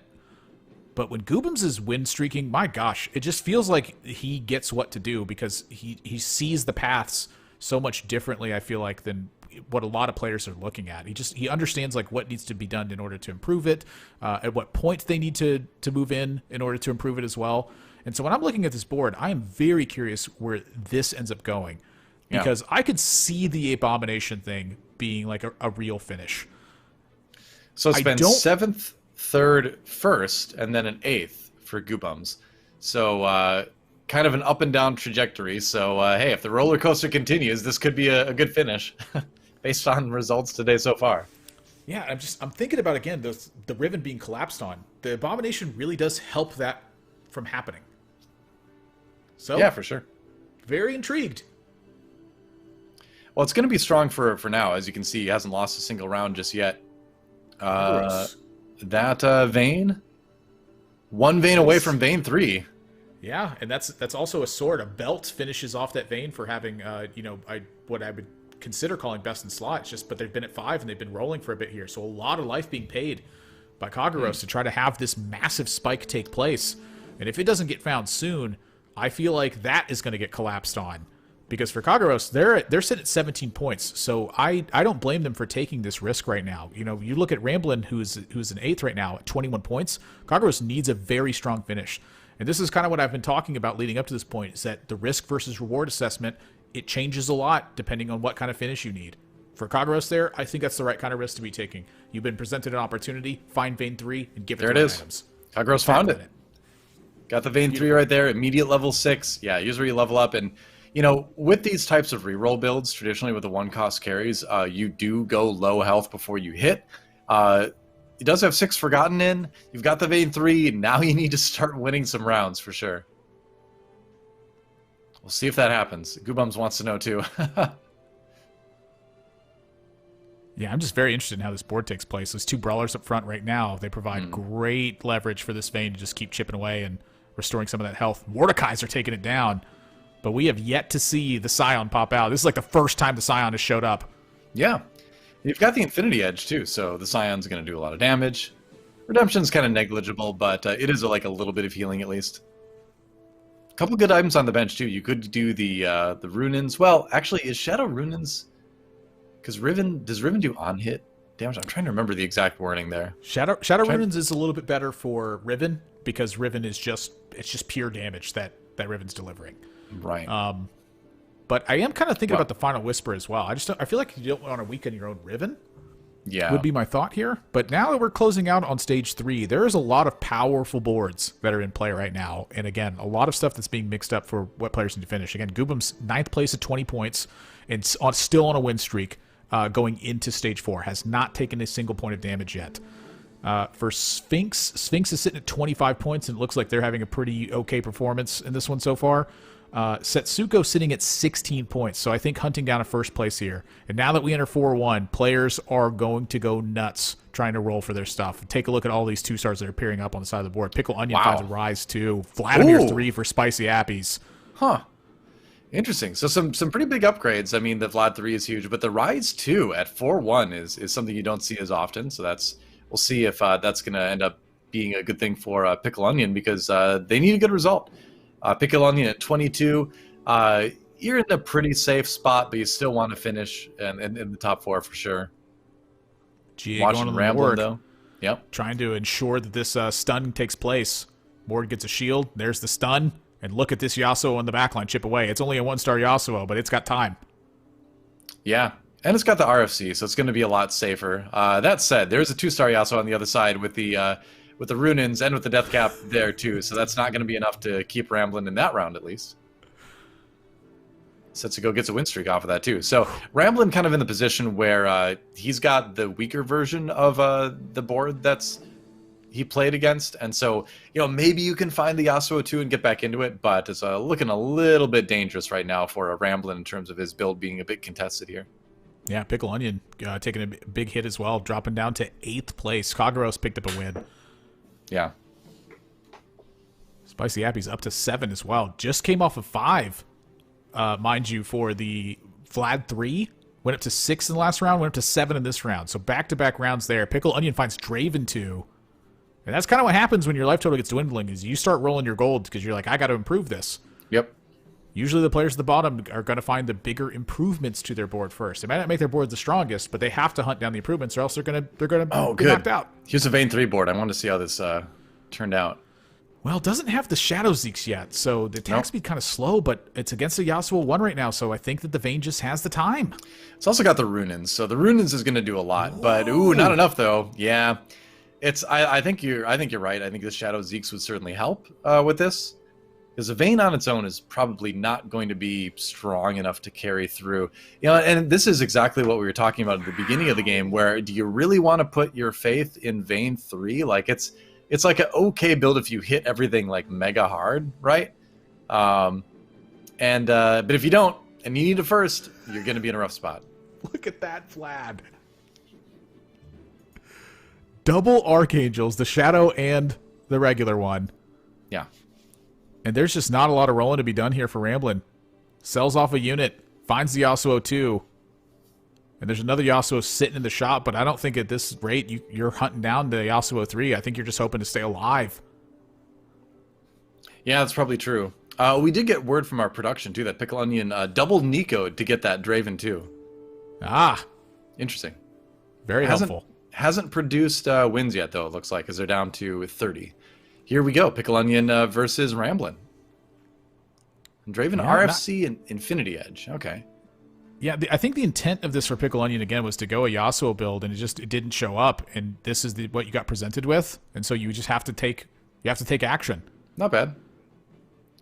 But when Goobums is win streaking, my gosh, it just feels like he gets what to do because he sees the paths so much differently, I feel like, than what a lot of players are looking at. He understands like what needs to be done in order to improve it, at what point they need to move in order to improve it as well. And so when I'm looking at this board, I am very curious where this ends up going because I could see the Abomination thing being like a real finish. So it's been 7th, 3rd, 1st, and then an 8th for Goobums. So kind of an up and down trajectory. So hey, if the roller coaster continues, this could be a good finish based on results today so far. Yeah, I'm thinking about again the Riven being collapsed on. The Abomination really does help that from happening. So yeah, for sure. Very intrigued. Well, it's going to be strong for now. As you can see, he hasn't lost a single round just yet. That Vayne, one Vayne away from Vayne 3. Yeah, and that's also a sword. A belt finishes off that Vayne for having, what I would consider calling best in slot. But they've been at 5 and they've been rolling for a bit here. So a lot of life being paid by Kaguraos to try to have this massive spike take place. And if it doesn't get found soon, I feel like that is going to get collapsed on. Because for Kaguraos, they're sitting at 17 points. So I don't blame them for taking this risk right now. You know, you look at Ramblin', who's an 8th right now at 21 points. Kaguraos needs a very strong finish. And this is kind of what I've been talking about leading up to this point, is that the risk versus reward assessment, it changes a lot depending on what kind of finish you need. For Kaguraos there, I think that's the right kind of risk to be taking. You've been presented an opportunity, find Vayne 3 and give it there to it the is. items. Kaguraos found it. Got the Vayne 3 right there, immediate level 6. Yeah, here's where you level up. And you know, with these types of reroll builds, traditionally with the 1-cost carries, you do go low health before you hit. It does have 6 Forgotten in. You've got the Vayne 3. Now you need to start winning some rounds for sure. We'll see if that happens. Goobums wants to know too. Yeah, I'm just very interested in how this board takes place. Those 2 brawlers up front right now, they provide great leverage for this Vayne to just keep chipping away and restoring some of that health. Mordekaiser taking it down. But we have yet to see the Scion pop out. This is like the first time the Scion has showed up. Yeah. You've got the Infinity Edge, too, so the Scion's going to do a lot of damage. Redemption's kind of negligible, but it is like a little bit of healing at least. A couple good items on the bench, too. You could do the Runins. Well, actually, is Shadow Runins... Because does Riven do on-hit damage? I'm trying to remember the exact wording there. Shadow Runins is a little bit better for Riven, because Riven is just pure damage that Riven's delivering. Right. But I am kind of thinking about the Final Whisper as well. I feel like you don't want to weaken your own Riven. Yeah. Would be my thought here. But now that we're closing out on stage 3, there is a lot of powerful boards that are in play right now. And again, a lot of stuff that's being mixed up for what players need to finish. Again, Goobum's 9th place at 20 points and still on a win streak going into stage 4. Has not taken a single point of damage yet. For Sphinx is sitting at 25 points, and it looks like they're having a pretty okay performance in this one so far. Setsuko sitting at 16 points, so I think hunting down a first place here. And now that we enter 4-1, players are going to go nuts trying to roll for their stuff. Take a look at all these 2-stars that are appearing up on the side of the board. Pickle Onion finds a Rise 2. Vladimir 3 for Spicy Appies. Huh. Interesting. So some pretty big upgrades. I mean, the Vlad 3 is huge, but the Rise 2 at 4-1 is something you don't see as often. So we'll see if that's going to end up being a good thing for Pickle Onion, because they need a good result. Pickle Onion at 22. You're in a pretty safe spot, but you still want to finish in the top 4 for sure. Watching Ramblin', though. Yep. Trying to ensure that this stun takes place. Mord gets a shield. There's the stun. And look at this Yasuo on the backline chip away. It's only a 1-star Yasuo, but it's got time. Yeah. And it's got the RFC, so it's going to be a lot safer. That said, there's a 2-star Yasuo on the other side with the Runins and with the Death Cap there too, so that's not going to be enough to keep Ramblin' in that round at least. Setsuko gets a win streak off of that too. So Ramblin' kind of in the position where he's got the weaker version of the board he played against, and so maybe you can find the Yasuo too and get back into it, but it's looking a little bit dangerous right now for a Ramblin' in terms of his build being a bit contested here. Yeah, Pickle Onion taking a big hit as well, dropping down to 8th place. Kaguraos picked up a win. Yeah. Spicy Appy's up to 7 as well. Just came off of 5, mind you, for the Vlad 3. Went up to 6 in the last round, went up to 7 in this round. So back-to-back rounds there. Pickle Onion finds Draven 2. And that's kind of what happens when your life total gets dwindling, is you start rolling your gold because you're like, I got to improve this. Yep. Usually the players at the bottom are going to find the bigger improvements to their board first. They might not make their board the strongest, but they have to hunt down the improvements or else they're going to be knocked out. Here's a Vayne 3 board. I wanted to see how this turned out. Well, it doesn't have the Shadow Zeeks yet, so the attack speed kind of slow, but it's against a Yasuo 1 right now, so I think that the Vayne just has the time. It's also got the Runins, so the Runins is going to do a lot, but not enough though. Yeah, I think you're right. I think the Shadow Zeeks would certainly help with this. Because the Vayne on its own is probably not going to be strong enough to carry through. And this is exactly what we were talking about at the beginning of the game, where do you really want to put your faith in Vayne 3? Like, it's like an okay build if you hit everything, like, mega hard, right? But if you don't, and you need it first, you're going to be in a rough spot. Look at that, Vlad. Double Archangels, the Shadow and the regular one. Yeah. And there's just not a lot of rolling to be done here for Ramblin'. Sells off a unit, finds the Yasuo 2. And there's another Yasuo sitting in the shop, but I don't think at this rate you're hunting down the Yasuo 3. I think you're just hoping to stay alive. Yeah, that's probably true. We did get word from our production, too, that Pickle Onion doubled Nico to get that Draven, too. Ah. Interesting. Very helpful. Hasn't produced wins yet, though, it looks like, because they're down to 30. Here we go, Pickle Onion versus Ramblin'. Draven RFC and Infinity Edge. Okay. Yeah, I think the intent of this for Pickle Onion, again, was to go a Yasuo build, and it didn't show up, and this is what you got presented with, and so you just have to take action. Not bad.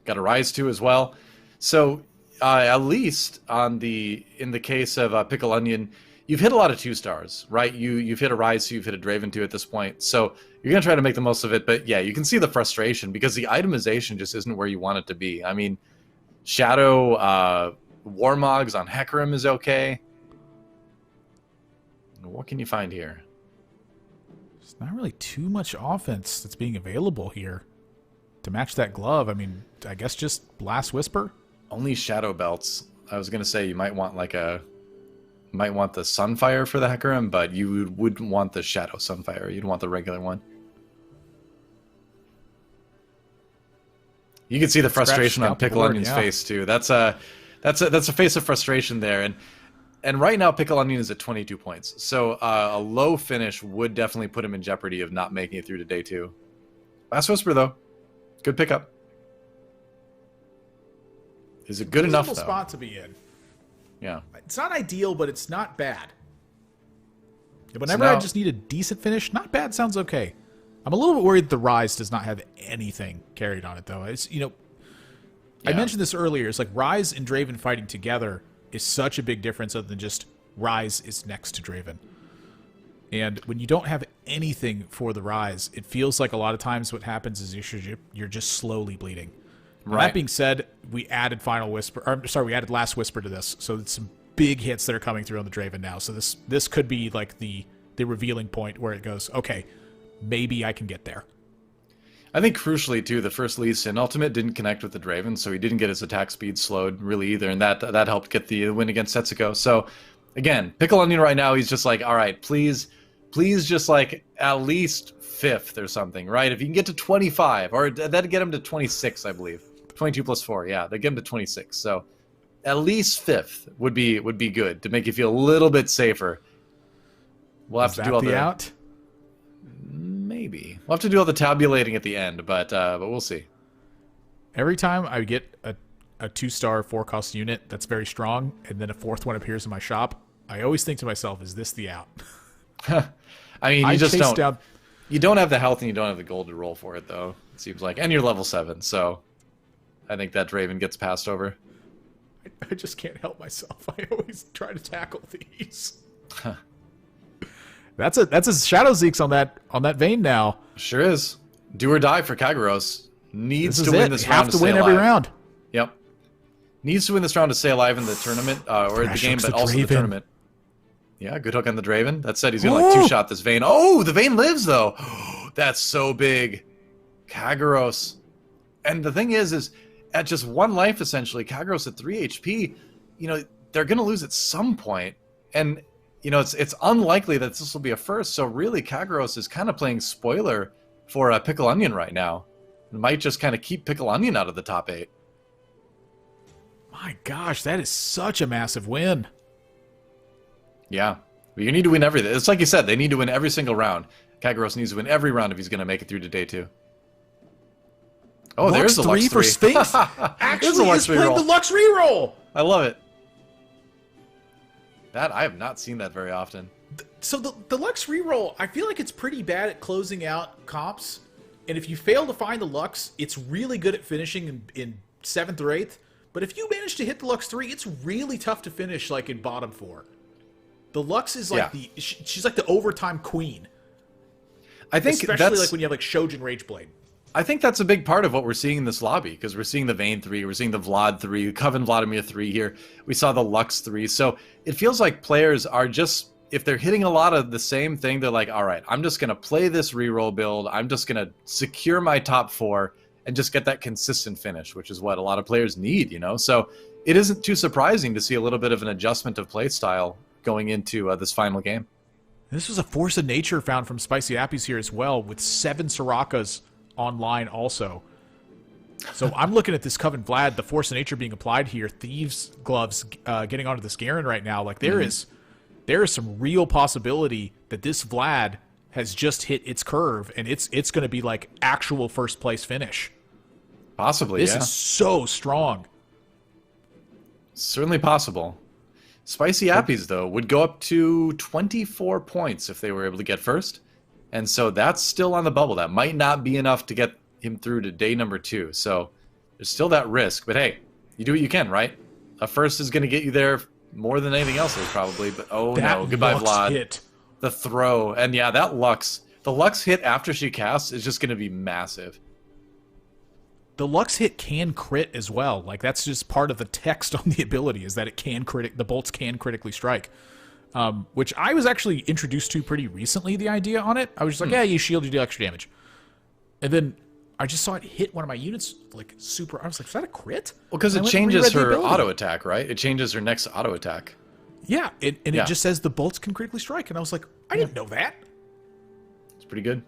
Got a Rise 2 as well. So, at least in the case of Pickle Onion, you've hit a lot of 2-stars, right? You've hit a Rise 2, you've hit a Draven 2 at this point, so you're going to try to make the most of it, but yeah, you can see the frustration because the itemization just isn't where you want it to be. I mean, Shadow Warmogs on Hecarim is okay. What can you find here? There's not really too much offense that's being available here to match that glove. I mean, I guess just Blast Whisper? Only Shadow Belts. I was going to say you might want the Sunfire for the Hecarim, but you wouldn't want the Shadow Sunfire. You'd want the regular one. You can see the frustration on Pickle Onion's face too. That's a face of frustration there, and right now Pickle Onion is at 22 points. So a low finish would definitely put him in jeopardy of not making it through to day 2. Last Whisper though, good pickup. Is it good enough though? Spot to be in. Yeah. It's not ideal, but it's not bad. Whenever I just need a decent finish, not bad sounds okay. I'm a little bit worried that the Rise does not have anything carried on it, though. It's, I mentioned this earlier. It's like Rise and Draven fighting together is such a big difference other than just Rise is next to Draven. And when you don't have anything for the Rise, it feels like a lot of times what happens is you're just slowly bleeding. Right. That being said, we added we added Last Whisper to this, so it's some big hits that are coming through on the Draven now. So this could be like the revealing point where it goes, okay, maybe I can get there. I think crucially too, the first Lee Sin ultimate didn't connect with the Draven, so he didn't get his attack speed slowed really either, and that helped get the win against Setsuko. So again, Pickle Onion right now, he's just like, all right, please just like at least 5th or something, right? If you can get to 25, or that'd get him to 26, I believe. 22 plus 4, yeah, they get him to 26. So at least 5th would be good to make you feel a little bit safer. We'll have to do all the out. Maybe we'll have to do all the tabulating at the end, but we'll see. Every time I get a 2-star 4-cost unit that's very strong, and then a 4th one appears in my shop, I always think to myself, "Is this the out?" I mean, you just don't. You don't have the health and you don't have the gold to roll for it, though. It seems like, and you're level 7, so I think that Draven gets passed over. I just can't help myself. I always try to tackle these. That's a Shadow Zeeks on that Vayne now. Sure is. Do or die for Kagros. Needs to win this round. Have to win every round. Yep. Needs to win this round to stay alive in the tournament, or the game, but also the tournament. Yeah, good hook on the Draven. That said, he's going to like 2-shot this Vayne. Oh, the Vayne lives, though. That's so big. Kagros. And the thing is at just 1 life, essentially, Kagros at 3 HP, you know, they're going to lose at some point. And, you know, it's unlikely that this will be a first. So really, Kagros is kind of playing spoiler for Pickle Onion right now. It might just kind of keep Pickle Onion out of the top 8. My gosh, that is such a massive win. Yeah. But you need to win everything. It's like you said, they need to win every single round. Kagros needs to win every round if he's going to make it through to day 2. Oh, Lux there's the Lux 3 for Sphinx. Actually, is playing the Lux reroll. I love it. That I have not seen that very often. So the Lux reroll, I feel like it's pretty bad at closing out comps. And if you fail to find the Lux, it's really good at finishing in 7th or 8th. But if you manage to hit the Lux 3, it's really tough to finish like in bottom 4. The Lux is like she's like the overtime queen. I think especially like when you have like Shojin Rageblade. I think that's a big part of what we're seeing in this lobby, because we're seeing the Vayne 3, we're seeing the Vlad 3, Coven Vladimir 3 here. We saw the Lux 3. So it feels like players are just, if they're hitting a lot of the same thing, they're like, all right, I'm just going to play this reroll build. I'm just going to secure my top 4 and just get that consistent finish, which is what a lot of players need, you know? So it isn't too surprising to see a little bit of an adjustment of play style going into this final game. This was a force of nature found from Spicy Appies here as well, with 7 Sorakas online also. So I'm looking at this Coven Vlad, the force of nature being applied here, Thieves Gloves getting onto this Garen right now. Like there is some real possibility that this Vlad has just hit its curve and it's going to be like actual first place finish. Possibly, This is so strong. Certainly possible. Spicy Appies, though, would go up to 24 points if they were able to get first. And so that's still on the bubble. That might not be enough to get him through to day number 2. So there's still that risk. But hey, you do what you can, right? A first is going to get you there more than anything else is probably. But oh no, goodbye Vlad. Hit. The throw. And yeah, that Lux. The Lux hit after she casts is just going to be massive. The Lux hit can crit as well. Like that's just part of the text on the ability is that it can the bolts can critically strike. Which I was actually introduced to pretty recently, the idea on it. I was just like, yeah, you shield, you do extra damage. And then I just saw it hit one of my units, like, super... I was like, is that a crit? Well, because it changes her auto attack, right? It changes her next auto attack. Yeah, and it just says the bolts can critically strike. And I was like, I didn't know that. It's pretty good.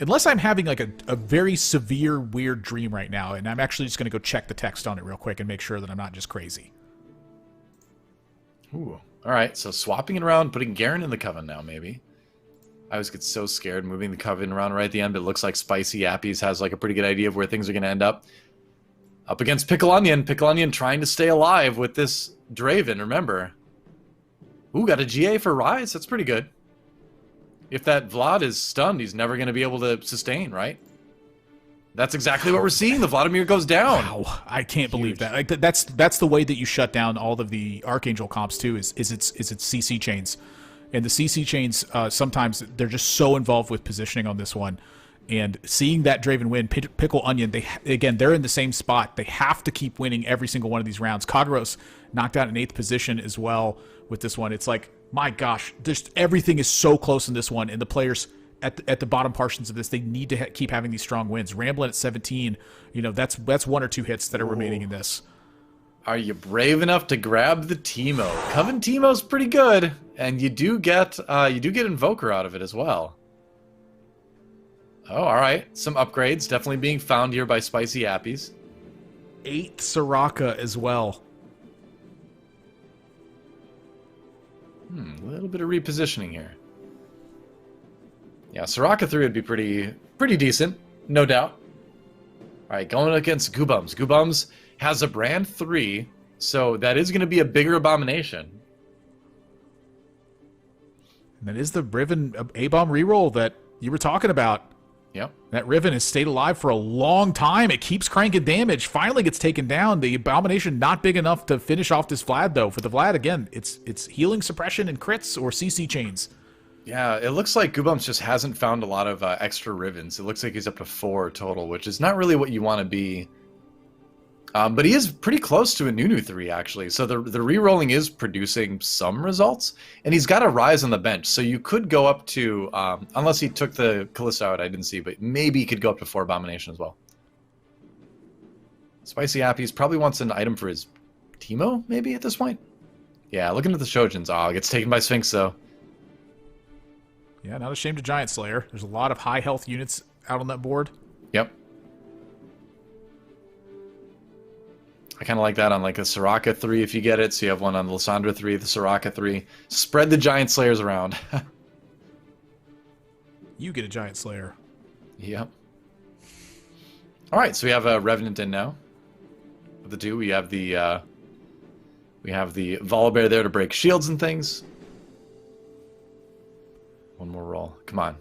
Unless I'm having, like, a very severe, weird dream right now, and I'm actually just going to go check the text on it real quick and make sure that I'm not just crazy. Ooh. All right, so swapping it around, putting Garen in the Coven now, maybe. I always get so scared moving the Coven around right at the end, but it looks like Spicy Appies has like a pretty good idea of where things are going to end up. Up against Pickle Onion. Pickle Onion trying to stay alive with this Draven, remember. Ooh, got a GA for Rise. That's pretty good. If that Vlad is stunned, he's never going to be able to sustain, right? That's exactly what we're seeing. The Vladimir goes down. Wow, I can't believe that. Like that's the way that you shut down all of the Archangel comps too. Is its CC chains, and the CC chains sometimes they're just so involved with positioning on this one. And seeing that Draven win, Pickle Onion, they're in the same spot. They have to keep winning every single one of these rounds. Kagros knocked out in 8th position as well with this one. It's like, my gosh, everything is so close in this one, and the players at the bottom portions of this, they need to keep having these strong wins. Ramblin' at 17, you know, that's 1 or 2 hits that are remaining in this. Are you brave enough to grab the Teemo? Coven Teemo's pretty good, and you do get Invoker out of it as well. Oh, all right. Some upgrades definitely being found here by Spicy Appies. 8th Soraka as well. A little bit of repositioning here. Yeah, Soraka 3 would be pretty decent, no doubt. All right, going against Goobums. Goobums has a brand 3, so that is going to be a bigger abomination. And that is the Riven A-Bomb reroll that you were talking about. Yep. That Riven has stayed alive for a long time. It keeps cranking damage. Finally gets taken down. The abomination not big enough to finish off this Vlad, though. For the Vlad, again, it's healing suppression and crits or CC chains. Yeah, it looks like Goobums just hasn't found a lot of extra Rivens. It looks like he's up to 4 total, which is not really what you want to be. But he is pretty close to a Nunu 3, actually. So the re-rolling is producing some results. And he's got a Rise on the bench. So you could go up to, unless he took the Callisto out, I didn't see, but maybe he could go up to 4 Abomination as well. Spicy Appies probably wants an item for his Teemo, maybe, at this point? Yeah, looking at the Shojins. Oh, gets taken by Sphinx, though. Yeah, not ashamed of Giant Slayer. There's a lot of high health units out on that board. Yep. I kind of like that on like a Soraka 3 if you get it. So you have one on the Lissandra 3, the Soraka 3. Spread the Giant Slayers around. You get a Giant Slayer. Yep. All right, so we have a Revenant in now. With the 2, we have the Volibear there to break shields and things. One more roll. Come on.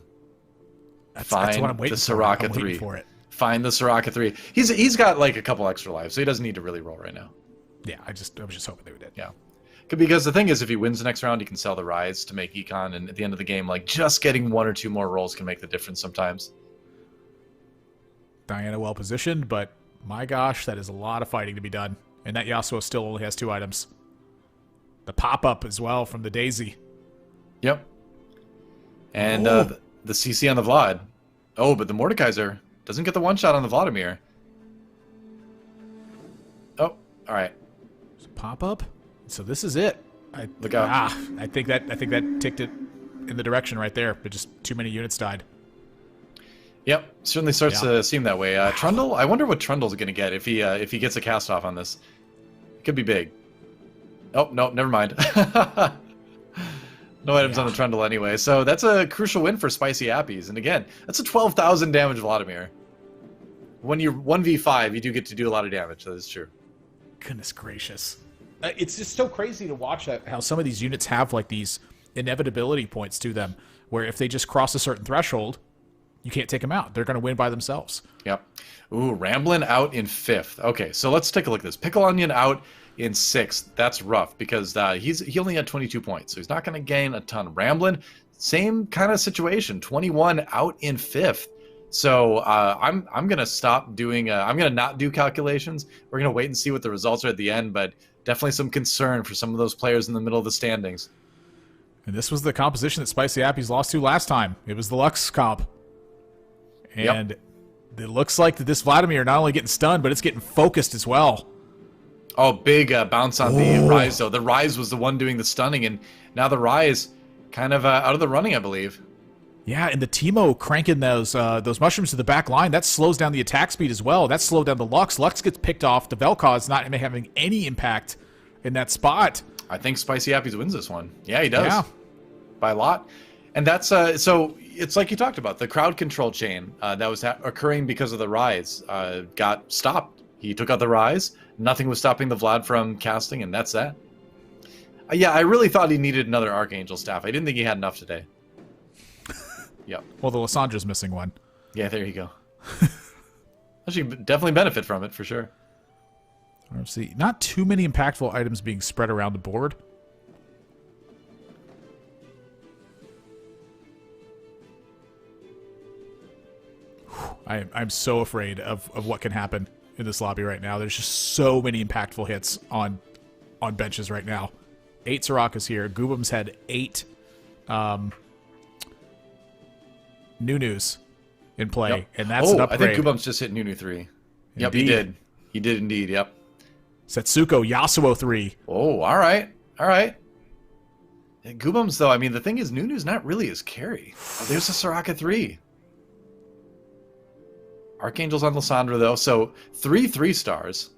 That's what I'm waiting the Soraka 3. For it. Find the Soraka 3. He's got like a couple extra lives, so he doesn't need to really roll right now. Yeah, I was just hoping they would. Yeah. Because the thing is, if he wins the next round, he can sell the Rise to make Econ, and at the end of the game, like, just getting 1 or 2 more rolls can make the difference sometimes. Diana well positioned, but my gosh, that is a lot of fighting to be done. And that Yasuo still only has 2 items. The pop-up as well from the Daisy. Yep. And the CC on the Vlad. Oh, but the Mordekaiser doesn't get the one-shot on the Vladimir. Oh, all right. Pop-up? So this is it. Look out. I think that ticked it in the direction right there, but just too many units died. Yep, certainly starts to seem that way. Trundle, I wonder what Trundle's going to get if he gets a cast off on this. It could be big. Oh, no, never mind. No items on the Trundle anyway. So that's a crucial win for Spicy Appies. And again, that's a 12,000 damage Vladimir. When you're 1v5, you do get to do a lot of damage. That is true. Goodness gracious. It's just so crazy to watch how some of these units have like these inevitability points to them, where if they just cross a certain threshold, you can't take them out. They're going to win by themselves. Yep. Ooh, Ramblin' out in 5th. Okay, so let's take a look at this. Pickle Onion out in 6th. That's rough because he only had 22 points, so he's not going to gain a ton. Ramblin', same kind of situation. 21 out in 5th. So I'm going to stop doing. I'm going to not do calculations. We're going to wait and see what the results are at the end, but definitely some concern for some of those players in the middle of the standings. And this was the composition that Spicy Appies lost to last time. It was the Lux comp. And it looks like that this Vladimir not only getting stunned, but it's getting focused as well. Oh, big bounce on the Rise, though. The Rise was the one doing the stunning, and now the Rise kind of out of the running, I believe. Yeah, and the Teemo cranking those mushrooms to the back line, that slows down the attack speed as well. That slowed down the Lux. Lux gets picked off. The Vel'Koz not having any impact in that spot. I think Spicy Appies wins this one. Yeah, he does. Yeah. By a lot. And that's, so it's like you talked about, the crowd control chain that was occurring because of the Rise got stopped. He took out the Rise. Nothing was stopping the Vlad from casting, and that's that. Yeah, I really thought he needed another Archangel staff. I didn't think he had enough today. Yep. Well, the Lissandra's missing one. Yeah, there you go. Actually, definitely benefit from it, for sure. Let's see. Not too many impactful items being spread around the board. I'm so afraid of what can happen in this lobby right now. There's just so many impactful hits on benches right now. 8 Sorakas here. Goobam's had 8 Nunus in play, and that's an upgrade. I think Goobam's just hit Nunu 3. Yep, he did. He did indeed, yep. Setsuko, Yasuo 3. Oh, all right. All right. Goobam's, though, I mean, the thing is, Nunu's not really his carry. Oh, there's a Soraka 3. Archangel's on Lissandra, though, so 3 3-stars.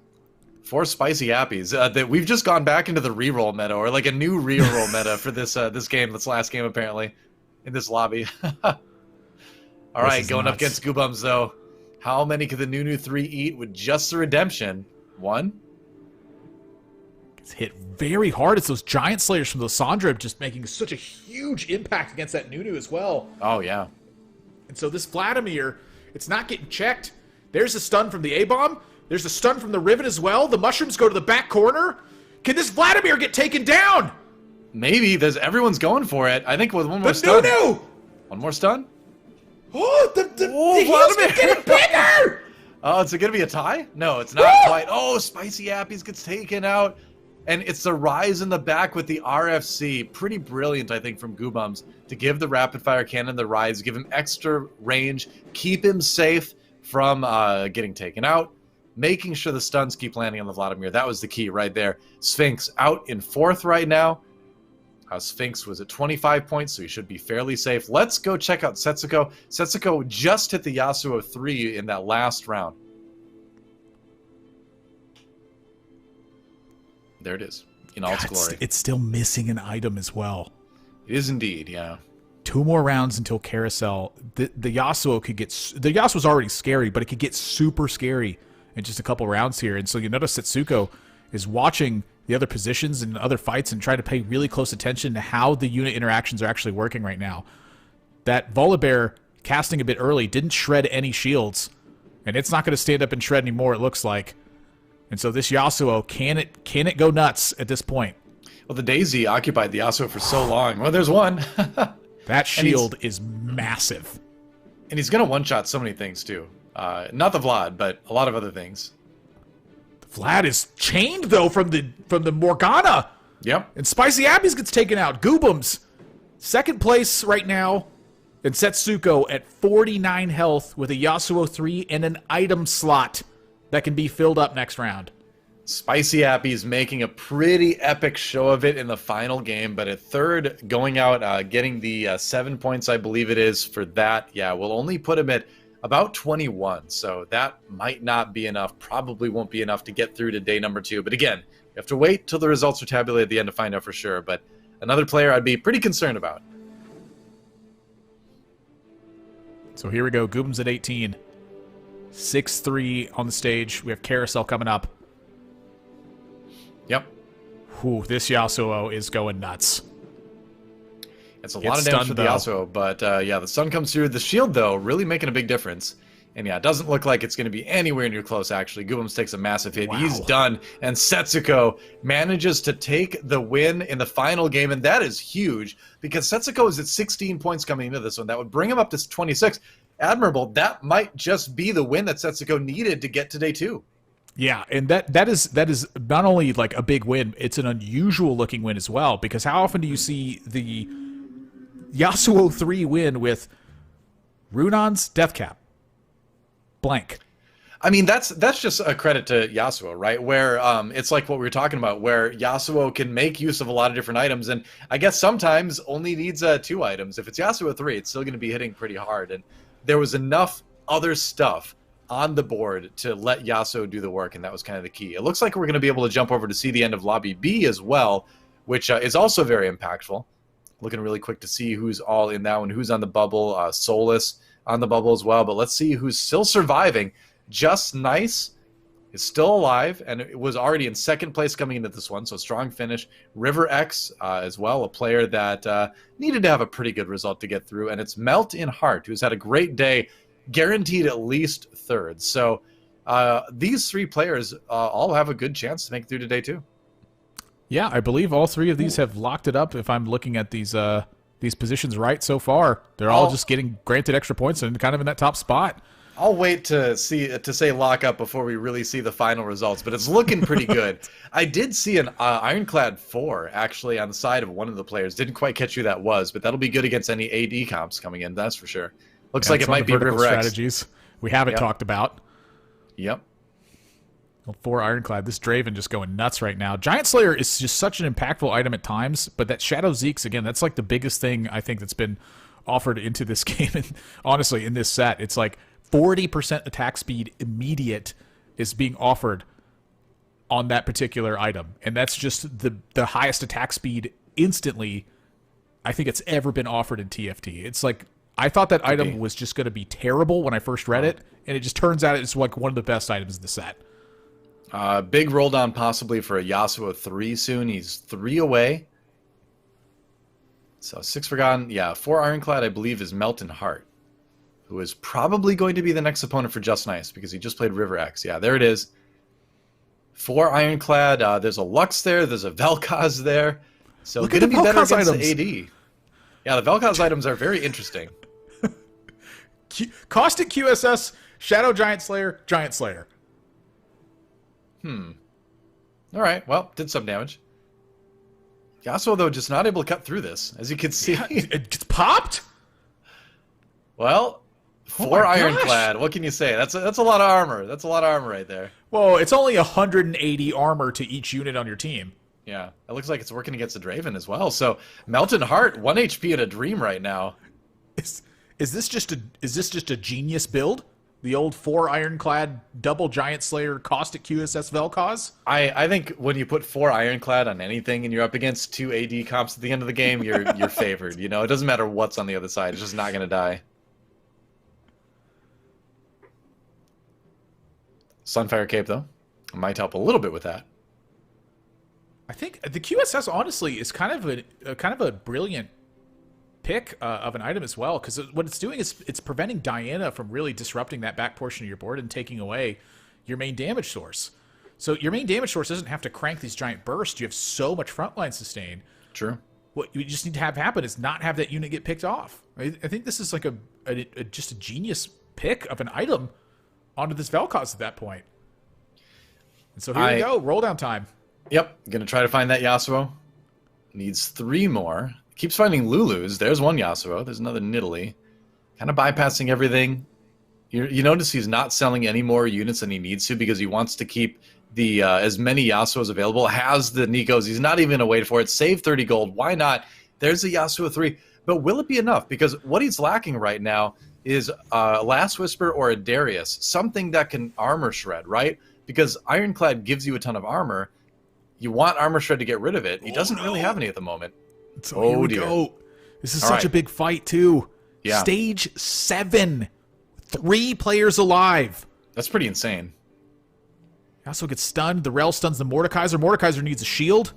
4 Spicy Appies. That we've just gone back into the reroll meta, or like a new reroll meta for this this game, this last game, apparently, in this lobby. All right, going up against Goobams, though. How many could the Nunu 3 eat with just the redemption? 1? It's hit very hard. It's those Giant Slayers from Lissandra just making such a huge impact against that Nunu as well. Oh, yeah. And so this Vladimir, it's not getting checked. There's a stun from the A-bomb. There's a stun from the Riven as well. The mushrooms go to the back corner. Can this Vladimir get taken down? Maybe. Everyone's going for it. I think with one more stun. Nunu! One more stun? Oh, the heels keep getting bigger! Oh, is it going to be a tie? No, it's not quite. Oh, Spicy Appies gets taken out. And it's the Rise in the back with the RFC. Pretty brilliant, I think, from Goobams to give the rapid fire cannon the Rise, give him extra range, keep him safe from getting taken out. making sure the stuns keep landing on the Vladimir. That was the key right there. Sphinx out in 4th right now. Sphinx was at 25 points, so he should be fairly safe. Let's go check out Setsuko. Setsuko just hit the Yasuo 3 in that last round. There it is, in all its glory. It's still missing an item as well. It is indeed, yeah. 2 more rounds until Carousel. The Yasuo could get... The Yasuo's already scary, but it could get super scary in just a couple rounds here. And so you notice Setsuko is watching the other positions and other fights and try to pay really close attention to how the unit interactions are actually working right now. That Volibear casting a bit early didn't shred any shields, and it's not going to stand up and shred anymore, it looks like. And so this Yasuo, can it go nuts at this point? Well, the Daisy occupied the Yasuo for so long. Well, there's one. That shield is massive. And he's going to one-shot so many things, too. Not the Vlad, but a lot of other things. Vlad is chained, though, from the Morgana. Yep. And Spicy Abby's gets taken out. Goobums, 2nd place right now. And Setsuko at 49 health with a Yasuo 3 and an item slot that can be filled up next round. Spicy Appy's making a pretty epic show of it in the final game, but at 3rd, going out, getting the 7 points, I believe it is, for that, yeah, we'll only put him at about 21, so that might not be enough, probably won't be enough to get through to day number 2. But again, you have to wait till the results are tabulated at the end to find out for sure, but another player I'd be pretty concerned about. So here we go, Goobums at 18. 6-3 on the stage. We have Carousel coming up. Yep. Whew, this Yasuo is going nuts. It's a lot of damage for the Yasuo, but yeah, the stun comes through. The shield, though, really making a big difference. And yeah, it doesn't look like it's going to be anywhere near close, actually. Goobums takes a massive hit. Wow. He's done. And Setsuko manages to take the win in the final game, and that is huge because Setsuko is at 16 points coming into this one. That would bring him up to 26. Admirable, that might just be the win that Setsuko needed to get to day 2. Yeah, and that is not only like a big win, it's an unusual looking win as well, because how often do you see the Yasuo 3 win with Runon's Death Cap? Blank. I mean, that's just a credit to Yasuo, right? Where it's like what we were talking about, where Yasuo can make use of a lot of different items, and I guess sometimes only needs 2 items. If it's Yasuo 3, it's still going to be hitting pretty hard, and there was enough other stuff on the board to let Yasuo do the work, and that was kind of the key. It looks like we're going to be able to jump over to see the end of Lobby B as well, which is also very impactful. Looking really quick to see who's all in that one, who's on the bubble. Solus on the bubble as well, but let's see who's still surviving. Just Nice is still alive, and it was already in 2nd place coming into this one, so strong finish. River X as well, a player that needed to have a pretty good result to get through, and it's Melt in Heart, who's had a great day, guaranteed at least 3rd. So these 3 players all have a good chance to make it through to day 2. Yeah, I believe all 3 of these have locked it up. If I'm looking at these positions right so far, they're all just getting granted extra points and kind of in that top spot. I'll wait to say lock up before we really see the final results, but it's looking pretty good. I did see an Ironclad 4 actually on the side of one of the players. Didn't quite catch who that was, but that'll be good against any AD comps coming in. That's for sure. Looks like it might be River strategies X. We haven't talked about. Yep. Well, 4 Ironclad. This Draven just going nuts right now. Giant Slayer is just such an impactful item at times, but that Shadow Zeke's, again, that's like the biggest thing I think that's been offered into this game. And honestly, in this set, it's like 40% attack speed immediate is being offered on that particular item. And that's just the highest attack speed instantly I think it's ever been offered in TFT. It's like, I thought that item was just going to be terrible when I first read it, and it just turns out it's like one of the best items in the set. Big roll down possibly for a Yasuo 3 soon. He's 3 away. So 6 Forgotten. Yeah, 4 Ironclad, I believe, is Melton Heart, who is probably going to be the next opponent for Just Nice because he just played River X. Yeah, there it is. 4 Ironclad. There's a Lux there. There's a Vel'Koz there. So look going to be better against items. the AD. Yeah, the Vel'Koz items are very interesting. Caustic QSS, Shadow Giant Slayer, Giant Slayer. All right, well, did some damage. Yasuo, though, just not able to cut through this, as you can see. Yeah, it gets popped? Well, Oh Four my gosh. ironclad. What can you say? That's a lot of armor. That's a lot of armor right there. Well, it's only 180 armor to each unit on your team. Yeah, it looks like it's working against the Draven as well. So Melton Heart, 1 HP in a dream right now. Is this just a genius build? The old 4 ironclad double giant slayer caustic QSS Vel'Koz? I think when you put 4 ironclad on anything and you're up against 2 AD comps at the end of the game, you're favored. You know, it doesn't matter what's on the other side. It's just not going to die. Sunfire Cape, though, might help a little bit with that. I think the QSS honestly is kind of a brilliant pick of an item as well, because what it's doing is it's preventing Diana from really disrupting that back portion of your board and taking away your main damage source. So your main damage source doesn't have to crank these giant bursts. You have so much frontline sustain. True. What you just need to have happen is not have that unit get picked off. I think this is like just a genius pick of an item onto this Vel'Koz at that point. And so here we go, roll down time. Yep, gonna try to find that Yasuo. Needs 3 more. Keeps finding Lulus. There's one Yasuo. There's another Nidalee. Kind of bypassing everything. You notice he's not selling any more units than he needs to because he wants to keep the as many Yasuos available. Has the Nikos. He's not even going to wait for it. Save 30 gold. Why not? There's a Yasuo 3. But will it be enough? Because what he's lacking right now is a Last Whisper or a Darius. Something that can armor shred, right? Because Ironclad gives you a ton of armor. You want armor shred to get rid of it. He doesn't really have any at the moment. So here we go. This is such a big fight, too. Yeah. Stage 7. 3 players alive. That's pretty insane. He also gets stunned. The Rel stuns the Mordekaiser. Mordekaiser needs a shield.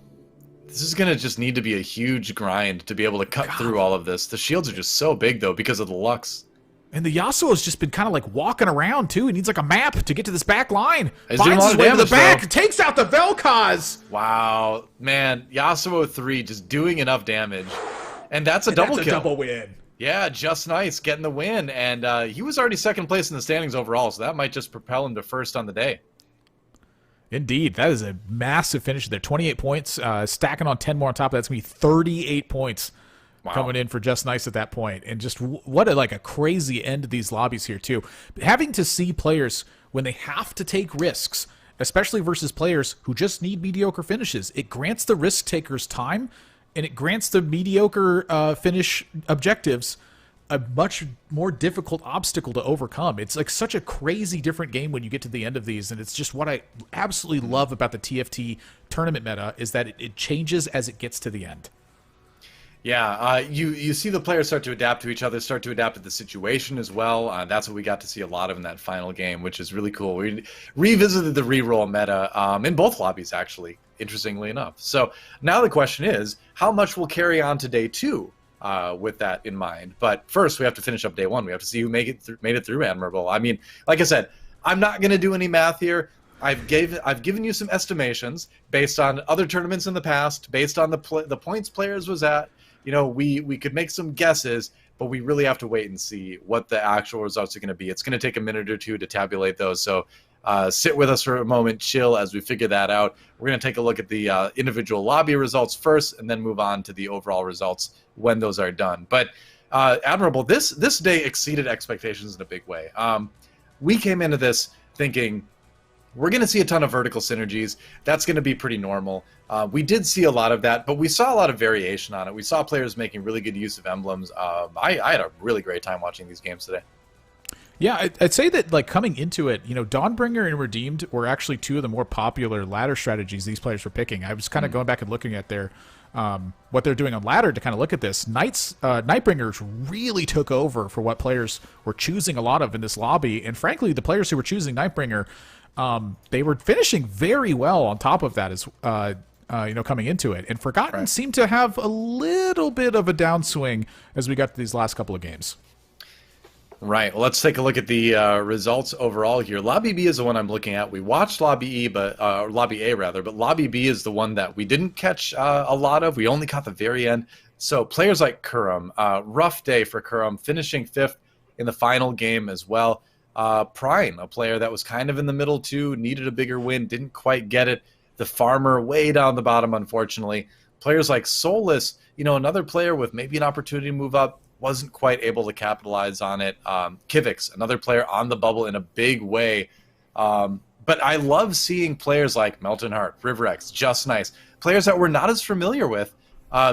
This is going to just need to be a huge grind to be able to cut through all of this. The shields are just so big, though, because of the Lux. And the Yasuo has just been kind of like walking around, too. He needs like a map to get to this back line. He's doing a Finds lot his of way to the damage, back. though. Takes out the Vel'Koz. Wow. Man, Yasuo 3 just doing enough damage. And that's a double kill. That's a double win. Yeah, just nice. Getting the win. And he was already second place in the standings overall, so that might just propel him to first on the day. Indeed. That is a massive finish there. 28 points. Stacking on 10 more on top of that. That's going to be 38 points. Wow. Coming in for just nice at that point. And just what a crazy end to these lobbies here, too. Having to see players when they have to take risks, especially versus players who just need mediocre finishes, it grants the risk takers time, and it grants the mediocre finish objectives a much more difficult obstacle to overcome. It's like such a crazy different game when you get to the end of these, and it's just what I absolutely love about the TFT tournament meta is that it changes as it gets to the end. Yeah, you see the players start to adapt to each other, start to adapt to the situation as well. That's what we got to see a lot of in that final game, which is really cool. We revisited the reroll meta in both lobbies, actually, interestingly enough. So now the question is, how much will carry on to day 2 with that in mind? But first, we have to finish up day 1. We have to see who made it through Admirable. I mean, like I said, I'm not going to do any math here. I've given you some estimations based on other tournaments in the past, based on the points players was at. You know, we could make some guesses, but we really have to wait and see what the actual results are going to be. It's going to take a minute or two to tabulate those. So sit with us for a moment, chill as we figure that out. We're going to take a look at the individual lobby results first, and then move on to the overall results when those are done. But Admirable, this day exceeded expectations in a big way. We came into this thinking we're going to see a ton of vertical synergies. That's going to be pretty normal. We did see a lot of that, but we saw a lot of variation on it. We saw players making really good use of emblems. I had a really great time watching these games today. Yeah, I'd say that like coming into it, you know, Dawnbringer and Redeemed were actually 2 of the more popular ladder strategies these players were picking. I was kind of going back and looking at their what they're doing on ladder to kind of look at this. Nightbringers really took over for what players were choosing a lot of in this lobby, and frankly, the players who were choosing Nightbringer, they were finishing very well on top of that as coming into it. And Forgotten seemed to have a little bit of a downswing as we got to these last couple of games. Right. Well, let's take a look at the results overall here. Lobby B is the one I'm looking at. We watched Lobby E, but Lobby A rather, but Lobby B is the one that we didn't catch a lot of. We only caught the very end. So players like Kurum, rough day for Kurum, finishing 5th in the final game as well. Prime, a player that was kind of in the middle too, needed a bigger win, didn't quite get it. The Farmer way down the bottom, unfortunately. Players like Solus, you know, another player with maybe an opportunity to move up, wasn't quite able to capitalize on it. Kivix, another player on the bubble in a big way. But I love seeing players like Melton Hart, RiverX, Just Nice, players that we're not as familiar with,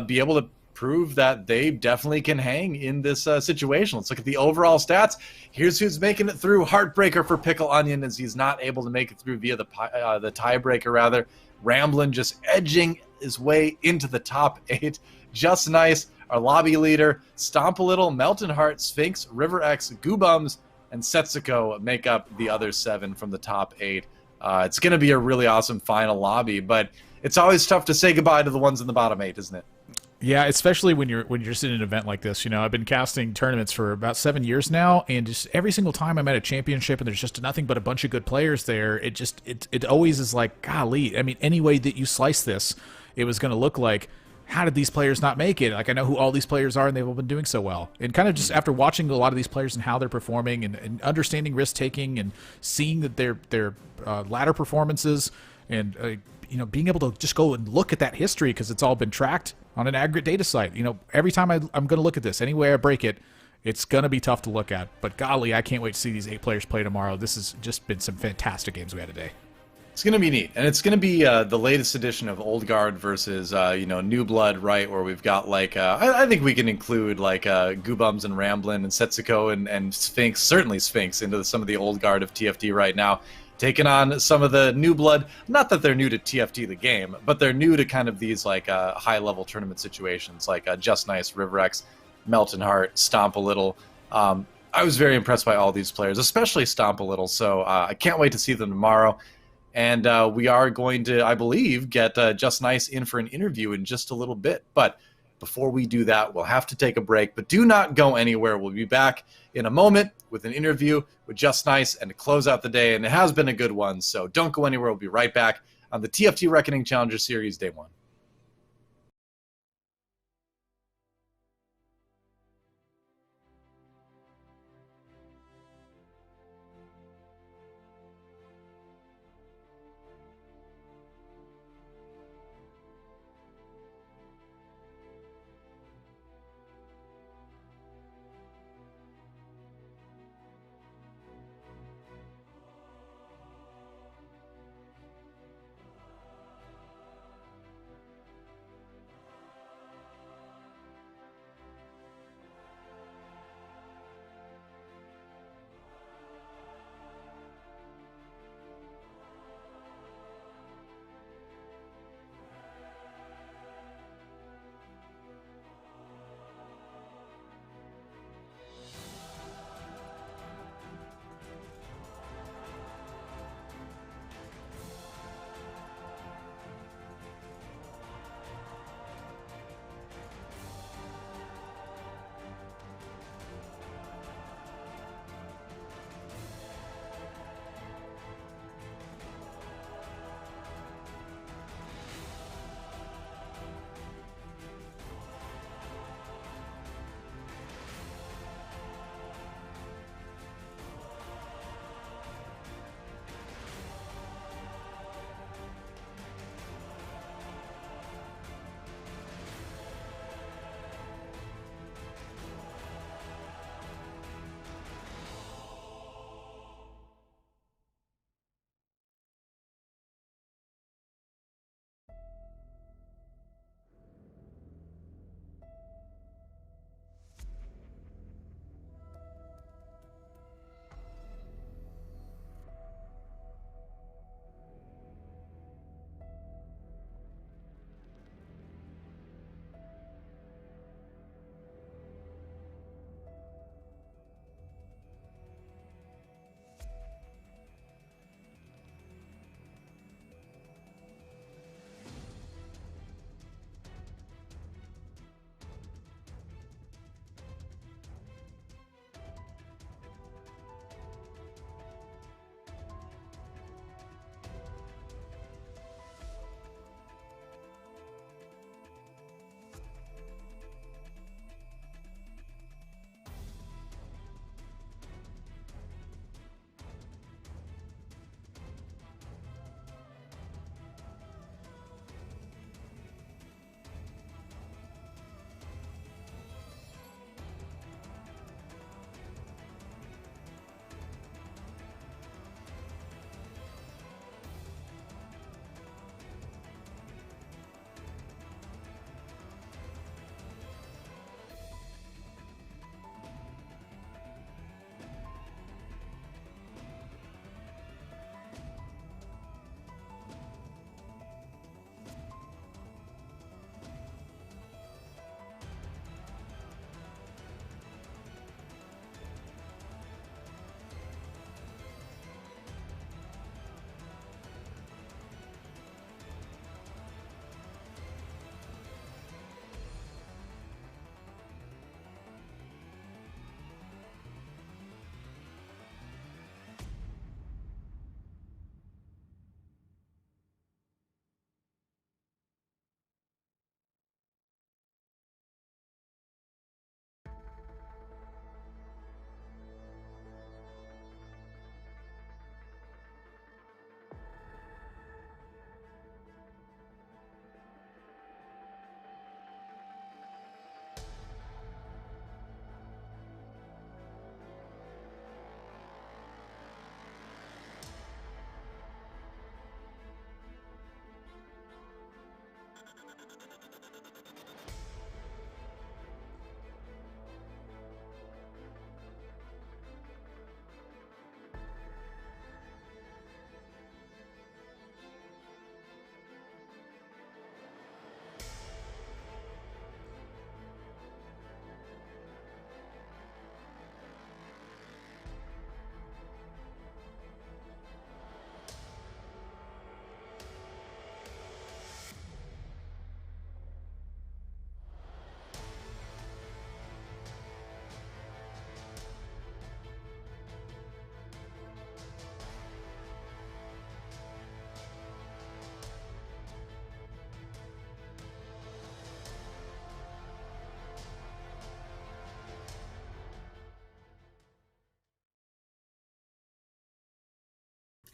be able to prove that they definitely can hang in this situation. Let's look at the overall stats. Here's who's making it through. Heartbreaker for Pickle Onion, as he's not able to make it through via the tiebreaker, rather. Ramblin' just edging his way into the top 8. Just Nice, our lobby leader. Stomp a Little, Melton Hart, Sphinx, RiverX, Goobums, and Setsuko make up the other 7 from the top 8. It's going to be a really awesome final lobby, but it's always tough to say goodbye to the ones in the bottom 8, isn't it? Yeah, especially when you're just in an event like this. You know, I've been casting tournaments for about 7 years now, and just every single time I'm at a championship and there's just nothing but a bunch of good players there, it always is like, golly. I mean, any way that you slice this, it was going to look like, how did these players not make it? Like, I know who all these players are, and they've all been doing so well. And kind of just after watching a lot of these players and how they're performing, and understanding risk taking, and seeing that their ladder performances, and you know, being able to just go and look at that history, because it's all been tracked on an aggregate data site. You know, every time I'm going to look at this, any way I break it, it's going to be tough to look at. But golly, I can't wait to see these 8 players play tomorrow. This has just been some fantastic games we had today. It's going to be neat, and it's going to be the latest edition of Old Guard versus New Blood, right? Where we've got like I think we can include like Goobums and Ramblin' and Setsuko and Sphinx, certainly Sphinx, into some of the Old Guard of TFT right now, taking on some of the New Blood. Not that they're new to TFT the game, but they're new to kind of these like high level tournament situations, like Just Nice, RiverX, Melton Hart, Stomp a Little. I was very impressed by all these players, especially Stomp a Little. So I can't wait to see them tomorrow. And we are going to, I believe, get Just Nice in for an interview in just a little bit. But before we do that, we'll have to take a break. But do not go anywhere. We'll be back in a moment with an interview with Just Nice and to close out the day. And it has been a good one. So don't go anywhere. We'll be right back on the TFT Reckoning Challenger Series Day 1.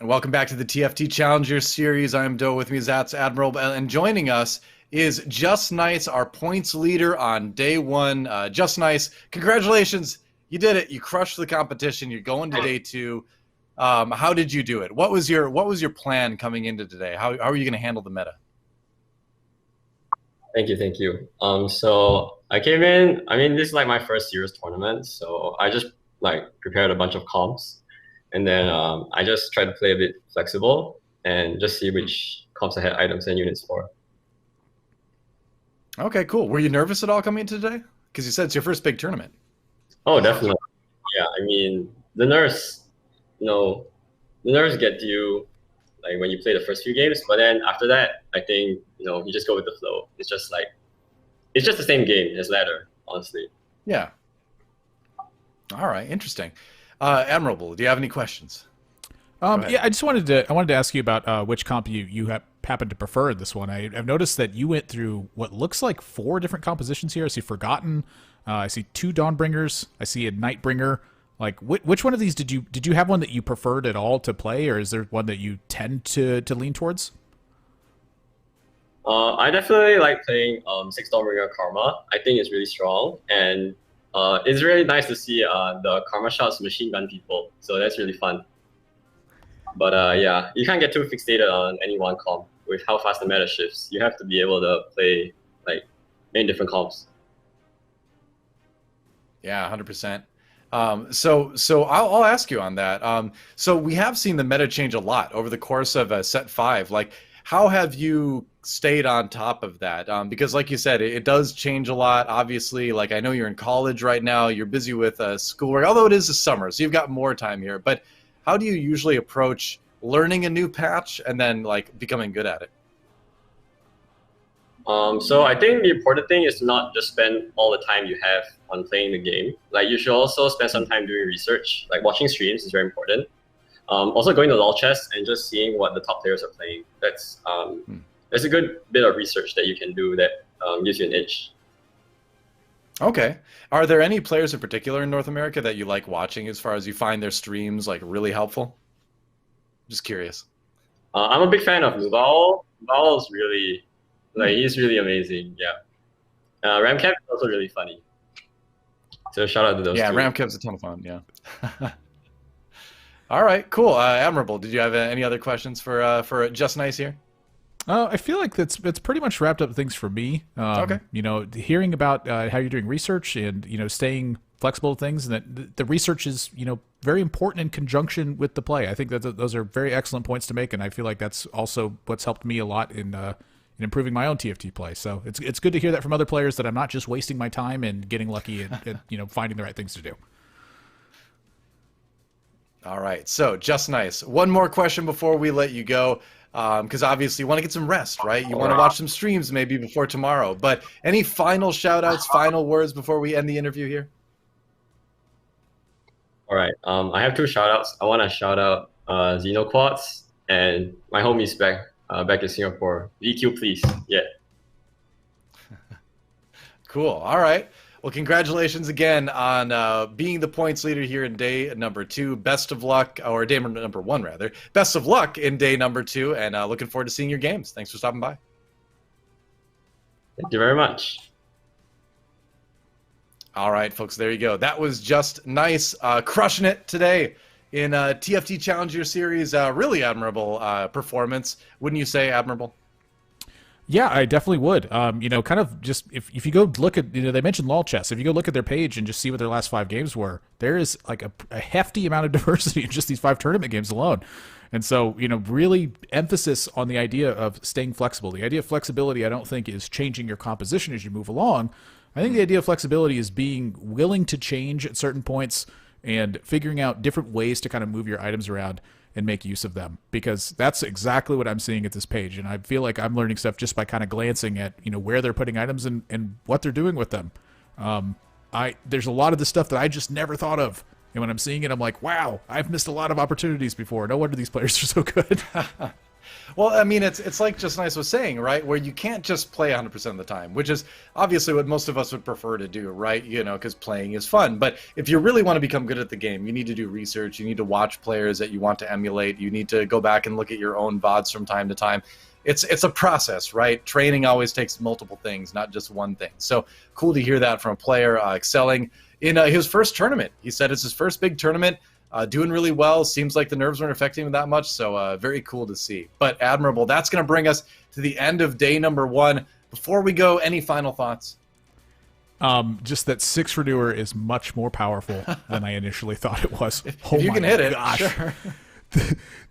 And welcome back to the TFT Challenger Series. I'm DoA, with me is ThatsAdmirable, and joining us is Just Nice, our points leader on day one. Just Nice, congratulations. You did it. You crushed the competition. You're going to day two. How did you do it? What was your plan coming into today? How are you going to handle the meta? Thank you. So I came in, this is like my first serious tournament. So I just prepared a bunch of comps, and then I just tried to play a bit flexible and just see which comps I had items and units for. Okay, cool. Were you nervous at all coming into today? Because you said it's your first big tournament. Oh, definitely. Yeah, the nerves, the nerves get to you like when you play the first few games, but then after that, I think, you just go with the flow. It's just the same game as ladder, honestly. Yeah. All right, interesting. Admirable, do you have any questions? Yeah, I wanted to ask you about which comp you happen to prefer in this one. I've noticed that you went through what looks like 4 different compositions here. I see Forgotten, I see 2 Dawnbringers, I see a Nightbringer. Like, which one of these did you have one that you preferred at all to play, or is there one that you tend to lean towards? I definitely like playing 6 Dawnbringer Karma. I think it's really strong, and it's really nice to see the Karma shots machine gun people. So that's really fun. But yeah, you can't get too fixated on any one comp with how fast the meta shifts. You have to be able to play like many different comps. Yeah, 100%. So I'll ask you on that. So we have seen the meta change a lot over the course of set 5. Like, how have you stayed on top of that? Because like you said, it does change a lot. Obviously, like, I know you're in college right now. You're busy with schoolwork, although it is the summer, so you've got more time here. But how do you usually approach learning a new patch and then like becoming good at it? So I think the important thing is to not just spend all the time you have on playing the game. Like, you should also spend some time doing research. Like, watching streams is very important. Also going to LOL chess and just seeing what the top players are playing. That's a good bit of research that you can do that gives you an edge. Okay. Are there any players in particular in North America that you like watching, as far as you find their streams like really helpful? Just curious. I'm a big fan of Nuval. Nuval is really, he's really amazing. Yeah. Ramcap is also really funny. So shout out to those two. Yeah, Ramcap's a ton of fun. Yeah. All right, cool. Admirable, did you have any other questions for Just Nice here? I feel like that's pretty much wrapped up things for me. Okay. Hearing about how you're doing research and staying flexible to things, and that the research is very important in conjunction with the play. I think that those are very excellent points to make, and I feel like that's also what's helped me a lot in improving my own TFT play. So it's good to hear that from other players, that I'm not just wasting my time and getting lucky and finding the right things to do. All right, so Just Nice. One more question before we let you go, because obviously you want to get some rest, right? You want to watch some streams maybe before tomorrow. But any final shout-outs, final words before we end the interview here? All right, I have 2 shout-outs. I want to shout out Xenoquads and my homies back in Singapore. EQ, please. Yeah. Cool. All right. Well, congratulations again on being the points leader here in day number 2. Best of luck, or day number 1 rather. Best of luck in day number 2, and looking forward to seeing your games. Thanks for stopping by. Thank you very much. All right, folks, there you go. That was Just Nice, crushing it today in TFT Challenger Series. Really admirable performance. Wouldn't you say, Admirable? Yeah, I definitely would. Kind of just if you go look at, they mentioned LOL chess. If you go look at their page and just see what their last 5 games were, there is like a hefty amount of diversity in just these 5 tournament games alone. And so, really emphasis on the idea of staying flexible. The idea of flexibility, I don't think, is changing your composition as you move along. I think the idea of flexibility is being willing to change at certain points and figuring out different ways to kind of move your items around and make use of them, because that's exactly what I'm seeing at this page. And I feel like I'm learning stuff just by kind of glancing at, where they're putting items and what they're doing with them. There's a lot of this stuff that I just never thought of. And when I'm seeing it, I'm like, wow, I've missed a lot of opportunities before. No wonder these players are so good. Well, I mean, it's like just Nice was saying, right? Where you can't just play 100% of the time, which is obviously what most of us would prefer to do, right? You know, because playing is fun. But if you really want to become good at the game, you need to do research. You need to watch players that you want to emulate. You need to go back and look at your own VODs from time to time. It's a process, right? Training always takes multiple things, not just one thing. So cool to hear that from a player excelling in his first tournament. He said it's his first big tournament. Doing really well. Seems like the nerves weren't affecting him that much, so very cool to see. But Admirable, that's going to bring us to the end of day number 1. Before we go, any final thoughts? Just that 6 Renewer is much more powerful than I initially thought it was. If you can hit it, sure.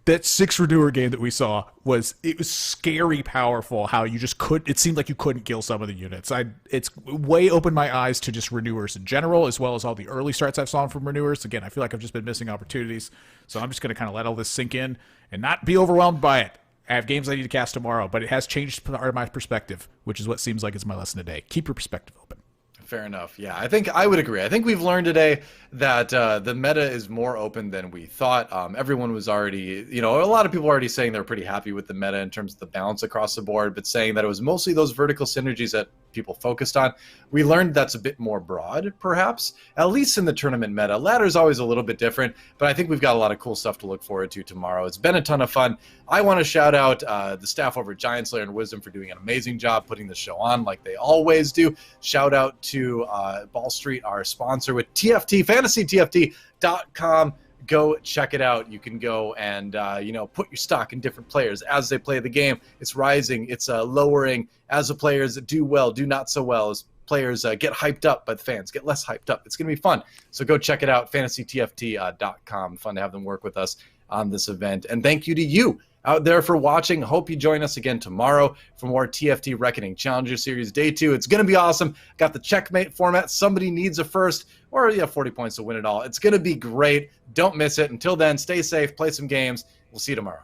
That 6 Renewer game that we saw was scary powerful. How you just it seemed like you couldn't kill some of the units. It's way opened my eyes to just Renewers in general, as well as all the early starts I've saw from Renewers. Again, I feel like I've just been missing opportunities, so I'm just going to kind of let all this sink in and not be overwhelmed by it. I have games I need to cast tomorrow, but it has changed my perspective, which is what seems like is my lesson today. Keep your perspective open. Fair enough. Yeah, I think I would agree. I think we've learned today that the meta is more open than we thought. Everyone was already, a lot of people were already saying they're pretty happy with the meta in terms of the balance across the board, but saying that it was mostly those vertical synergies that people focused on. We learned that's a bit more broad, perhaps, at least in the tournament meta. Ladder is always a little bit different, but I think we've got a lot of cool stuff to look forward to tomorrow. It's been a ton of fun. I want to shout out the staff over at GiantSlayer and Wisdom for doing an amazing job putting the show on like they always do. Shout out to Ball Street, our sponsor with TFT, FantasyTFT.com. Go check it out. You can go and put your stock in different players as they play the game. It's rising, it's lowering as the players do well, do not so well, as players get hyped up by the fans, get less hyped up. It's going to be fun. So go check it out, FantasyTFT.com. Fun to have them work with us on this event. And thank you to you out there for watching. Hope you join us again tomorrow for more TFT Reckoning Challenger Series Day 2. It's going to be awesome. Got the checkmate format. Somebody needs a first, or 40 points to win it all. It's going to be great. Don't miss it. Until then, stay safe, play some games. We'll see you tomorrow.